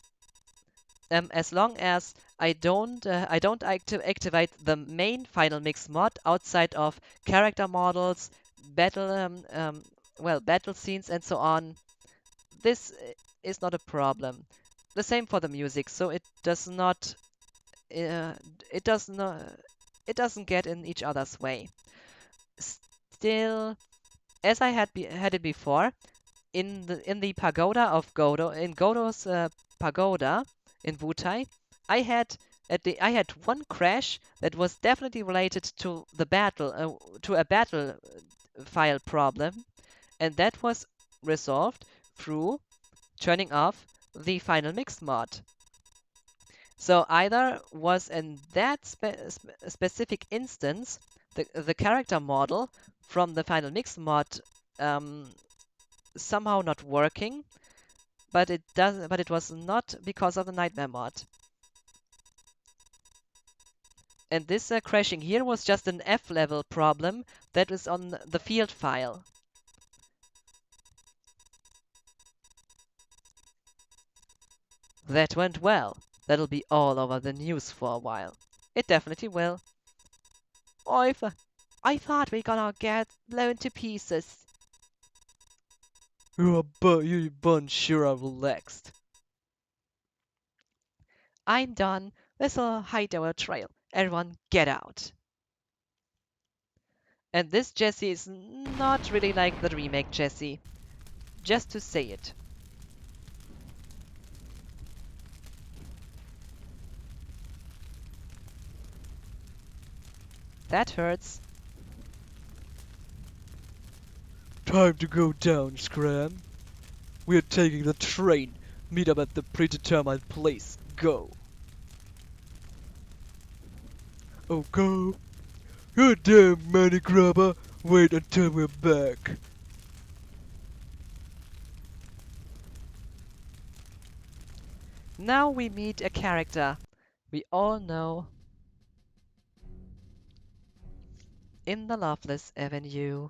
I don't activate the main Final Mix mod outside of character models, battle battle scenes and so on. This is not a problem. The same for the music, so uh, it does not it doesn't get in each other's way. Still, as I had it before, in the pagoda of Godo, in Godo's pagoda in Wutai, I had one crash that was definitely related to the battle to a battle file problem, and that was resolved through turning off the Final Mix mod. So either was in that specific instance the character model from the Final Mix mod um, somehow not working, but it was not because of the Nightmare mod. And this crashing here was just an F level problem that was on the field file. That went well. That'll be all over the news for a while. It definitely will. I thought we gonna get blown to pieces. You bunch sure are relaxed. I'm done. This'll hide our trail. Everyone get out. And this Jesse is not really like the remake Jesse. Just to say it. That hurts. Time to go down, Scram. We're taking the train. Meet up at the predetermined place. Go. Oh, go. Goddamn, money grabber. Wait until we're back. Now we meet a character we all know in the Loveless Avenue.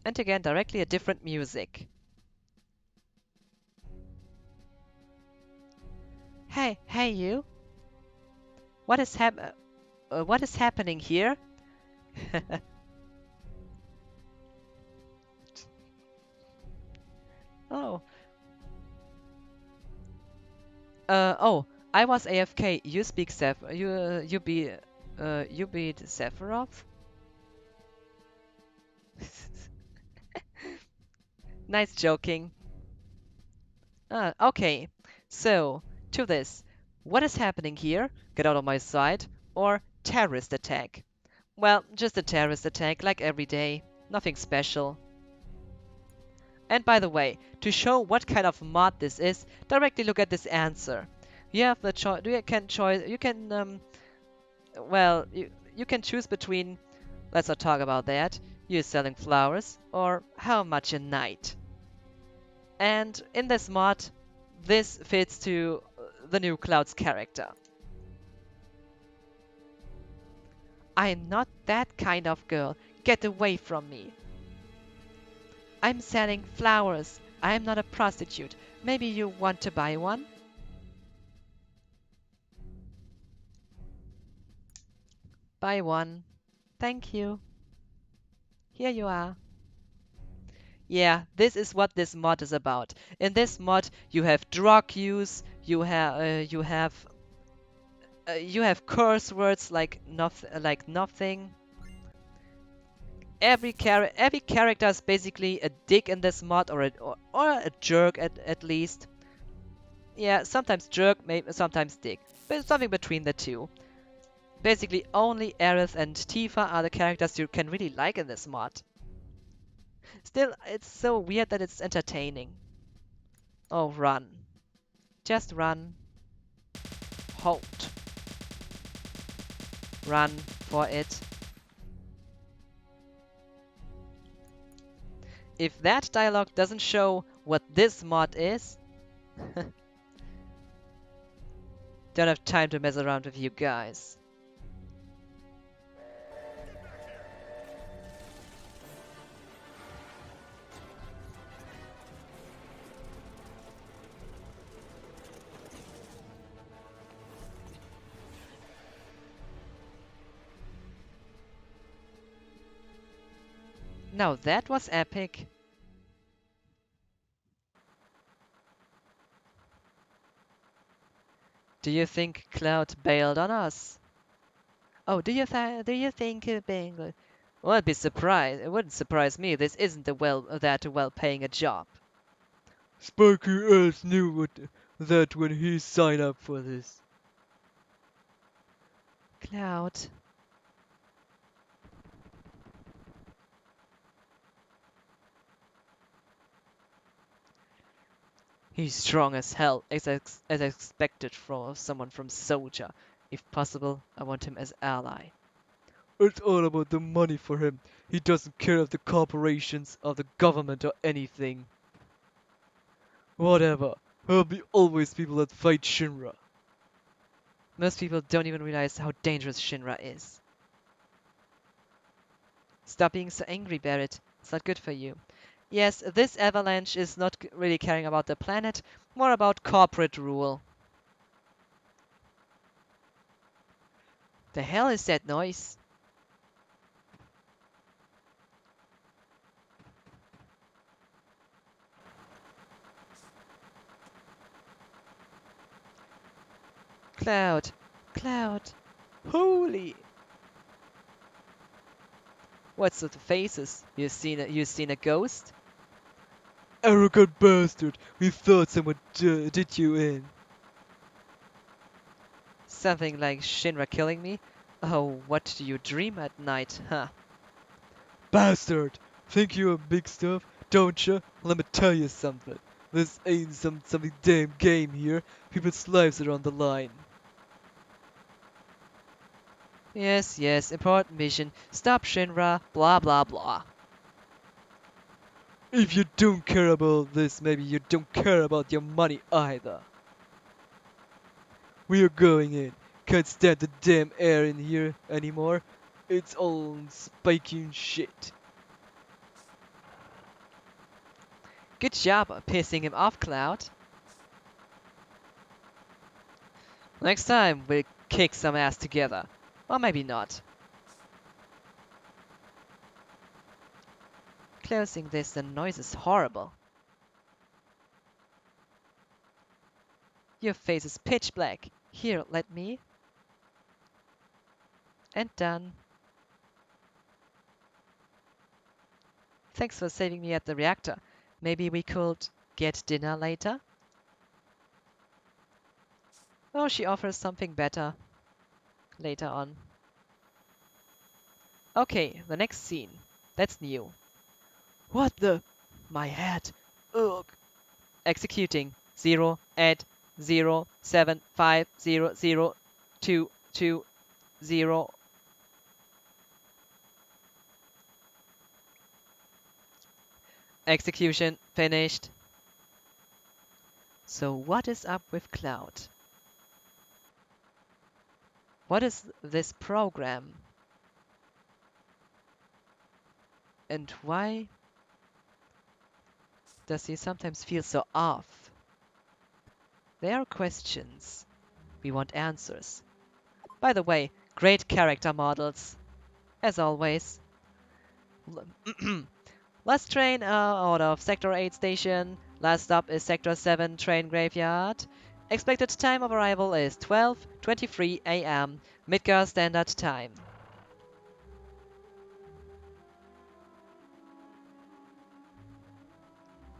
And again, directly a different music. Hey you! What is happening here? Oh, oh, I was AFK. You speak you beat Sephiroth? Nice joking. Okay, so to this. What is happening here? Get out of my sight. Or terrorist attack. Well, just a terrorist attack like every day. Nothing special. And by the way, to show what kind of mod this is, directly look at this answer. You have the choice. You can well, you can choose between. Let's not talk about that. You selling flowers or how much a night. And in this mod, this fits to the new Cloud's character. I'm not that kind of girl. Get away from me. I'm selling flowers. I'm not a prostitute. Maybe you want to buy one? Buy one. Thank you. Here you are. Yeah, this is what this mod is about. In this mod, you have drug use, you have curse words like nothing. Every character is basically a dick in this mod, or a jerk at least. Yeah, sometimes jerk, maybe sometimes dick, but something between the two. Basically, only Aerith and Tifa are the characters you can really like in this mod. Still, it's so weird that it's entertaining. Oh, run. Just run. Hold. Run for it. If that dialogue doesn't show what this mod is, don't have time to mess around with you guys. Now that was epic. Do you think Cloud bailed on us? Oh, do you think being well, I'd be surprised. It wouldn't surprise me. This isn't that well paying a job. Sparky ass knew that when he signed up for this. Cloud. He's strong as hell, as expected from someone from Soldier. If possible, I want him as ally. It's all about the money for him. He doesn't care of the corporations, of the government, or anything. Whatever. There'll be always people that fight Shinra. Most people don't even realize how dangerous Shinra is. Stop being so angry, Barret. It's not good for you. Yes, this avalanche is not really caring about the planet, more about corporate rule. The hell is that noise? Cloud. Cloud. Holy. What's with the faces? You seen a ghost? Arrogant bastard! We thought someone did you in. Something like Shinra killing me? Oh, what do you dream at night, huh? Bastard! Think you're big stuff, don't ya? Let me tell you something. This ain't some damn game here. People's lives are on the line. Yes, yes, important mission. Stop Shinra, blah blah blah. If you don't care about this, maybe you don't care about your money either. We're going in. Can't stand the damn air in here anymore. It's all spiking shit. Good job pissing him off, Cloud. Next time we'll kick some ass together. Or maybe not. Closing this, the noise is horrible. Your face is pitch black. Here, let me. And done. Thanks for saving me at the reactor. Maybe we could get dinner later? Oh, she offers something better later on. Okay, the next scene. That's new. What the? My hat. Ugh. Executing 0 at 075002220. Execution finished. So what is up with Cloud? What is this program? And why does he sometimes feel so off? There are questions. We want answers. By the way, great character models, as always. Last train out of Sector 8 station. Last stop is Sector 7 train graveyard. Expected time of arrival is 12:23 a.m. Midgar Standard Time.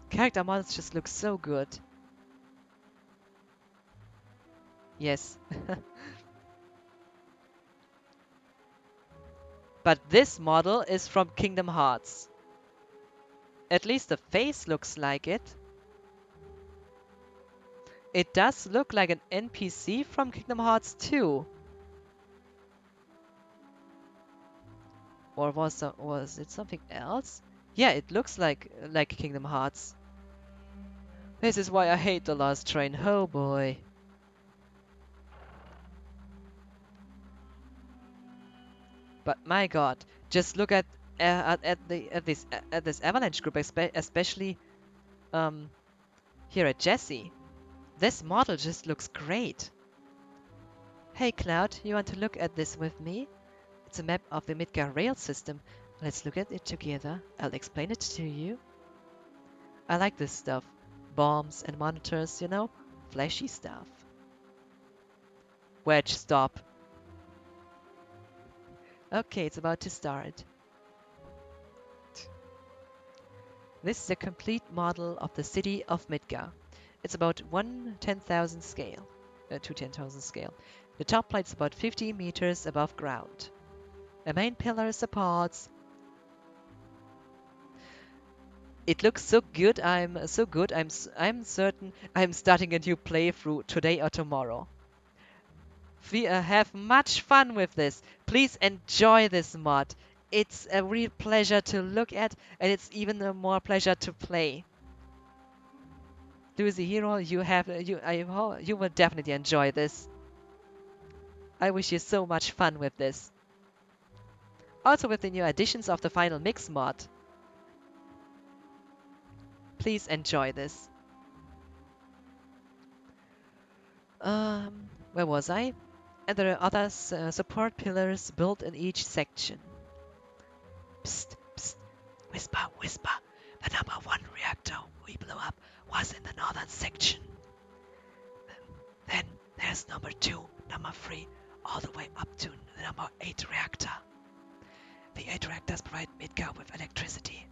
Character models just look so good. Yes. But this model is from Kingdom Hearts. At least the face looks like it. It does look like an NPC from Kingdom Hearts 2. Or was it something else? Yeah, it looks like Kingdom Hearts. This is why I hate the last train. Oh boy. But my god, just look at this Avalanche group, especially um here at Jesse. This model just looks great. Hey Cloud, you want to look at this with me? It's a map of the Midgar rail system. Let's look at it together. I'll explain it to you. I like this stuff. Bombs and monitors, you know? Flashy stuff. Wedge, stop. Okay, it's about to start. This is a complete model of the city of Midgar. It's about 1/10,000 scale. To 10,000 scale. The top plate is about 50 meters above ground. A main pillar supports. It looks so good. I'm certain I'm starting a new playthrough today or tomorrow. We have much fun with this. Please enjoy this mod. It's a real pleasure to look at, and it's even a more pleasure to play. Lucy Hero, you will definitely enjoy this. I wish you so much fun with this. Also with the new additions of the final mix mod. Please enjoy this. Where was I? And there are other support pillars built in each section. Psst, psst, whisper, whisper. The number 1 reactor we blew up was in the northern section. Then there's number 2, number 3, all the way up to the number 8 reactor. The 8 reactors provide Midgar with electricity.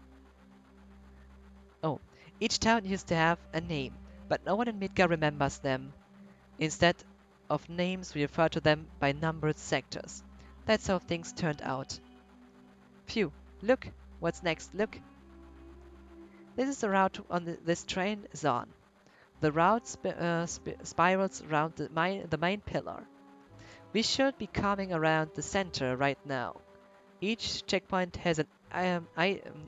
Oh, each town used to have a name, but no one in Midgar remembers them. Instead of names, we refer to them by numbered sectors. That's how things turned out. Phew, look, what's next, look. This is the route this train is on. The route spirals around the main pillar. We should be coming around the center right now. Each checkpoint has an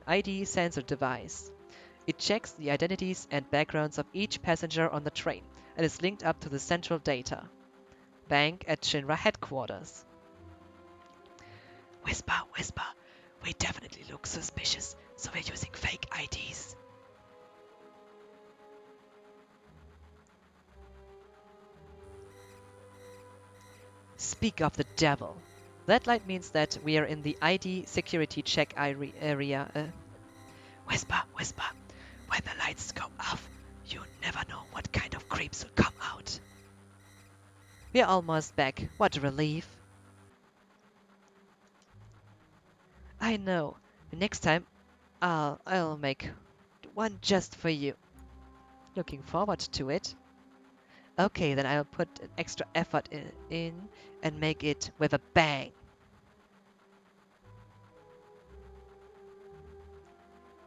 ID sensor device. It checks the identities and backgrounds of each passenger on the train and is linked up to the central data bank at Shinra headquarters. Whisper, whisper. We definitely look suspicious, so we're using fake IDs. Speak of the devil. That light means that we are in the ID security check area. Whisper, whisper. When the lights go off, you never know what kind of creeps will come out. We're almost back. What a relief. I know. Next time, I'll make one just for you. Looking forward to it. Okay, then I'll put an extra effort in and make it with a bang.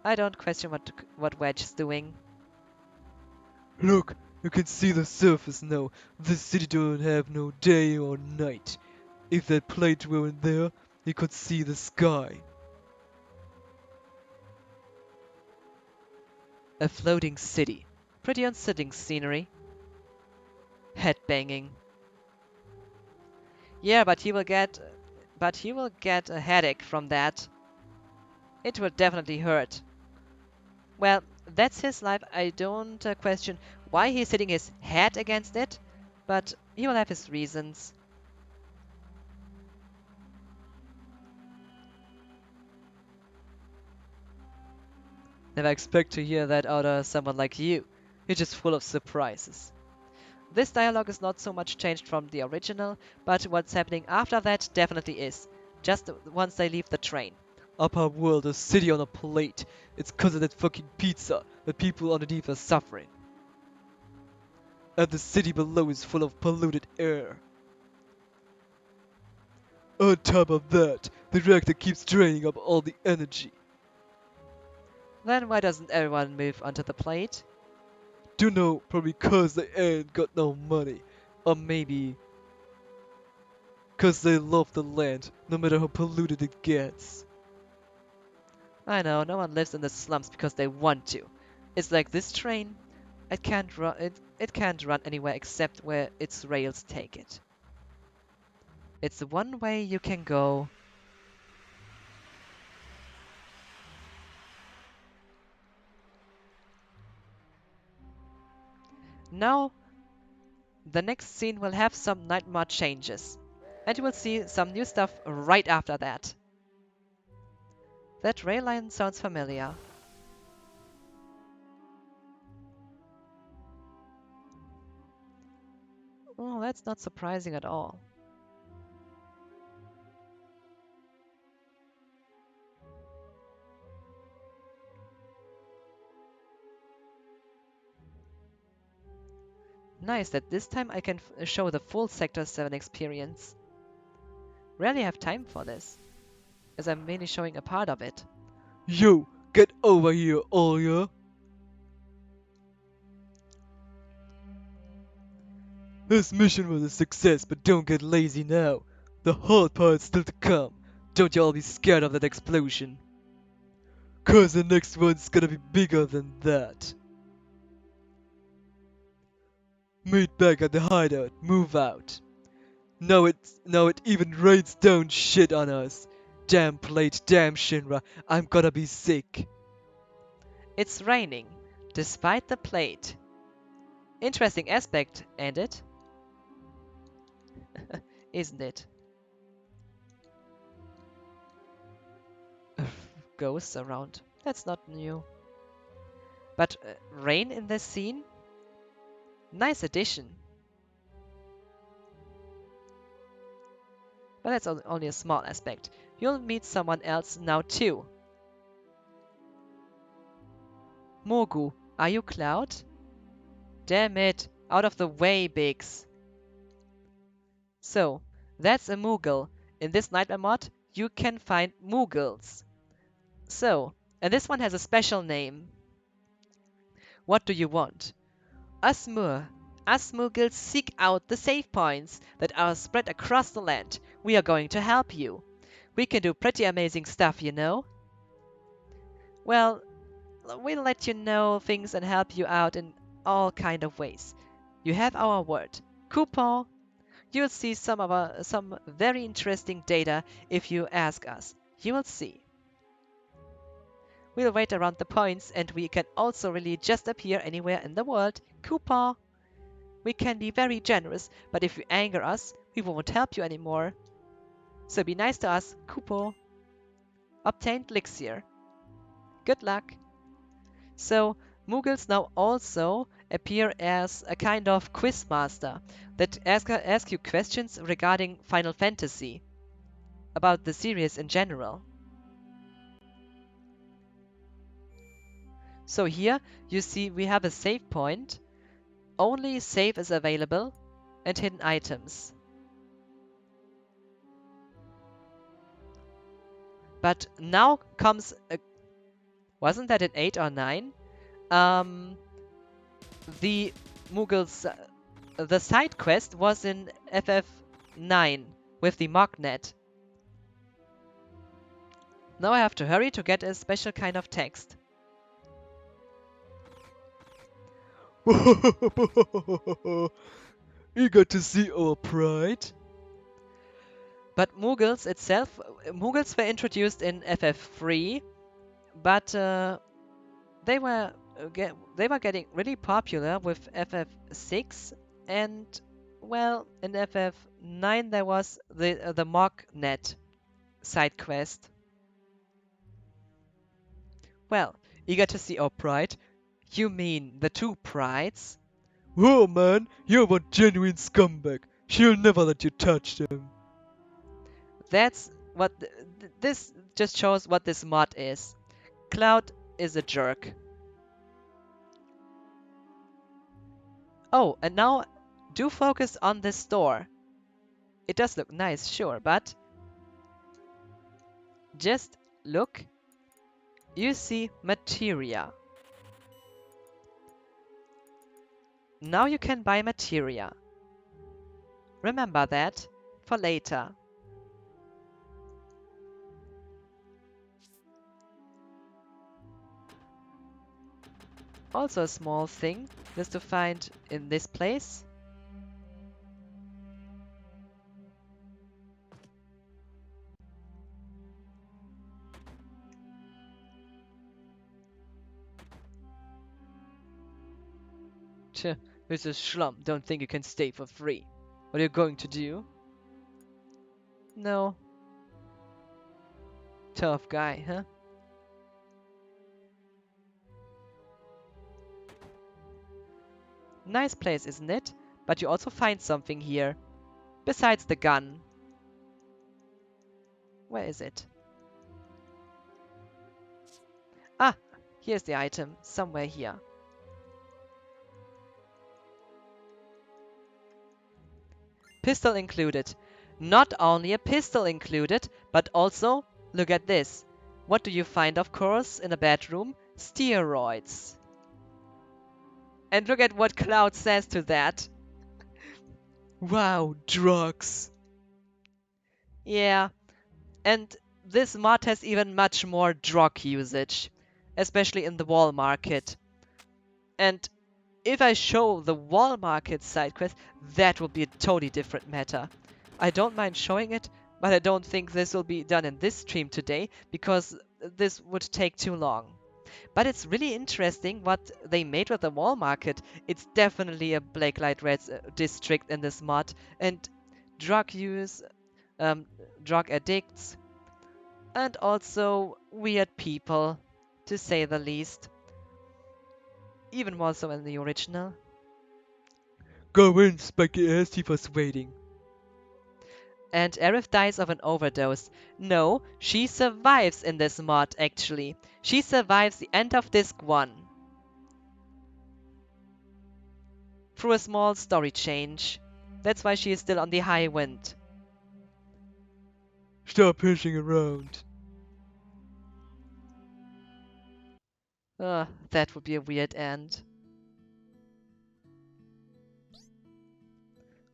I don't question what Wedge is doing. Look, you can see the surface now. This city don't have no day or night. If that plate weren't there, you could see the sky. A floating city. Pretty unsettling scenery. Headbanging. Yeah, but he will get a headache from that. It will definitely hurt. Well, that's his life. I don't question why he's hitting his head against it, but he will have his reasons. Never expect to hear that out of someone like you. You're just full of surprises. This dialogue is not so much changed from the original, but what's happening after that definitely is. Just once they leave the train. Upper world, a city on a plate. It's 'cause of that fucking pizza that people underneath are suffering. And the city below is full of polluted air. On top of that, the reactor keeps draining up all the energy. Then why doesn't everyone move onto the plate? Dunno, probably 'cause they ain't got no money. Or maybe 'cause they love the land, no matter how polluted it gets. I know, no one lives in the slums because they want to. It's like this train. It can't run anywhere except where its rails take it. It's the one way you can go. Now, the next scene will have some nightmare changes. And you will see some new stuff right after that. That rail line sounds familiar. Oh, that's not surprising at all. Nice that this time I can show the full Sector 7 experience. Rarely have time for this, as I'm mainly showing a part of it. Yo, get over here, all ya! This mission was a success, but don't get lazy now. The hard part's still to come. Don't you all be scared of that explosion. 'Cause the next one's gonna be bigger than that. Meet back at the hideout, move out. Now it even rains down shit on us. Damn plate, damn Shinra, I'm gonna be sick. It's raining, despite the plate. Interesting aspect, ain't it? Isn't it? Ghosts around. That's not new. But rain in this scene? Nice addition. But that's only a small aspect. You'll meet someone else now too. Mogu, are you Cloud? Damn it, out of the way, Biggs. So, that's a Moogle. In this Nightmare mod, you can find Moogles. So, and this one has a special name. What do you want? Asmur. Us Moogles seek out the save points that are spread across the land. We are going to help you. We can do pretty amazing stuff, you know? Well, we'll let you know things and help you out in all kind of ways. You have our word. Coupon. You'll see some very interesting data if you ask us. You will see. We'll wait around the points and we can also really just appear anywhere in the world. Coupon. We can be very generous, but if you anger us, we won't help you anymore. So be nice to us. Coupon. Obtained elixir. Good luck. So, Moogles now also appear as a kind of quiz master that ask you questions regarding Final Fantasy, about the series in general. So here you see we have a save point, only save is available, and hidden items. But now comes a, wasn't that an 8 or 9? The Moogles, the side quest was in FF9 with the Mognet. Now I have to hurry to get a special kind of text. Eager to see our pride? But Moogles itself, Moogles were introduced in FF3 but they were getting really popular with FF6, and well, in FF9 there was the MogNet side quest. Well, eager to see our pride? You mean the two prides? Whoa, man, you're one genuine scumbag. She'll never let you touch them. That's what this just shows what this mod is. Cloud is a jerk. Oh, and now do focus on this store. It does look nice, sure, but just look. You see Materia. Now you can buy Materia. Remember that for later. Also a small thing just to find in this place. Tch, this is Schlum. Don't think you can stay for free. What are you going to do? No. Tough guy, huh? Nice place, isn't it? But you also find something here. Besides the gun. Where is it? Ah, here's the item. Somewhere here. Pistol included. Not only a pistol included, but also, look at this. What do you find, of course, in a bedroom? Steroids. And look at what Cloud says to that. Wow, drugs. Yeah, and this mod has even much more drug usage, especially in the wall market. And if I show the wall market side quest, that will be a totally different matter. I don't mind showing it, but I don't think this will be done in this stream today, because this would take too long. But it's really interesting what they made with the wall market. It's definitely a Black Light Red district in this mod, and drug use, um, drug addicts, and also weird people, to say the least. Even more so in the original. Go in, Spiky ass, he was waiting. And Aerith dies of an overdose. No, she survives in this mod, actually. She survives the end of disc 1. Through a small story change. That's why she is still on the high wind. Stop pushing around. That would be a weird end.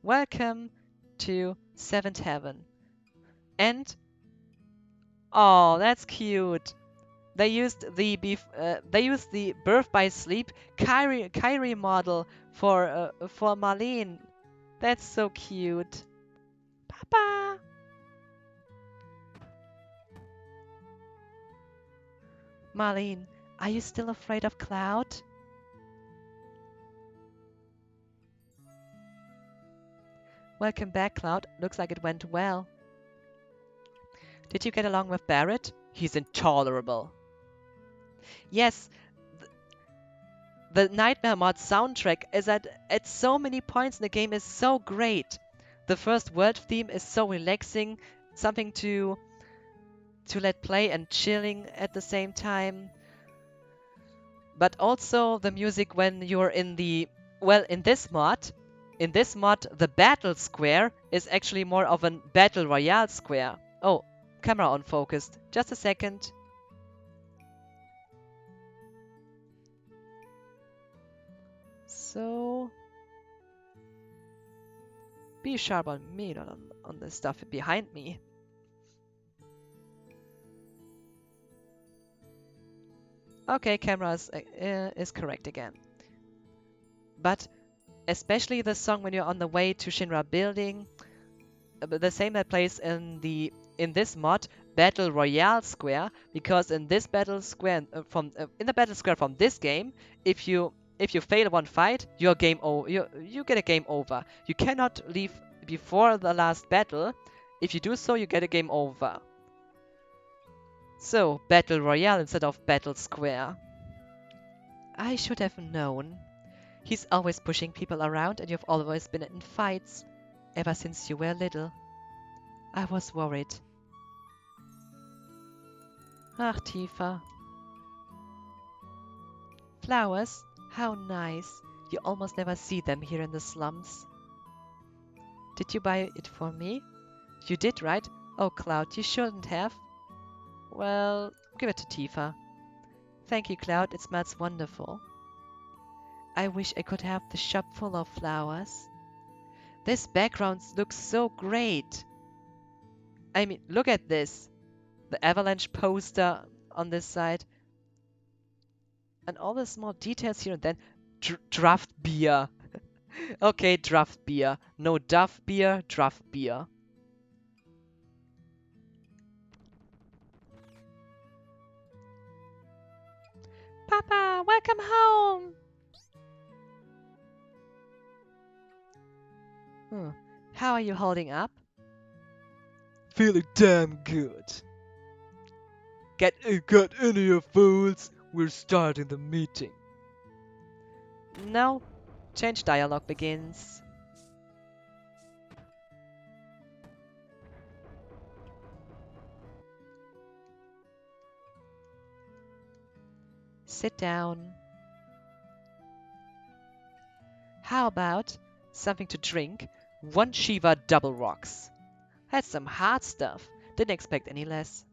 Welcome to 7th Heaven. And oh, that's cute. They used the birth by sleep Kyrie model for Marlene. That's so cute. Papa. Marlene, are you still afraid of Cloud? Welcome back, Cloud. Looks like it went well. Did you get along with Barrett? He's intolerable. Yes, the Nightmare mod soundtrack is at so many points in the game is so great. The first world theme is so relaxing, something to let play and chilling at the same time. But also the music when you're in the in this mod, the battle square is actually more of a battle royale square. Oh, camera unfocused. Just a second. So be sharp on me, not on the stuff behind me. Okay, camera is correct again. But especially the song when you're on the way to Shinra building, the same that plays in in this mod Battle Royale Square, because in this battle square in the battle square from this game, if you fail one fight, you're game over. You get a game over. You cannot leave before the last battle. If you do so, you get a game over. So, Battle Royale instead of Battle Square. I should have known. He's always pushing people around, and you've always been in fights ever since you were little. I was worried. Ach, Tifa. Flowers? How nice. You almost never see them here in the slums. Did you buy it for me? You did, right? Oh, Cloud, you shouldn't have. Well, give it to Tifa. Thank you, Cloud. It smells wonderful. I wish I could have the shop full of flowers. This background looks so great. I mean, look at this. The avalanche poster on this side. And all the small details here and then. Draft beer. Okay, draft beer. No Duff beer, draft beer. Papa, welcome home. How are you holding up? Feeling damn good. Get in here, fools. We're starting the meeting. No. Change dialogue begins. Sit down. How about something to drink? 1 Shiva double rocks. That's some hard stuff. Didn't expect any less.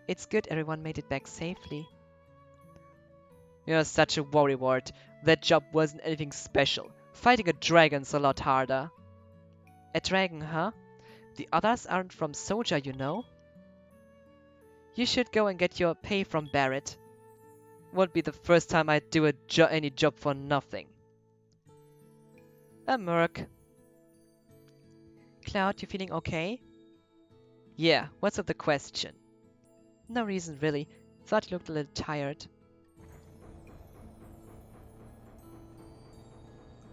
It's good everyone made it back safely. You're such a worrywart. That job wasn't anything special. Fighting a dragon's a lot harder. A dragon, huh? The others aren't from Soja, you know. You should go and get your pay from Barrett. Won't be the first time I do any job for nothing. A Merc. Cloud, you feeling okay? Yeah, what's up the question? No reason really. Thought you looked a little tired.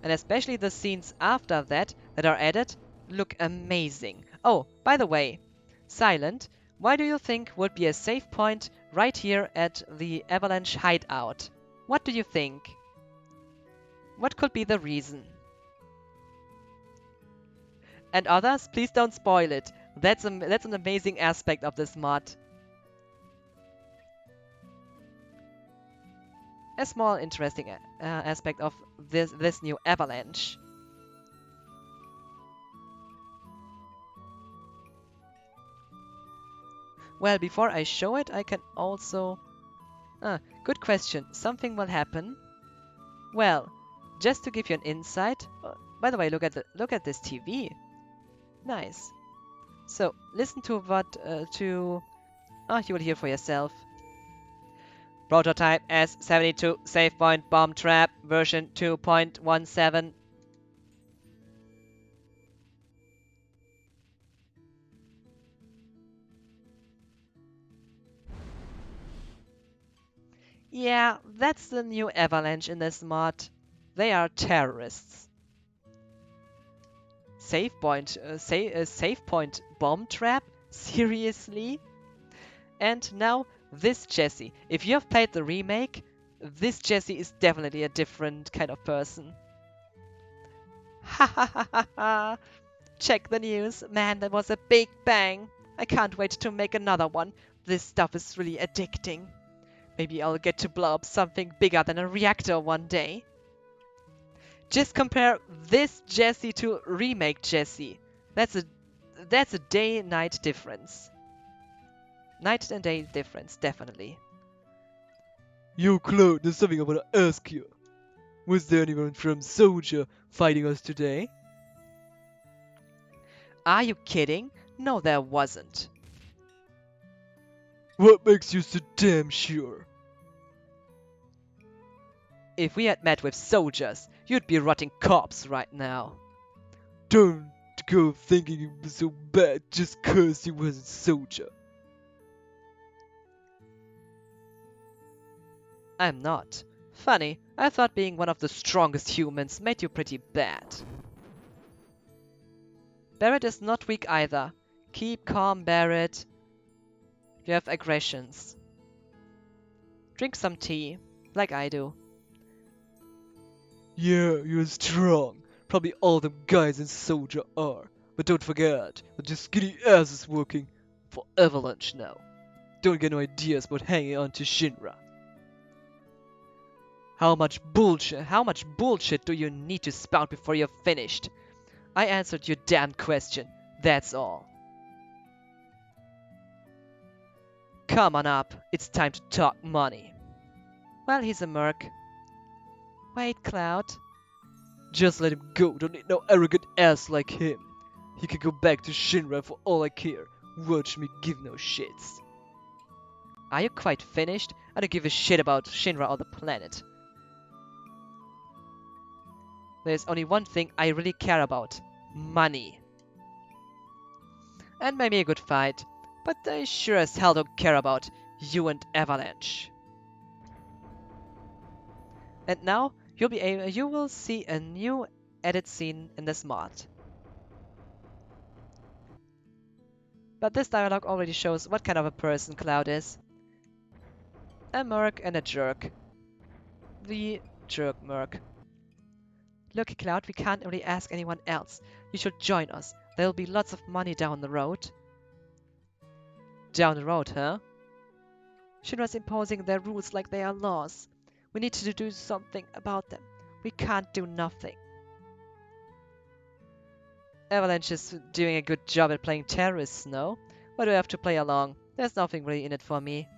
And especially the scenes after that are added look amazing. Oh, by the way, Silent, why do you think would be a safe point right here at the Avalanche hideout? What do you think? What could be the reason? And others, please don't spoil it. That's an amazing aspect of this mod. A small interesting aspect of this new Avalanche. Well, before I show it, I can also... good question. Something will happen. Well, just to give you an insight... by the way, look at this TV. Nice. So, listen to what... you will hear for yourself. Prototype S72 Save Point Bomb Trap version 2.17. Yeah, that's the new Avalanche in this mod. They are terrorists. Save point bomb trap? Seriously? And now this Jessie. If you have played the remake, this Jessie is definitely a different kind of person. Ha ha ha ha ha! Check the news. Man, that was a big bang. I can't wait to make another one. This stuff is really addicting. Maybe I'll get to blow up something bigger than a reactor one day. Just compare this Jessie to remake Jessie. That's a day-night difference. Night and day difference, definitely. Yo, Cloud, there's something I want to ask you. Was there anyone from Soja fighting us today? Are you kidding? No, there wasn't. What makes you so damn sure? If we had met with soldiers, You'd be rotting corpse right now. Don't go thinking it was so bad just 'cause you was a soldier. I'm not. Funny, I thought being one of the strongest humans made you pretty bad. Barrett is not weak either. Keep calm, Barrett. You have aggressions. Drink some tea, like I do. Yeah, you're strong. Probably all them guys in soldier are. But don't forget that your skinny ass is working for Avalanche now. Don't get no ideas about hanging on to Shinra. How much bullshit do you need to spout before you're finished? I answered your damn question, that's all. Come on up, it's time to talk money. Well, he's a merc. Wait, Cloud. Just let him go, don't need no arrogant ass like him. He can go back to Shinra for all I care. Watch me give no shits. Are you quite finished? I don't give a shit about Shinra or the planet. There's only one thing I really care about. Money. And maybe a good fight. But I sure as hell don't care about you and Avalanche. And now you will see a new edit scene in this mod. But this dialogue already shows what kind of a person Cloud is. A merc and a jerk. The jerk merc. Look, Cloud, we can't really ask anyone else. You should join us. There'll be lots of money down the road. Down the road, huh? Shinra's imposing their rules like they are laws. We need to do something about them. We can't do nothing. Avalanche is doing a good job at playing terrorists, no? Why do I have to play along? There's nothing really in it for me.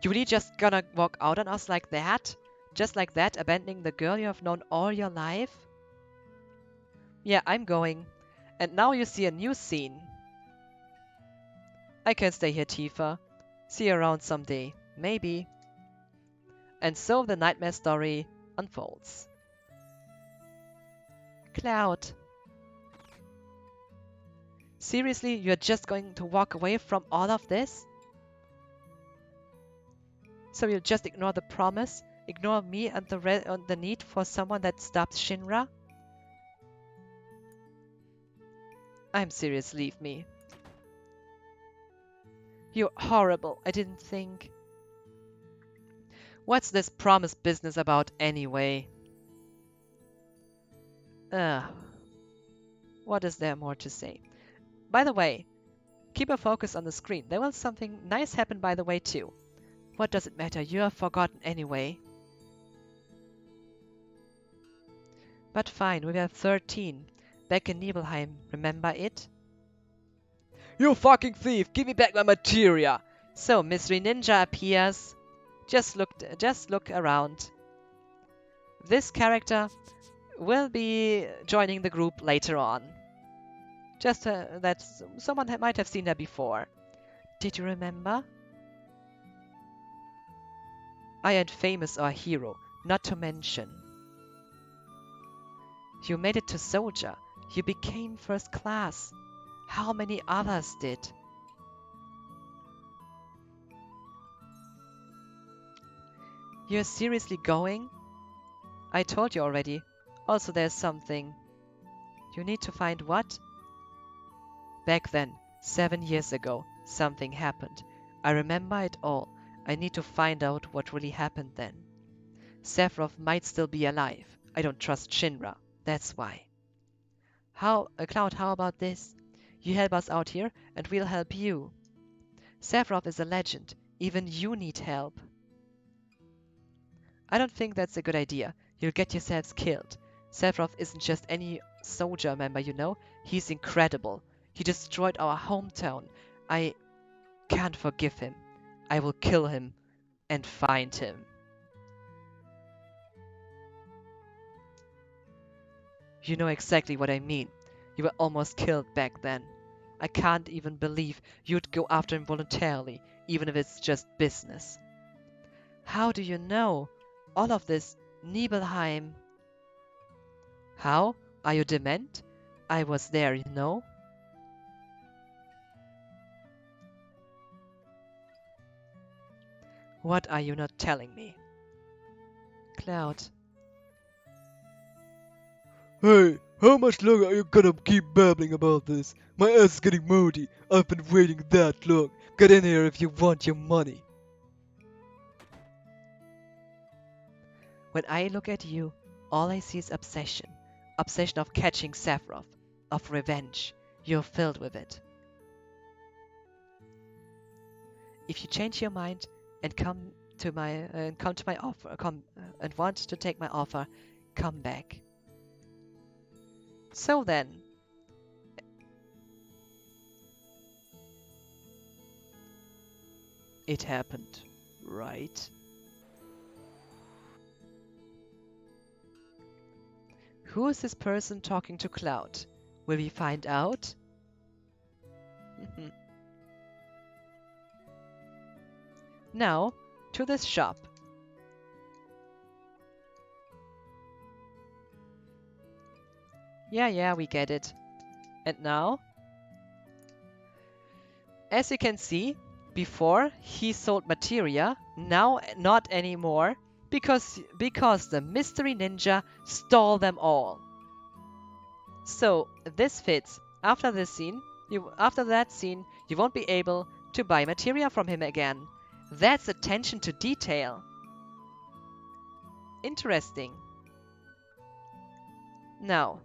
You really just gonna walk out on us like that? Just like that, abandoning the girl you have known all your life? Yeah, I'm going. And now you see a new scene. I can stay here, Tifa. See you around someday. Maybe. And so the nightmare story unfolds. Cloud. Seriously, you're just going to walk away from all of this? So you'll just ignore the promise? Ignore me and the need for someone that stops Shinra? I'm serious, leave me. You're horrible, I didn't think. What's this promise business about anyway? What is there more to say? By the way, keep a focus on the screen. There will something nice happen by the way too. What does it matter? You are forgotten anyway. But fine, we were 13. Back in Nibelheim, remember it? You fucking thief! Give me back my materia! So, Mystery Ninja appears. Just look around. This character will be joining the group later on. Just that someone might have seen her before. Did you remember? I ain't famous or a hero, not to mention. You made it to soldier. You became first class. How many others did? You're seriously going? I told you already. Also, there's something. You need to find what? Back then, 7 years ago, something happened. I remember it all. I need to find out what really happened then. Sephiroth might still be alive. I don't trust Shinra. That's why. Cloud, how about this? You help us out here, and we'll help you. Sephiroth is a legend. Even you need help. I don't think that's a good idea. You'll get yourselves killed. Sephiroth isn't just any soldier member, you know. He's incredible. He destroyed our hometown. I can't forgive him. I will kill him and find him. You know exactly what I mean. You were almost killed back then. I can't even believe you'd go after him voluntarily, even if it's just business. How do you know? All of this Nibelheim. How? Are you dement? I was there, you know. What are you not telling me? Cloud. Hey, how much longer are you gonna keep babbling about this? My ass is getting moody. I've been waiting that long. Get in here if you want your money. When I look at you, all I see is obsession. Obsession of catching Sephiroth, of revenge. You're filled with it. If you change your mind and come to my offer, and want to take my offer, come back. So then, it happened, right? Who is this person talking to Cloud? Will we find out? Now, to this shop. Yeah, we get it. And now? As you can see, before he sold materia, now not anymore, because the mystery ninja stole them all. So this fits. After that scene, you won't be able to buy materia from him again. That's attention to detail. Interesting. Now,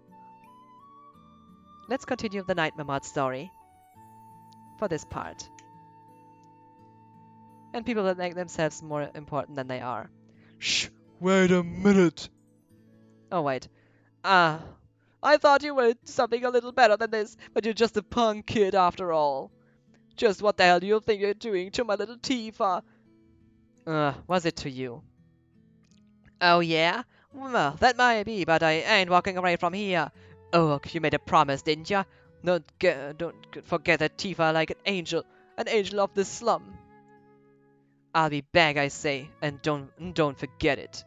let's continue the Nightmare Mod story for this part. And people that make themselves more important than they are. Shh, wait a minute. Oh, wait. I thought you were something a little better than this, but you're just a punk kid after all. Just what the hell do you think you're doing to my little Tifa? Was it to you? Oh, yeah? Well, that might be, but I ain't walking away from here. Oh, look, you made a promise, didn't ya? Don't forget that Tifa like an angel of the slum. I'll be back, I say, and don't forget it.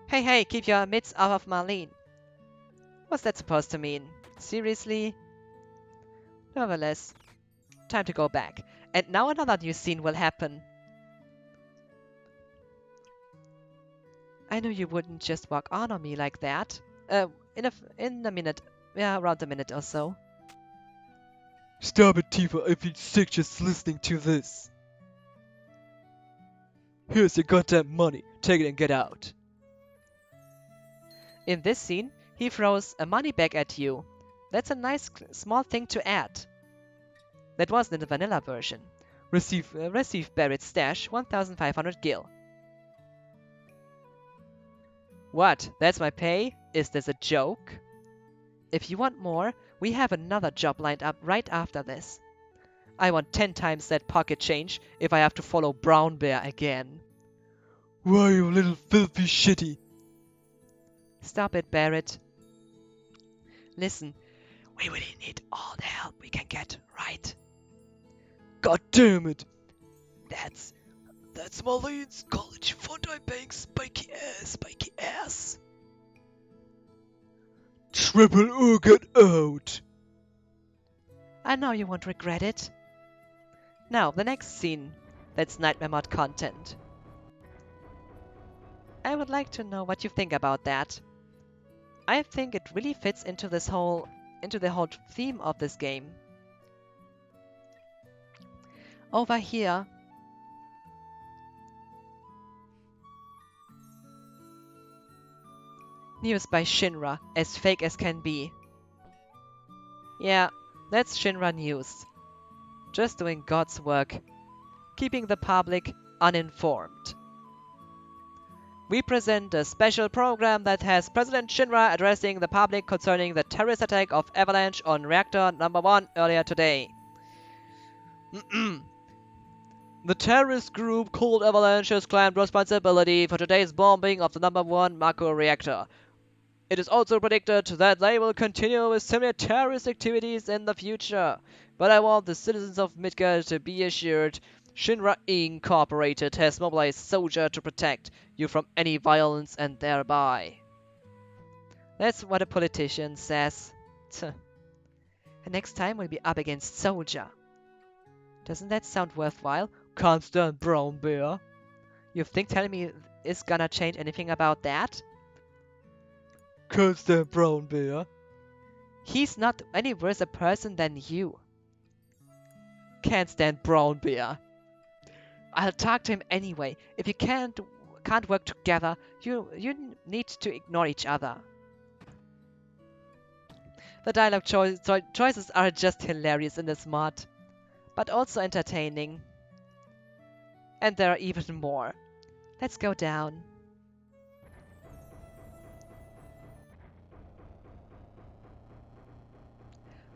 Hey, keep your mitts off of Marlene. What's that supposed to mean? Seriously? Nevertheless, time to go back. And now another new scene will happen. I knew you wouldn't just walk on me like that. In a minute. Yeah, around a minute or so. Stop it, Tifa. I feel sick just listening to this. Here's your goddamn money. Take it and get out. In this scene, he throws a money bag at you. That's a nice small thing to add. That wasn't in the vanilla version. Receive Barrett's stash, 1,500 gil. What? That's my pay? Is this a joke? If you want more, we have another job lined up right after this. I want 10 times that pocket change if I have to follow Brown Bear again. Why, you little filthy shitty? Stop it, Barrett. Listen, we really need all the help we can get, right? God damn it! That's Marlene's college fund I'm paying spiky ass. Triple O, get out! I know you won't regret it. Now, the next scene. That's Nightmare Mod content. I would like to know what you think about that. I think it really fits into the whole theme of this game. Over here, news by Shinra, as fake as can be. Yeah, that's Shinra news. Just doing God's work, keeping the public uninformed. We present a special program that has President Shinra addressing the public concerning the terrorist attack of Avalanche on Reactor Number 1 earlier today. The terrorist group called Avalanche has claimed responsibility for today's bombing of the Number 1 Mako reactor. It is also predicted that they will continue with similar terrorist activities in the future. But I want the citizens of Midgard to be assured Shinra Incorporated has mobilized soldiers to protect you from any violence and thereby. That's what a politician says. Tuh. And next time we'll be up against soldier. Doesn't that sound worthwhile? Can't stand brown bear. You think telling me is gonna change anything about that? Can't stand brown bear. He's not any worse a person than you. Can't stand brown bear. I'll talk to him anyway. If you can't work together, you need to ignore each other. The dialogue choices are just hilarious in this mod, but also entertaining. And there are even more. Let's go down.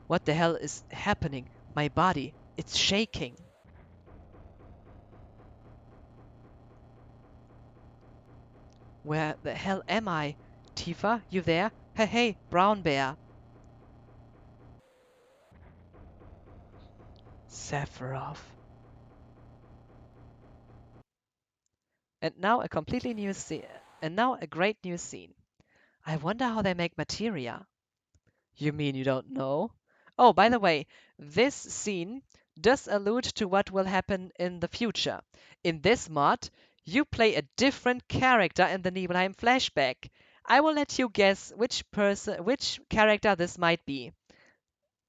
What the hell is happening? My body, it's shaking. Where the hell am I? Tifa, you there? Hey, hey, brown bear. Sephiroth. And now a completely new scene. And now a great new scene. I wonder how they make materia. You mean you don't know? Oh, by the way, this scene does allude to what will happen in the future. In this mod, you play a different character in the Nibelheim flashback. I will let you guess which character this might be.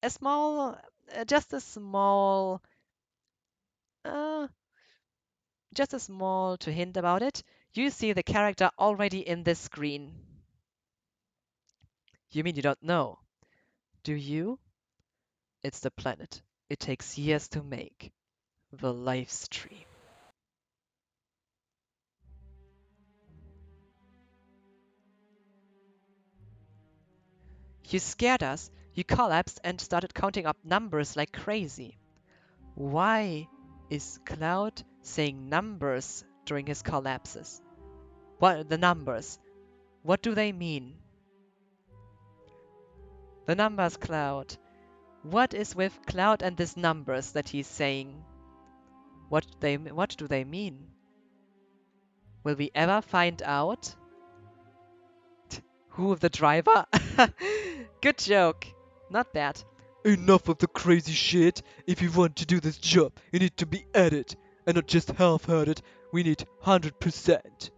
A small, just a small, uh, just a small to hint about it. You see the character already in this screen. You mean you don't know? Do you? It's the planet. It takes years to make. The live stream. You scared us. You collapsed and started counting up numbers like crazy. Why is Cloud saying numbers during his collapses? What are the numbers? What do they mean? The numbers, Cloud. What is with Cloud and these numbers that he's saying? What do they mean? Will we ever find out? Who, the driver? Good joke. Not bad. Enough of the crazy shit. If you want to do this job, you need to be at it. And not just half-hearted. We need 100%.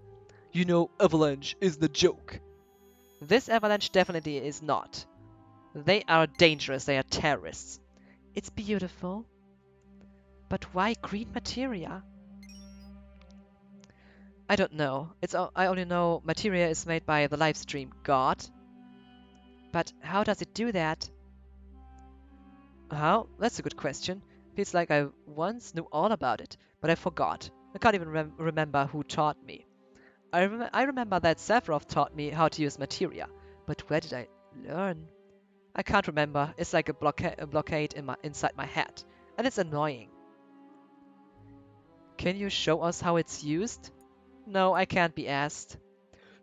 You know, Avalanche isn't a joke. This avalanche definitely is not. They are dangerous, they are terrorists. It's beautiful. But why green materia? I don't know. I only know materia is made by the livestream god. But how does it do that? How? That's a good question. Feels like I once knew all about it, but I forgot. I can't even remember who taught me. I remember that Sephiroth taught me how to use materia, but where did I learn? I can't remember. It's like a blockade inside my head, and it's annoying. Can you show us how it's used? No, I can't be asked.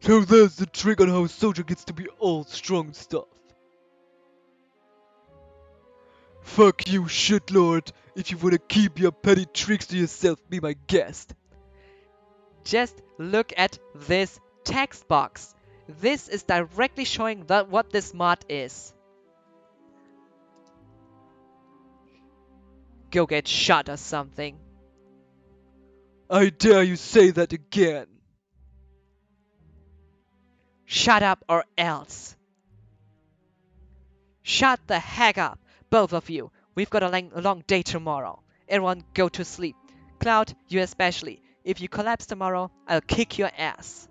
So there's the trick on how a soldier gets to be all strong stuff. Fuck you, shitlord. If you wanna keep your petty tricks to yourself, be my guest. Just look at this text box. This is directly showing what this mod is. Go get shot or something. I dare you say that again. Shut up or else. Shut the heck up, both of you. We've got a long day tomorrow. Everyone go to sleep. Cloud, you especially. If you collapse tomorrow, I'll kick your ass.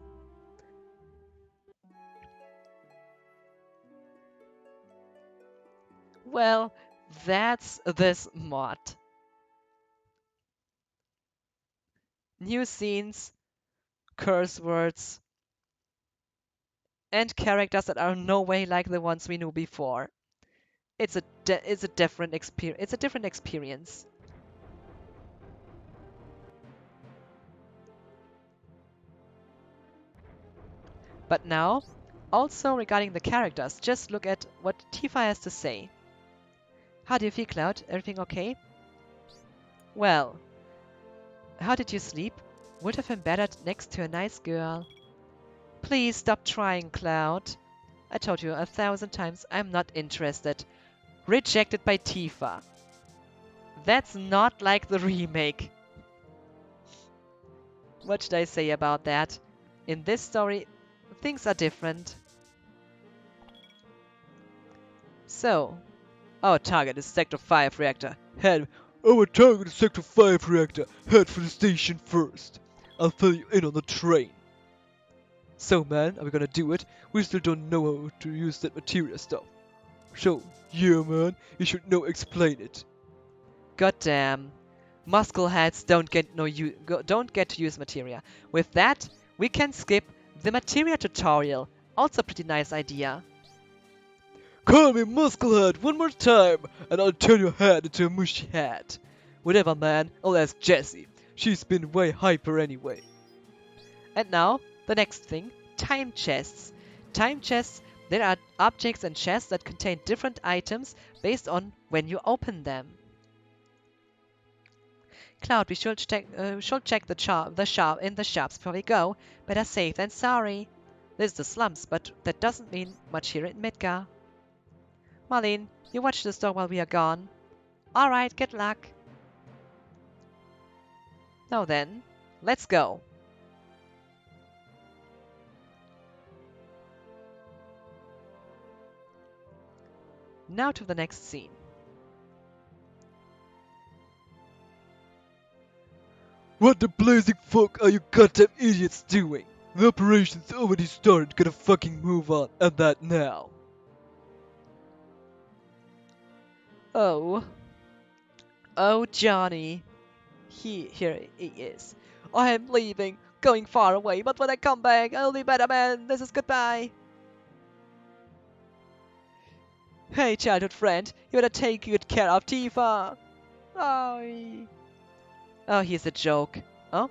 Well, that's this mod. New scenes, curse words, and characters that are no way like the ones we knew before. It's a different experience. It's a different experience. But now, also regarding the characters, just look at what Tifa has to say. How do you feel, Cloud? Everything okay? Well, How did you sleep? Would have been better next to a nice girl. Please stop trying, Cloud. I told you 1,000 times I'm not interested. Rejected by Tifa. That's not like the remake. What should I say about that? In this story, things are different. So, our target is Sector 5 reactor. Head. Our target is Sector 5 reactor. Head for the station first. I'll fill you in on the train. So, man, are we gonna do it? We still don't know how to use that materia stuff. So, yeah, man, you should know explain it. Goddamn. Muscleheads don't get to use materia. With that, we can skip the materia tutorial. Also pretty nice idea. Call me Musclehead one more time, and I'll turn your head into a mushy head. Whatever, man, I'll ask Jessie. She's been way hyper anyway. And now, the next thing, time chests. Time chests, there are objects and chests that contain different items based on when you open them. Cloud, we should check the shops before we go. Better safe than sorry. This is the slums, but that doesn't mean much here in Midgar. Marlene, you watch the store while we are gone. Alright, good luck. Now then, let's go. Now to the next scene. What the blazing fuck are you goddamn idiots doing? The operation's already started, gotta fucking move on, and that now. Oh. Oh, Johnny. Here he is. I am leaving, going far away, but when I come back, I'll be better man. This is goodbye. Hey, childhood friend, you better take good care of Tifa. Oh, oh, he's a joke. Oh,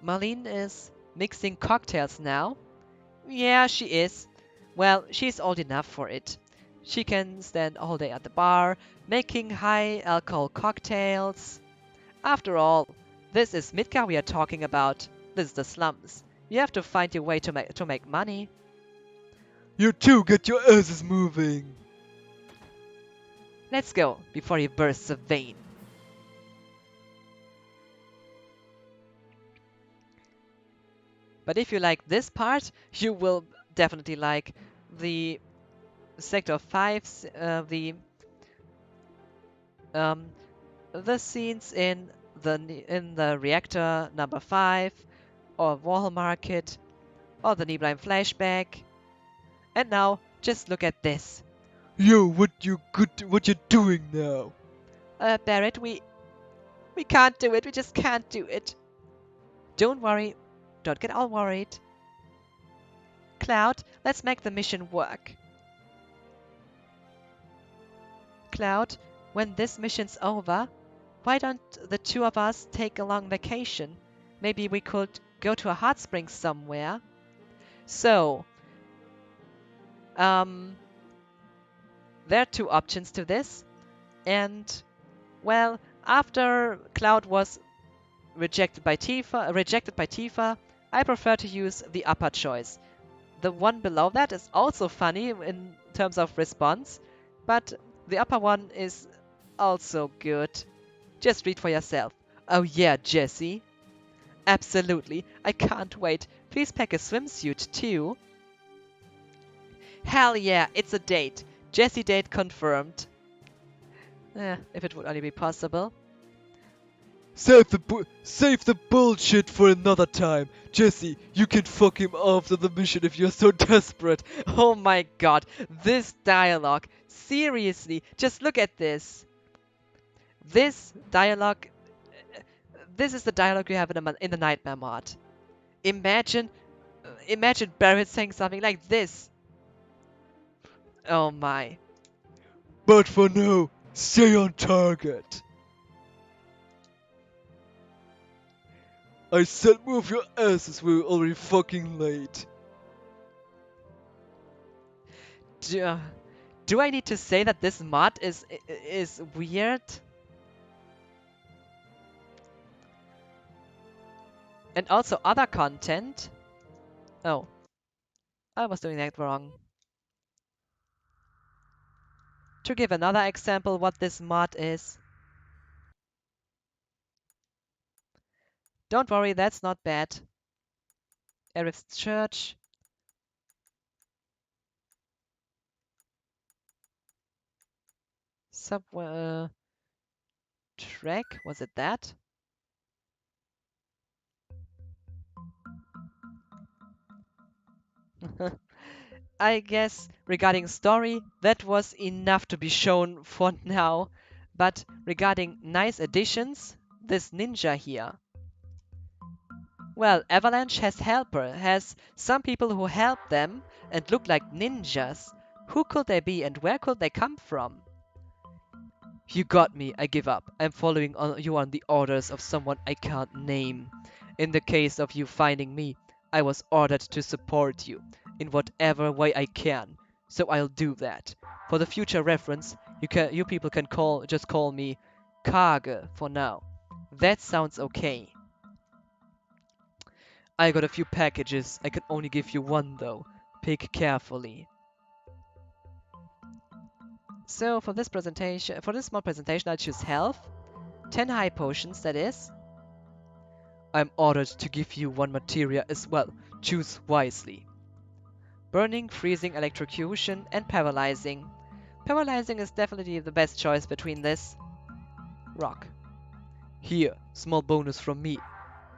Marlene is mixing cocktails now. Yeah, she is. Well, she's old enough for it. She can stand all day at the bar, making high alcohol cocktails. After all, this is Midgar we are talking about. This is the slums. You have to find your way to make money. You two get your asses moving. Let's go before he bursts a vein. But if you like this part, you will definitely like the Sector 5, um, the scenes in the reactor number 5, or Wall Market, or the Nibelheim flashback. And now, just look at this. Yo, what you doing now? Barrett, we can't do it. We just can't do it. Don't worry. Don't get all worried. Cloud, let's make the mission work. Cloud, when this mission's over, why don't the two of us take a long vacation? Maybe we could go to a hot spring somewhere. So, there are two options to this. And, well, after Cloud was rejected by Tifa, I prefer to use the upper choice. The one below that is also funny in terms of response, but the upper one is also good. Just read for yourself. Oh yeah, Jessie. Absolutely. I can't wait. Please pack a swimsuit too. Hell yeah, it's a date. Jessie date confirmed. If it would only be possible. Save the bullshit for another time. Jessie, you can fuck him after the mission if you're so desperate. Oh my god, this dialogue. Seriously, just look at this. This dialogue. This is the dialogue you have in the Nightmare mod. Imagine Barrett saying something like this. Oh my. But for now, stay on target. I said move your asses, we're already fucking late. Do I need to say that this mod is weird? And also other content. Oh, I was doing that wrong. To give another example what this mod is. Don't worry, that's not bad. Arif's Church. Subway track, was it that? I guess regarding story, that was enough to be shown for now. But regarding nice additions, this ninja here. Well, Avalanche has some people who help them and look like ninjas. Who could they be and where could they come from? You got me, I give up. I'm following you on the orders of someone I can't name. In the case of you finding me, I was ordered to support you in whatever way I can. So I'll do that. For the future reference, you people can just call me Kage for now. That sounds okay. I got a few packages. I can only give you one though. Pick carefully. So for this small presentation, I'll choose health. 10 high potions, that is. I'm ordered to give you one materia as well. Choose wisely. Burning, freezing, electrocution, and paralyzing. Paralyzing is definitely the best choice between this. Rock. Here, small bonus from me.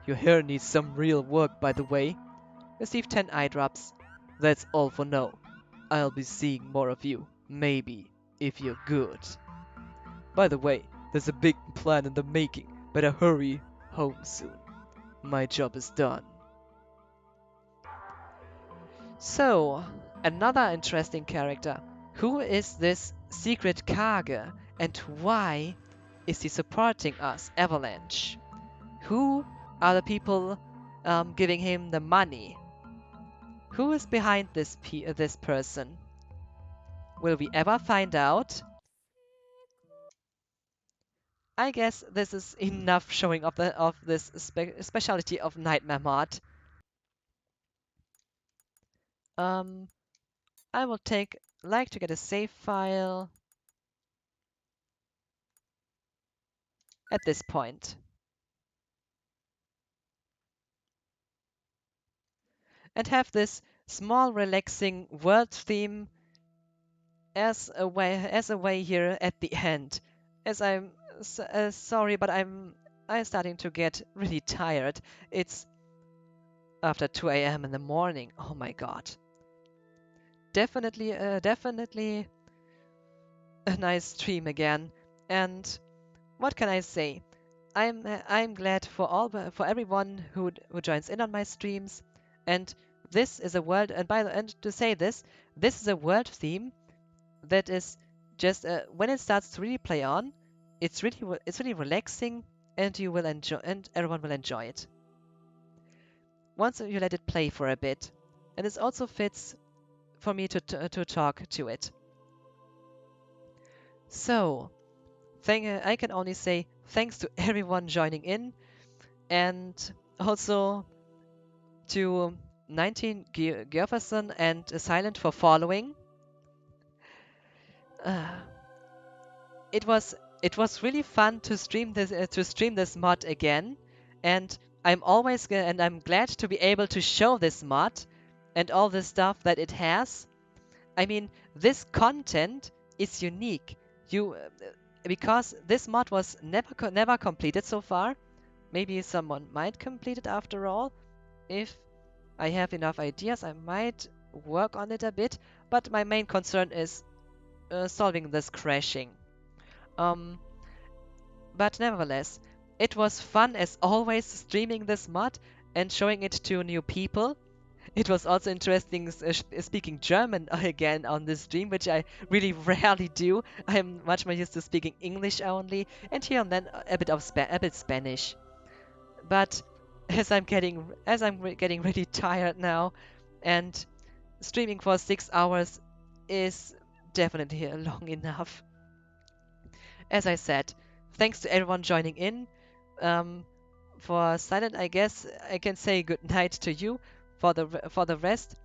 Your hair needs some real work, by the way. Receive 10 eye drops. That's all for now. I'll be seeing more of you, maybe, if you're good. By the way, there's a big plan in the making. Better hurry home soon. My job is done. So, another interesting character. Who is this secret Kage and why is he supporting us, Avalanche? Who are the people giving him the money? Who is behind this person? Will we ever find out? I guess this is enough showing of this specialty of Nightmare Mod. Um, I will like to get a save file at this point. And have this small relaxing world theme as a way here at the end. As I'm sorry, but I'm starting to get really tired. It's after 2 a.m. in the morning. Oh my god. Definitely a nice stream again. And what can I say? I'm glad for everyone who joins in on my streams. And this is a world and to say this is a world theme that is just when it starts to really play on, it's really relaxing and you will enjoy and everyone will enjoy it once you let it play for a bit. And it also fits for me to talk to it. So I can only say thanks to everyone joining in, and also to 19 Gerferson and Silent for following. Uh, it was really fun to stream this mod again, and I'm glad to be able to show this mod and all the stuff that it has. I mean, this content is unique. Because this mod was never completed so far. Maybe someone might complete it after all. If I have enough ideas, I might work on it a bit. But my main concern is solving this crashing. Um, but nevertheless, it was fun as always streaming this mod and showing it to new people. It was also interesting speaking German again on this stream, which I really rarely do. I'm much more used to speaking English only, and here and then a bit Spanish. But as I'm getting really tired now, and streaming for 6 hours is definitely long enough. As I said, thanks to everyone joining in. Um, for silent, I guess I can say good night to you. For the rest,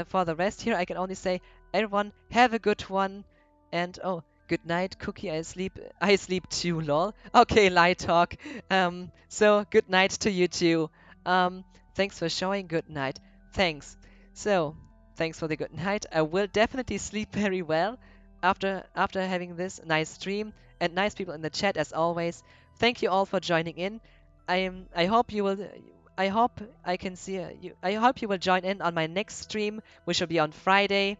for the rest here, I can only say, everyone have a good one, and oh, good night, Cookie. I sleep too, lol. Okay, light talk. So good night to you too. Thanks for showing good night. Thanks. So, thanks for the good night. I will definitely sleep very well after having this nice stream and nice people in the chat as always. Thank you all for joining in. I hope you will. I hope I can see you. I hope you will join in on my next stream, which will be on Friday.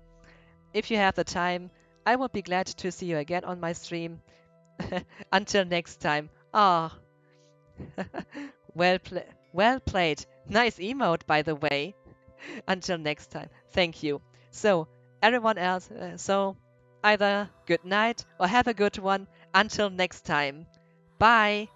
If you have the time, I will be glad to see you again on my stream. Until next time. Ah, well played. Well played. Nice emote, by the way. Until next time. Thank you. So, everyone else, so either good night or have a good one. Until next time. Bye.